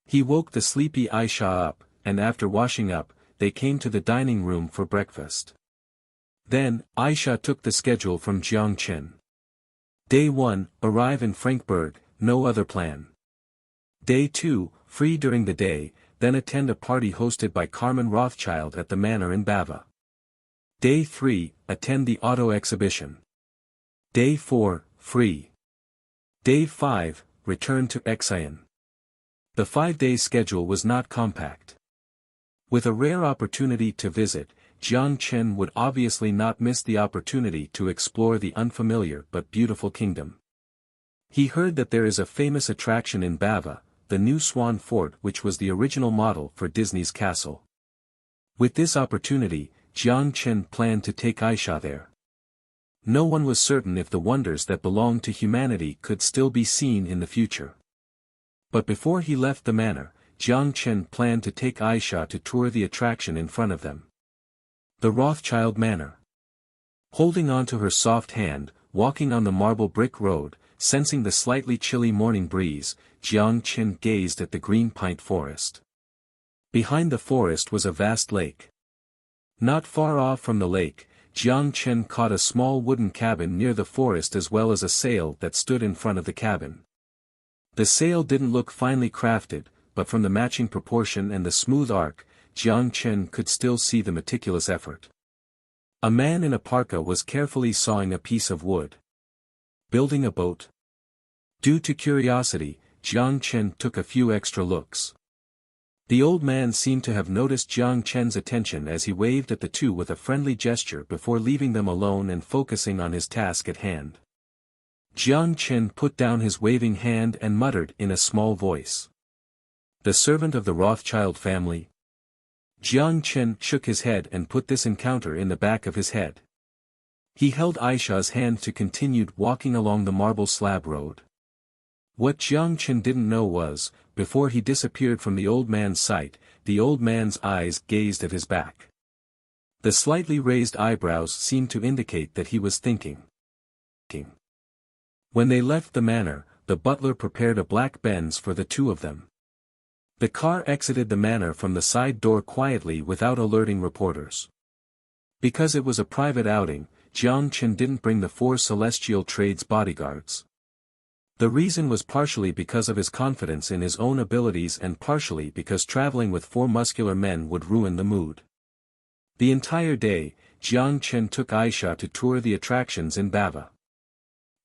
S1: He woke the sleepy Aisha up, and after washing up, they came to the dining room for breakfast. Then, Aisha took the schedule from Jiang Chen. Day 1, arrive in Frankfurt, no other plan. Day 2, free during the day, then attend a party hosted by Carmen Rothschild at the manor in Bava. Day 3, attend the auto exhibition. Day 4, free. Day 5, return to Xi'an. The 5-day schedule was not compact. With a rare opportunity to visit, Jiang Chen would obviously not miss the opportunity to explore the unfamiliar but beautiful kingdom. He heard that there is a famous attraction in Bava, the new Swan Fort, which was the original model for Disney's castle. With this opportunity, Jiang Chen planned to take Aisha there. No one was certain if the wonders that belonged to humanity could still be seen in the future. But before he left the manor, Jiang Chen planned to take Aisha to tour the attraction in front of them. The Rothschild Manor. Holding on to her soft hand, walking on the marble brick road, sensing the slightly chilly morning breeze, Jiang Chen gazed at the green pine forest. Behind the forest was a vast lake. Not far off from the lake, Jiang Chen caught a small wooden cabin near the forest as well as a sail that stood in front of the cabin. The sail didn't look finely crafted, but from the matching proportion and the smooth arc, Jiang Chen could still see the meticulous effort. A man in a parka was carefully sawing a piece of wood. Building a boat? Due to curiosity, Jiang Chen took a few extra looks. The old man seemed to have noticed Jiang Chen's attention as he waved at the two with a friendly gesture before leaving them alone and focusing on his task at hand. Jiang Chen put down his waving hand and muttered in a small voice. "The servant of the Rothschild family?" Jiang Chen shook his head and put this encounter in the back of his head. He held Aisha's hand to continue walking along the marble slab road. What Jiang Chen didn't know was, before he disappeared from the old man's sight, the old man's eyes gazed at his back. The slightly raised eyebrows seemed to indicate that he was thinking. When they left the manor, the butler prepared a black Benz for the two of them. The car exited the manor from the side door quietly without alerting reporters. Because it was a private outing, Jiang Chen didn't bring the 4 celestial trades bodyguards. The reason was partially because of his confidence in his own abilities and partially because traveling with 4 muscular men would ruin the mood. The entire day, Jiang Chen took Aisha to tour the attractions in Bava.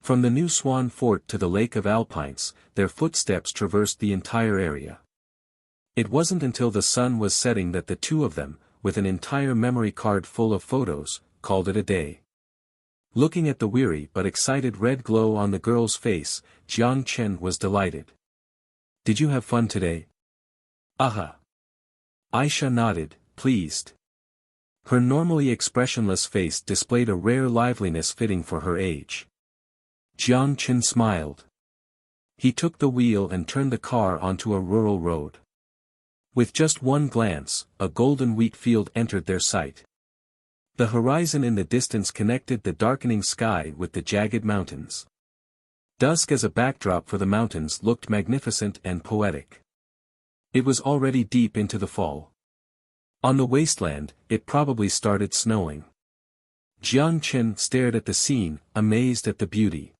S1: From the new Swan Fort to the Lake of Alpines, their footsteps traversed the entire area. It wasn't until the sun was setting that the two of them, with an entire memory card full of photos, called it a day. Looking at the weary but excited red glow on the girl's face, Jiang Chen was delighted. "Did you have fun today?" "Aha." Aisha nodded, pleased. Her normally expressionless face displayed a rare liveliness fitting for her age. Jiang Chen smiled. He took the wheel and turned the car onto a rural road. With just one glance, a golden wheat field entered their sight. The horizon in the distance connected the darkening sky with the jagged mountains. Dusk as a backdrop for the mountains looked magnificent and poetic. It was already deep into the fall. On the wasteland, it probably started snowing. Jiang Chen stared at the scene, amazed at the beauty.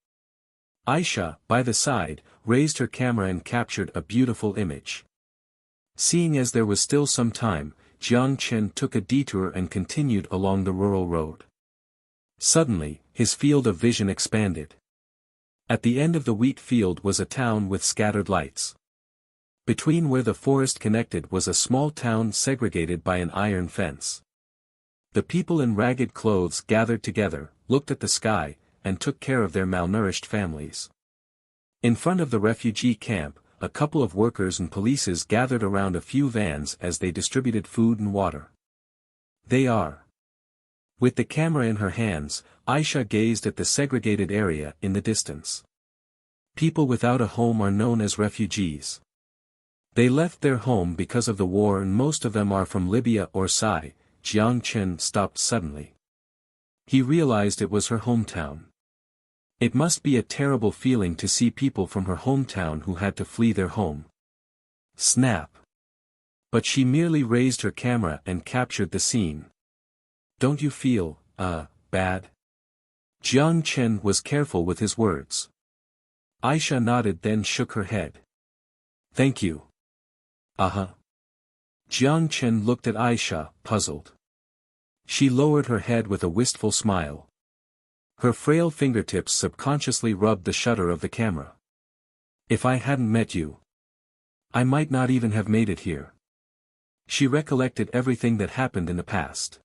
S1: Aisha, by the side, raised her camera and captured a beautiful image. Seeing as there was still some time, Jiang Chen took a detour and continued along the rural road. Suddenly, his field of vision expanded. At the end of the wheat field was a town with scattered lights. Between where the forest connected was a small town segregated by an iron fence. The people in ragged clothes gathered together, looked at the sky, and took care of their malnourished families. In front of the refugee camp, a couple of workers and polices gathered around a few vans as they distributed food and water. "They are." With the camera in her hands, Aisha gazed at the segregated area in the distance. People without a home are known as refugees. They left their home because of the war and most of them are from Libya or Sai. Jiang Chen stopped suddenly. He realized it was her hometown. It must be a terrible feeling to see people from her hometown who had to flee their home. Snap. But she merely raised her camera and captured the scene. "Don't you feel, bad?" Jiang Chen was careful with his words. Aisha nodded then shook her head. "Thank you." Jiang Chen looked at Aisha, puzzled. She lowered her head with a wistful smile. Her frail fingertips subconsciously rubbed the shutter of the camera. "If I hadn't met you, I might not even have made it here." She recollected everything that happened in the past.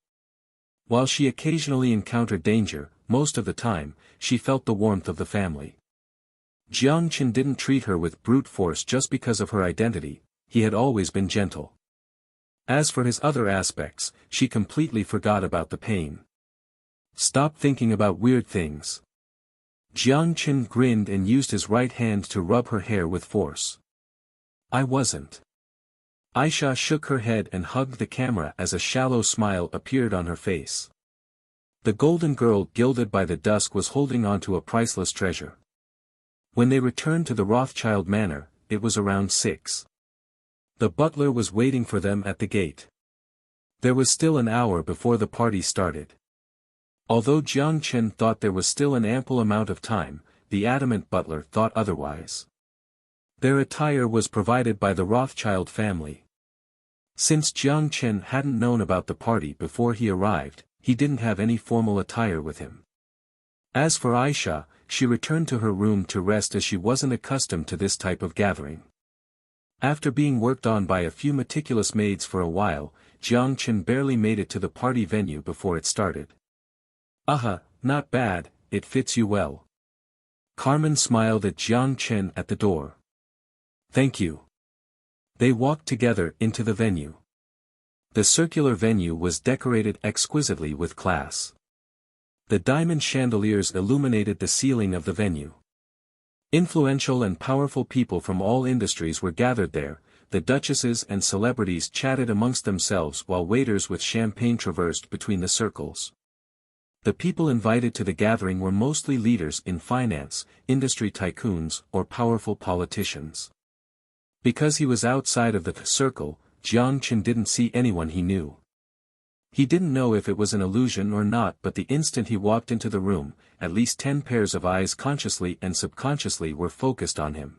S1: While she occasionally encountered danger, most of the time, she felt the warmth of the family. Jiang Chen didn't treat her with brute force just because of her identity, he had always been gentle. As for his other aspects, she completely forgot about the pain. "Stop thinking about weird things." Jiang Chen grinned and used his right hand to rub her hair with force. "I wasn't." Aisha shook her head and hugged the camera as a shallow smile appeared on her face. The golden girl gilded by the dusk was holding on to a priceless treasure. When they returned to the Rothschild manor, it was around 6. The butler was waiting for them at the gate. There was still an hour before the party started. Although Jiang Chen thought there was still an ample amount of time, the adamant butler thought otherwise. Their attire was provided by the Rothschild family. Since Jiang Chen hadn't known about the party before he arrived, he didn't have any formal attire with him. As for Aisha, she returned to her room to rest as she wasn't accustomed to this type of gathering. After being worked on by a few meticulous maids for a while, Jiang Chen barely made it to the party venue before it started. Not bad, it fits you well." Carmen smiled at Jiang Chen at the door. "Thank you." They walked together into the venue. The circular venue was decorated exquisitely with class. The diamond chandeliers illuminated the ceiling of the venue. Influential and powerful people from all industries were gathered there, the duchesses and celebrities chatted amongst themselves while waiters with champagne traversed between the circles. The people invited to the gathering were mostly leaders in finance, industry tycoons, or powerful politicians. Because he was outside of the circle, Jiang Chen didn't see anyone he knew. He didn't know if it was an illusion or not, but the instant he walked into the room, at least 10 pairs of eyes consciously and subconsciously were focused on him.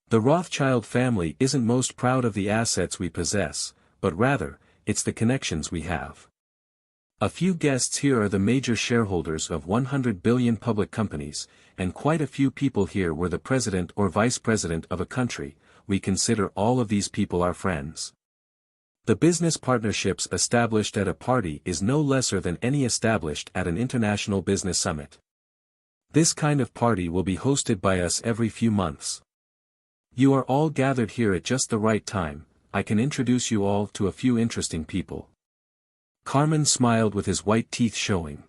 S1: The Rothschild family isn't most proud of the assets we possess, but rather, it's the connections we have. A few guests here are the major shareholders of 100 billion public companies, and quite a few people here were the president or vice president of a country. We consider all of these people our friends. The business partnerships established at a party is no lesser than any established at an international business summit. This kind of party will be hosted by us every few months. You are all gathered here at just the right time. I can introduce you all to a few interesting people. Carmen smiled with his white teeth showing.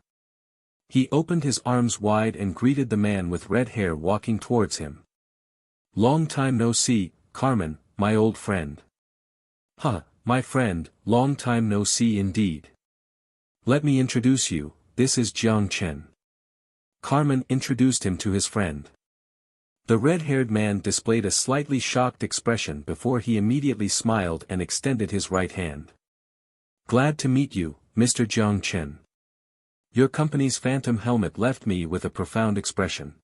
S1: He opened his arms wide and greeted the man with red hair walking towards him. Long time no see, Carmen, my old friend. Huh, my friend, long time no see indeed. Let me introduce you, this is Jiang Chen. Carmen introduced him to his friend. The red-haired man displayed a slightly shocked expression before he immediately smiled and extended his right hand. Glad to meet you, Mr. Jiang Chen. Your company's phantom helmet left me with a profound expression.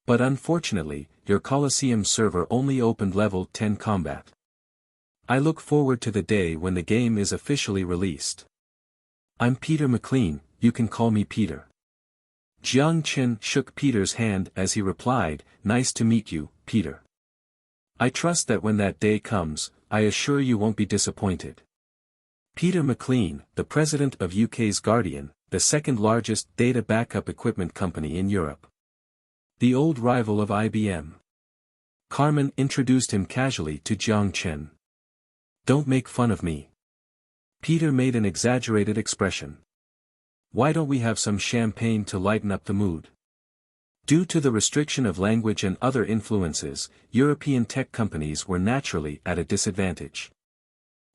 S1: But unfortunately, your Colosseum server only opened level 10 combat. I look forward to the day when the game is officially released. I'm Peter McLean, you can call me Peter. Jiang Chen shook Peter's hand as he replied, nice to meet you, Peter. I trust that when that day comes, I assure you won't be disappointed. Peter McLean, the president of UK's Guardian, the second largest data backup equipment company in Europe. The old rival of IBM. Carmen introduced him casually to Jiang Chen. Don't make fun of me. Peter made an exaggerated expression. Why don't we have some champagne to lighten up the mood? Due to the restriction of language and other influences, European tech companies were naturally at a disadvantage.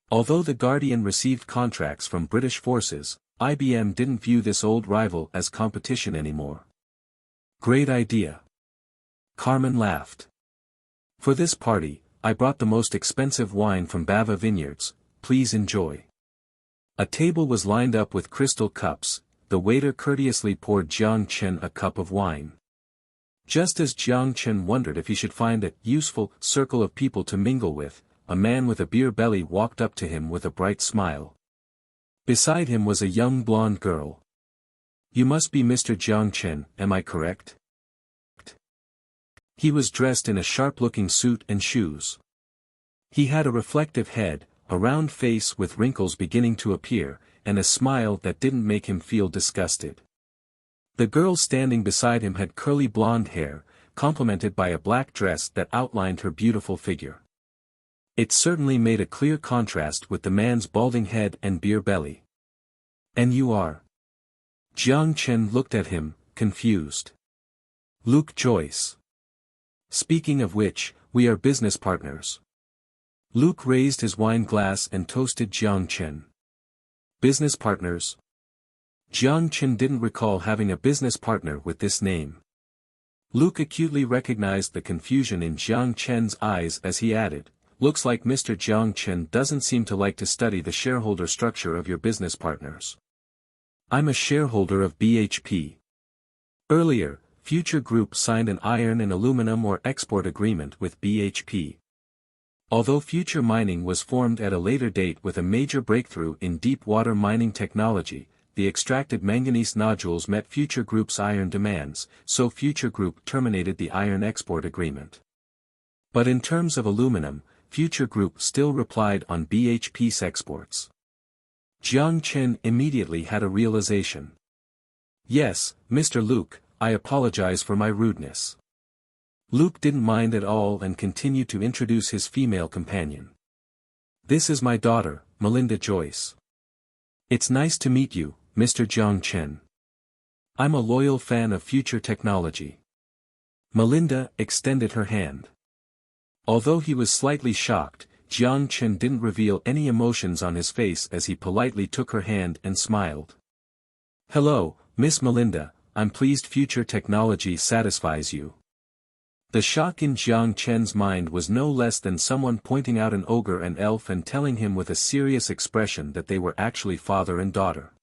S1: Although the Guardian received contracts from British forces, IBM didn't view this old rival as competition anymore. Great idea. Carmen laughed. For this party, I brought the most expensive wine from Bava Vineyards, please enjoy. A table was lined up with crystal cups. The waiter courteously poured Jiang Chen a cup of wine. Just as Jiang Chen wondered if he should find a useful circle of people to mingle with, a man with a beer belly walked up to him with a bright smile. Beside him was a young blonde girl. You must be Mr. Jiang Chen, am I correct? He was dressed in a sharp-looking suit and shoes. He had a reflective head, a round face with wrinkles beginning to appear, and a smile that didn't make him feel disgusted. The girl standing beside him had curly blonde hair, complemented by a black dress that outlined her beautiful figure. It certainly made a clear contrast with the man's balding head and beer belly. And you are? Jiang Chen looked at him, confused. Luke Joyce. Speaking of which, we are business partners. Luke raised his wine glass and toasted Jiang Chen. Business partners? Jiang Chen didn't recall having a business partner with this name. Luke acutely recognized the confusion in Jiang Chen's eyes as he added, looks like Mr. Jiang Chen doesn't seem to like to study the shareholder structure of your business partners. I'm a shareholder of BHP. Earlier, Future Group signed an iron and aluminum or export agreement with BHP. Although Future Mining was formed at a later date with a major breakthrough in deep-water mining technology, the extracted manganese nodules met Future Group's iron demands, so Future Group terminated the iron export agreement. But in terms of aluminum, Future Group still relied on BHP's exports. Jiang Chen immediately had a realization. Yes, Mr. Luke, I apologize for my rudeness. Luke didn't mind at all and continued to introduce his female companion. This is my daughter, Melinda Joyce. It's nice to meet you, Mr. Jiang Chen. I'm a loyal fan of Future Technology. Melinda extended her hand. Although he was slightly shocked, Jiang Chen didn't reveal any emotions on his face as he politely took her hand and smiled. "Hello, Miss Melinda, I'm pleased future technology satisfies you." The shock in Jiang Chen's mind was no less than someone pointing out an ogre and elf and telling him with a serious expression that they were actually father and daughter.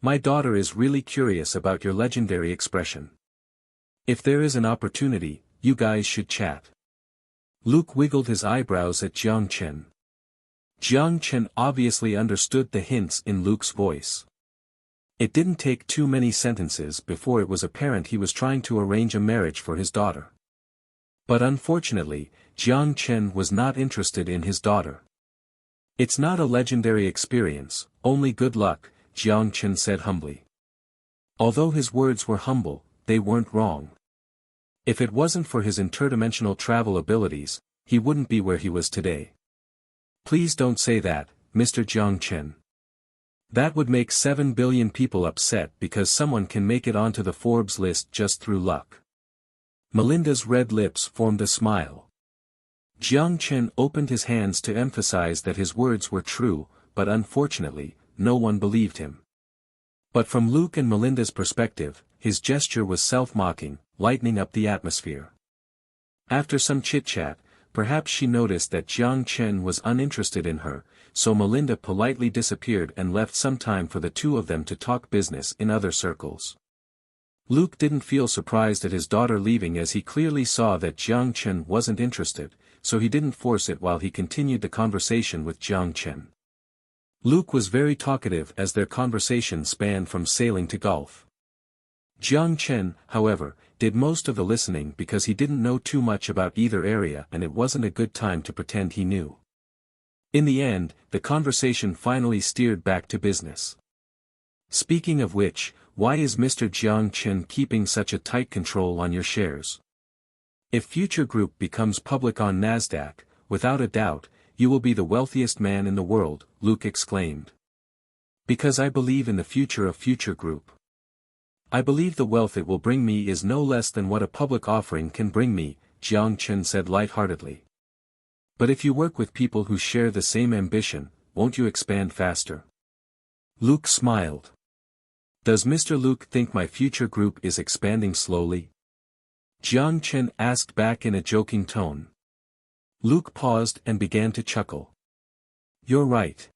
S1: My daughter is really curious about your legendary expression. If there is an opportunity, you guys should chat." Luke wiggled his eyebrows at Jiang Chen. Jiang Chen obviously understood the hints in Luke's voice. It didn't take too many sentences before it was apparent he was trying to arrange a marriage for his daughter. But unfortunately, Jiang Chen was not interested in his daughter. "It's not a legendary experience, only good luck," Jiang Chen said humbly. Although his words were humble, they weren't wrong. If it wasn't for his interdimensional travel abilities, he wouldn't be where he was today. "Please don't say that, Mr. Jiang Chen. That would make 7 billion people upset because someone can make it onto the Forbes list just through luck." Melinda's red lips formed a smile. Jiang Chen opened his hands to emphasize that his words were true, but unfortunately, no one believed him. But from Luke and Melinda's perspective, his gesture was self-mocking, lightening up the atmosphere. After some chit-chat, perhaps she noticed that Jiang Chen was uninterested in her, so Melinda politely disappeared and left some time for the two of them to talk business in other circles. Luke didn't feel surprised at his daughter leaving as he clearly saw that Jiang Chen wasn't interested, so he didn't force it while he continued the conversation with Jiang Chen. Luke was very talkative as their conversation spanned from sailing to golf. Jiang Chen, however, did most of the listening because he didn't know too much about either area and it wasn't a good time to pretend he knew. In the end, the conversation finally steered back to business. "Speaking of which, why is Mr. Jiang Chen keeping such a tight control on your shares? If Future Group becomes public on Nasdaq, without a doubt, you will be the wealthiest man in the world," Luke exclaimed. "Because I believe in the future of Future Group. I believe the wealth it will bring me is no less than what a public offering can bring me," Jiang Chen said lightheartedly. "But if you work with people who share the same ambition, won't you expand faster?" Luke smiled. "Does Mr. Luke think my Future Group is expanding slowly?" Jiang Chen asked back in a joking tone. Luke paused and began to chuckle. "You're right.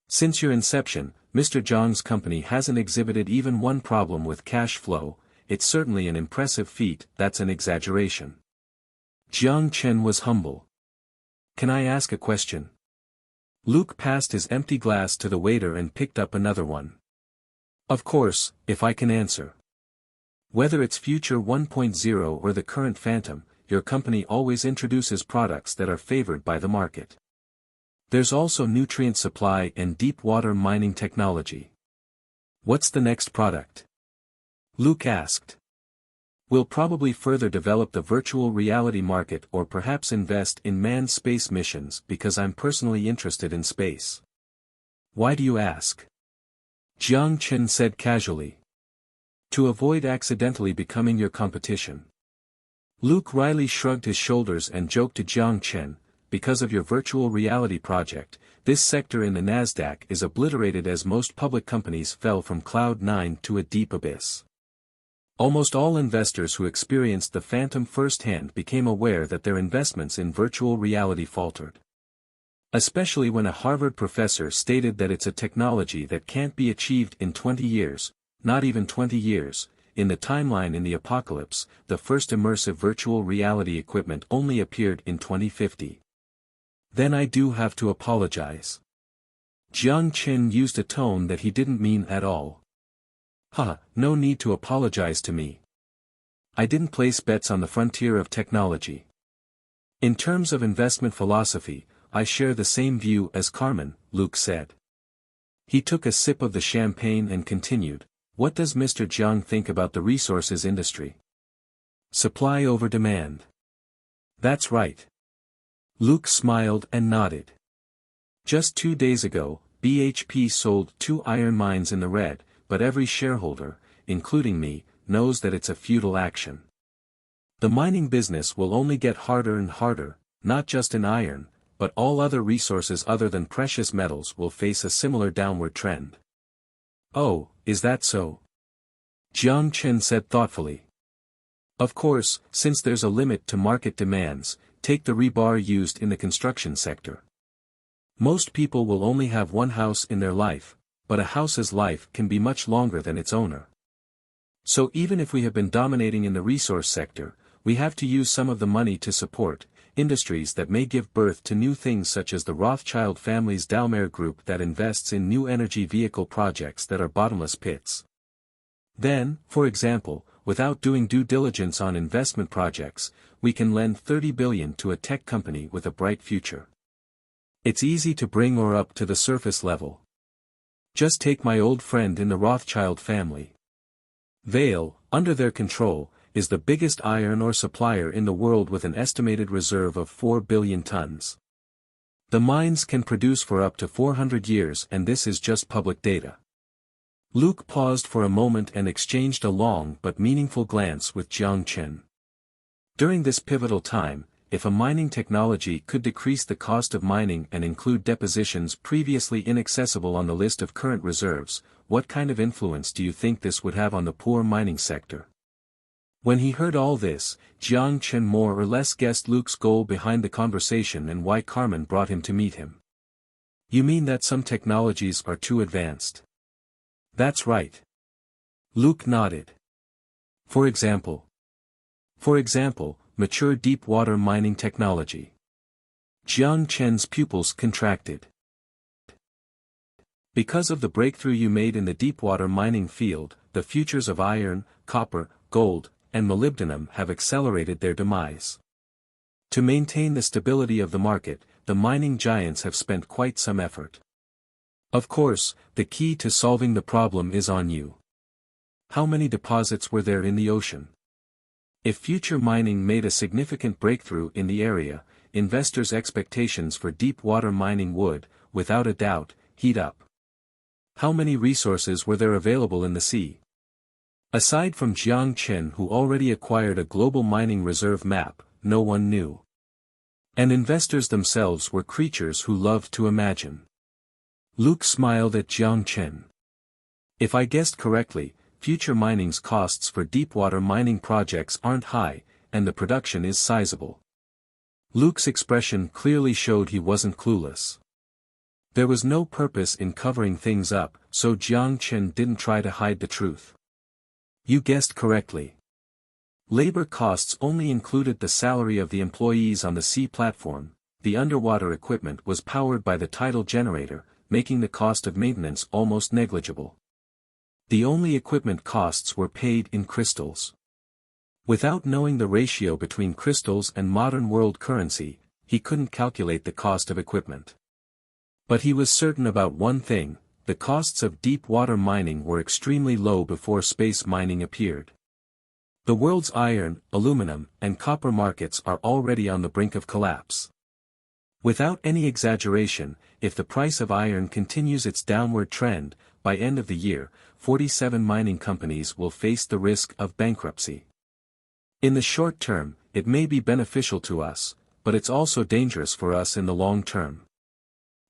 S1: Since your inception, Mr. Jiang's company hasn't exhibited even one problem with cash flow. It's certainly an impressive feat." "That's an exaggeration." Jiang Chen was humble. "Can I ask a question?" Luke passed his empty glass to the waiter and picked up another one. "Of course, if I can answer. Whether it's Future 1.0 or the current Phantom, your company always introduces products that are favored by the market. There's also nutrient supply and deep water mining technology. What's the next product?" Luke asked. "We'll probably further develop the virtual reality market or perhaps invest in manned space missions because I'm personally interested in space." "Why do you ask?" Jiang Chen said casually. "To avoid accidentally becoming your competition." Luke wryly shrugged his shoulders and joked to Jiang Chen, "Because of your virtual reality project, this sector in the Nasdaq is obliterated as most public companies fell from Cloud 9 to a deep abyss." Almost all investors who experienced the Phantom firsthand became aware that their investments in virtual reality faltered. Especially when a Harvard professor stated that it's a technology that can't be achieved in 20 years, not even 20 years, in the timeline in the apocalypse, the first immersive virtual reality equipment only appeared in 2050. "Then I do have to apologize." Jiang Chen used a tone that he didn't mean at all. No need to apologize to me. I didn't place bets on the frontier of technology. In terms of investment philosophy, I share the same view as Carmen," Luke said. He took a sip of the champagne and continued, "What does Mr. Jiang think about the resources industry?" "Supply over demand." "That's right." Luke smiled and nodded. "Just 2 days ago, BHP sold 2 iron mines in the red, but every shareholder, including me, knows that it's a futile action. The mining business will only get harder and harder, not just in iron, but all other resources other than precious metals will face a similar downward trend. Oh, is that so? Jiang Chen said thoughtfully. Of course, since there's a limit to market demands, take the rebar used in the construction sector. Most people will only have one house in their life, but a house's life can be much longer than its owner. So even if we have been dominating in the resource sector, we have to use some of the money to support industries that may give birth to new things, such as the Rothschild family's Dalmare Group that invests in new energy vehicle projects that are bottomless pits. Then, for example, without doing due diligence on investment projects, we can lend 30 billion to a tech company with a bright future. It's easy to bring ore up to the surface level. Just take my old friend in the Rothschild family. Vale, under their control, is the biggest iron ore supplier in the world with an estimated reserve of 4 billion tons. The mines can produce for up to 400 years, and this is just public data. Luke paused for a moment and exchanged a long but meaningful glance with Jiang Chen. During this pivotal time, if a mining technology could decrease the cost of mining and include depositions previously inaccessible on the list of current reserves, what kind of influence do you think this would have on the poor mining sector? When he heard all this, Jiang Chen more or less guessed Luke's goal behind the conversation and why Carmen brought him to meet him. You mean that some technologies are too advanced? That's right. Luke nodded. For example, mature deep-water mining technology. Jiang Chen's pupils contracted. Because of the breakthrough you made in the deep-water mining field, the futures of iron, copper, gold, and molybdenum have accelerated their demise. To maintain the stability of the market, the mining giants have spent quite some effort. Of course, the key to solving the problem is on you. How many deposits were there in the ocean? If future mining made a significant breakthrough in the area, investors' expectations for deep-water mining would, without a doubt, heat up. How many resources were there available in the sea? Aside from Jiang Chen, who already acquired a global mining reserve map, no one knew. And investors themselves were creatures who loved to imagine. Luke smiled at Jiang Chen. If I guessed correctly, future mining's costs for deep-water mining projects aren't high, and the production is sizable. Luke's expression clearly showed he wasn't clueless. There was no purpose in covering things up, so Jiang Chen didn't try to hide the truth. You guessed correctly. Labor costs only included the salary of the employees on the sea platform. The underwater equipment was powered by the tidal generator, making the cost of maintenance almost negligible. The only equipment costs were paid in crystals. Without knowing the ratio between crystals and modern world currency, he couldn't calculate the cost of equipment. But he was certain about one thing: the costs of deep-water mining were extremely low before space mining appeared. The world's iron, aluminum, and copper markets are already on the brink of collapse. Without any exaggeration, if the price of iron continues its downward trend, by end of the year, 47 mining companies will face the risk of bankruptcy. In the short term, it may be beneficial to us, but it's also dangerous for us in the long term.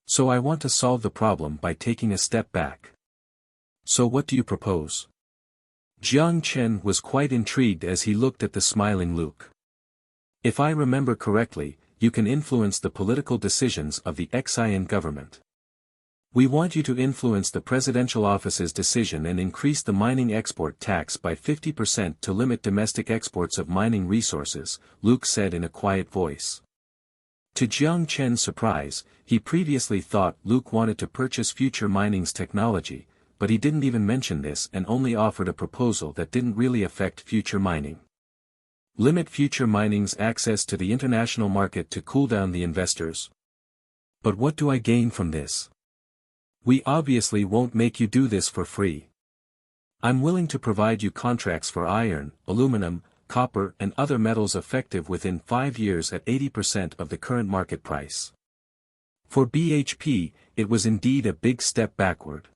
S1: So I want to solve the problem by taking a step back. So what do you propose? Jiang Chen was quite intrigued as he looked at the smiling Luke. If I remember correctly, you can influence the political decisions of the Xian government. We want you to influence the presidential office's decision and increase the mining export tax by 50% to limit domestic exports of mining resources, Luke said in a quiet voice. To Jiang Chen's surprise, he previously thought Luke wanted to purchase future mining's technology, but he didn't even mention this and only offered a proposal that didn't really affect future mining. Limit future mining's access to the international market to cool down the investors. But what do I gain from this? We obviously won't make you do this for free. I'm willing to provide you contracts for iron, aluminum, copper and other metals effective within 5 years at 80% of the current market price. For BHP, it was indeed a big step backward.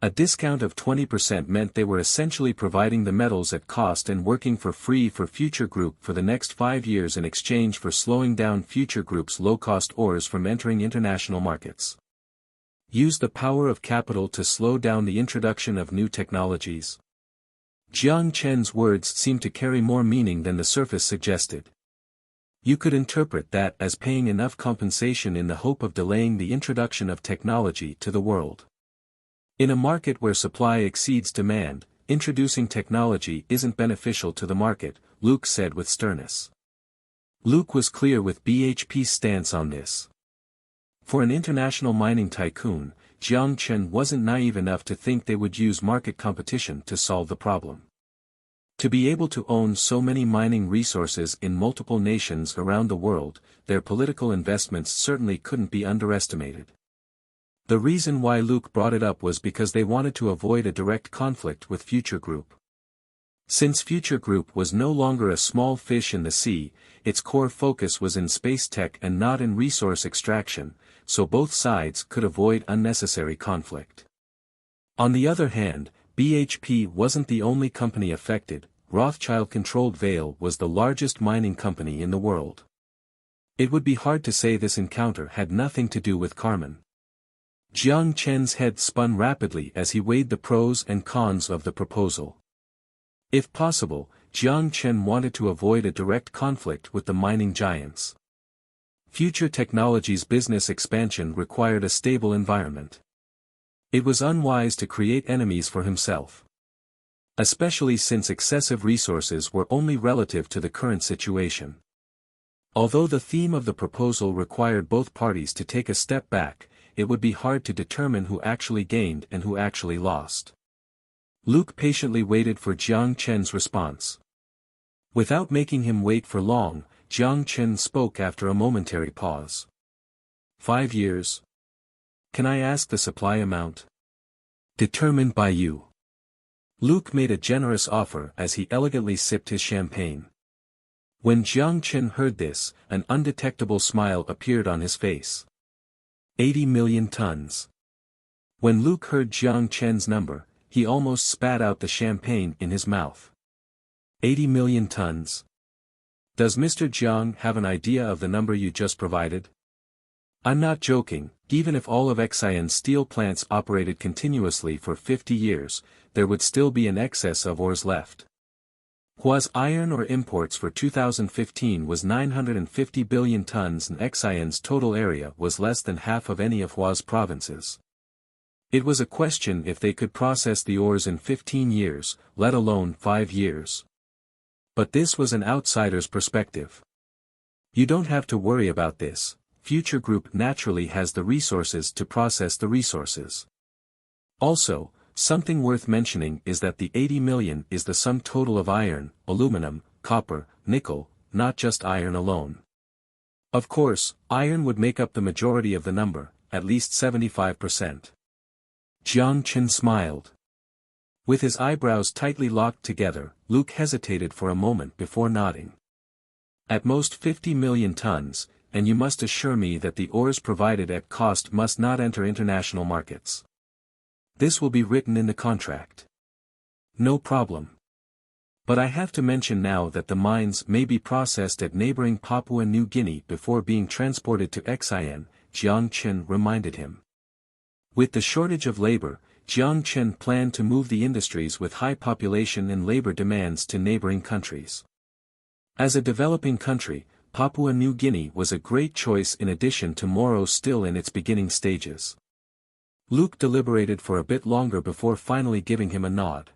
S1: A discount of 20% meant they were essentially providing the metals at cost and working for free for Future Group for the next 5 years in exchange for slowing down Future Group's low-cost ores from entering international markets. Use the power of capital to slow down the introduction of new technologies. Jiang Chen's words seemed to carry more meaning than the surface suggested. You could interpret that as paying enough compensation in the hope of delaying the introduction of technology to the world. In a market where supply exceeds demand, introducing technology isn't beneficial to the market, Luke said with sternness. Luke was clear with BHP's stance on this. For an international mining tycoon, Jiang Chen wasn't naive enough to think they would use market competition to solve the problem. To be able to own so many mining resources in multiple nations around the world, their political investments certainly couldn't be underestimated. The reason why Luke brought it up was because they wanted to avoid a direct conflict with Future Group. Since Future Group was no longer a small fish in the sea, its core focus was in space tech and not in resource extraction, so both sides could avoid unnecessary conflict. On the other hand, BHP wasn't the only company affected. Rothschild-controlled Vale was the largest mining company in the world. It would be hard to say this encounter had nothing to do with Carmen. Jiang Chen's head spun rapidly as he weighed the pros and cons of the proposal. If possible, Jiang Chen wanted to avoid a direct conflict with the mining giants. Future Technologies' business expansion required a stable environment. It was unwise to create enemies for himself. Especially since excessive resources were only relative to the current situation. Although the theme of the proposal required both parties to take a step back, it would be hard to determine who actually gained and who actually lost. Luke patiently waited for Jiang Chen's response. Without making him wait for long, Jiang Chen spoke after a momentary pause. 5 years. Can I ask the supply amount? Determined by you. Luke made a generous offer as he elegantly sipped his champagne. When Jiang Chen heard this, an undetectable smile appeared on his face. 80 million tons. When Luke heard Jiang Chen's number, he almost spat out the champagne in his mouth. 80 million tons. Does Mr. Jiang have an idea of the number you just provided? I'm not joking. Even if all of Xian's steel plants operated continuously for 50 years, there would still be an excess of ores left. Hua's iron ore imports for 2015 was 950 billion tons and Xian's total area was less than half of any of Hua's provinces. It was a question if they could process the ores in 15 years, let alone 5 years. But this was an outsider's perspective. You don't have to worry about this. Future Group naturally has the resources to process the resources. Also, something worth mentioning is that the 80 million is the sum total of iron, aluminum, copper, nickel, not just iron alone. Of course, iron would make up the majority of the number, at least 75%. Jiang Chen smiled. With his eyebrows tightly locked together, Luke hesitated for a moment before nodding. At most 50 million tons, and you must assure me that the ores provided at cost must not enter international markets. This will be written in the contract. No problem. But I have to mention now that the mines may be processed at neighboring Papua New Guinea before being transported to Xian, Jiang Chen reminded him. With the shortage of labor, Jiang Chen planned to move the industries with high population and labor demands to neighboring countries. As a developing country, Papua New Guinea was a great choice in addition to Moro still in its beginning stages. Luke deliberated for a bit longer before finally giving him a nod.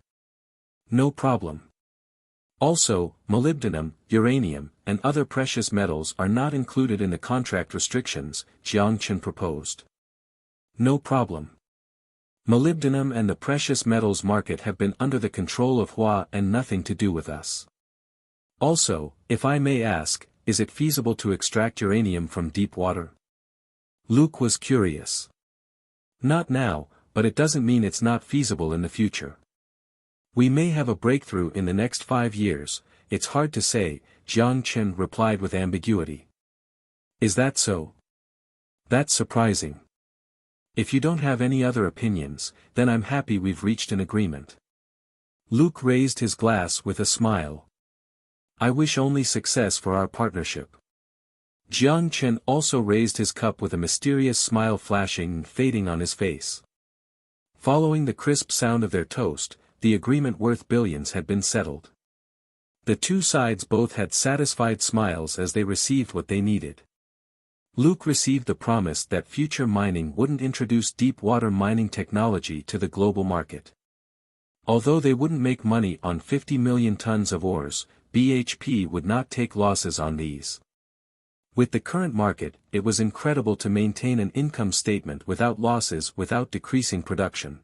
S1: No problem. Also, molybdenum, uranium, and other precious metals are not included in the contract restrictions, Jiang Chen proposed. No problem. Molybdenum and the precious metals market have been under the control of Hua and nothing to do with us. Also, if I may ask, is it feasible to extract uranium from deep water? Luke was curious. Not now, but it doesn't mean it's not feasible in the future. We may have a breakthrough in the next 5 years, it's hard to say, Jiang Chen replied with ambiguity. Is that so? That's surprising. If you don't have any other opinions, then I'm happy we've reached an agreement. Luke raised his glass with a smile. I wish only success for our partnership. Jiang Chen also raised his cup with a mysterious smile flashing and fading on his face. Following the crisp sound of their toast, the agreement worth billions had been settled. The two sides both had satisfied smiles as they received what they needed. Luke received the promise that future mining wouldn't introduce deep-water mining technology to the global market. Although they wouldn't make money on 50 million tons of ores, BHP would not take losses on these. With the current market, it was incredible to maintain an income statement without losses without decreasing production.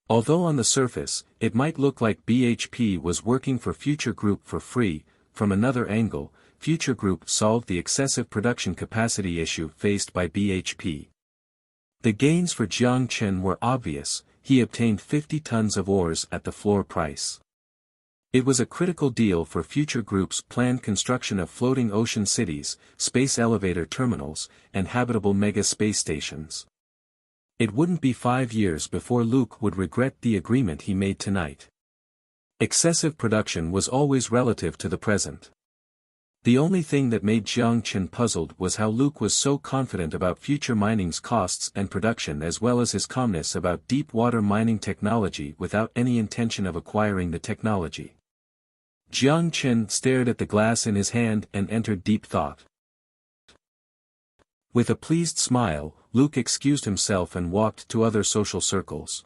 S1: Although on the surface, it might look like BHP was working for Future Group for free, from another angle, Future Group solved the excessive production capacity issue faced by BHP. The gains for Jiang Chen were obvious. He obtained 50 tons of ores at the floor price. It was a critical deal for Future Group's planned construction of floating ocean cities, space elevator terminals, and habitable mega space stations. It wouldn't be 5 years before Luke would regret the agreement he made tonight. Excessive production was always relative to the present. The only thing that made Jiang Chen puzzled was how Luke was so confident about future mining's costs and production, as well as his calmness about deep-water mining technology without any intention of acquiring the technology. Jiang Chen stared at the glass in his hand and entered deep thought. With a pleased smile, Luke excused himself and walked to other social circles.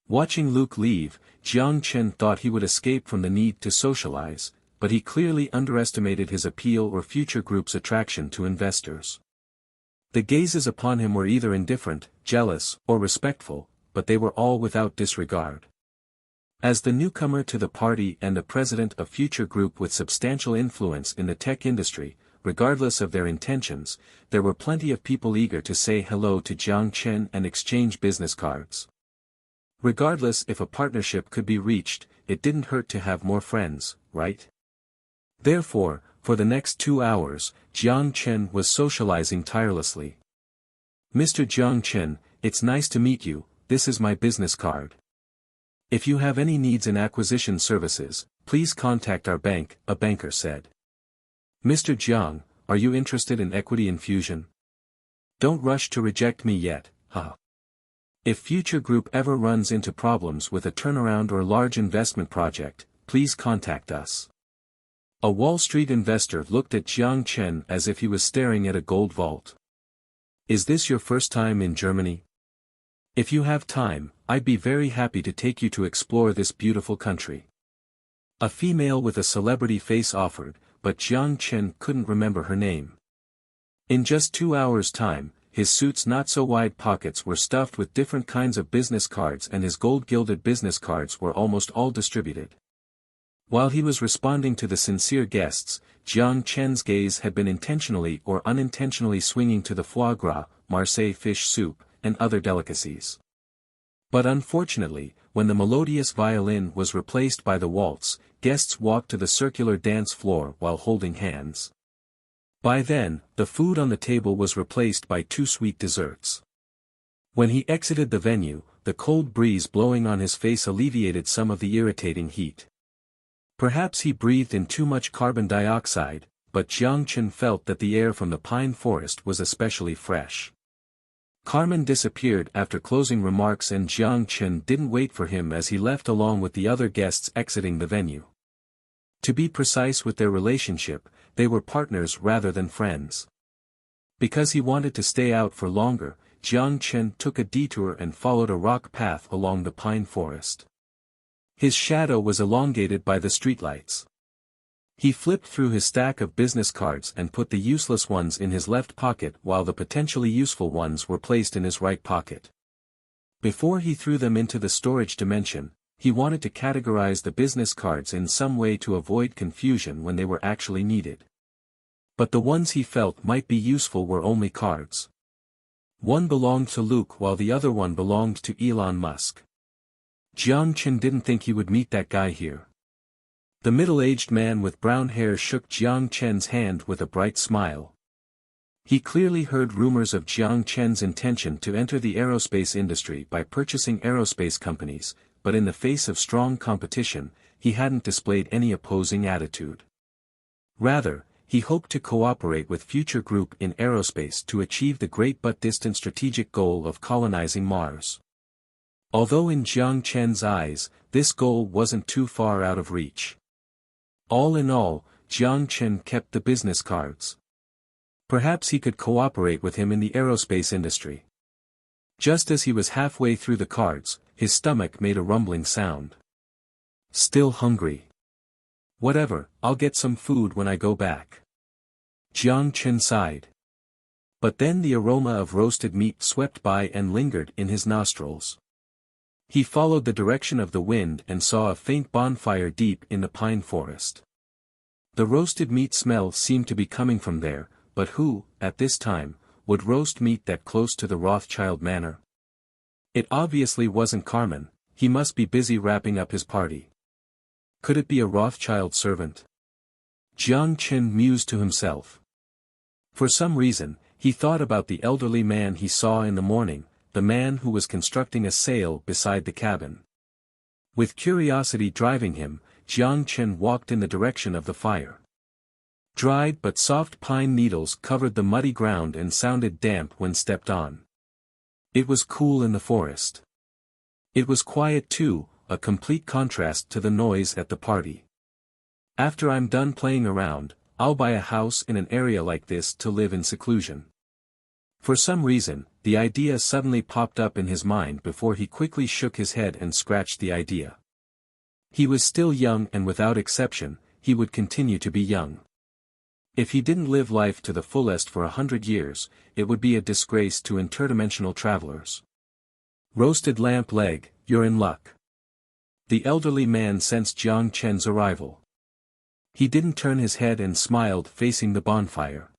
S1: Watching Luke leave, Jiang Chen thought he would escape from the need to socialize, but he clearly underestimated his appeal or Future Group's attraction to investors. The gazes upon him were either indifferent, jealous, or respectful, but they were all without disregard. As the newcomer to the party and the president of Future Group with substantial influence in the tech industry, regardless of their intentions, there were plenty of people eager to say hello to Jiang Chen and exchange business cards. Regardless if a partnership could be reached, it didn't hurt to have more friends, right? Therefore, for the next 2 hours, Jiang Chen was socializing tirelessly. Mr. Jiang Chen, it's nice to meet you, this is my business card. If you have any needs in acquisition services, please contact our bank, a banker said. Mr. Jiang, are you interested in equity infusion? Don't rush to reject me yet, haha. If Future Group ever runs into problems with a turnaround or large investment project, please contact us. A Wall Street investor looked at Jiang Chen as if he was staring at a gold vault. Is this your first time in Germany? If you have time, I'd be very happy to take you to explore this beautiful country. A female with a celebrity face offered, but Jiang Chen couldn't remember her name. In just 2 hours' time, his suit's not-so-wide pockets were stuffed with different kinds of business cards and his gold-gilded business cards were almost all distributed. While he was responding to the sincere guests, Jiang Chen's gaze had been intentionally or unintentionally swinging to the foie gras, Marseille fish soup, and other delicacies. But unfortunately, when the melodious violin was replaced by the waltz, guests walked to the circular dance floor while holding hands. By then, the food on the table was replaced by 2 sweet desserts. When he exited the venue, the cold breeze blowing on his face alleviated some of the irritating heat. Perhaps he breathed in too much carbon dioxide, but Jiang Chen felt that the air from the pine forest was especially fresh. Carmen disappeared after closing remarks and Jiang Chen didn't wait for him as he left along with the other guests exiting the venue. To be precise with their relationship, they were partners rather than friends. Because he wanted to stay out for longer, Jiang Chen took a detour and followed a rock path along the pine forest. His shadow was elongated by the streetlights. He flipped through his stack of business cards and put the useless ones in his left pocket while the potentially useful ones were placed in his right pocket. Before he threw them into the storage dimension, he wanted to categorize the business cards in some way to avoid confusion when they were actually needed. But the ones he felt might be useful were only cards. One belonged to Luke while the other one belonged to Elon Musk. Jiang Chen didn't think he would meet that guy here. The middle-aged man with brown hair shook Jiang Chen's hand with a bright smile. He clearly heard rumors of Jiang Chen's intention to enter the aerospace industry by purchasing aerospace companies, but in the face of strong competition, he hadn't displayed any opposing attitude. Rather, he hoped to cooperate with future group in aerospace to achieve the great but distant strategic goal of colonizing Mars. Although in Jiang Chen's eyes, this goal wasn't too far out of reach. All in all, Jiang Chen kept the business cards. Perhaps he could cooperate with him in the aerospace industry. Just as he was halfway through the cards, his stomach made a rumbling sound. Still hungry. Whatever, I'll get some food when I go back. Jiang Chen sighed. But then the aroma of roasted meat swept by and lingered in his nostrils. He followed the direction of the wind and saw a faint bonfire deep in the pine forest. The roasted meat smell seemed to be coming from there, but who, at this time, would roast meat that close to the Rothschild manor? It obviously wasn't Carmen, he must be busy wrapping up his party. Could it be a Rothschild servant? Jiang Chen mused to himself. For some reason, he thought about the elderly man he saw in the morning, the man who was constructing a sail beside the cabin. With curiosity driving him, Jiang Chen walked in the direction of the fire. Dried but soft pine needles covered the muddy ground and sounded damp when stepped on. It was cool in the forest. It was quiet too, a complete contrast to the noise at the party. After I'm done playing around, I'll buy a house in an area like this to live in seclusion. For some reason, the idea suddenly popped up in his mind before he quickly shook his head and scratched the idea. He was still young and without exception, he would continue to be young. If he didn't live life to the fullest for 100 years, it would be a disgrace to interdimensional travelers. Roasted lamp leg, you're in luck. The elderly man sensed Jiang Chen's arrival. He didn't turn his head and smiled facing the bonfire.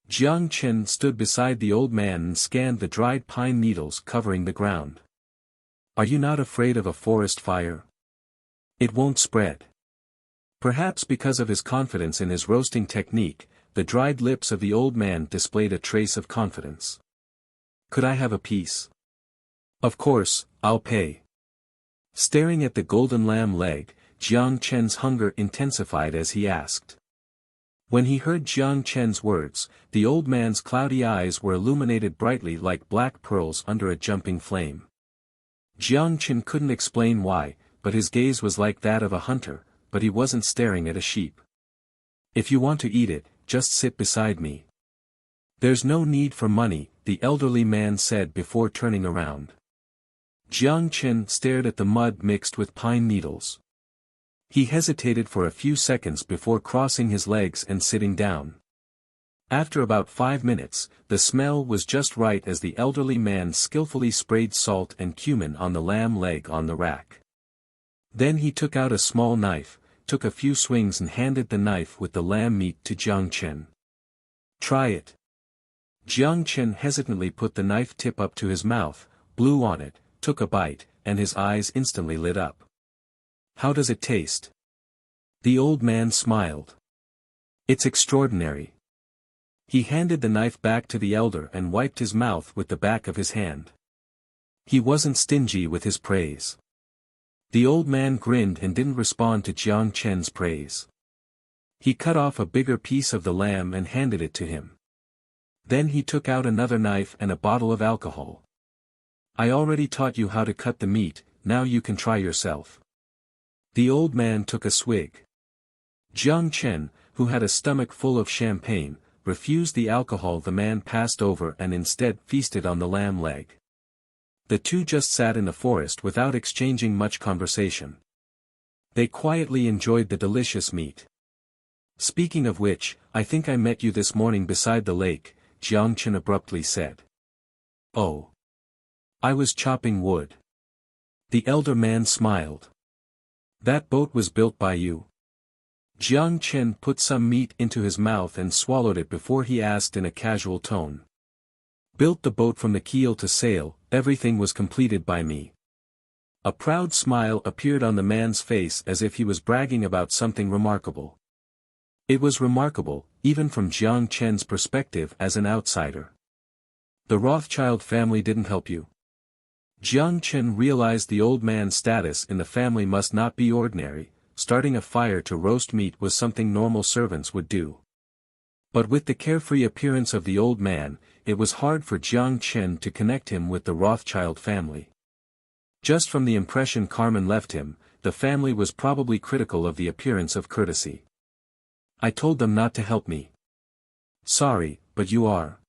S1: Jiang Chen stood beside the old man and scanned the dried pine needles covering the ground. Are you not afraid of a forest fire? It won't spread. Perhaps because of his confidence in his roasting technique, the dried lips of the old man displayed a trace of confidence. Could I have a piece? Of course, I'll pay. Staring at the golden lamb leg, Jiang Chen's hunger intensified as he asked. When he heard Jiang Chen's words, the old man's cloudy eyes were illuminated brightly like black pearls under a jumping flame. Jiang Chen couldn't explain why, but his gaze was like that of a hunter, but he wasn't staring at a sheep. If you want to eat it, just sit beside me. There's no need for money, the elderly man said before turning around. Jiang Chen stared at the mud mixed with pine needles. He hesitated for a few seconds before crossing his legs and sitting down. After about 5 minutes, the smell was just right as the elderly man skillfully sprayed salt and cumin on the lamb leg on the rack. Then he took out a small knife, took a few swings and handed the knife with the lamb meat to Jiang Chen. Try it. Jiang Chen hesitantly put the knife tip up to his mouth, blew on it, took a bite, and his eyes instantly lit up. How does it taste? The old man smiled. It's extraordinary. He handed the knife back to the elder and wiped his mouth with the back of his hand. He wasn't stingy with his praise. The old man grinned and didn't respond to Jiang Chen's praise. He cut off a bigger piece of the lamb and handed it to him. Then he took out another knife and a bottle of alcohol. I already taught you how to cut the meat, now you can try yourself. The old man took a swig. Jiang Chen, who had a stomach full of champagne, refused the alcohol the man passed over and instead feasted on the lamb leg. The two just sat in the forest without exchanging much conversation. They quietly enjoyed the delicious meat. Speaking of which, I think I met you this morning beside the lake, Jiang Chen abruptly said. Oh. I was chopping wood. The elder man smiled. That boat was built by you? Jiang Chen put some meat into his mouth and swallowed it before he asked in a casual tone. Built the boat from the keel to sail, everything was completed by me. A proud smile appeared on the man's face as if he was bragging about something remarkable. It was remarkable, even from Jiang Chen's perspective as an outsider. The Rothschild family didn't help you. Jiang Chen realized the old man's status in the family must not be ordinary. Starting a fire to roast meat was something normal servants would do. But with the carefree appearance of the old man, it was hard for Jiang Chen to connect him with the Rothschild family. Just from the impression Carmen left him, the family was probably critical of the appearance of courtesy. I told them not to help me. Sorry, but you are.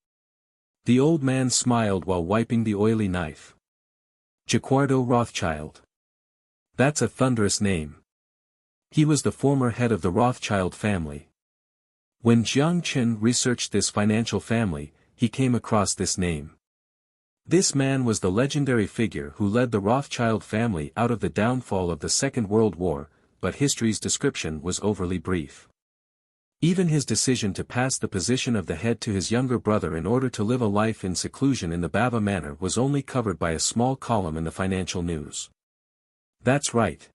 S1: The old man smiled while wiping the oily knife. Jaquardo Rothschild. That's a thunderous name. He was the former head of the Rothschild family. When Jiang Chen researched this financial family, he came across this name. This man was the legendary figure who led the Rothschild family out of the downfall of the Second World War, but history's description was overly brief. Even his decision to pass the position of the head to his younger brother in order to live a life in seclusion in the Bava Manor was only covered by a small column in the financial news. That's right.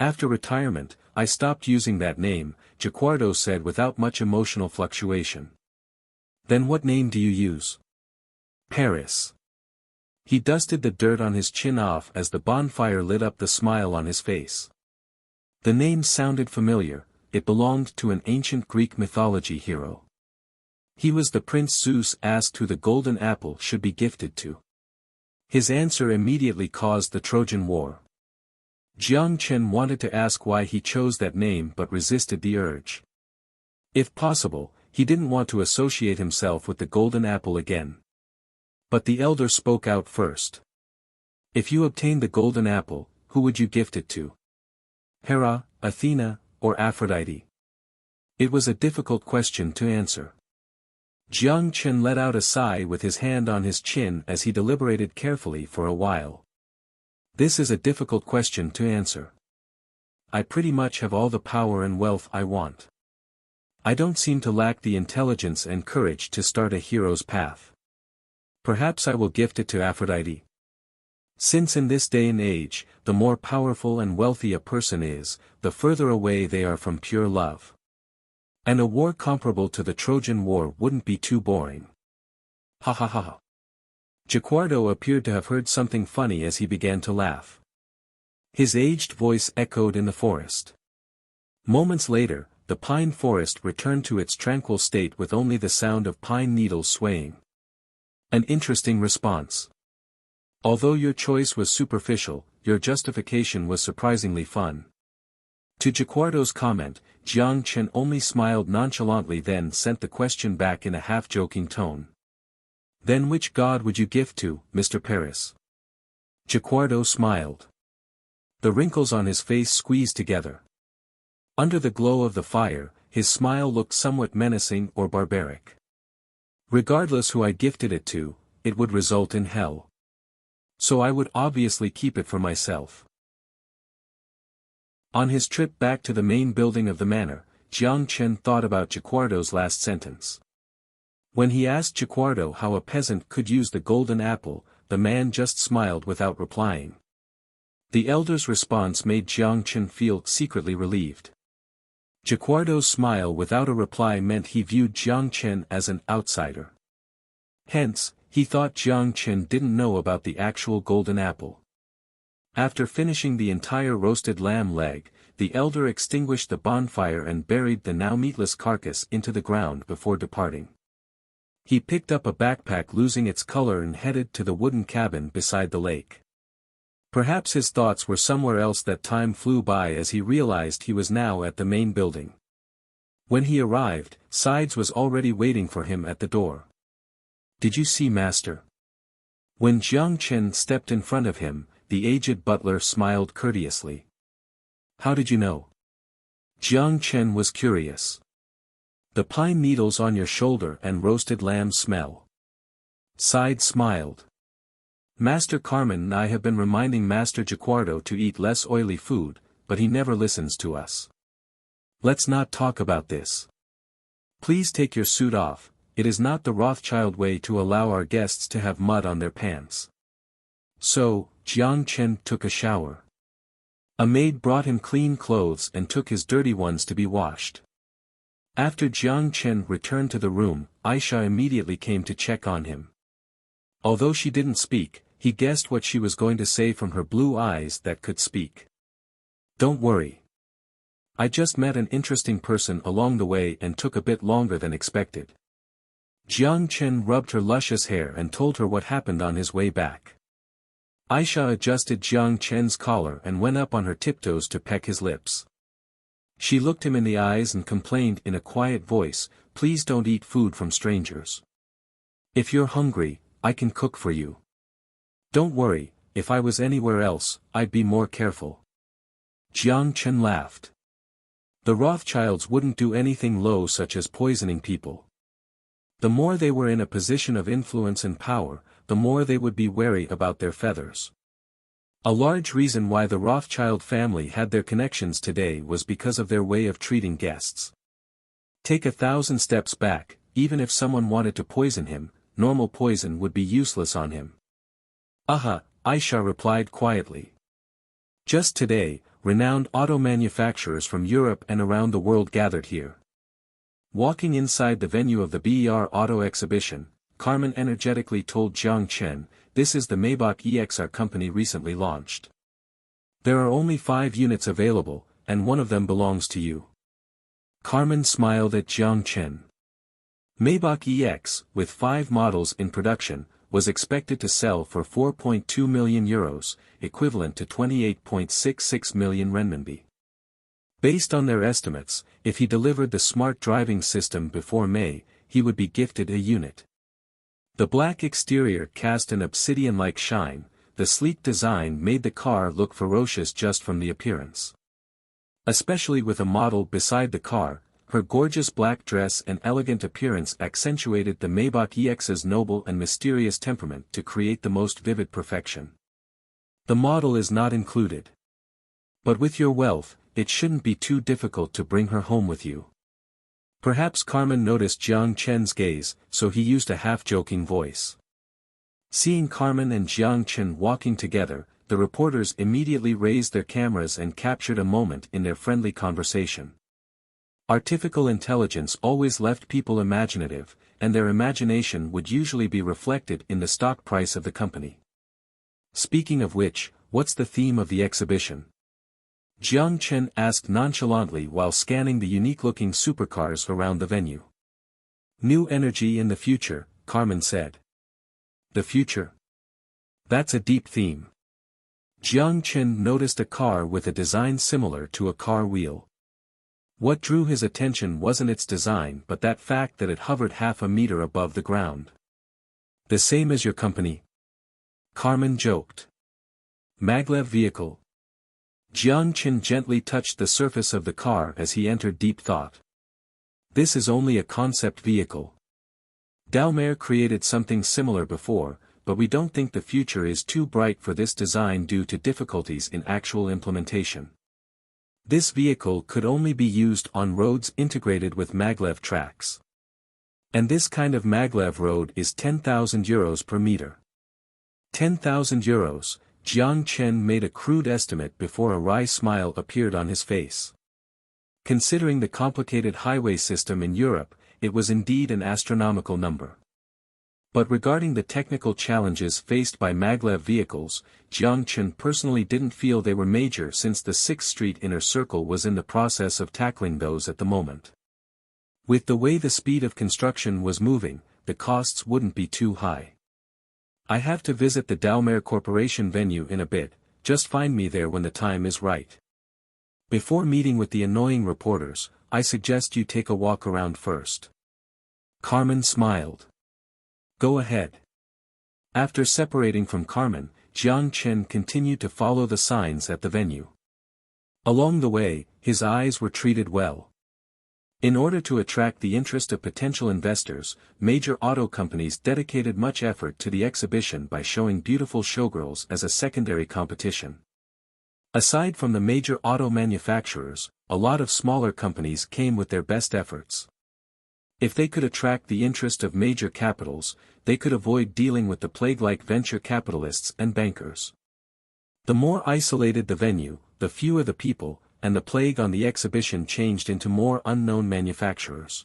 S1: After retirement, I stopped using that name, Jaquardo said without much emotional fluctuation. Then what name do you use? Paris. He dusted the dirt on his chin off as the bonfire lit up the smile on his face. The name sounded familiar. It belonged to an ancient Greek mythology hero. He was the prince Zeus asked who the golden apple should be gifted to. His answer immediately caused the Trojan War. Jiang Chen wanted to ask why he chose that name but resisted the urge. If possible, he didn't want to associate himself with the golden apple again. But the elder spoke out first. If you obtained the golden apple, who would you gift it to? Hera, Athena, or Aphrodite? It was a difficult question to answer. Jiang Chen let out a sigh with his hand on his chin as he deliberated carefully for a while. This is a difficult question to answer. I pretty much have all the power and wealth I want. I don't seem to lack the intelligence and courage to start a hero's path. Perhaps I will gift it to Aphrodite. Since in this day and age, the more powerful and wealthy a person is, the further away they are from pure love. And a war comparable to the Trojan War wouldn't be too boring. Ha ha ha ha. Jaquardo appeared to have heard something funny as he began to laugh. His aged voice echoed in the forest. Moments later, the pine forest returned to its tranquil state with only the sound of pine needles swaying. An interesting response. Although your choice was superficial, your justification was surprisingly fun. To Jaquardo's comment, Jiang Chen only smiled nonchalantly, then sent the question back in a half-joking tone. Then which god would you gift to, Mr. Paris? Jaquardo smiled. The wrinkles on his face squeezed together. Under the glow of the fire, his smile looked somewhat menacing or barbaric. Regardless who I gifted it to, it would result in hell. So I would obviously keep it for myself. On his trip back to the main building of the manor, Jiang Chen thought about Jaquardo's last sentence. When he asked Jaquardo how a peasant could use the golden apple, the man just smiled without replying. The elder's response made Jiang Chen feel secretly relieved. Jaquardo's smile without a reply meant he viewed Jiang Chen as an outsider. Hence, he thought Jiang Chen didn't know about the actual golden apple. After finishing the entire roasted lamb leg, the elder extinguished the bonfire and buried the now meatless carcass into the ground before departing. He picked up a backpack losing its color and headed to the wooden cabin beside the lake. Perhaps his thoughts were somewhere else. That time flew by as he realized he was now at the main building. When he arrived, Sides was already waiting for him at the door. Did you see Master? When Jiang Chen stepped in front of him, the aged butler smiled courteously. How did you know? Jiang Chen was curious. The pine needles on your shoulder and roasted lamb smell. Side smiled. Master Carmen and I have been reminding Master Jaquardo to eat less oily food, but he never listens to us. Let's not talk about this. Please take your suit off. It is not the Rothschild way to allow our guests to have mud on their pants. So, Jiang Chen took a shower. A maid brought him clean clothes and took his dirty ones to be washed. After Jiang Chen returned to the room, Aisha immediately came to check on him. Although she didn't speak, he guessed what she was going to say from her blue eyes that could speak. Don't worry. I just met an interesting person along the way and took a bit longer than expected. Jiang Chen rubbed her luscious hair and told her what happened on his way back. Aisha adjusted Jiang Chen's collar and went up on her tiptoes to peck his lips. She looked him in the eyes and complained in a quiet voice, "Please don't eat food from strangers. If you're hungry, I can cook for you. Don't worry, if I was anywhere else, I'd be more careful." Jiang Chen laughed. The Rothschilds wouldn't do anything low such as poisoning people. The more they were in a position of influence and power, the more they would be wary about their feathers. A large reason why the Rothschild family had their connections today was because of their way of treating guests. Take 1,000 steps back, even if someone wanted to poison him, normal poison would be useless on him. Aha, Aisha replied quietly. Just today, renowned auto manufacturers from Europe and around the world gathered here. Walking inside the venue of the BER Auto Exhibition, Carmen energetically told Jiang Chen, "This is the Maybach EX our company recently launched. There are only 5 units available, and one of them belongs to you." Carmen smiled at Jiang Chen. Maybach EX, with 5 models in production, was expected to sell for 4.2 million euros, equivalent to 28.66 million renminbi. Based on their estimates, if he delivered the smart driving system before May, he would be gifted a unit. The black exterior cast an obsidian-like shine, the sleek design made the car look ferocious just from the appearance. Especially with a model beside the car, her gorgeous black dress and elegant appearance accentuated the Maybach EX's noble and mysterious temperament to create the most vivid perfection. The model is not included. But with your wealth, it shouldn't be too difficult to bring her home with you. Perhaps Carmen noticed Jiang Chen's gaze, so he used a half-joking voice. Seeing Carmen and Jiang Chen walking together, the reporters immediately raised their cameras and captured a moment in their friendly conversation. Artificial intelligence always left people imaginative, and their imagination would usually be reflected in the stock price of the company. Speaking of which, what's the theme of the exhibition? Jiang Chen asked nonchalantly while scanning the unique-looking supercars around the venue. New energy in the future, Carmen said. The future? That's a deep theme. Jiang Chen noticed a car with a design similar to a car wheel. What drew his attention wasn't its design but that fact that it hovered half a meter above the ground. The same as your company? Carmen joked. Maglev vehicle. Jiang Chen gently touched the surface of the car as he entered deep thought. This is only a concept vehicle. Dalmare created something similar before, but we don't think the future is too bright for this design due to difficulties in actual implementation. This vehicle could only be used on roads integrated with maglev tracks. And this kind of maglev road is 10,000 euros per meter. 10,000 euros, Jiang Chen made a crude estimate before a wry smile appeared on his face. Considering the complicated highway system in Europe, it was indeed an astronomical number. But regarding the technical challenges faced by maglev vehicles, Jiang Chen personally didn't feel they were major since the 6th Street Inner Circle was in the process of tackling those at the moment. With the way the speed of construction was moving, the costs wouldn't be too high. I have to visit the Dalmare Corporation venue in a bit, just find me there when the time is right. Before meeting with the annoying reporters, I suggest you take a walk around first. Carmen smiled. Go ahead. After separating from Carmen, Jiang Chen continued to follow the signs at the venue. Along the way, his eyes were treated well. In order to attract the interest of potential investors, major auto companies dedicated much effort to the exhibition by showing beautiful showgirls as a secondary competition. Aside from the major auto manufacturers, a lot of smaller companies came with their best efforts. If they could attract the interest of major capitals, they could avoid dealing with the plague-like venture capitalists and bankers. The more isolated the venue, the fewer the people, and the plague on the exhibition changed into more unknown manufacturers.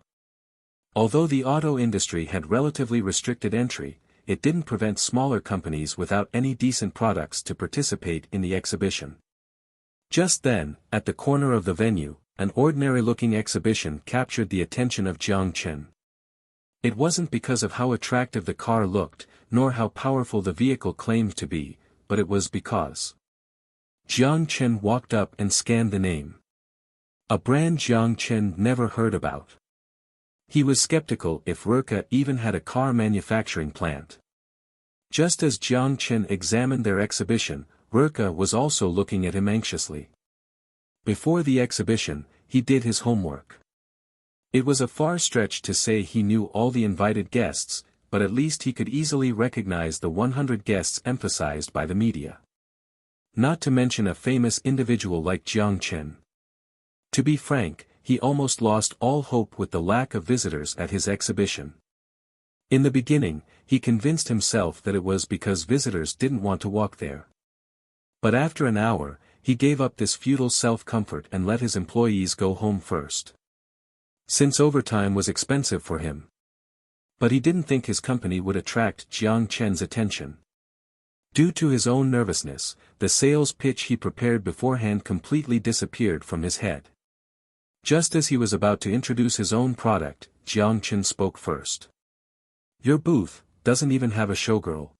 S1: Although the auto industry had relatively restricted entry, it didn't prevent smaller companies without any decent products to participate in the exhibition. Just then, at the corner of the venue, an ordinary-looking exhibition captured the attention of Jiang Chen. It wasn't because of how attractive the car looked, nor how powerful the vehicle claimed to be, but it was because Jiang Chen walked up and scanned the name. A brand Jiang Chen never heard about. He was skeptical if Rurka even had a car manufacturing plant. Just as Jiang Chen examined their exhibition, Rurka was also looking at him anxiously. Before the exhibition, he did his homework. It was a far stretch to say he knew all the invited guests, but at least he could easily recognize the 100 guests emphasized by the media. Not to mention a famous individual like Jiang Chen. To be frank, he almost lost all hope with the lack of visitors at his exhibition. In the beginning, he convinced himself that it was because visitors didn't want to walk there. But after an hour, he gave up this futile self-comfort and let his employees go home first. Since overtime was expensive for him. But he didn't think his company would attract Jiang Chen's attention. Due to his own nervousness, the sales pitch he prepared beforehand completely disappeared from his head. Just as he was about to introduce his own product, Jiang Chen spoke first. "Your booth doesn't even have a showgirl."